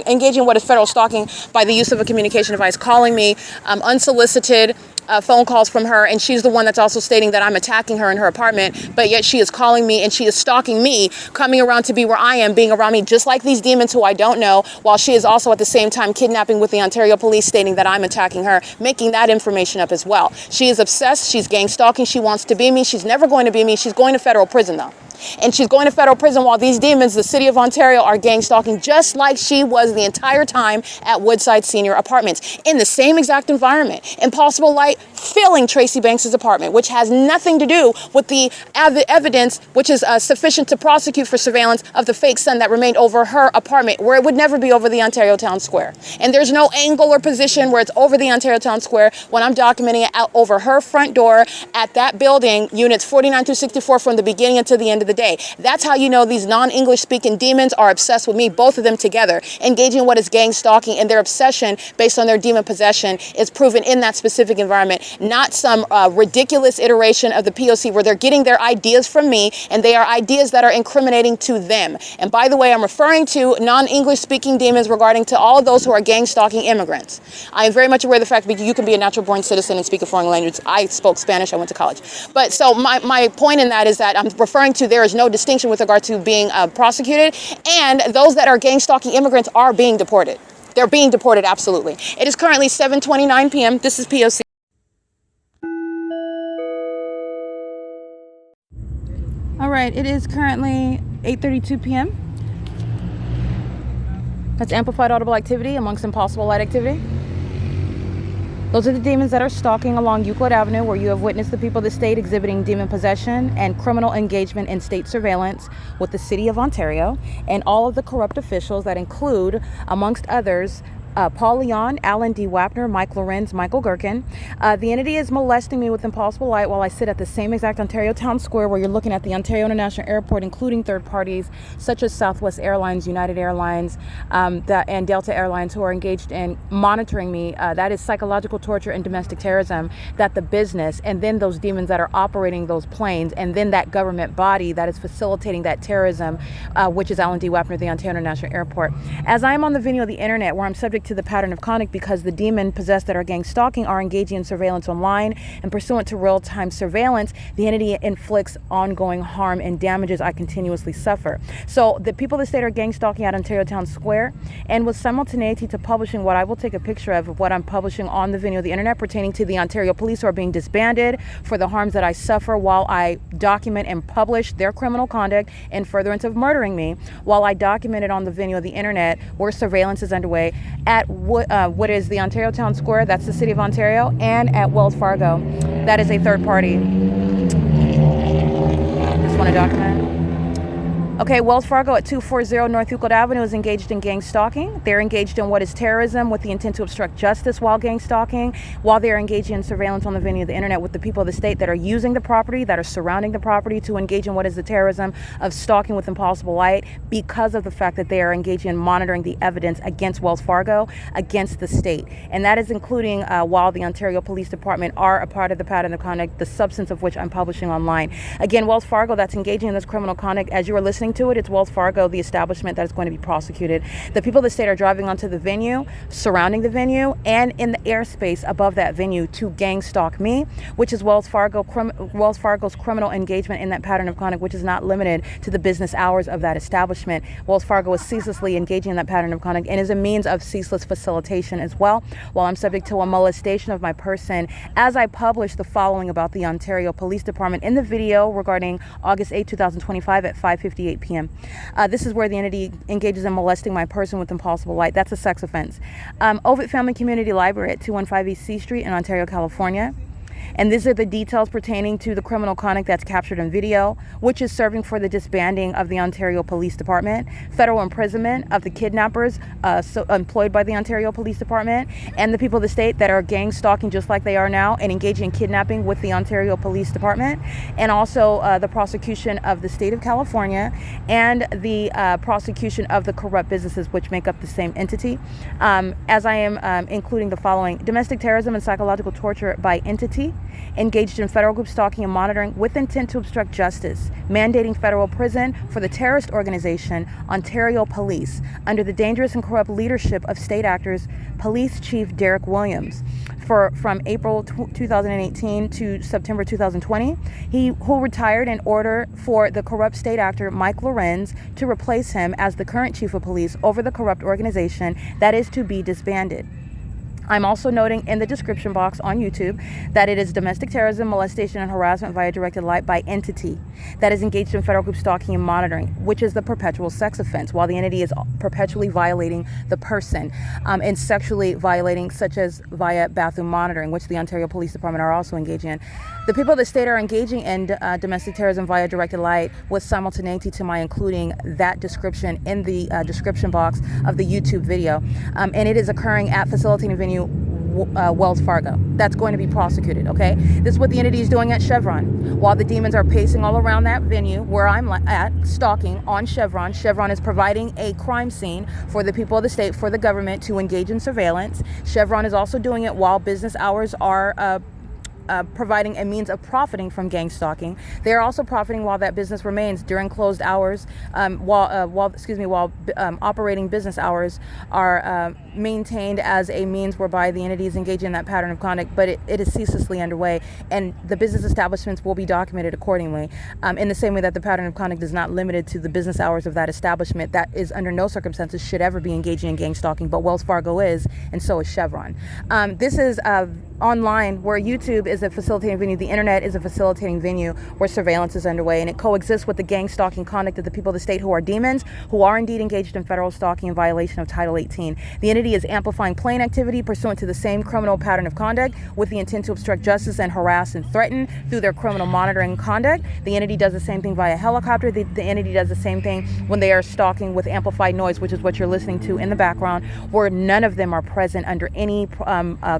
engaging in what is federal stalking by the use of a communication device, calling me unsolicited phone calls from her, and she's the one that's also stating that I'm attacking her in her apartment, but yet she is calling me and she is stalking me, coming around to be where I am, being around me just like these demons who I don't know, while she is also at the same time kidnapping with the Ontario police, stating that I'm attacking her, making that information up as well. She is obsessed, she's gang stalking, she wants to be me, she's never going to be me, she's going to federal prison though. And she's going to federal prison while these demons, the city of Ontario, are gang stalking just like she was the entire time at Woodside Senior Apartments in the same exact environment. Impossible Light filling Tracy Banks' apartment, which has nothing to do with the evidence which is sufficient to prosecute for surveillance of the fake son that remained over her apartment, where it would never be over the Ontario Town Square. And there's no angle or position where it's over the Ontario Town Square when I'm documenting it out over her front door at that building, units 49 through 64, from the beginning until the end of the day. That's how you know these non-English speaking demons are obsessed with me, both of them together, engaging in what is gang stalking, and their obsession based on their demon possession is proven in that specific environment, not some ridiculous iteration of the P.O.C. where they're getting their ideas from me, and they are ideas that are incriminating to them. And by the way, I'm referring to non-English speaking demons regarding to all of those who are gang stalking immigrants. I am very much aware of the fact that you can be a natural born citizen and speak a foreign language. I spoke Spanish, I went to college. But so my point in that is that I'm referring to there is no distinction with regard to being prosecuted, and those that are gang stalking immigrants are being deported. They're being deported, absolutely. It is currently 7:29 p.m. This is P.O.C. All right, it is currently 8:32 p.m. That's amplified audible activity amongst impossible light activity. Those are the demons that are stalking along Euclid Avenue, where you have witnessed the people of the state exhibiting demon possession and criminal engagement in state surveillance with the city of Ontario and all of the corrupt officials that include, amongst others, Paul Leon, Alan D. Wapner, Mike LORENZ, Michael GERKEN. The entity is molesting me with impossible light while I sit at the same exact Ontario Town Square where you're looking at the Ontario International Airport, including third parties such as Southwest Airlines, United Airlines, and Delta Airlines, who are engaged in monitoring me. That is psychological torture and domestic terrorism that the business and then those demons that are operating those planes and then that government body that is facilitating that terrorism, which is Alan D. Wapner, the Ontario International Airport. As I am on the venue of the internet where I'm subject to the pattern of conduct because the demon possessed that are gang stalking are engaging in surveillance online, and pursuant to real-time surveillance, the entity inflicts ongoing harm and damages I continuously suffer. So the people of the state are gang stalking at Ontario Town Square, and with simultaneity to publishing what I will take a picture of what I'm publishing on the venue of the internet pertaining to the Ontario police who are being disbanded for the harms that I suffer while I document and publish their criminal conduct in furtherance of murdering me, while I document it on the venue of the internet where surveillance is underway at what is the Ontario Town Square, that's the city of Ontario, and at Wells Fargo. That is a third party. Just want to document. Okay, Wells Fargo at 240 North Euclid Avenue is engaged in gang stalking. They're engaged in what is terrorism with the intent to obstruct justice while gang stalking, while they're engaging in surveillance on the venue of the internet with the people of the state that are using the property, that are surrounding the property to engage in what is the terrorism of stalking with impossible light because of the fact that they are engaging in monitoring the evidence against Wells Fargo, against the state. And that is including while the Ontario Police Department are a part of the pattern of conduct, the substance of which I'm publishing online. Again, Wells Fargo that's engaging in this criminal conduct, as you are listening to it, it's Wells Fargo, the establishment that is going to be prosecuted. The people of the state are driving onto the venue, surrounding the venue, and in the airspace above that venue to gang stalk me, which is Wells Fargo's criminal engagement in that pattern of conduct, which is not limited to the business hours of that establishment. Wells Fargo is ceaselessly engaging in that pattern of conduct and is a means of ceaseless facilitation as well, while I'm subject to a molestation of my person as I publish the following about the Ontario Police Department in the video regarding August 8, 2025 at 5:58 p.m. This is where the entity engages in molesting my person with impossible light. That's a sex offense. OVITT Family Community Library at 215 East C Street in Ontario, California. And these are the details pertaining to the criminal conduct that's captured in video, which is serving for the disbanding of the Ontario Police Department, federal imprisonment of the kidnappers employed by the Ontario Police Department, and the people of the state that are gang stalking just like they are now and engaging in kidnapping with the Ontario Police Department, and also the prosecution of the state of California and the prosecution of the corrupt businesses which make up the same entity. As I am including the following: domestic terrorism and psychological torture by entity, engaged in federal group stalking and monitoring with intent to obstruct justice, mandating federal prison for the terrorist organization Ontario Police under the dangerous and corrupt leadership of state actors Police Chief Derek Williams from April 2018 to September 2020. Who retired in order for the corrupt state actor Mike LORENZ to replace him as the current chief of police over the corrupt organization that is to be disbanded. I'm also noting in the description box on YouTube that it is domestic terrorism, molestation, and harassment via directed light by entity that is engaged in federal group stalking and monitoring, which is the perpetual sex offense, while the entity is perpetually violating the person and sexually violating, such as via bathroom monitoring, which the Ontario Police Department are also engaging in. The people of the state are engaging in domestic terrorism via directed light with simultaneity to my including that description in the description box of the YouTube video. And it is occurring at facilitating venue Wells Fargo. That's going to be prosecuted, okay? This is what the entity is doing at Chevron. While the demons are pacing all around that venue where I'm at, stalking on Chevron. Chevron is providing a crime scene for the people of the state, for the government to engage in surveillance. Chevron is also doing it while business hours are providing a means of profiting from gang stalking. They are also profiting while that business remains during closed hours, while operating business hours are maintained as a means whereby the entity is engaging in that pattern of conduct, but it is ceaselessly underway, and the business establishments will be documented accordingly, in the same way that the pattern of conduct is not limited to the business hours of that establishment. That is under no circumstances should ever be engaging in gang stalking, but Wells Fargo is, and so is Chevron. This is online, where YouTube is a facilitating venue, the internet is a facilitating venue where surveillance is underway, and it coexists with the gang stalking conduct of the people of the state who are demons, who are indeed engaged in federal stalking in violation of Title 18. The entity is amplifying plain activity pursuant to the same criminal pattern of conduct with the intent to obstruct justice and harass and threaten through their criminal monitoring conduct. The entity does the same thing via helicopter. The entity does the same thing when they are stalking with amplified noise, which is what you're listening to in the background, where none of them are present under any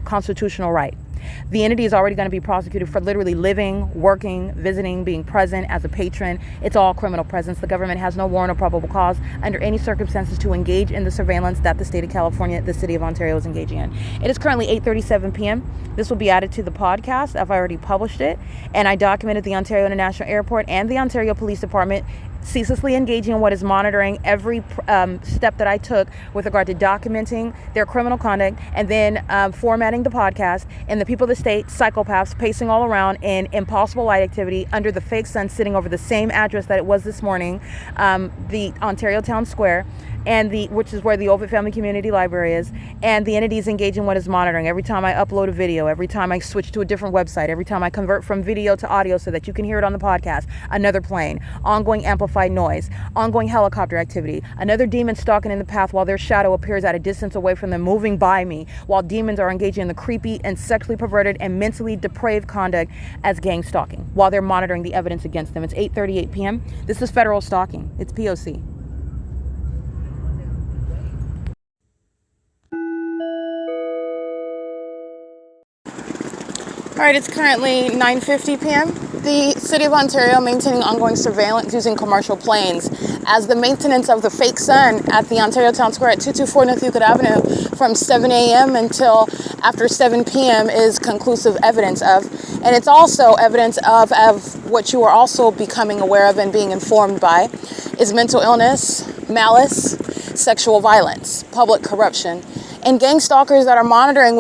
constitutional right. The entity is already going to be prosecuted for literally living, working, visiting, being present as a patron. It's all criminal presence. The government has no warrant or probable cause under any circumstances to engage in the surveillance that the state of California, the city of Ontario, is engaging in. It is currently 8:37 p.m. This will be added to the podcast. I've already published it, and I documented the Ontario International Airport and the Ontario Police Department ceaselessly engaging in what is monitoring every step that I took with regard to documenting their criminal conduct, and then formatting the podcast, and the people of the state, psychopaths, pacing all around in impossible light activity under the fake sun, sitting over the same address that it was this morning, the Ontario Town Square, and which is where the OVITT Family Community Library is, and the entity is engaging in what is monitoring. Every time I upload a video, every time I switch to a different website, every time I convert from video to audio so that you can hear it on the podcast, another plane, ongoing amplified noise, ongoing helicopter activity, another demon stalking in the path while their shadow appears at a distance away from them, moving by me, while demons are engaging in the creepy and sexually perverted and mentally depraved conduct as gang stalking, while they're monitoring the evidence against them. It's 8:38 p.m. This is federal stalking. It's P.O.C. All right, it's currently 9:50 p.m. The City of Ontario maintaining ongoing surveillance using commercial planes as the maintenance of the fake sun at the Ontario Town Square at 224 North Euclid Avenue from 7 a.m. until after 7 p.m. is conclusive evidence of, and it's also evidence of what you are also becoming aware of and being informed by, is mental illness, malice, sexual violence, public corruption, and gang stalkers that are monitoring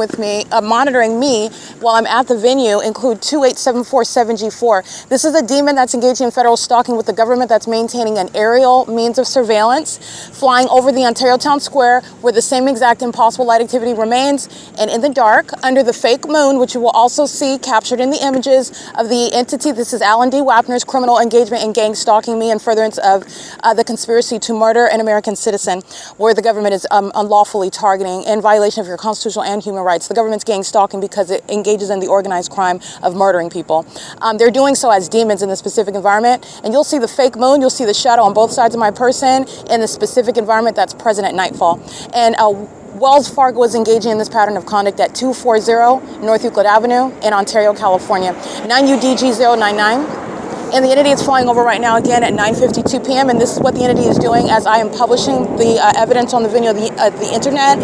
me while I'm at the venue include 28747G4. This is a demon that's engaging in federal stalking with the government that's maintaining an aerial means of surveillance, flying over the Ontario Town Square where the same exact impossible light activity remains, and in the dark, under the fake moon, which you will also see captured in the images of the entity. This is Alan D. Wapner's criminal engagement in gang stalking me in furtherance of the conspiracy to murder an American citizen, where the government is unlawfully targeting in violation of your constitutional and human rights. The government's gang stalking because it engages in the organized crime of murdering people. They're doing so as demons in the specific environment, and you'll see the fake moon, you'll see the shadow on both sides of my person in the specific environment that's present at nightfall. And Wells Fargo is engaging in this pattern of conduct at 240 North Euclid Avenue in Ontario, California. 9UDG099. And the entity is flying over right now again at 9:52 p.m. And this is what the entity is doing as I am publishing the evidence on the video of the internet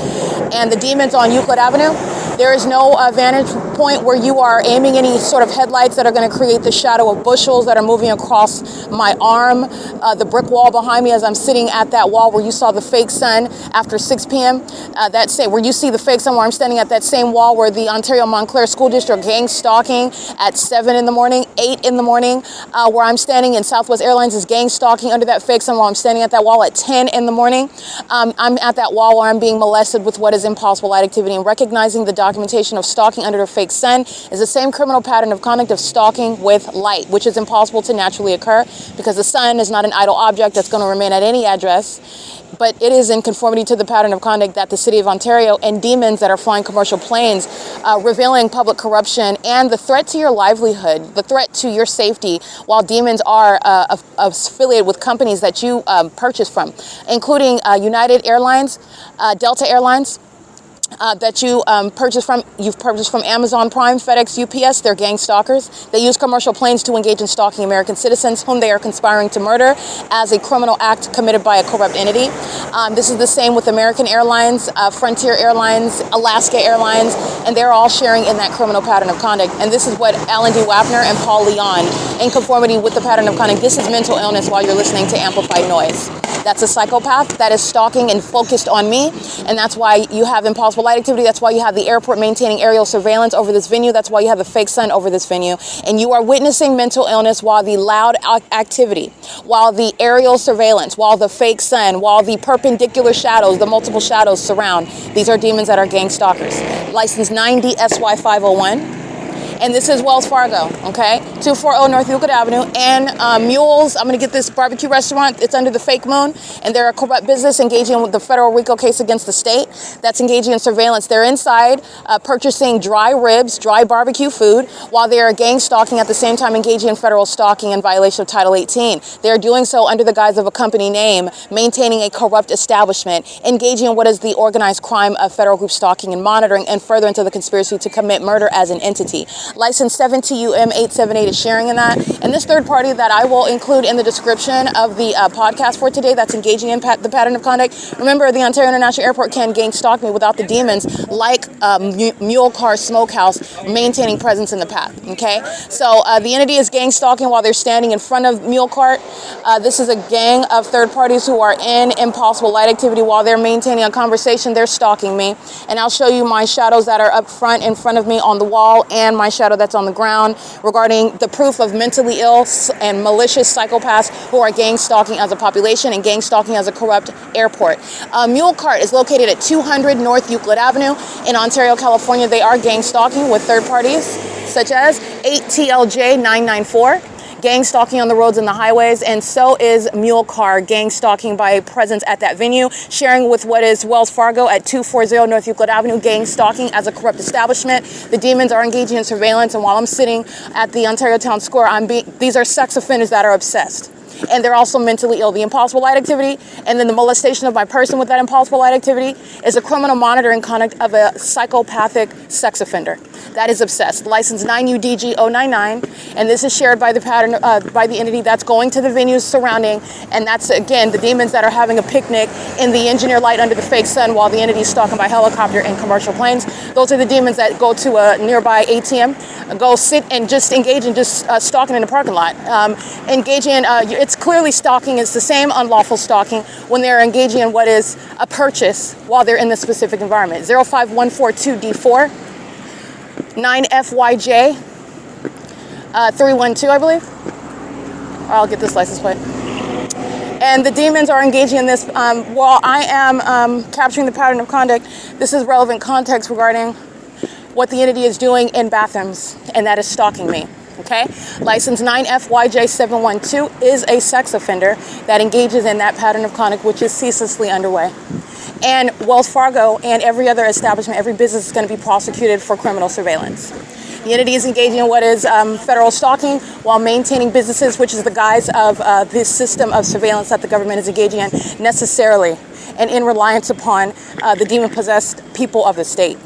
and the demons on Euclid Avenue. There is no vantage point where you are aiming any sort of headlights that are going to create the shadow of bushels that are moving across my arm, the brick wall behind me as I'm sitting at that wall where you saw the fake sun after 6 p.m. Where you see the fake sun where I'm standing at that same wall where the Ontario Montclair School District gang stalking at 7 in the morning, 8 in the morning, where I'm standing in Southwest Airlines is gang stalking under that fake sun while I'm standing at that wall at 10 in the morning. I'm at that wall where I'm being molested with what is impossible light activity, and recognizing the documentation of stalking under a fake sun is the same criminal pattern of conduct of stalking with light, which is impossible to naturally occur because the sun is not an idle object that's going to remain at any address. But it is in conformity to the pattern of conduct that the City of Ontario and demons that are flying commercial planes, revealing public corruption and the threat to your livelihood, the threat to your safety, while demons are affiliated with companies that you purchase from, including United Airlines, Delta Airlines, that you've purchased from Amazon Prime, FedEx, UPS. They're gang stalkers. They use commercial planes to engage in stalking American citizens whom they are conspiring to murder as a criminal act committed by a corrupt entity. This is the same with American Airlines, Frontier Airlines, Alaska Airlines, and they're all sharing in that criminal pattern of conduct. And this is what Alan D. WAPNER and Paul Leon, in conformity with the pattern of conduct, this is mental illness while you're listening to amplified noise. That's a psychopath that is stalking and focused on me, and that's why you have impossible light activity. That's why you have the airport maintaining aerial surveillance over this venue. That's why you have the fake sun over this venue. And you are witnessing mental illness while the loud activity, while the aerial surveillance, while the fake sun, while the perpendicular shadows, the multiple shadows surround. These are demons that are gang stalkers. License 9DSY501. And this is Wells Fargo, okay? 240 North Euclid Avenue. And Mules, I'm gonna get this barbecue restaurant. It's under the fake moon. And they're a corrupt business engaging with the federal RICO case against the state that's engaging in surveillance. They're inside purchasing dry ribs, dry barbecue food, while they are gang stalking at the same time engaging in federal stalking in violation of Title 18. They're doing so under the guise of a company name, maintaining a corrupt establishment, engaging in what is the organized crime of federal group stalking and monitoring, and further into the conspiracy to commit murder as an entity. License 7TUM878 is sharing in that. And this third party that I will include in the description of the podcast for today that's engaging in the pattern of conduct. Remember, the Ontario International Airport can gang stalk me without the demons like Mule Car Smokehouse maintaining presence in the path, okay? So the entity is gang stalking while they're standing in front of Mule Cart. This is a gang of third parties who are in impossible light activity while they're maintaining a conversation. They're stalking me. And I'll show you my shadows that are up front in front of me on the wall and my shadow that's on the ground regarding the proof of mentally ill and malicious psychopaths who are gang stalking as a population and gang stalking as a corrupt airport. Mule Cart is located at 200 North Euclid Avenue in Ontario, California. They are gang stalking with third parties such as 8TLJ994. Gang stalking on the roads and the highways, and so is Mule Car gang stalking by presence at that venue, sharing with what is Wells Fargo at 240 North Euclid Avenue, gang stalking as a corrupt establishment. The demons are engaging in surveillance, and while I'm sitting at the Ontario Town Square, these are sex offenders that are obsessed. And they're also mentally ill. The impossible light activity and then the molestation of my person with that impossible light activity is a criminal monitoring conduct of a psychopathic sex offender that is obsessed. License 9UDG099, and this is shared by the pattern by the entity that's going to the venues surrounding, and that's again the demons that are having a picnic in the engineer light under the fake sun while the entity is stalking by helicopter and commercial planes. Those are the demons that go to a nearby ATM, go sit and just engage in just stalking in the parking lot, engaging in it's clearly stalking. It's the same unlawful stalking when they're engaging in what is a purchase while they're in the specific environment. 05142D4, 9FYJ, 312, I believe. I'll get this license plate. And the demons are engaging in this. While I am capturing the pattern of conduct, this is relevant context regarding what the entity is doing in bathrooms, and that is stalking me. Okay, license 9FYJ712 is a sex offender that engages in that pattern of conduct, which is ceaselessly underway. And Wells Fargo and every other establishment, every business is going to be prosecuted for criminal surveillance. The entity is engaging in what is federal stalking while maintaining businesses, which is the guise of this system of surveillance that the government is engaging in necessarily and in reliance upon the demon-possessed people of the state.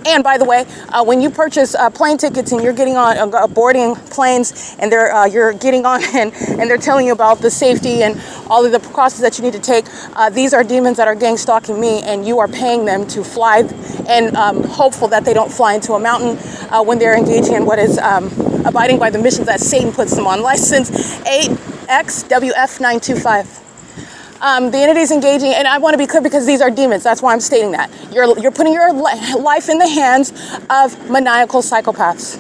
And by the way, when you purchase plane tickets and you're getting on boarding planes and you're getting on and they're telling you about the safety and all of the precautions that you need to take, these are demons that are gang stalking me, and you are paying them to fly and hopeful that they don't fly into a mountain when they're engaging in what is abiding by the missions that Satan puts them on. License 8XWF925. The entity is engaging, and I want to be clear because these are demons. That's why I'm stating that. You're putting your life in the hands of maniacal psychopaths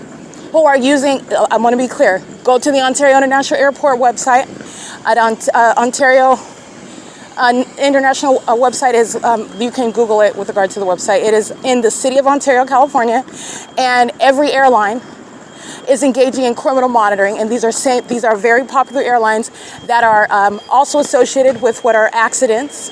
who are using, I want to be clear, go to the Ontario International Airport website. At Ontario International website is, you can Google it with regard to the website. It is in the city of Ontario, California, and every airline is engaging in criminal monitoring, and these are very popular airlines that are also associated with what are accidents.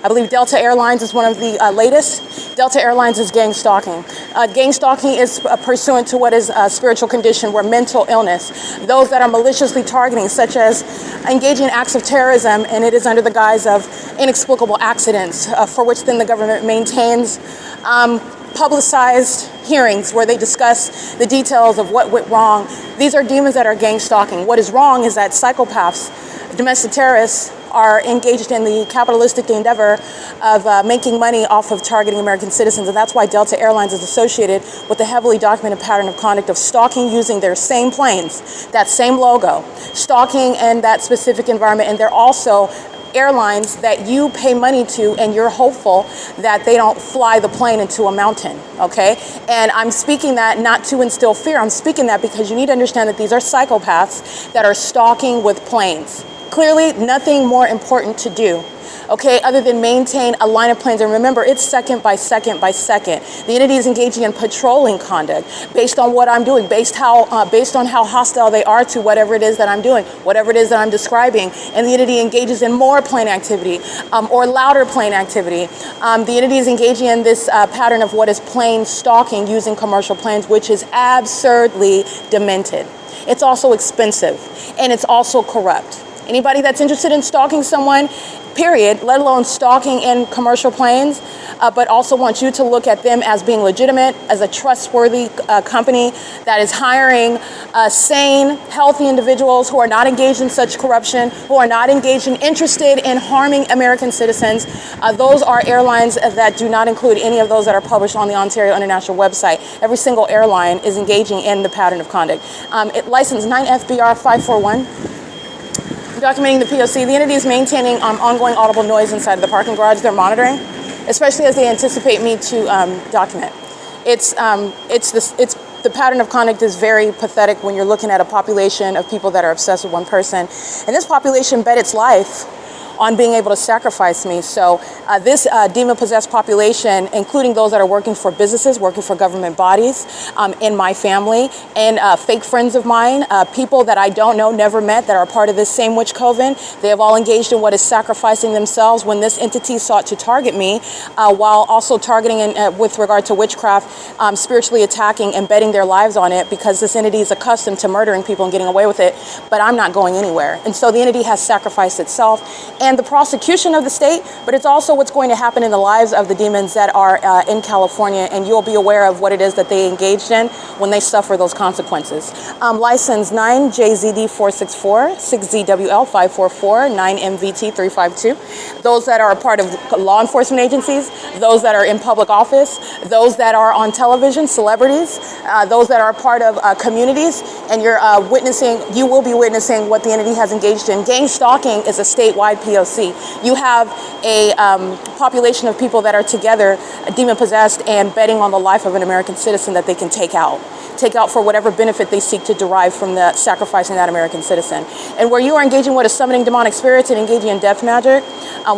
I believe Delta Airlines is one of the latest. Delta Airlines is gang stalking. Gang stalking is pursuant to what is a spiritual condition where mental illness, those that are maliciously targeting, such as engaging in acts of terrorism, and it is under the guise of inexplicable accidents, for which then the government maintains publicized hearings where they discuss the details of what went wrong. These are demons that are gang stalking. What is wrong is that psychopaths, domestic terrorists, are engaged in the capitalistic endeavor of making money off of targeting American citizens. And that's why Delta Airlines is associated with the heavily documented pattern of conduct of stalking using their same planes, that same logo, stalking in that specific environment. And they're also airlines that you pay money to, and you're hopeful that they don't fly the plane into a mountain, okay? And I'm speaking that not to instill fear. I'm speaking that because you need to understand that these are psychopaths that are stalking with planes. Clearly, nothing more important to do, okay, other than maintain a line of planes. And remember, it's second by second by second. The entity is engaging in patrolling conduct based on what I'm doing, based on how hostile they are to whatever it is that I'm doing, whatever it is that I'm describing. And the entity engages in more plane activity or louder plane activity. The entity is engaging in this pattern of what is plane stalking using commercial planes, which is absurdly demented. It's also expensive, and it's also corrupt. Anybody that's interested in stalking someone, period, let alone stalking in commercial planes, but also wants you to look at them as being legitimate, as a trustworthy company that is hiring sane, healthy individuals who are not engaged in such corruption, who are not engaged in interested in harming American citizens. Those are airlines that do not include any of those that are published on the Ontario International website. Every single airline is engaging in the pattern of conduct. License 9FBR 541. Documenting the P.O.C. The entity is maintaining ongoing audible noise inside of the parking garage they're monitoring, especially as they anticipate me to document. The pattern of conduct is very pathetic when you're looking at a population of people that are obsessed with one person. And this population bet its life on being able to sacrifice me. So this demon-possessed population, including those that are working for businesses, working for government bodies, in my family, and fake friends of mine, people that I don't know, never met, that are part of this same witch coven, they have all engaged in what is sacrificing themselves when this entity sought to target me, while also targeting, with regard to witchcraft, spiritually attacking and betting their lives on it, because this entity is accustomed to murdering people and getting away with it, but I'm not going anywhere. And so the entity has sacrificed itself and the prosecution of the state, but it's also what's going to happen in the lives of the demons that are in California, and you'll be aware of what it is that they engaged in when they suffer those consequences. License 9JZD464, 6ZWL544, 9MVT352. Those that are a part of law enforcement agencies, those that are in public office, those that are on television, celebrities, those that are a part of communities, and you're you will be witnessing what the entity has engaged in. Gang stalking is a statewide P.O.C. You have a population of people that are together, demon-possessed, and betting on the life of an American citizen that they can take out for whatever benefit they seek to derive from the sacrificing that American citizen. And where you are engaging with a summoning demonic spirits and engaging in death magic,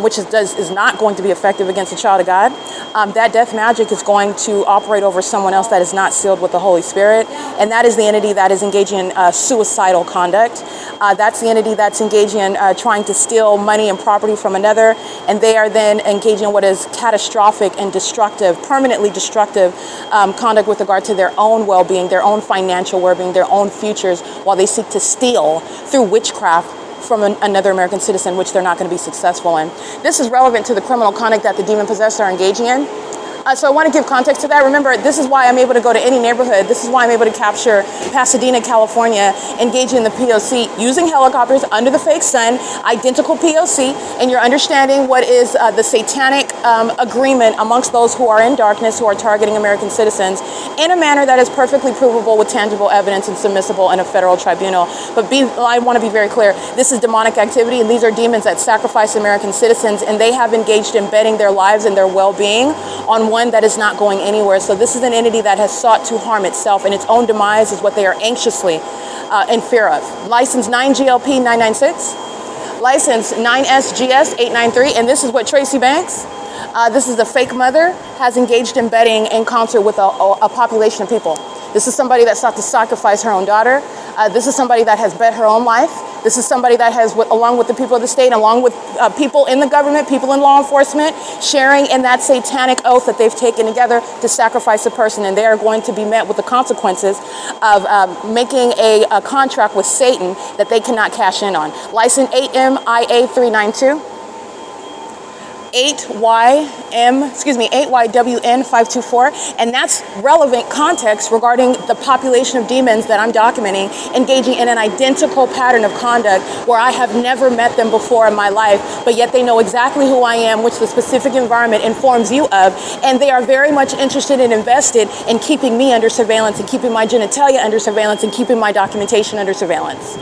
which is not going to be effective against a child of God, that death magic is going to operate over someone else that is not sealed with the Holy Spirit, and that is the entity that is engaging in suicidal conduct. That's the entity that's engaging in trying to steal money and property from another, and they are then engaging in what is catastrophic and destructive, permanently destructive conduct with regard to their own well-being, their own financial well-being, their own futures, while they seek to steal through witchcraft from another American citizen, which they're not going to be successful in. This is relevant to the criminal conduct that the demon-possessed are engaging in. So I want to give context to that. Remember, this is why I'm able to go to any neighborhood. This is why I'm able to capture Pasadena, California, engaging in the P.O.C. using helicopters under the fake sun, identical P.O.C., and you're understanding what is the satanic agreement amongst those who are in darkness, who are targeting American citizens in a manner that is perfectly provable with tangible evidence and submissible in a federal tribunal. But I want to be very clear. This is demonic activity, and these are demons that sacrifice American citizens, and they have engaged in betting their lives and their well-being on one that is not going anywhere. So this is an entity that has sought to harm itself, and its own demise is what they are anxiously in fear of. License 9GLP 996, license 9SGS 893, and this is what Tracy Banks, this is the fake mother, has engaged in betting in concert with a population of people. This is somebody that sought to sacrifice her own daughter. This is somebody that has bet her own life. This is somebody that has, along with the people of the state, along with people in the government, people in law enforcement, sharing in that satanic oath that they've taken together to sacrifice a person. And they are going to be met with the consequences of making a contract with Satan that they cannot cash in on. License 8MIA 392. 8YWN 524, and that's relevant context regarding the population of demons that I'm documenting engaging in an identical pattern of conduct where I have never met them before in my life, but yet they know exactly who I am, which the specific environment informs you of, and they are very much interested and invested in keeping me under surveillance and keeping my genitalia under surveillance and keeping my documentation under surveillance.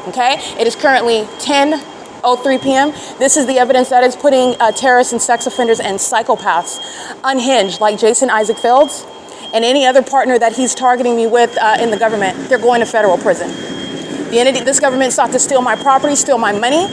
Okay? It is currently 10:03 p.m. This is the evidence that is putting terrorists and sex offenders and psychopaths unhinged, like Jason Isaac Fields and any other partner that he's targeting me with in the government. They're going to federal prison. This government sought to steal my property, steal my money.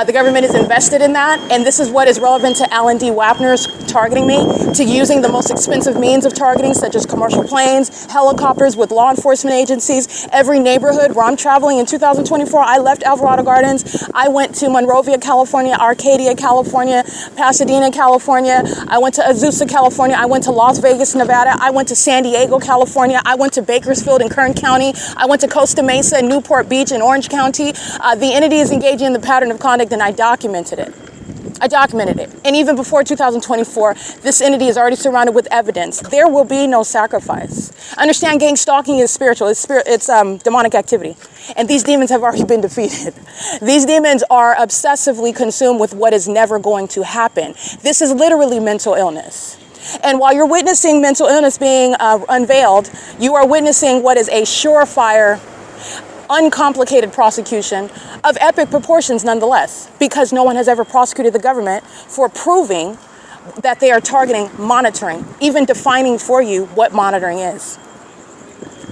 The government is invested in that, and this is what is relevant to Alan D. Wapner's targeting me, to using the most expensive means of targeting, such as commercial planes, helicopters with law enforcement agencies. Every neighborhood where I'm traveling in 2024, I left Alvarado Gardens. I went to Monrovia, California, Arcadia, California, Pasadena, California. I went to Azusa, California. I went to Las Vegas, Nevada. I went to San Diego, California. I went to Bakersfield in Kern County. I went to Costa Mesa, Newport Beach in Orange County. The entity is engaging in the pattern of conduct, and I documented it. And even before 2024, this entity is already surrounded with evidence. There will be no sacrifice. Understand, gang stalking is spiritual. It's demonic activity. And these demons have already been defeated. These demons are obsessively consumed with what is never going to happen. This is literally mental illness. And while you're witnessing mental illness being unveiled, you are witnessing what is a surefire, uncomplicated prosecution of epic proportions nonetheless, because no one has ever prosecuted the government for proving that they are targeting monitoring, even defining for you what monitoring is.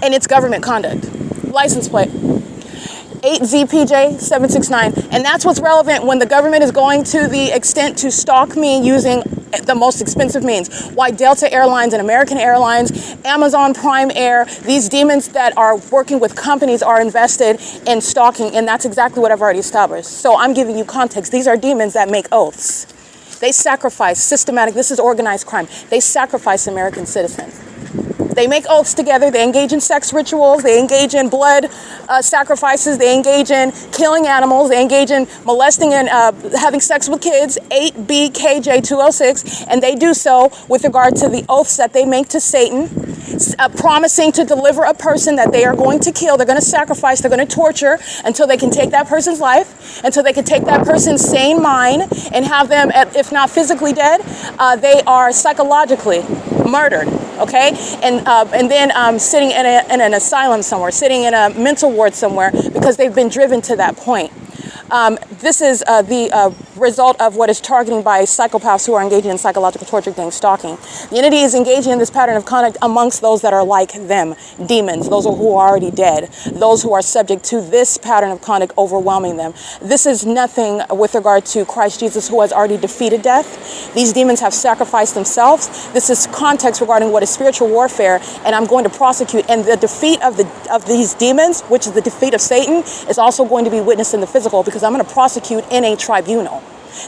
And it's government conduct. License plate 8ZPJ769. And that's what's relevant when the government is going to the extent to stalk me using the most expensive means. Why Delta Airlines and American Airlines, Amazon Prime Air, these demons that are working with companies are invested in stalking, and that's exactly what I've already established. So I'm giving you context. These are demons that make oaths. They sacrifice this is organized crime. They sacrifice American citizens. They make oaths together. They engage in sex rituals. They engage in blood sacrifices. They engage in killing animals. They engage in molesting and having sex with kids, 8BKJ206. And they do so with regard to the oaths that they make to Satan, promising to deliver a person that they are going to kill. They're going to sacrifice. They're going to torture until they can take that person's life, until they can take that person's sane mind and have them, if not physically dead, they are psychologically murdered. Okay, and then sitting in an asylum somewhere, sitting in a mental ward somewhere, because they've been driven to that point. This is the result of what is targeting by psychopaths who are engaging in psychological torture, gang stalking. The entity is engaging in this pattern of conduct amongst those that are like them, demons, those who are already dead, those who are subject to this pattern of conduct overwhelming them. This is nothing with regard to Christ Jesus, who has already defeated death. These demons have sacrificed themselves. This is context regarding what is spiritual warfare, and I'm going to prosecute. And the defeat of these demons, which is the defeat of Satan, is also going to be witnessed in the physical, because I'm going to prosecute in a tribunal.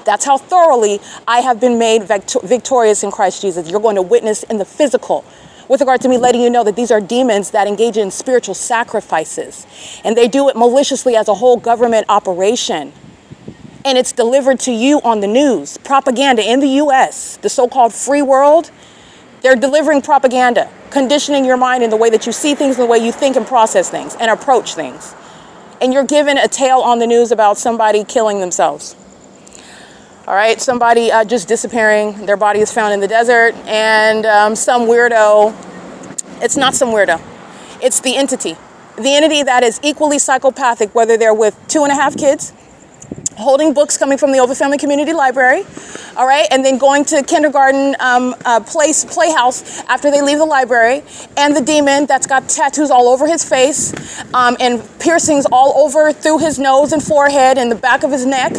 That's how thoroughly I have been made victorious in Christ Jesus. You're going to witness in the physical with regard to me letting you know that these are demons that engage in spiritual sacrifices. And they do it maliciously as a whole government operation. And it's delivered to you on the news. Propaganda in the U.S., the so-called free world, they're delivering propaganda, conditioning your mind in the way that you see things, in the way you think and process things and approach things. And you're given a tale on the news about somebody killing themselves. All right, somebody just disappearing, their body is found in the desert, and some weirdo, it's not some weirdo, it's the entity. The entity that is equally psychopathic, whether they're with 2.5 kids, holding books coming from the OVITT Family Community Library, all right, and then going to kindergarten playhouse after they leave the library, and the demon that's got tattoos all over his face and piercings all over through his nose and forehead and the back of his neck,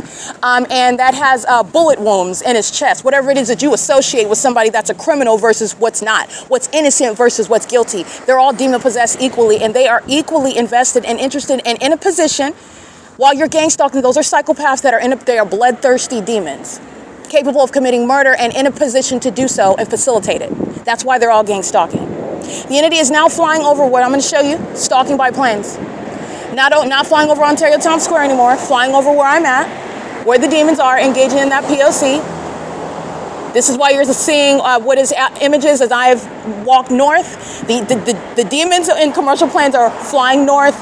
and that has bullet wounds in his chest, whatever it is that you associate with somebody that's a criminal versus what's not, what's innocent versus what's guilty. They're all demon-possessed equally, and they are equally invested and interested and in a position. While you're gang stalking, those are psychopaths that they are bloodthirsty demons, capable of committing murder and in a position to do so and facilitate it. That's why they're all gang stalking. The entity is now flying over what I'm going to show you, stalking by planes. Not flying over Ontario Town Square anymore, flying over where I'm at, where the demons are, engaging in that P.O.C. This is why you're seeing what is images as I've walked north. The demons in commercial planes are flying north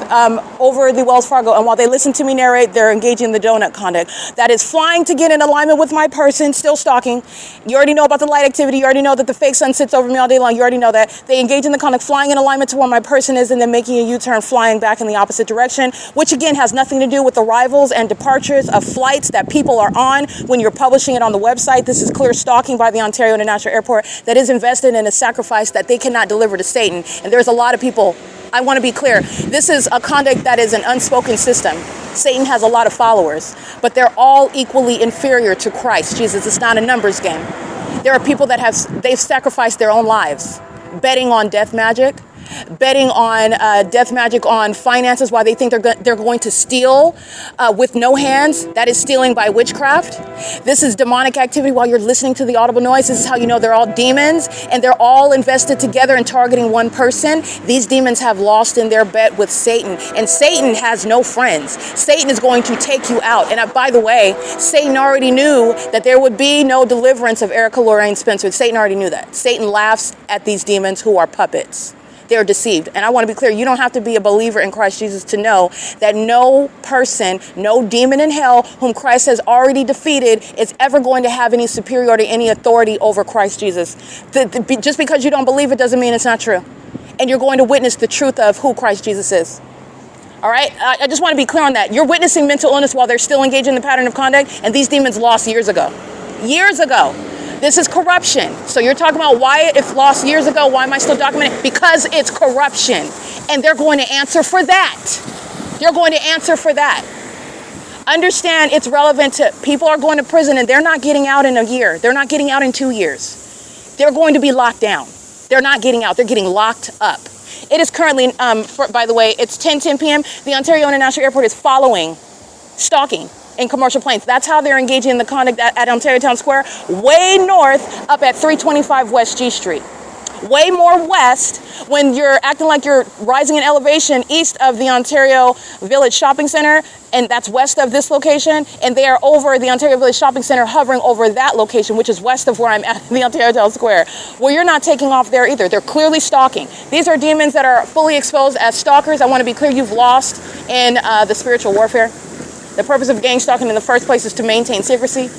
over the Wells Fargo, and while they listen to me narrate, they're engaging in the donut conduct. That is flying to get in alignment with my person, still stalking. You already know about the light activity. You already know that the fake sun sits over me all day long. You already know that. They engage in the conduct, flying in alignment to where my person is, and then making a U-turn, flying back in the opposite direction, which again has nothing to do with arrivals and departures of flights that people are on when you're publishing it on the website. This is clear stalking by the Ontario International Airport that is invested in a sacrifice that they cannot deliver to Satan. And there's a lot of people, I want to be clear, this is a conduct that is an unspoken system. Satan has a lot of followers, but they're all equally inferior to Christ Jesus. It's not a numbers game. There are people that they've sacrificed their own lives, betting on death magic, betting on death magic on finances, while they think they're going to steal with no hands. That is stealing by witchcraft. This is demonic activity while you're listening to the audible noise. This is how you know they're all demons, and they're all invested together in targeting one person. These demons have lost in their bet with Satan, and Satan has no friends. Satan is going to take you out. And by the way, Satan already knew that there would be no deliverance of Erica Lorraine Spencer. Satan already knew that. Satan laughs at these demons who are puppets. They're deceived. And I want to be clear, you don't have to be a believer in Christ Jesus to know that no person, no demon in hell whom Christ has already defeated is ever going to have any superiority, any authority over Christ Jesus. Just because you don't believe it doesn't mean it's not true. And you're going to witness the truth of who Christ Jesus is. All right? I just want to be clear on that. You're witnessing mental illness while they're still engaged in the pattern of conduct, and these demons lost years ago. Years ago. This is corruption. So you're talking about why if lost years ago, why am I still documenting? Because it's corruption. And they're going to answer for that. They're going to answer for that. Understand it's relevant to people are going to prison and they're not getting out in a year. They're not getting out in 2 years. They're going to be locked down. They're not getting out. They're getting locked up. It is currently, by the way, it's 10:10 p.m. The Ontario International Airport is stalking in commercial planes. That's how they're engaging in the conduct at Ontario Town Square, way north up at 325 West G Street. Way more west when you're acting like you're rising in elevation east of the Ontario Village Shopping Center, and that's west of this location, and they are over the Ontario Village Shopping Center, hovering over that location, which is west of where I'm at, the Ontario Town Square. Well, you're not taking off there either. They're clearly stalking. These are demons that are fully exposed as stalkers. I want to be clear, you've lost in the spiritual warfare. The purpose of gang stalking in the first place is to maintain secrecy.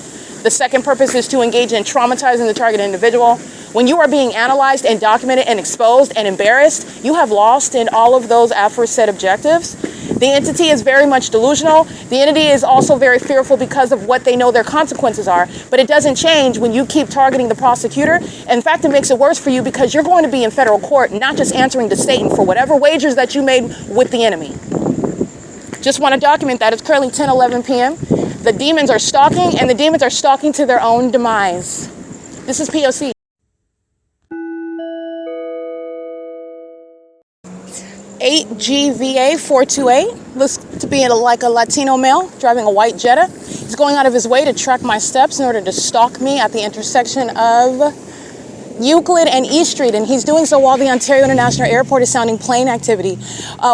The second purpose is to engage in traumatizing the target individual. When you are being analyzed and documented and exposed and embarrassed, you have lost in all of those aforesaid objectives. The entity is very much delusional. The entity is also very fearful because of what they know their consequences are. But it doesn't change when you keep targeting the prosecutor. In fact, it makes it worse for you because you're going to be in federal court, not just answering to Satan for whatever wagers that you made with the enemy. Just want to document that. It's currently 10:11 p.m. The demons are stalking, and the demons are stalking to their own demise. This is P.O.C. 8GVA428 looks to be like a Latino male driving a white Jetta. He's going out of his way to track my steps in order to stalk me at the intersection of Euclid and E Street, and he's doing so while the Ontario International Airport is sounding plane activity,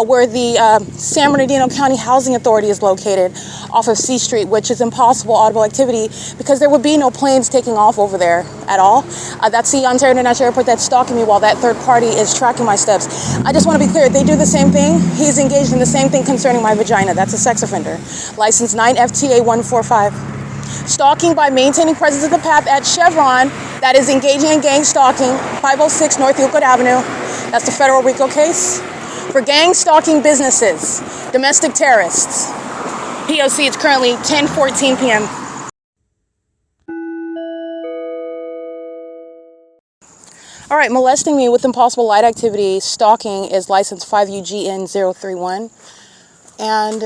where the San Bernardino County Housing Authority is located off of C Street, which is impossible audible activity because there would be no planes taking off over there at all. That's the Ontario International Airport that's stalking me while that third party is tracking my steps. I just want to be clear, they do the same thing. He's engaged in the same thing concerning my vagina. That's a sex offender. License 9FTA145. Stalking by maintaining presence of the path at Chevron, that is engaging in gang stalking, 506 North Euclid Avenue. That's the federal RICO case. For gang stalking businesses, domestic terrorists. P.O.C. It's currently 10:14 p.m. All right, molesting me with impossible light activity, stalking is license 5UGN031. And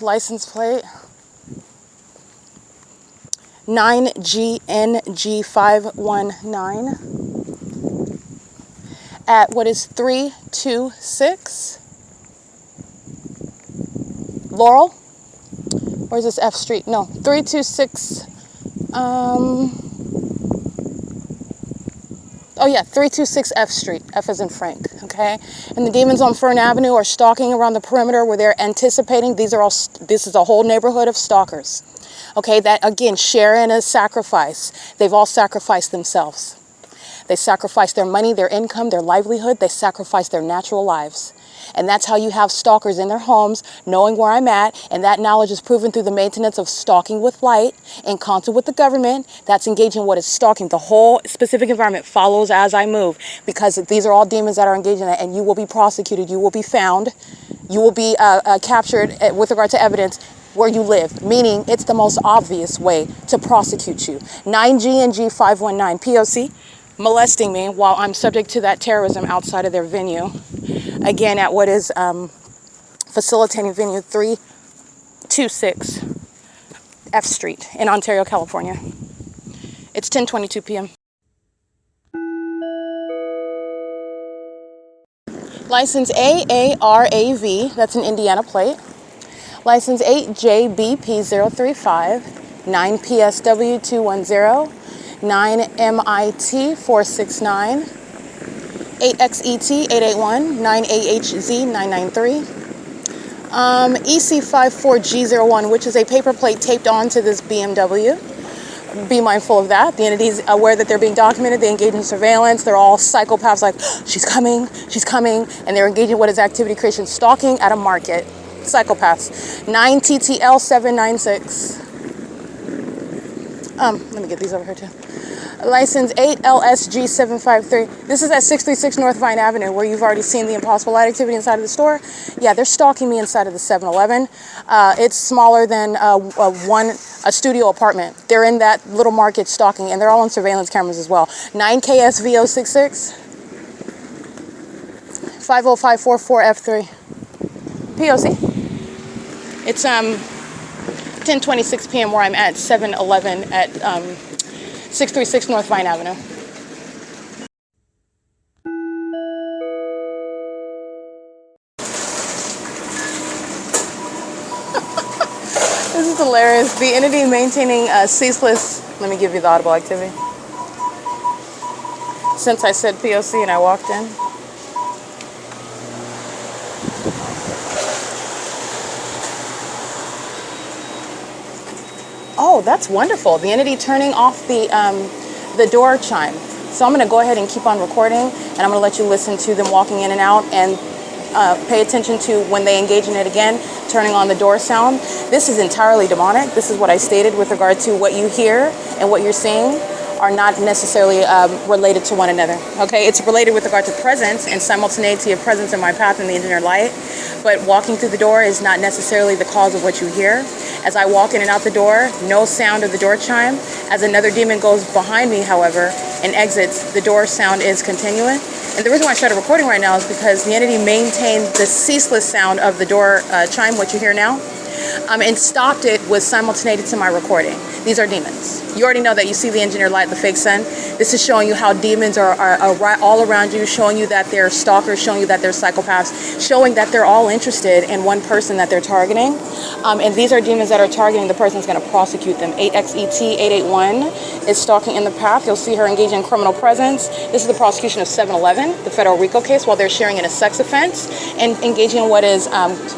license plate 9GNG519 at what is 326 Laurel? Where's this F Street? No, 326, 326 F Street. F as in Frank, okay? And the demons on Fern Avenue are stalking around the perimeter where they're anticipating. This is a whole neighborhood of stalkers. Okay, that again, share in a sacrifice. They've all sacrificed themselves. They sacrifice their money, their income, their livelihood. They sacrifice their natural lives. And that's how you have stalkers in their homes, knowing where I'm at. And that knowledge is proven through the maintenance of stalking with light in concert with the government. That's engaging what is stalking. The whole specific environment follows as I move, because these are all demons that are engaged in it. And you will be prosecuted. You will be found. You will be captured with regard to evidence where you live, meaning it's the most obvious way to prosecute you. 9GNG519 P.O.C. molesting me while I'm subject to that terrorism outside of their venue. Again, at what is facilitating venue 326 F Street in Ontario, California. It's 10:22 p.m. License AARAV, that's an Indiana plate. License 8JBP035, 9PSW210, 9MIT469, 8XET881, 9AHZ993, EC54G01, which is a paper plate taped onto this BMW. Be mindful of that. The entity is aware that they're being documented. They engage in surveillance. They're all psychopaths like, she's coming, and they're engaging in what is activity creation, stalking at a market. Psychopaths. 9TTL796. Let me get these over here too. License 8LSG753. This is at 636 North Vine Avenue, where you've already seen the impossible light activity inside of the store. Yeah, they're stalking me inside of the 7-Eleven. It's smaller than a studio apartment. They're in that little market stalking, and they're all on surveillance cameras as well. 9KSV066 50544F3. P.O.C. It's 10:26 p.m. where I'm at 7-Eleven at 636 North Vine Avenue. This is hilarious. The entity maintaining ceaseless. Let me give you the audible activity. Since I said P.O.C. and I walked in. Oh, that's wonderful. The entity turning off the door chime. So I'm going to go ahead and keep on recording, and I'm going to let you listen to them walking in and out, and pay attention to when they engage in it again, turning on the door sound. This is entirely demonic. This is what I stated with regard to what you hear and what you're seeing. are not necessarily related to one another. Okay, it's related with regard to presence and simultaneity of presence in my path in the engineered light, but walking through the door is not necessarily the cause of what you hear. As I walk in and out the door, no sound of the door chime. As another demon goes behind me, however, and exits, the door sound is continuing. And the reason why I started recording right now is because the entity maintained the ceaseless sound of the door chime, what you hear now, and stopped it with simultaneity to my recording. These are demons. You already know that. You see the engineered light, the fake sun. This is showing you how demons are all around you, showing you that they're stalkers, showing you that they're psychopaths, showing that they're all interested in one person that they're targeting. And these are demons that are targeting the person that's going to prosecute them. 8XET881 is stalking in the path. You'll see her engage in criminal presence. This is the prosecution of 7-Eleven, the federal RICO case, while they're sharing in a sex offense and engaging in what is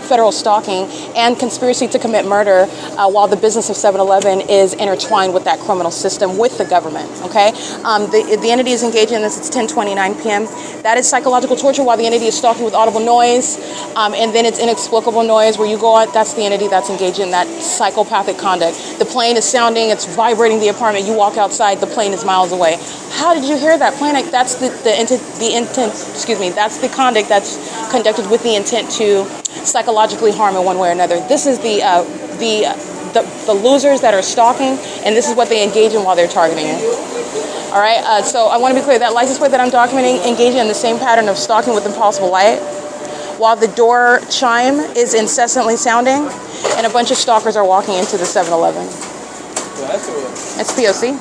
federal stalking and conspiracy to commit murder while the business of 7-Eleven is intertwined with that criminal system with the government. Okay, the entity is engaging in this. It's 10:29 p.m. That is psychological torture while the entity is stalking with audible noise, and then it's inexplicable noise where you go out. That's the entity that's engaged in that psychopathic conduct. The plane is sounding. It's vibrating the apartment. You walk outside. The plane is miles away. How did you hear that plane? That's the intent. Excuse me. That's the conduct that's conducted with the intent to psychologically harm in one way or another. This is the losers that are stalking, and this is what they engage in while they're targeting it. All right, so I want to be clear, that license plate that I'm documenting engaging in the same pattern of stalking with impossible light, while the door chime is incessantly sounding, and a bunch of stalkers are walking into the 7-Eleven. That's P.O.C.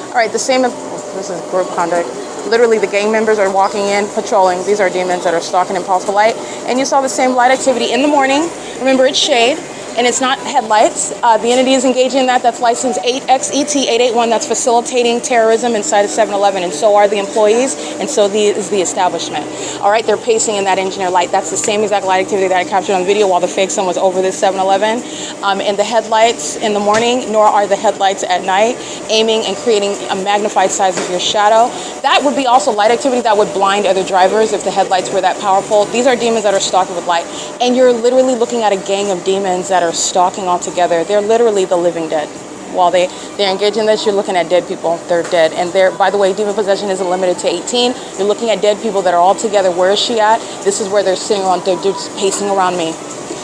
All right, this is group conduct. Literally, the gang members are walking in, patrolling. These are demons that are stalking impossible light. And you saw the same light activity in the morning. Remember, it's shade, and it's not headlights. The entity is engaging in that. That's license 8XET881. That's facilitating terrorism inside of 7-Eleven. And so are the employees, and so is the establishment. All right, they're pacing in that engineer light. That's the same exact light activity that I captured on video while the fake sun was over this 7-Eleven. And the headlights in the morning, nor are the headlights at night, aiming and creating a magnified size of your shadow. That would be also light activity that would blind other drivers if the headlights were that powerful. These are demons that are stalking with light. And you're literally looking at a gang of demons that are stalking all together. They're literally the living dead. While they're engaged in this, you're looking at dead people. They're dead. And by the way, demon possession isn't limited to 18. You're looking at dead people that are all together. Where is she at? This is where they're sitting around. They're just pacing around me.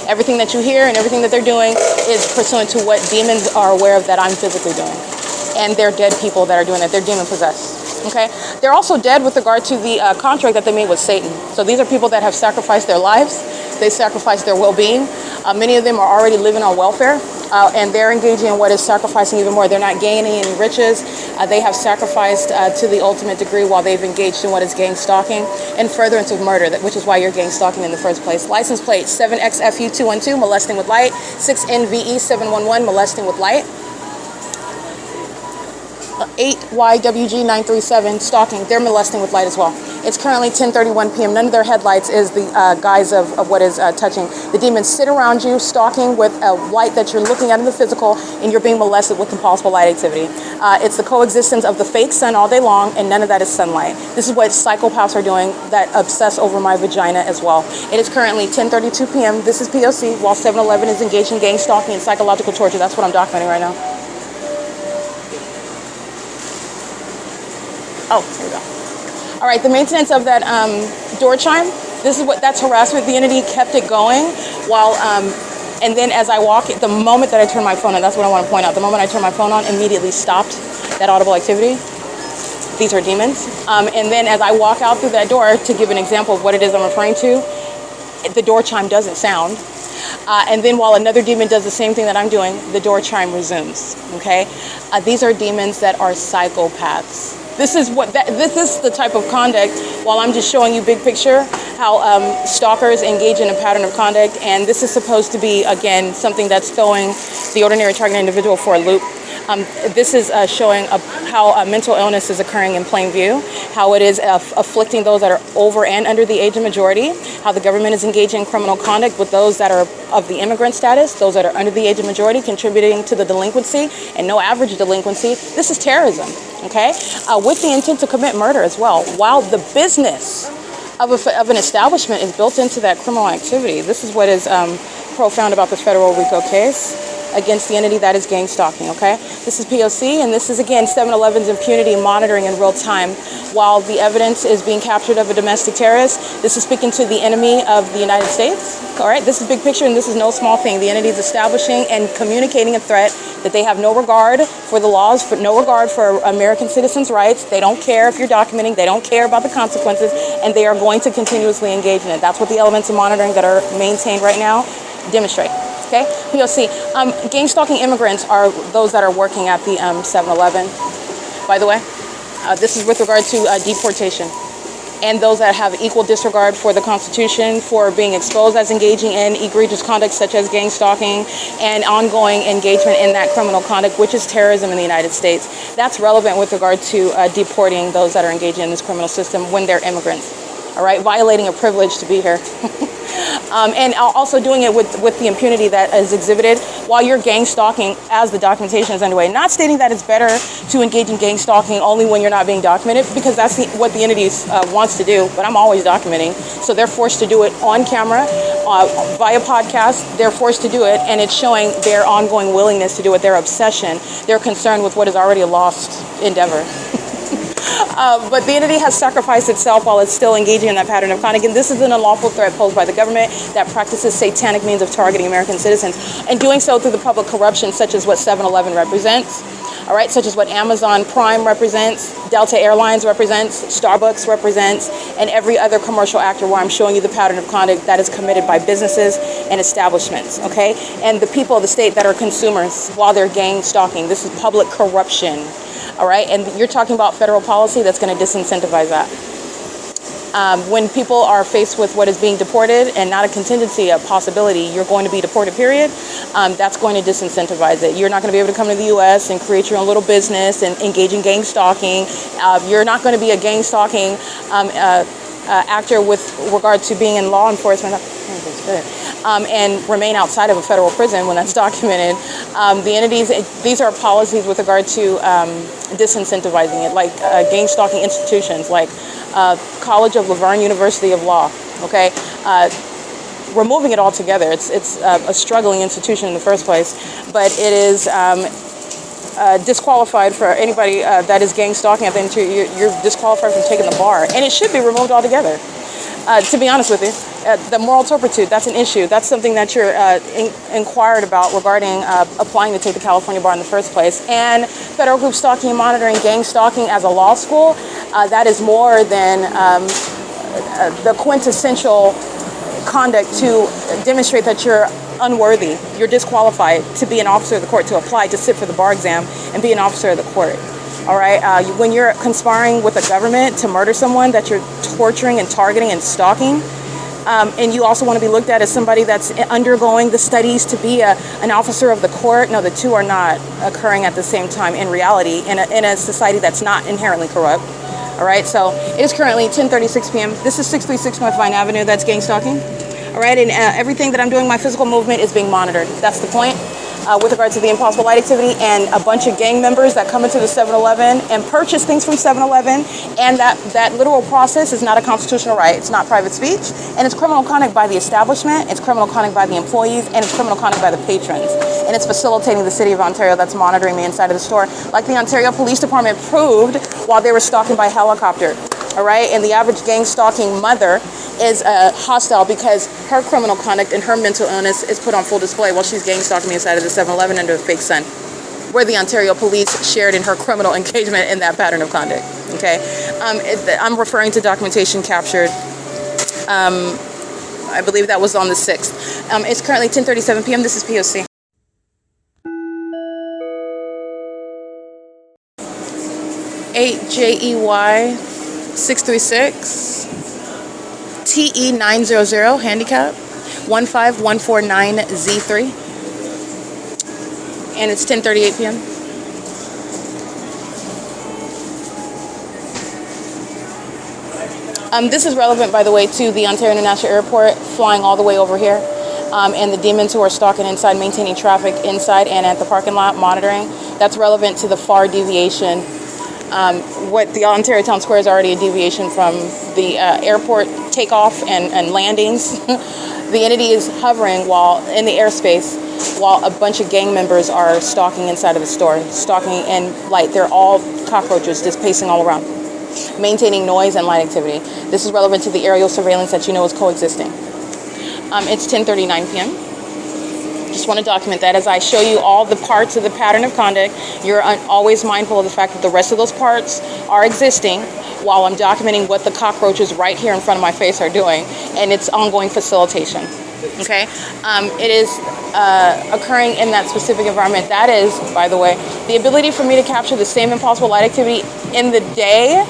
Everything that you hear and everything that they're doing is pursuant to what demons are aware of that I'm physically doing. And they're dead people that are doing that. They're demon possessed. Okay, they're also dead with regard to the contract that they made with Satan. So these are people that have sacrificed their lives. They sacrificed their well-being. Many of them are already living on welfare, and they're engaging in what is sacrificing even more. They're not gaining any riches. They have sacrificed to the ultimate degree while they've engaged in what is gang stalking and furtherance of murder, which is why you're gang stalking in the first place. License plate 7XFU212, molesting with light. 6NVE711, molesting with light. 8YWG937, stalking. They're molesting with light as well. It's currently 10:31 p.m. None of their headlights is the guise of what is touching. The demons sit around you, stalking with a light that you're looking at in the physical, and you're being molested with impossible light activity. It's the coexistence of the fake sun all day long, and none of that is sunlight. This is what psychopaths are doing that obsess over my vagina as well. It is currently 10:32 p.m. This is P.O.C. while 7-Eleven is engaged in gang stalking and psychological torture. That's what I'm documenting right now. Oh, here we go. All right, the maintenance of that door chime, that's harassment. The entity kept it going while, and then as I walk, the moment that I turn my phone on, that's what I want to point out. The moment I turn my phone on, immediately stopped that audible activity. These are demons. And then as I walk out through that door, to give an example of what it is I'm referring to, the door chime doesn't sound. And then while another demon does the same thing that I'm doing, the door chime resumes, okay? These are demons that are psychopaths. This is the type of conduct, while I'm just showing you big picture, how stalkers engage in a pattern of conduct. And this is supposed to be, again, something that's throwing the ordinary target individual for a loop. This is showing how mental illness is occurring in plain view, how it is afflicting those that are over and under the age of majority, how the government is engaging in criminal conduct with those that are of the immigrant status, those that are under the age of majority, contributing to the delinquency and no average delinquency. This is terrorism, okay? With the intent to commit murder as well, while the business of an establishment is built into that criminal activity. This is what is profound about this federal RICO case. against the entity that is gang stalking, okay? This is P.O.C, and this is, again, 7-Eleven's impunity monitoring in real time. While the evidence is being captured of a domestic terrorist, this is speaking to the enemy of the United States, all right? This is big picture, and this is no small thing. The entity is establishing and communicating a threat that they have no regard for the laws, for no regard for American citizens' rights. They don't care if you're documenting. They don't care about the consequences, and they are going to continuously engage in it. That's what the elements of monitoring that are maintained right now demonstrate. Okay, P.O.C. Gang stalking immigrants are those that are working at the 7-Eleven. By the way, this is with regard to deportation. And those that have equal disregard for the Constitution, for being exposed as engaging in egregious conduct such as gang stalking and ongoing engagement in that criminal conduct, which is terrorism in the United States. That's relevant with regard to deporting those that are engaging in this criminal system when they're immigrants. All right, violating a privilege to be here. And also doing it with the impunity that is exhibited while you're gang stalking as the documentation is underway. Not stating that it's better to engage in gang stalking only when you're not being documented, because that's what the entity wants to do, but I'm always documenting. So they're forced to do it on camera, via podcast, they're forced to do it, and it's showing their ongoing willingness to do it, their obsession, their concern with what is already a lost endeavor. But the entity has sacrificed itself while it's still engaging in that pattern of conduct. And this is an unlawful threat posed by the government that practices satanic means of targeting American citizens, and doing so through the public corruption such as what 7-Eleven represents, all right, such as what Amazon Prime represents, Delta Airlines represents, Starbucks represents, and every other commercial actor where I'm showing you the pattern of conduct that is committed by businesses and establishments, okay? And the people of the state that are consumers while they're gang stalking. This is public corruption. All right, and you're talking about federal policy that's going to disincentivize that. When people are faced with what is being deported and not a contingency, a possibility, you're going to be deported, period, that's going to disincentivize it. You're not going to be able to come to the U.S. and create your own little business and engage in gang stalking. You're not going to be a gang stalking actor with regard to being in law enforcement. And remain outside of a federal prison when that's documented. The entities, these are policies with regard to disincentivizing it, like gang stalking institutions, like College of Laverne University of Law, okay? Removing it altogether. It's a struggling institution in the first place, but it is disqualified for anybody that is gang stalking. At the end, you're disqualified from taking the bar, and it should be removed altogether. To be honest with you, the moral turpitude, that's an issue. That's something that you're inquired about regarding applying to take the California bar in the first place. And federal group stalking and monitoring gang stalking as a law school, that is more than the quintessential conduct to demonstrate that you're unworthy. You're disqualified to be an officer of the court, to apply to sit for the bar exam and be an officer of the court. All right, when you're conspiring with a government to murder someone that you're torturing and targeting and stalking, and you also want to be looked at as somebody that's undergoing the studies to be an officer of the court, no, the two are not occurring at the same time in reality in a society that's not inherently corrupt. All right, so it is currently 10:36 p.m. This is 636 North Vine Avenue. That's gang stalking. All right, and everything that I'm doing, my physical movement is being monitored. That's the point. With regard to the impossible light activity and a bunch of gang members that come into the 7-Eleven and purchase things from 7-Eleven, and that literal process is not a constitutional right. It's not private speech, and it's criminal conduct by the establishment, it's criminal conduct by the employees, and it's criminal conduct by the patrons. And it's facilitating the city of Ontario that's monitoring me inside of the store, like the Ontario Police Department proved while they were stalking by helicopter. All right, and the average gang stalking mother is hostile because her criminal conduct and her mental illness is put on full display while she's gang stalking me inside of the 7-Eleven under the fake sun, where the Ontario police shared in her criminal engagement in that pattern of conduct. Okay, I'm referring to documentation captured. I believe that was on the 6th. It's currently 10:37 p.m. This is P.O.C. JEY 636 TE 900 handicap 15149Z3, and it's 10:38 p.m. This is relevant, by the way, to the Ontario International Airport, flying all the way over here, and the demons who are stalking inside, maintaining traffic inside and at the parking lot, monitoring. That's relevant to the FAR deviation What the Ontario Town Square is already a deviation from the airport takeoff and landings. The entity is hovering while in the airspace while a bunch of gang members are stalking inside of the store, stalking in light. They're all cockroaches just pacing all around, maintaining noise and light activity. This is relevant to the aerial surveillance that you know is coexisting. It's 10:39 p.m. Just want to document that as I show you all the parts of the pattern of conduct. You're always mindful of the fact that the rest of those parts are existing while I'm documenting what the cockroaches right here in front of my face are doing, and it's ongoing facilitation. Okay, it is occurring in that specific environment. That is, by the way, the ability for me to capture the same impossible light activity in the day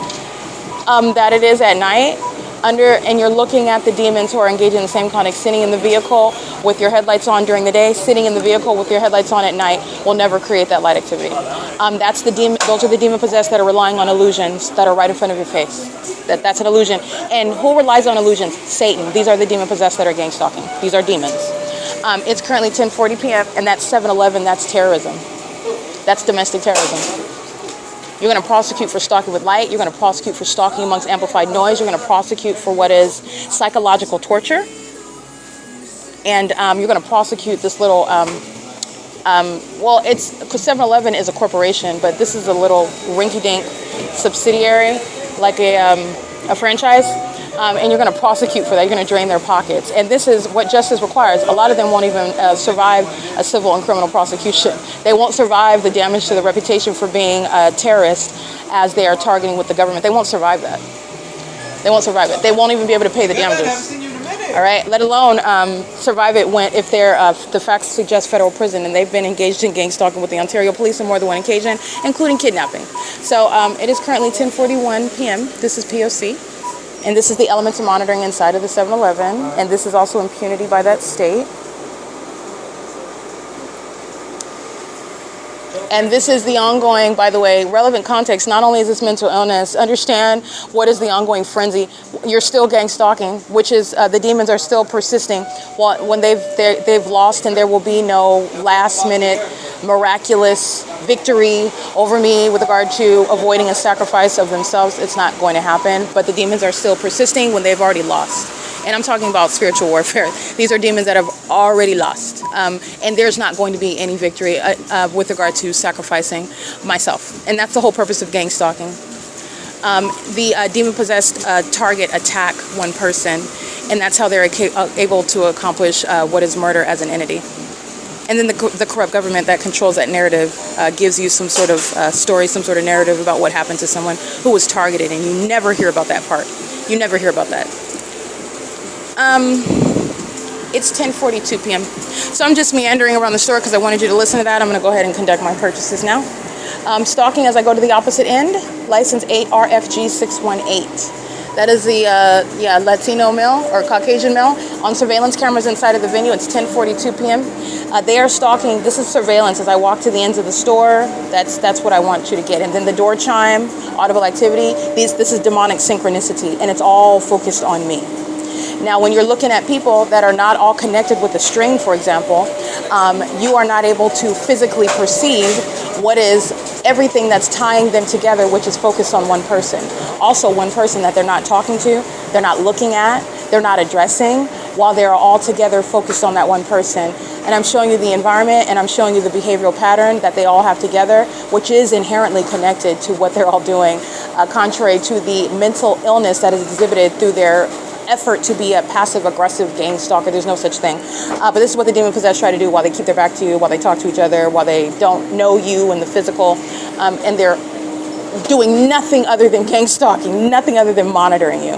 that it is at night. And you're looking at the demons who are engaged in the same conduct, sitting in the vehicle with your headlights on during the day, sitting in the vehicle with your headlights on at night, will never create that light activity. That's the demon. Those are the demon possessed that are relying on illusions that are right in front of your face. That's an illusion. And who relies on illusions? Satan. These are the demon possessed that are gang stalking. These are demons. It's currently 10:40 p.m. and that's 7-Eleven. That's terrorism. That's domestic terrorism. You're going to prosecute for stalking with light. You're going to prosecute for stalking amongst amplified noise. You're going to prosecute for what is psychological torture. And you're going to prosecute this little, well, it's because 7-Eleven is a corporation, but this is a little rinky-dink subsidiary, like a franchise. And you're going to prosecute for that. You're going to drain their pockets. And this is what justice requires. A lot of them won't even survive a civil and criminal prosecution. They won't survive the damage to the reputation for being a terrorist as they are targeting with the government. They won't survive that. They won't survive it. They won't even be able to pay the damages. All right, let alone survive it if the facts suggest federal prison, and they've been engaged in gang stalking with the Ontario Police on more than one occasion, including kidnapping. So it is currently 10:41 p.m. This is P.O.C. And this is the elements of monitoring inside of the 7-Eleven. And this is also impunity by that state. And this is the ongoing, by the way, relevant context. Not only is this mental illness, understand what is the ongoing frenzy. You're still gang stalking, which is the demons are still persisting when they've lost, and there will be no last minute miraculous victory over me with regard to avoiding a sacrifice of themselves. It's not going to happen, but the demons are still persisting when they've already lost. And I'm talking about spiritual warfare. These are demons that have already lost. And there's not going to be any victory with regard to sacrificing myself. And that's the whole purpose of gang stalking. The demon-possessed target attack one person, and that's how they're able to accomplish what is murder as an entity. And then the corrupt government that controls that narrative gives you some sort of story, some sort of narrative about what happened to someone who was targeted, and you never hear about that part. You never hear about that. It's 10:42 p.m. So I'm just meandering around the store because I wanted you to listen to that. I'm going to go ahead and conduct my purchases now. Stalking as I go to the opposite end, license 8RFG 618. That is the Latino male or Caucasian male on surveillance cameras inside of the venue. It's 10:42 p.m. They are stalking. This is surveillance as I walk to the ends of the store. That's what I want you to get. And then the door chime, audible activity. This is demonic synchronicity, and it's all focused on me. Now, when you're looking at people that are not all connected with a string, for example, you are not able to physically perceive what is everything that's tying them together, which is focused on one person. Also, one person that they're not talking to, they're not looking at, they're not addressing, while they're all together focused on that one person. And I'm showing you the environment, and I'm showing you the behavioral pattern that they all have together, which is inherently connected to what they're all doing, contrary to the mental illness that is exhibited through their effort to be a passive-aggressive gang stalker. There's no such thing. But this is what the demon-possessed try to do while they keep their back to you, while they talk to each other, while they don't know you in the physical, and they're doing nothing other than gang stalking, nothing other than monitoring you.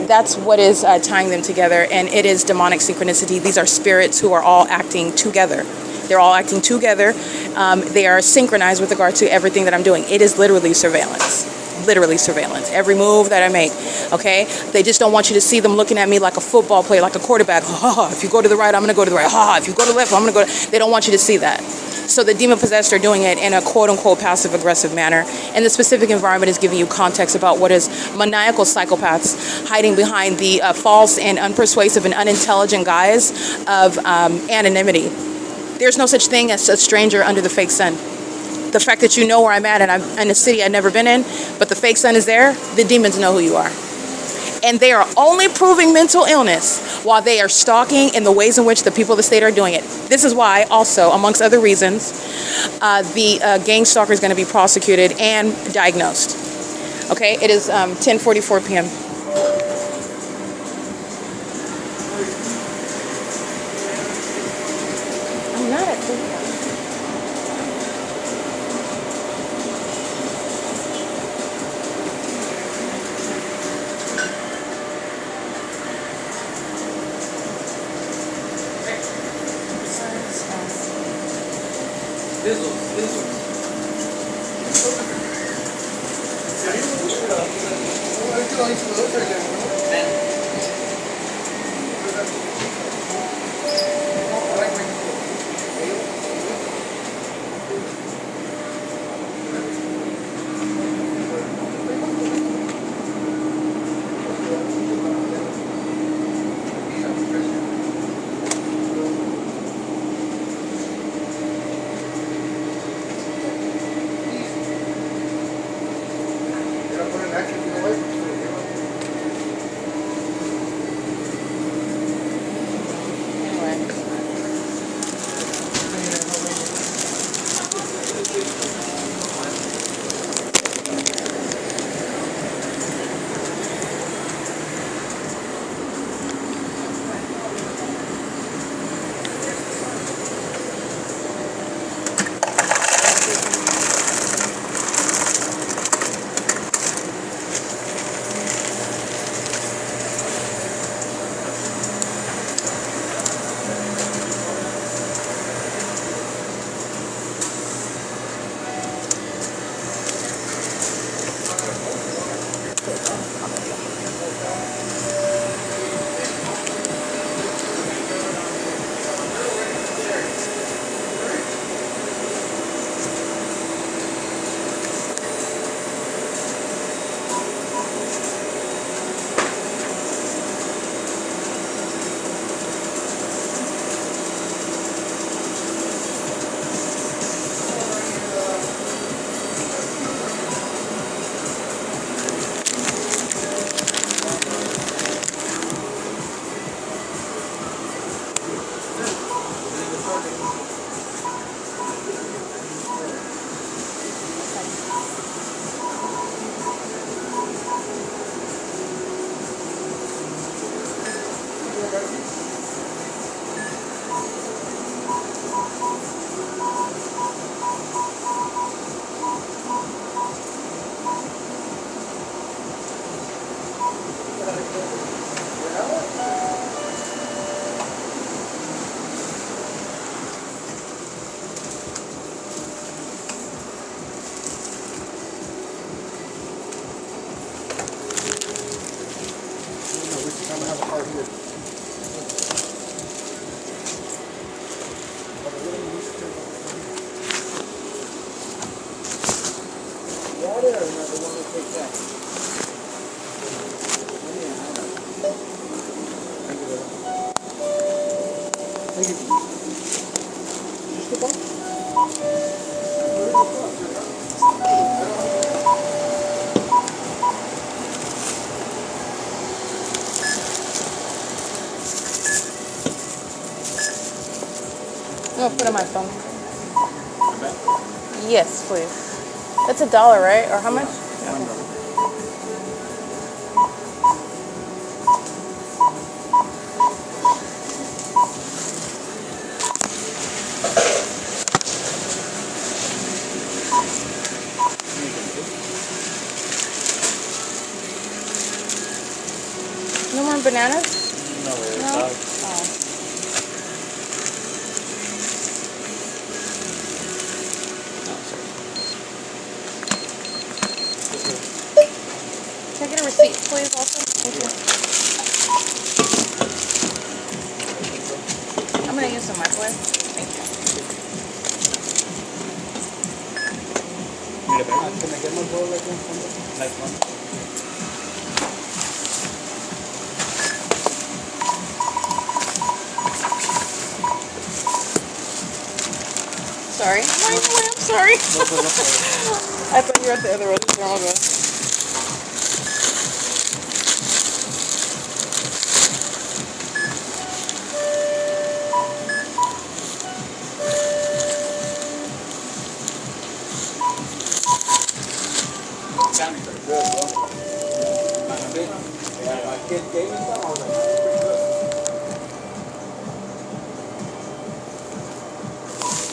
That's what is tying them together, and it is demonic synchronicity. These are spirits who are all acting together. They're all acting together. They are synchronized with regard to everything that I'm doing. It is literally surveillance. Literally surveillance. Every move that I make, okay? They just don't want you to see them looking at me like a football player, like a quarterback. If you go to the right, I'm going to go to the right. If you go to the left, I'm going to go. They don't want you to see that. So the demon-possessed are doing it in a quote-unquote passive-aggressive manner. And the specific environment is giving you context about what is maniacal psychopaths hiding behind the false and unpersuasive and unintelligent guise of anonymity. There's no such thing as a stranger under the fake sun. the fact that you know where I'm at and I'm in a city I've never been in, but the fake sun is there, the demons know who you are. And they are only proving mental illness while they are stalking in the ways in which the people of the state are doing it. This is why, also, amongst other reasons, the gang stalker is going to be prosecuted and diagnosed. Okay, it is 10:44 p.m. I'm not at the I'm gonna put it on my phone. Yes, please. That's $1, right? Or how much? No more bananas? No, No? Oh. Can I get a receipt, please, also? Thank you. I'm going to use the microwave. Thank you. Mira, pero can I get my bowl right there? Like one. sorry. I'm not in the way. I'm sorry. I thought you were at the other register. I'll go.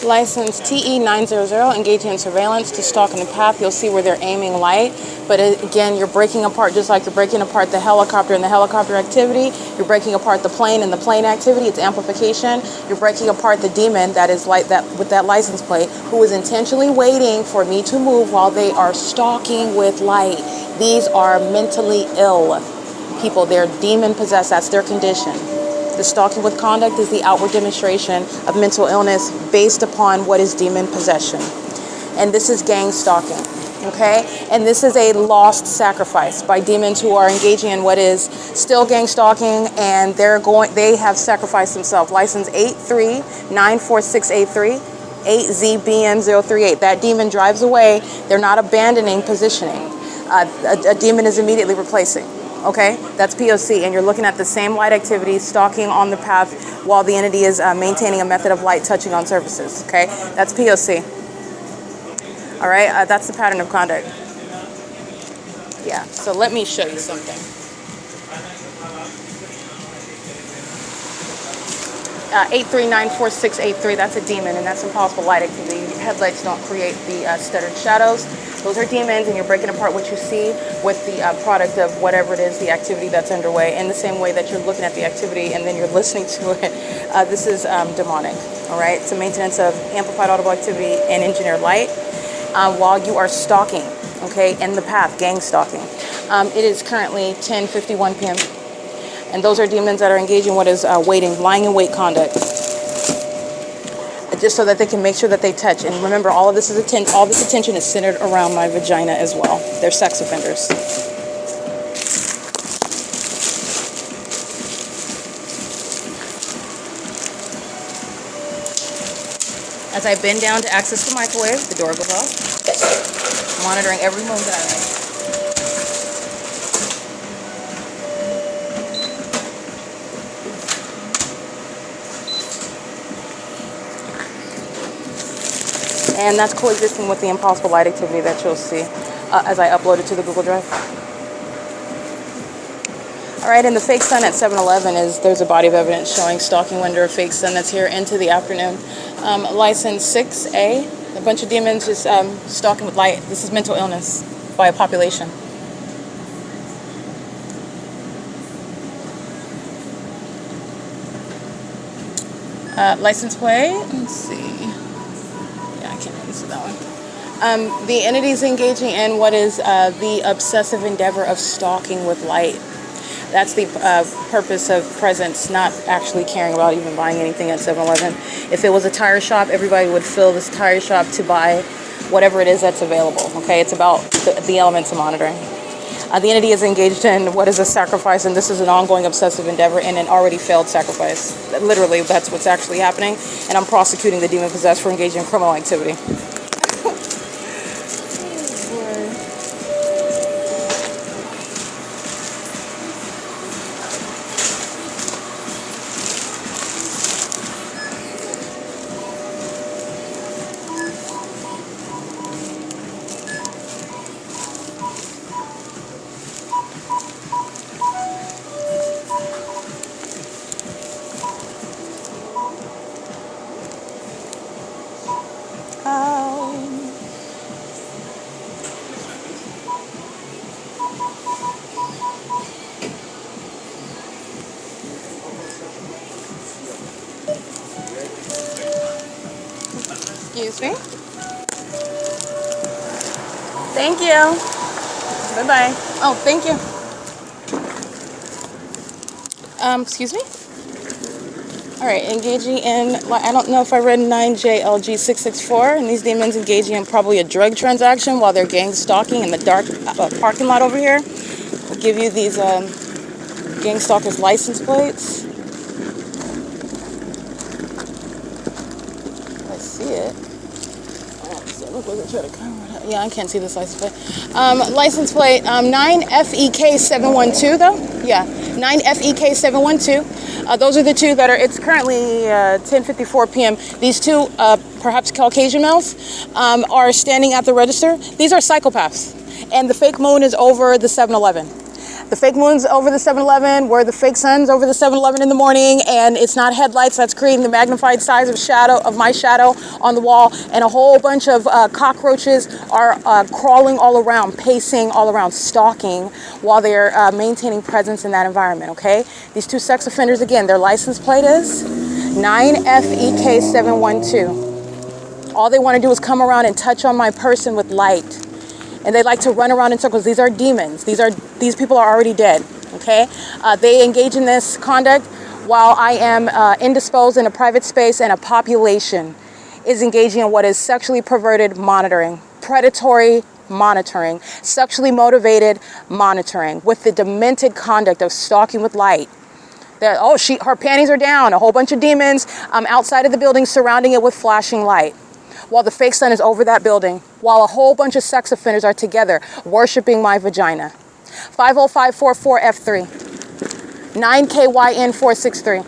License TE900, engaging in surveillance to stalk in the path. You'll see where they're aiming light, but again, you're breaking apart just like you're breaking apart the helicopter and the helicopter activity. You're breaking apart the plane and the plane activity. It's amplification. You're breaking apart the demon that is like that with that license plate, who is intentionally waiting for me to move while they are stalking with light. These are mentally ill people. They're demon possessed. That's their condition. The stalking with conduct is the outward demonstration of mental illness based upon what is demon possession. And this is gang stalking, okay? And this is a lost sacrifice by demons who are engaging in what is still gang stalking, and they have sacrificed themselves. License 83-94683, 8ZBM038. That demon drives away. They're not abandoning positioning. A demon is immediately replacing. Okay, that's P.O.C, and you're looking at the same light activity, stalking on the path while the entity is maintaining a method of light touching on surfaces. Okay, that's P.O.C. All right, that's the pattern of conduct. Yeah, so let me show you something. 83-94683, that's a demon, and that's impossible light activity. Headlights don't create the stuttered shadows. Those are demons, and you're breaking apart what you see with the product of whatever it is, the activity that's underway, in the same way that you're looking at the activity and then you're listening to it. This is demonic, all right? It's a maintenance of amplified audible activity and engineered light while you are stalking, okay, in the path, gang stalking. It is currently 10:51 p.m., and those are demons that are engaging what is waiting, lying in wait conduct, just so that they can make sure that they touch. And remember, all this attention is centered around my vagina as well. They're sex offenders. As I bend down to access the microwave, the door goes off, monitoring every move that I make. And that's coexisting with the impossible light activity that you'll see as I upload it to the Google Drive. All right, and the fake sun at 7-Eleven there's a body of evidence showing stalking under a fake sun that's here into the afternoon. License 6A, a bunch of demons just stalking with light. This is mental illness by a population. License plate, let's see. I can't really see that one. The entity is engaging in what is the obsessive endeavor of stalking with light. That's the purpose of presence, not actually caring about even buying anything at 7-Eleven. If it was a tire shop, everybody would fill this tire shop to buy whatever it is that's available. Okay, it's about the elements of monitoring. The entity is engaged in what is a sacrifice, and this is an ongoing obsessive endeavor in an already failed sacrifice. Literally, that's what's actually happening, and I'm prosecuting the demon possessed for engaging in criminal activity. Excuse me. Thank you. Bye-bye. Oh, thank you. Excuse me? All right, engaging in, I don't know if I read 9JLG664, and these demons engaging in probably a drug transaction while they're gang stalking in the dark parking lot over here. I'll give you these gang stalkers' license plates. I see it. Yeah, I can't see this license plate. License plate 9FEK712 though. Yeah, 9FEK712. Those are the two that are. It's currently 10:54 p.m. These two, perhaps Caucasian males, are standing at the register. These are psychopaths, and the fake moon is over the 7-Eleven. The fake moon's over the 7-Eleven, where the fake sun's over the 7-Eleven in the morning, and it's not headlights that's creating the magnified size of my shadow on the wall, and a whole bunch of cockroaches are crawling all around, pacing all around, stalking while they're maintaining presence in that environment, okay? These two sex offenders, again, their license plate is 9FEK712. All they want to do is come around and touch on my person with light. And they like to run around in circles. These are demons. These people are already dead, okay? They engage in this conduct while I am indisposed in a private space, and a population is engaging in what is sexually perverted monitoring, predatory monitoring, sexually motivated monitoring, with the demented conduct of stalking with light. That, her panties are down, a whole bunch of demons outside of the building surrounding it with flashing light, while the fake sun is over that building, while a whole bunch of sex offenders are together worshiping my vagina. 50544F3, 9KYN463.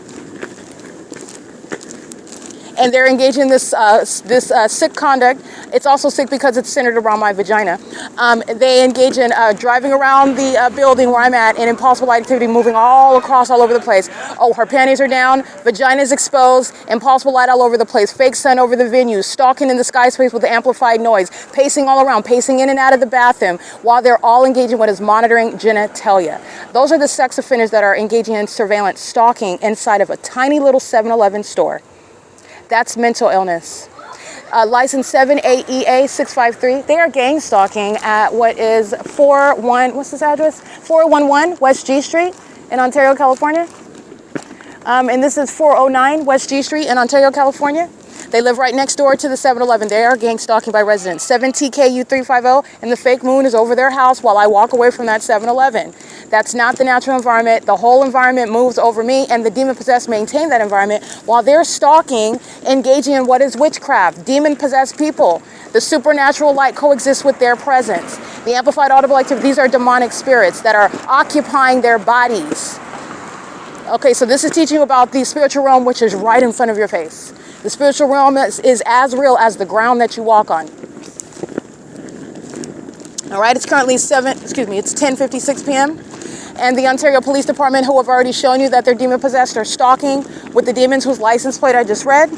And they're engaging in this sick conduct. It's also sick because it's centered around my vagina. They engage in driving around the building where I'm at in impossible light activity, moving all over the place. Oh, her panties are down, vagina's exposed, impossible light all over the place, fake sun over the venue, stalking in the sky space with the amplified noise, pacing all around, pacing in and out of the bathroom, while they're all engaging in what is monitoring genitalia. Those are the sex offenders that are engaging in surveillance stalking inside of a tiny little 7-Eleven store. That's mental illness. License 7AEA653. They are gang stalking at what is 411 West G Street in Ontario, California. And this is 409 West G Street in Ontario, California. They live right next door to the 7-Eleven. They are gang stalking by residents. 7TKU350, and the fake moon is over their house while I walk away from that 7-Eleven. That's not the natural environment. The whole environment moves over me, and the demon-possessed maintain that environment while they're stalking, engaging in what is witchcraft. Demon-possessed people. The supernatural light coexists with their presence. The amplified audible activity, these are demonic spirits that are occupying their bodies. Okay, so this is teaching you about the spiritual realm, which is right in front of your face. The spiritual realm is as real as the ground that you walk on. All right, it's currently it's 10:56 p.m. And the Ontario Police Department, who have already shown you that they're demon-possessed, are stalking with the demons whose license plate I just read.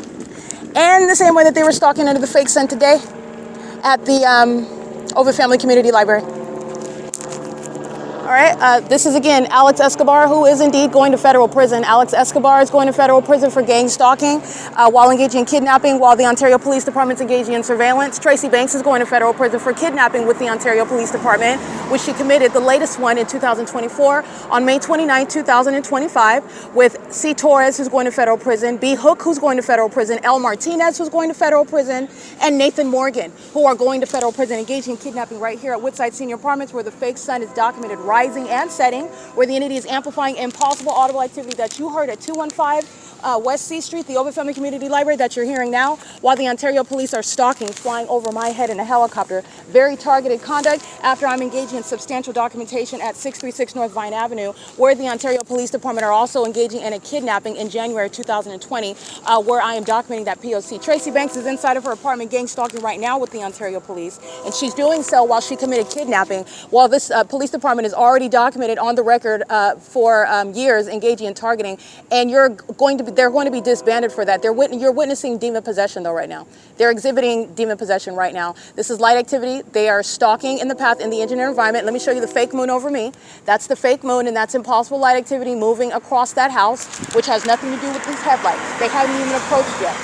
And the same way that they were stalking under the fake sun today at the OVITT Family Community Library. All right, this is again Alex Escobar, who is indeed going to federal prison. Alex Escobar is going to federal prison for gang stalking while engaging in kidnapping, while the Ontario Police Department is engaging in surveillance. Tracy Banks is going to federal prison for kidnapping with the Ontario Police Department, which she committed, the latest one in 2024, on May 29, 2025, with C. Torres, who's going to federal prison, B. Hook, who's going to federal prison, L. Martinez, who's going to federal prison, and Nathan Morgan, who are going to federal prison, engaging in kidnapping right here at Woodside Senior Apartments, where the fake sun is documented rising and setting, where the entity is amplifying impossible audible activity that you heard at 215 West C Street, the OVITT Family Community Library that you're hearing now, while the Ontario Police are stalking, flying over my head in a helicopter. Very targeted conduct after I'm engaging in substantial documentation at 636 North Vine Avenue, where the Ontario Police Department are also engaging in a kidnapping in January 2020, where I am documenting that P.O.C. Tracy Banks is inside of her apartment gang stalking right now with the Ontario Police, and she's doing so while she committed kidnapping, while this police department is already documented on the record for years engaging in targeting, and they're going to be disbanded for that. You're witnessing demon possession though right now. They're exhibiting demon possession right now. This is light activity. They are stalking in the path in the engineered environment. Let me show you the fake moon over me. That's the fake moon, and that's impossible light activity moving across that house, which has nothing to do with these headlights. They haven't even approached yet.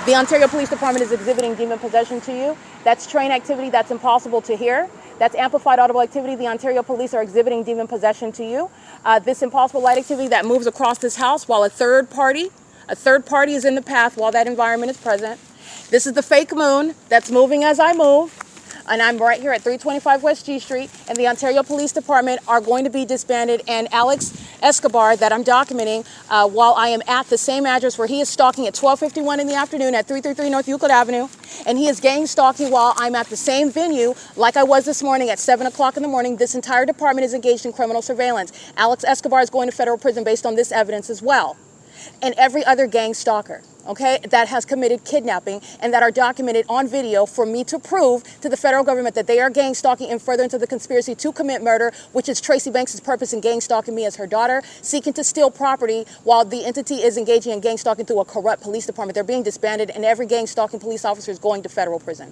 The Ontario Police Department is exhibiting demon possession to you. That's train activity that's impossible to hear. That's amplified audible activity. The Ontario Police are exhibiting demon possession to you. This impossible light activity that moves across this house while a third party is in the path while that environment is present. This is the fake moon that's moving as I move. And I'm right here at 325 West G Street, and the Ontario Police Department are going to be disbanded, and Alex Escobar that I'm documenting while I am at the same address where he is stalking at 12:51 in the afternoon at 333 North Euclid Avenue. And he is gang stalking while I'm at the same venue like I was this morning at 7 o'clock in the morning. This entire department is engaged in criminal surveillance. Alex Escobar is going to federal prison based on this evidence as well. And every other gang stalker, okay, that has committed kidnapping and that are documented on video for me to prove to the federal government that they are gang stalking and further into the conspiracy to commit murder, which is Tracy Banks' purpose in gang stalking me as her daughter, seeking to steal property while the entity is engaging in gang stalking through a corrupt police department. They're being disbanded and every gang stalking police officer is going to federal prison.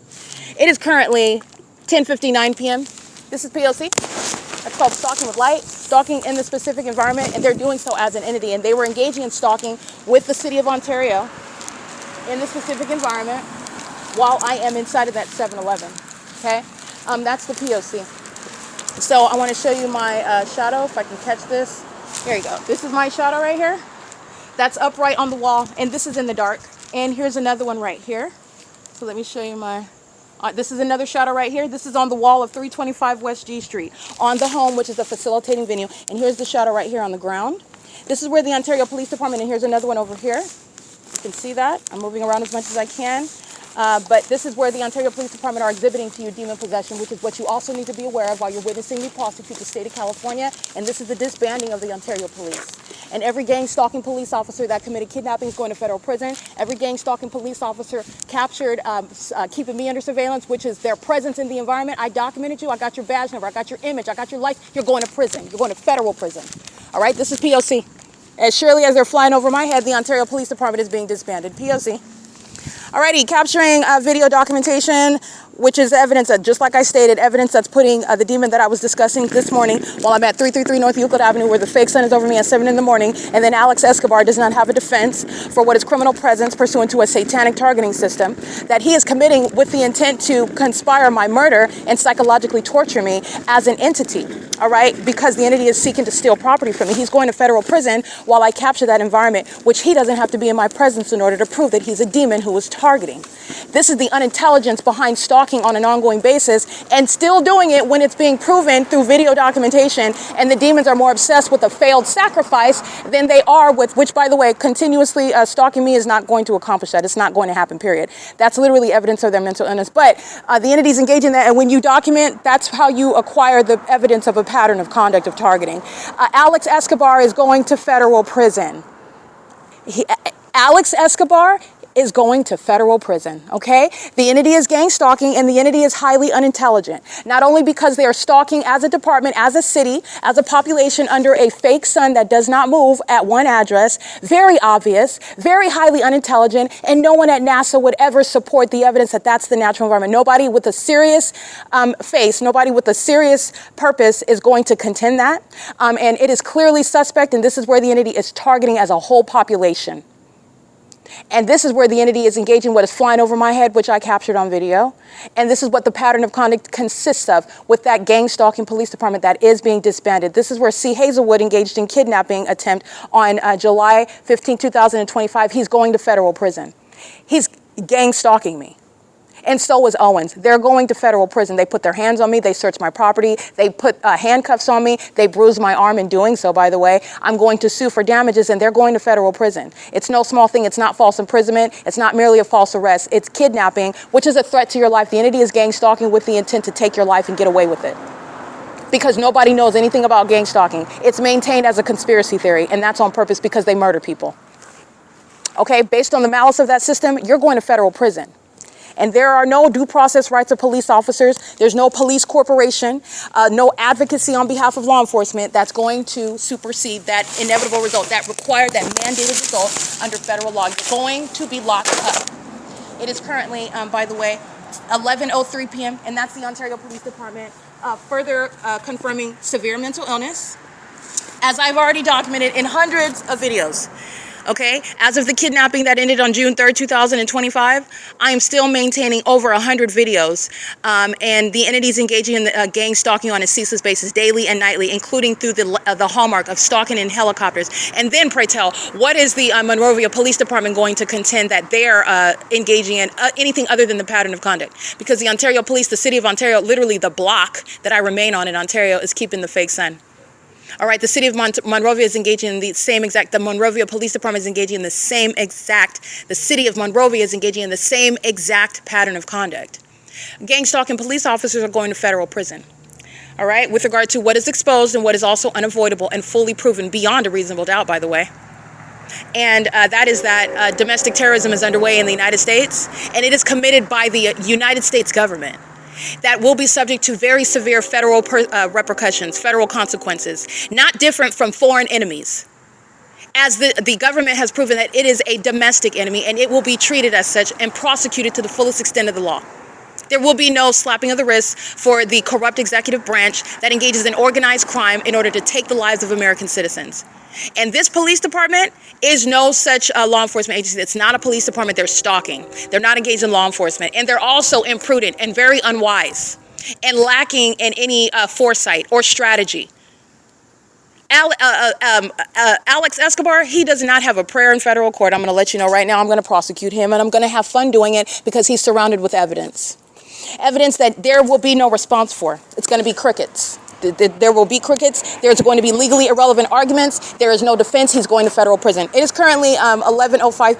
It is currently 10:59 p.m. This is P.O.C. That's called stalking with light, stalking in the specific environment, and they're doing so as an entity. And they were engaging in stalking with the city of Ontario in the specific environment while I am inside of that 7-Eleven, okay? That's the P.O.C. So I want to show you my shadow, if I can catch this. Here you go. This is my shadow right here. That's upright on the wall, and this is in the dark. And here's another one right here. So let me show you my... this is another shadow right here. This is on the wall of 325 West G Street on the home, which is a facilitating venue. And here's the shadow right here on the ground. This is where the Ontario Police Department, and here's another one over here. You can see that. I'm moving around as much as I can. But this is where the Ontario Police Department are exhibiting to you demon possession, which is what you also need to be aware of while you're witnessing me prosecute the state of California. And this is the disbanding of the Ontario Police. And every gang stalking police officer that committed kidnapping is going to federal prison. Every gang stalking police officer captured keeping me under surveillance, which is their presence in the environment. I documented you. I got your badge number. I got your image. I got your life. You're going to prison. You're going to federal prison. All right, this is P.O.C. As surely as they're flying over my head, the Ontario Police Department is being disbanded. P.O.C. Alrighty, capturing video documentation, which is evidence that, just like I stated, evidence that's putting the demon that I was discussing this morning while I'm at 333 North Euclid Avenue, where the fake sun is over me at 7 in the morning, and then Alex Escobar does not have a defense for what is criminal presence pursuant to a satanic targeting system that he is committing with the intent to conspire my murder and psychologically torture me as an entity, all right, because the entity is seeking to steal property from me. He's going to federal prison while I capture that environment, which he doesn't have to be in my presence in order to prove that he's a demon who is targeting. This is the unintelligence behind stalking on an ongoing basis and still doing it when it's being proven through video documentation, and the demons are more obsessed with a failed sacrifice than they are with, which, by the way, continuously stalking me is not going to accomplish that. It's not going to happen, period. That's literally evidence of their mental illness. But the entities engage in that, and when you document, that's how you acquire the evidence of a pattern of conduct of targeting. Alex Escobar is going to federal prison. Alex Escobar is going to federal prison, okay? The entity is gang stalking, and the entity is highly unintelligent. Not only because they are stalking as a department, as a city, as a population under a fake sun that does not move at one address, very obvious, very highly unintelligent, and no one at NASA would ever support the evidence that that's the natural environment. Nobody with a serious face, nobody with a serious purpose is going to contend that. And it is clearly suspect, and this is where the entity is targeting as a whole population. And this is where the entity is engaging what is flying over my head, which I captured on video. And this is what the pattern of conduct consists of with that gang stalking police department that is being disbanded. This is where C. Hazelwood engaged in kidnapping attempt on July 15, 2025. He's going to federal prison. He's gang stalking me. And so was Owens. They're going to federal prison. They put their hands on me. They searched my property. They put handcuffs on me. They bruised my arm in doing so, by the way. I'm going to sue for damages, and they're going to federal prison. It's no small thing. It's not false imprisonment. It's not merely a false arrest. It's kidnapping, which is a threat to your life. The entity is gang stalking with the intent to take your life and get away with it. Because nobody knows anything about gang stalking. It's maintained as a conspiracy theory, and that's on purpose because they murder people. Okay, based on the malice of that system, you're going to federal prison. And there are no due process rights of police officers. There's no police corporation, no advocacy on behalf of law enforcement that's going to supersede that inevitable result, that required, that mandated result under federal law. You're going to be locked up. It is currently, by the way, 11:03 p.m., and that's the Ontario Police Department further confirming severe mental illness, as I've already documented in hundreds of videos. Okay, as of the kidnapping that ended on June 3rd, 2025, I am still maintaining over 100 videos, and the entities engaging in the gang stalking on a ceaseless basis, daily and nightly, including through the hallmark of stalking in helicopters. And then, pray tell, what is the Monrovia Police Department going to contend that they're engaging in anything other than the pattern of conduct? Because the Ontario Police, the City of Ontario, literally the block that I remain on in Ontario, is keeping the fake sun. All right, the city of Monrovia is engaging in the Monrovia Police Department is engaging in the city of Monrovia is engaging in the same exact pattern of conduct. Gang stalking police officers are going to federal prison. All right, with regard to what is exposed and what is also unavoidable and fully proven beyond a reasonable doubt, by the way. And that is that domestic terrorism is underway in the United States, and it is committed by the United States government. That will be subject to very severe federal repercussions, federal consequences, not different from foreign enemies, as the government has proven that it is a domestic enemy, and it will be treated as such and prosecuted to the fullest extent of the law. There will be no slapping of the wrist for the corrupt executive branch that engages in organized crime in order to take the lives of American citizens. And this police department is no such law enforcement agency. It's not a police department. They're stalking. They're not engaged in law enforcement. And they're also imprudent and very unwise and lacking in any foresight or strategy. Alex Escobar, he does not have a prayer in federal court. I'm going to let you know right now. I'm going to prosecute him, and I'm going to have fun doing it because he's surrounded with evidence. Evidence that there will be no response for. It's going to be crickets. There will be crickets. There's going to be legally irrelevant arguments. There is no defense. He's going to federal prison. It is currently 11:05.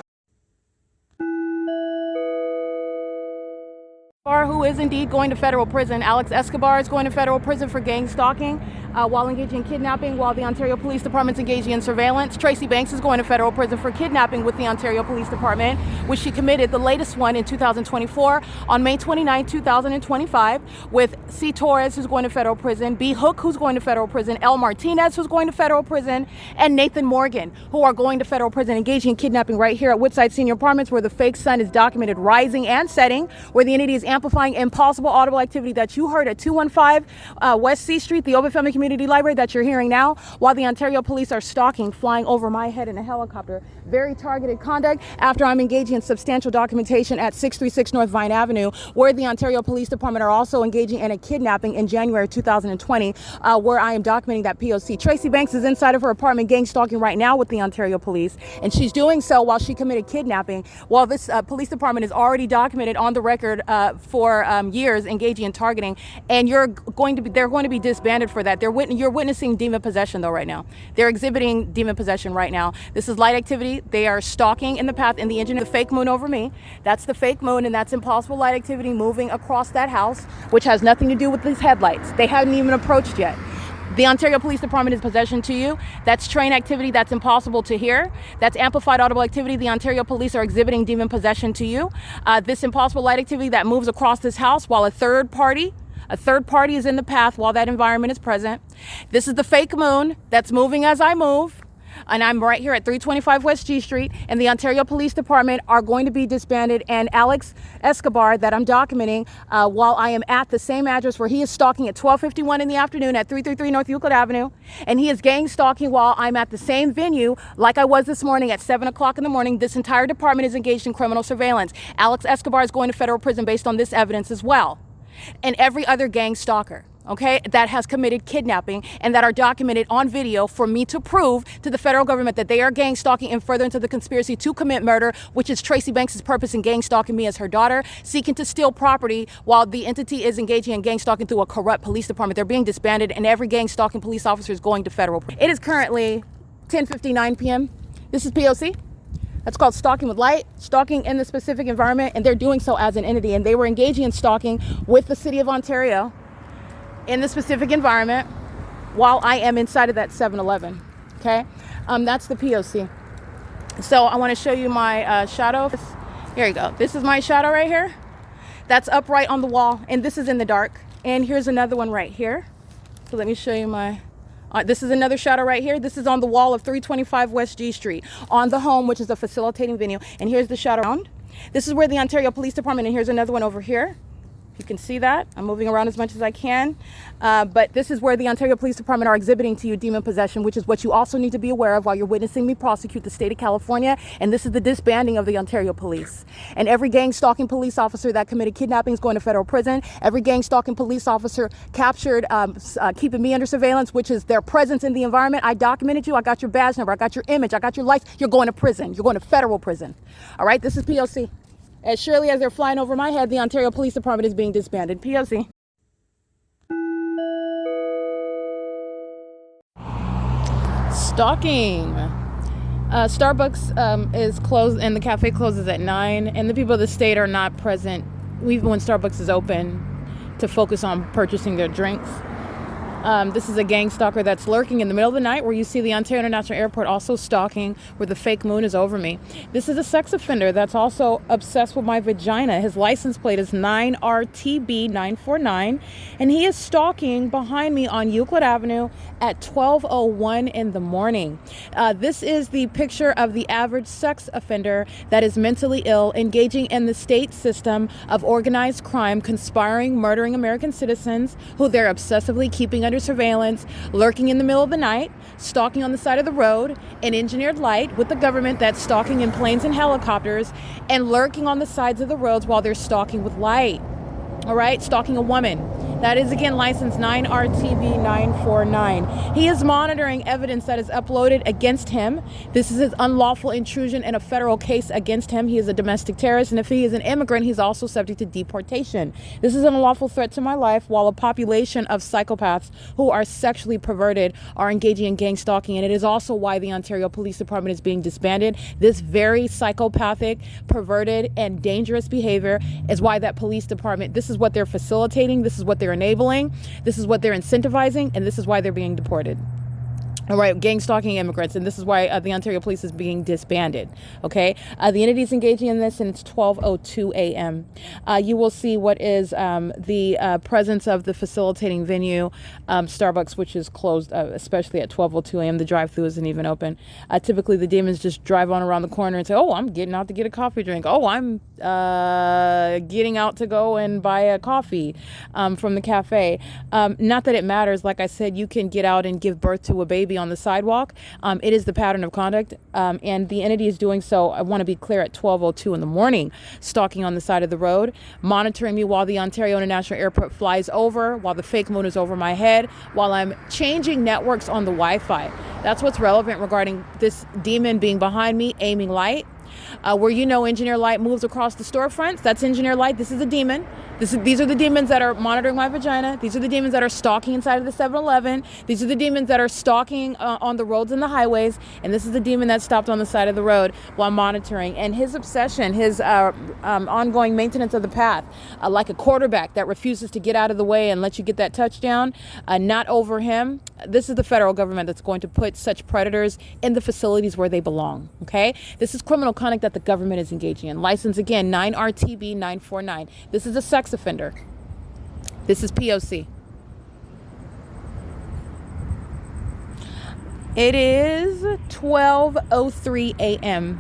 Who is indeed going to federal prison. Alex Escobar is going to federal prison for gang stalking while engaging in kidnapping, while the Ontario Police Department is engaging in surveillance. Tracy Banks is going to federal prison for kidnapping with the Ontario Police Department, which she committed, the latest one in 2024, on May 29, 2025, with C. Torres, who's going to federal prison, B. Hook, who's going to federal prison, L. Martinez, who's going to federal prison, and Nathan Morgan, who are going to federal prison, engaging in kidnapping right here at Woodside Senior Apartments, where the fake sun is documented rising and setting, where the entity is amplifying impossible audible activity that you heard at 215 West C Street, the Ovitt Family Community Library that you're hearing now, while the Ontario police are stalking, flying over my head in a helicopter. Very targeted conduct after I'm engaging in substantial documentation at 636 North Vine Avenue, where the Ontario Police Department are also engaging in a kidnapping in January 2020, where I am documenting that P.O.C. Tracy Banks is inside of her apartment gang stalking right now with the Ontario police, and she's doing so while she committed kidnapping, while this police department is already documented on the record for years engaging in targeting, and they're going to be disbanded for that. You're witnessing demon possession though right now. They're exhibiting demon possession right now. This is light activity. They are stalking in the path in the engine of the fake moon over me. That's the fake moon, and that's impossible light activity moving across that house, which has nothing to do with these headlights. They haven't even approached yet. The Ontario Police Department is possession to you. That's train activity that's impossible to hear. That's amplified audible activity. The Ontario police are exhibiting demon possession to you. This impossible light activity that moves across this house while a third party is in the path while that environment is present. This is the fake moon that's moving as I move. And I'm right here at 325 West G Street, and the Ontario Police Department are going to be disbanded, and Alex Escobar that I'm documenting while I am at the same address where he is stalking at 12:51 in the afternoon at 333 North Euclid Avenue, and he is gang stalking while I'm at the same venue like I was this morning at 7 o'clock in the morning. This entire department is engaged in criminal surveillance. Alex Escobar is going to federal prison based on this evidence as well, and every other gang stalker, okay, that has committed kidnapping and that are documented on video for me to prove to the federal government that they are gang stalking and further into the conspiracy to commit murder, which is Tracy Banks' purpose in gang stalking me as her daughter, seeking to steal property while the entity is engaging in gang stalking through a corrupt police department. They're being disbanded, and every gang stalking police officer is going to federal. It is currently 10:59 p.m. This is P.O.C. That's called stalking with light, stalking in the specific environment, and they're doing so as an entity, and they were engaging in stalking with the city of Ontario in the specific environment while I am inside of that 7-Eleven, okay? That's the P.O.C. So I want to show you my shadow. Here you go. This is my shadow right here. That's upright on the wall, and this is in the dark. And here's another one right here. So let me show you my... this is another shadow right here. This is on the wall of 325 West G Street, on the home, which is a facilitating venue. And here's the shadow around. This is where the Ontario Police Department, and here's another one over here. You can see that. I'm moving around as much as I can. But this is where the Ontario Police Department are exhibiting to you demon possession, which is what you also need to be aware of while you're witnessing me prosecute the state of California. And this is the disbanding of the Ontario Police. And every gang stalking police officer that committed kidnapping is going to federal prison. Every gang stalking police officer captured keeping me under surveillance, which is their presence in the environment. I documented you. I got your badge number. I got your image. I got your license. You're going to prison. You're going to federal prison. All right. This is P.O.C. As surely as they're flying over my head, the Ontario Police Department is being disbanded. P.O.C. Stalking. Starbucks is closed and the cafe closes at 9, and the people of the state are not present even when Starbucks is open to focus on purchasing their drinks. This is a gang stalker that's lurking in the middle of the night, where you see the Ontario International Airport also stalking, where the fake moon is over me. This is a sex offender that's also obsessed with my vagina. His license plate is 9RTB949, and he is stalking behind me on Euclid Avenue at 12:01 in the morning. This is the picture of the average sex offender that is mentally ill, engaging in the state system of organized crime, conspiring, murdering American citizens who they're obsessively keeping under surveillance, lurking in the middle of the night, stalking on the side of the road, in engineered light with the government that's stalking in planes and helicopters, and lurking on the sides of the roads while they're stalking with light. All right, stalking a woman. That is, again, license 9RTB949. He is monitoring evidence that is uploaded against him. This is his unlawful intrusion in a federal case against him. He is a domestic terrorist, and if he is an immigrant, he's also subject to deportation. This is an unlawful threat to my life, while a population of psychopaths who are sexually perverted are engaging in gang stalking, and it is also why the Ontario Police Department is being disbanded. This very psychopathic, perverted, and dangerous behavior is why that police department, this is what they're facilitating, this is what they're enabling, this is what they're incentivizing, and this is why they're being deported. All right, gang stalking immigrants, and this is why the Ontario Police is being disbanded. Okay, the entity is engaging in this, and it's 12:02 a.m. You will see what is the presence of the facilitating venue, Starbucks, which is closed, especially at 12:02 a.m. The drive-thru isn't even open. Typically, the demons just drive on around the corner and say, "Oh, I'm getting out to get a coffee drink. Oh, I'm getting out to go and buy a coffee from the cafe." Not that it matters. Like I said, you can get out and give birth to a baby on the sidewalk. It is the pattern of conduct, and the entity is doing so, I want to be clear, at 12:02 in the morning, stalking on the side of the road, monitoring me while the Ontario International Airport flies over, while the fake moon is over my head, while I'm changing networks on the Wi-Fi. That's what's relevant regarding this demon being behind me, aiming light. Where engineer light moves across the storefronts, that's engineer light. This is a demon. These are the demons that are monitoring my vagina. These are the demons that are stalking inside of the 7-Eleven. These are the demons that are stalking on the roads and the highways. And this is the demon that stopped on the side of the road while monitoring. And his obsession, his ongoing maintenance of the path, like a quarterback that refuses to get out of the way and let you get that touchdown, not over him. This is the federal government that's going to put such predators in the facilities where they belong. Okay? This is criminal conduct that the government is engaging in. License, again, 9RTB949. This is a sex offender. This is P.O.C. It is 12:03 a.m.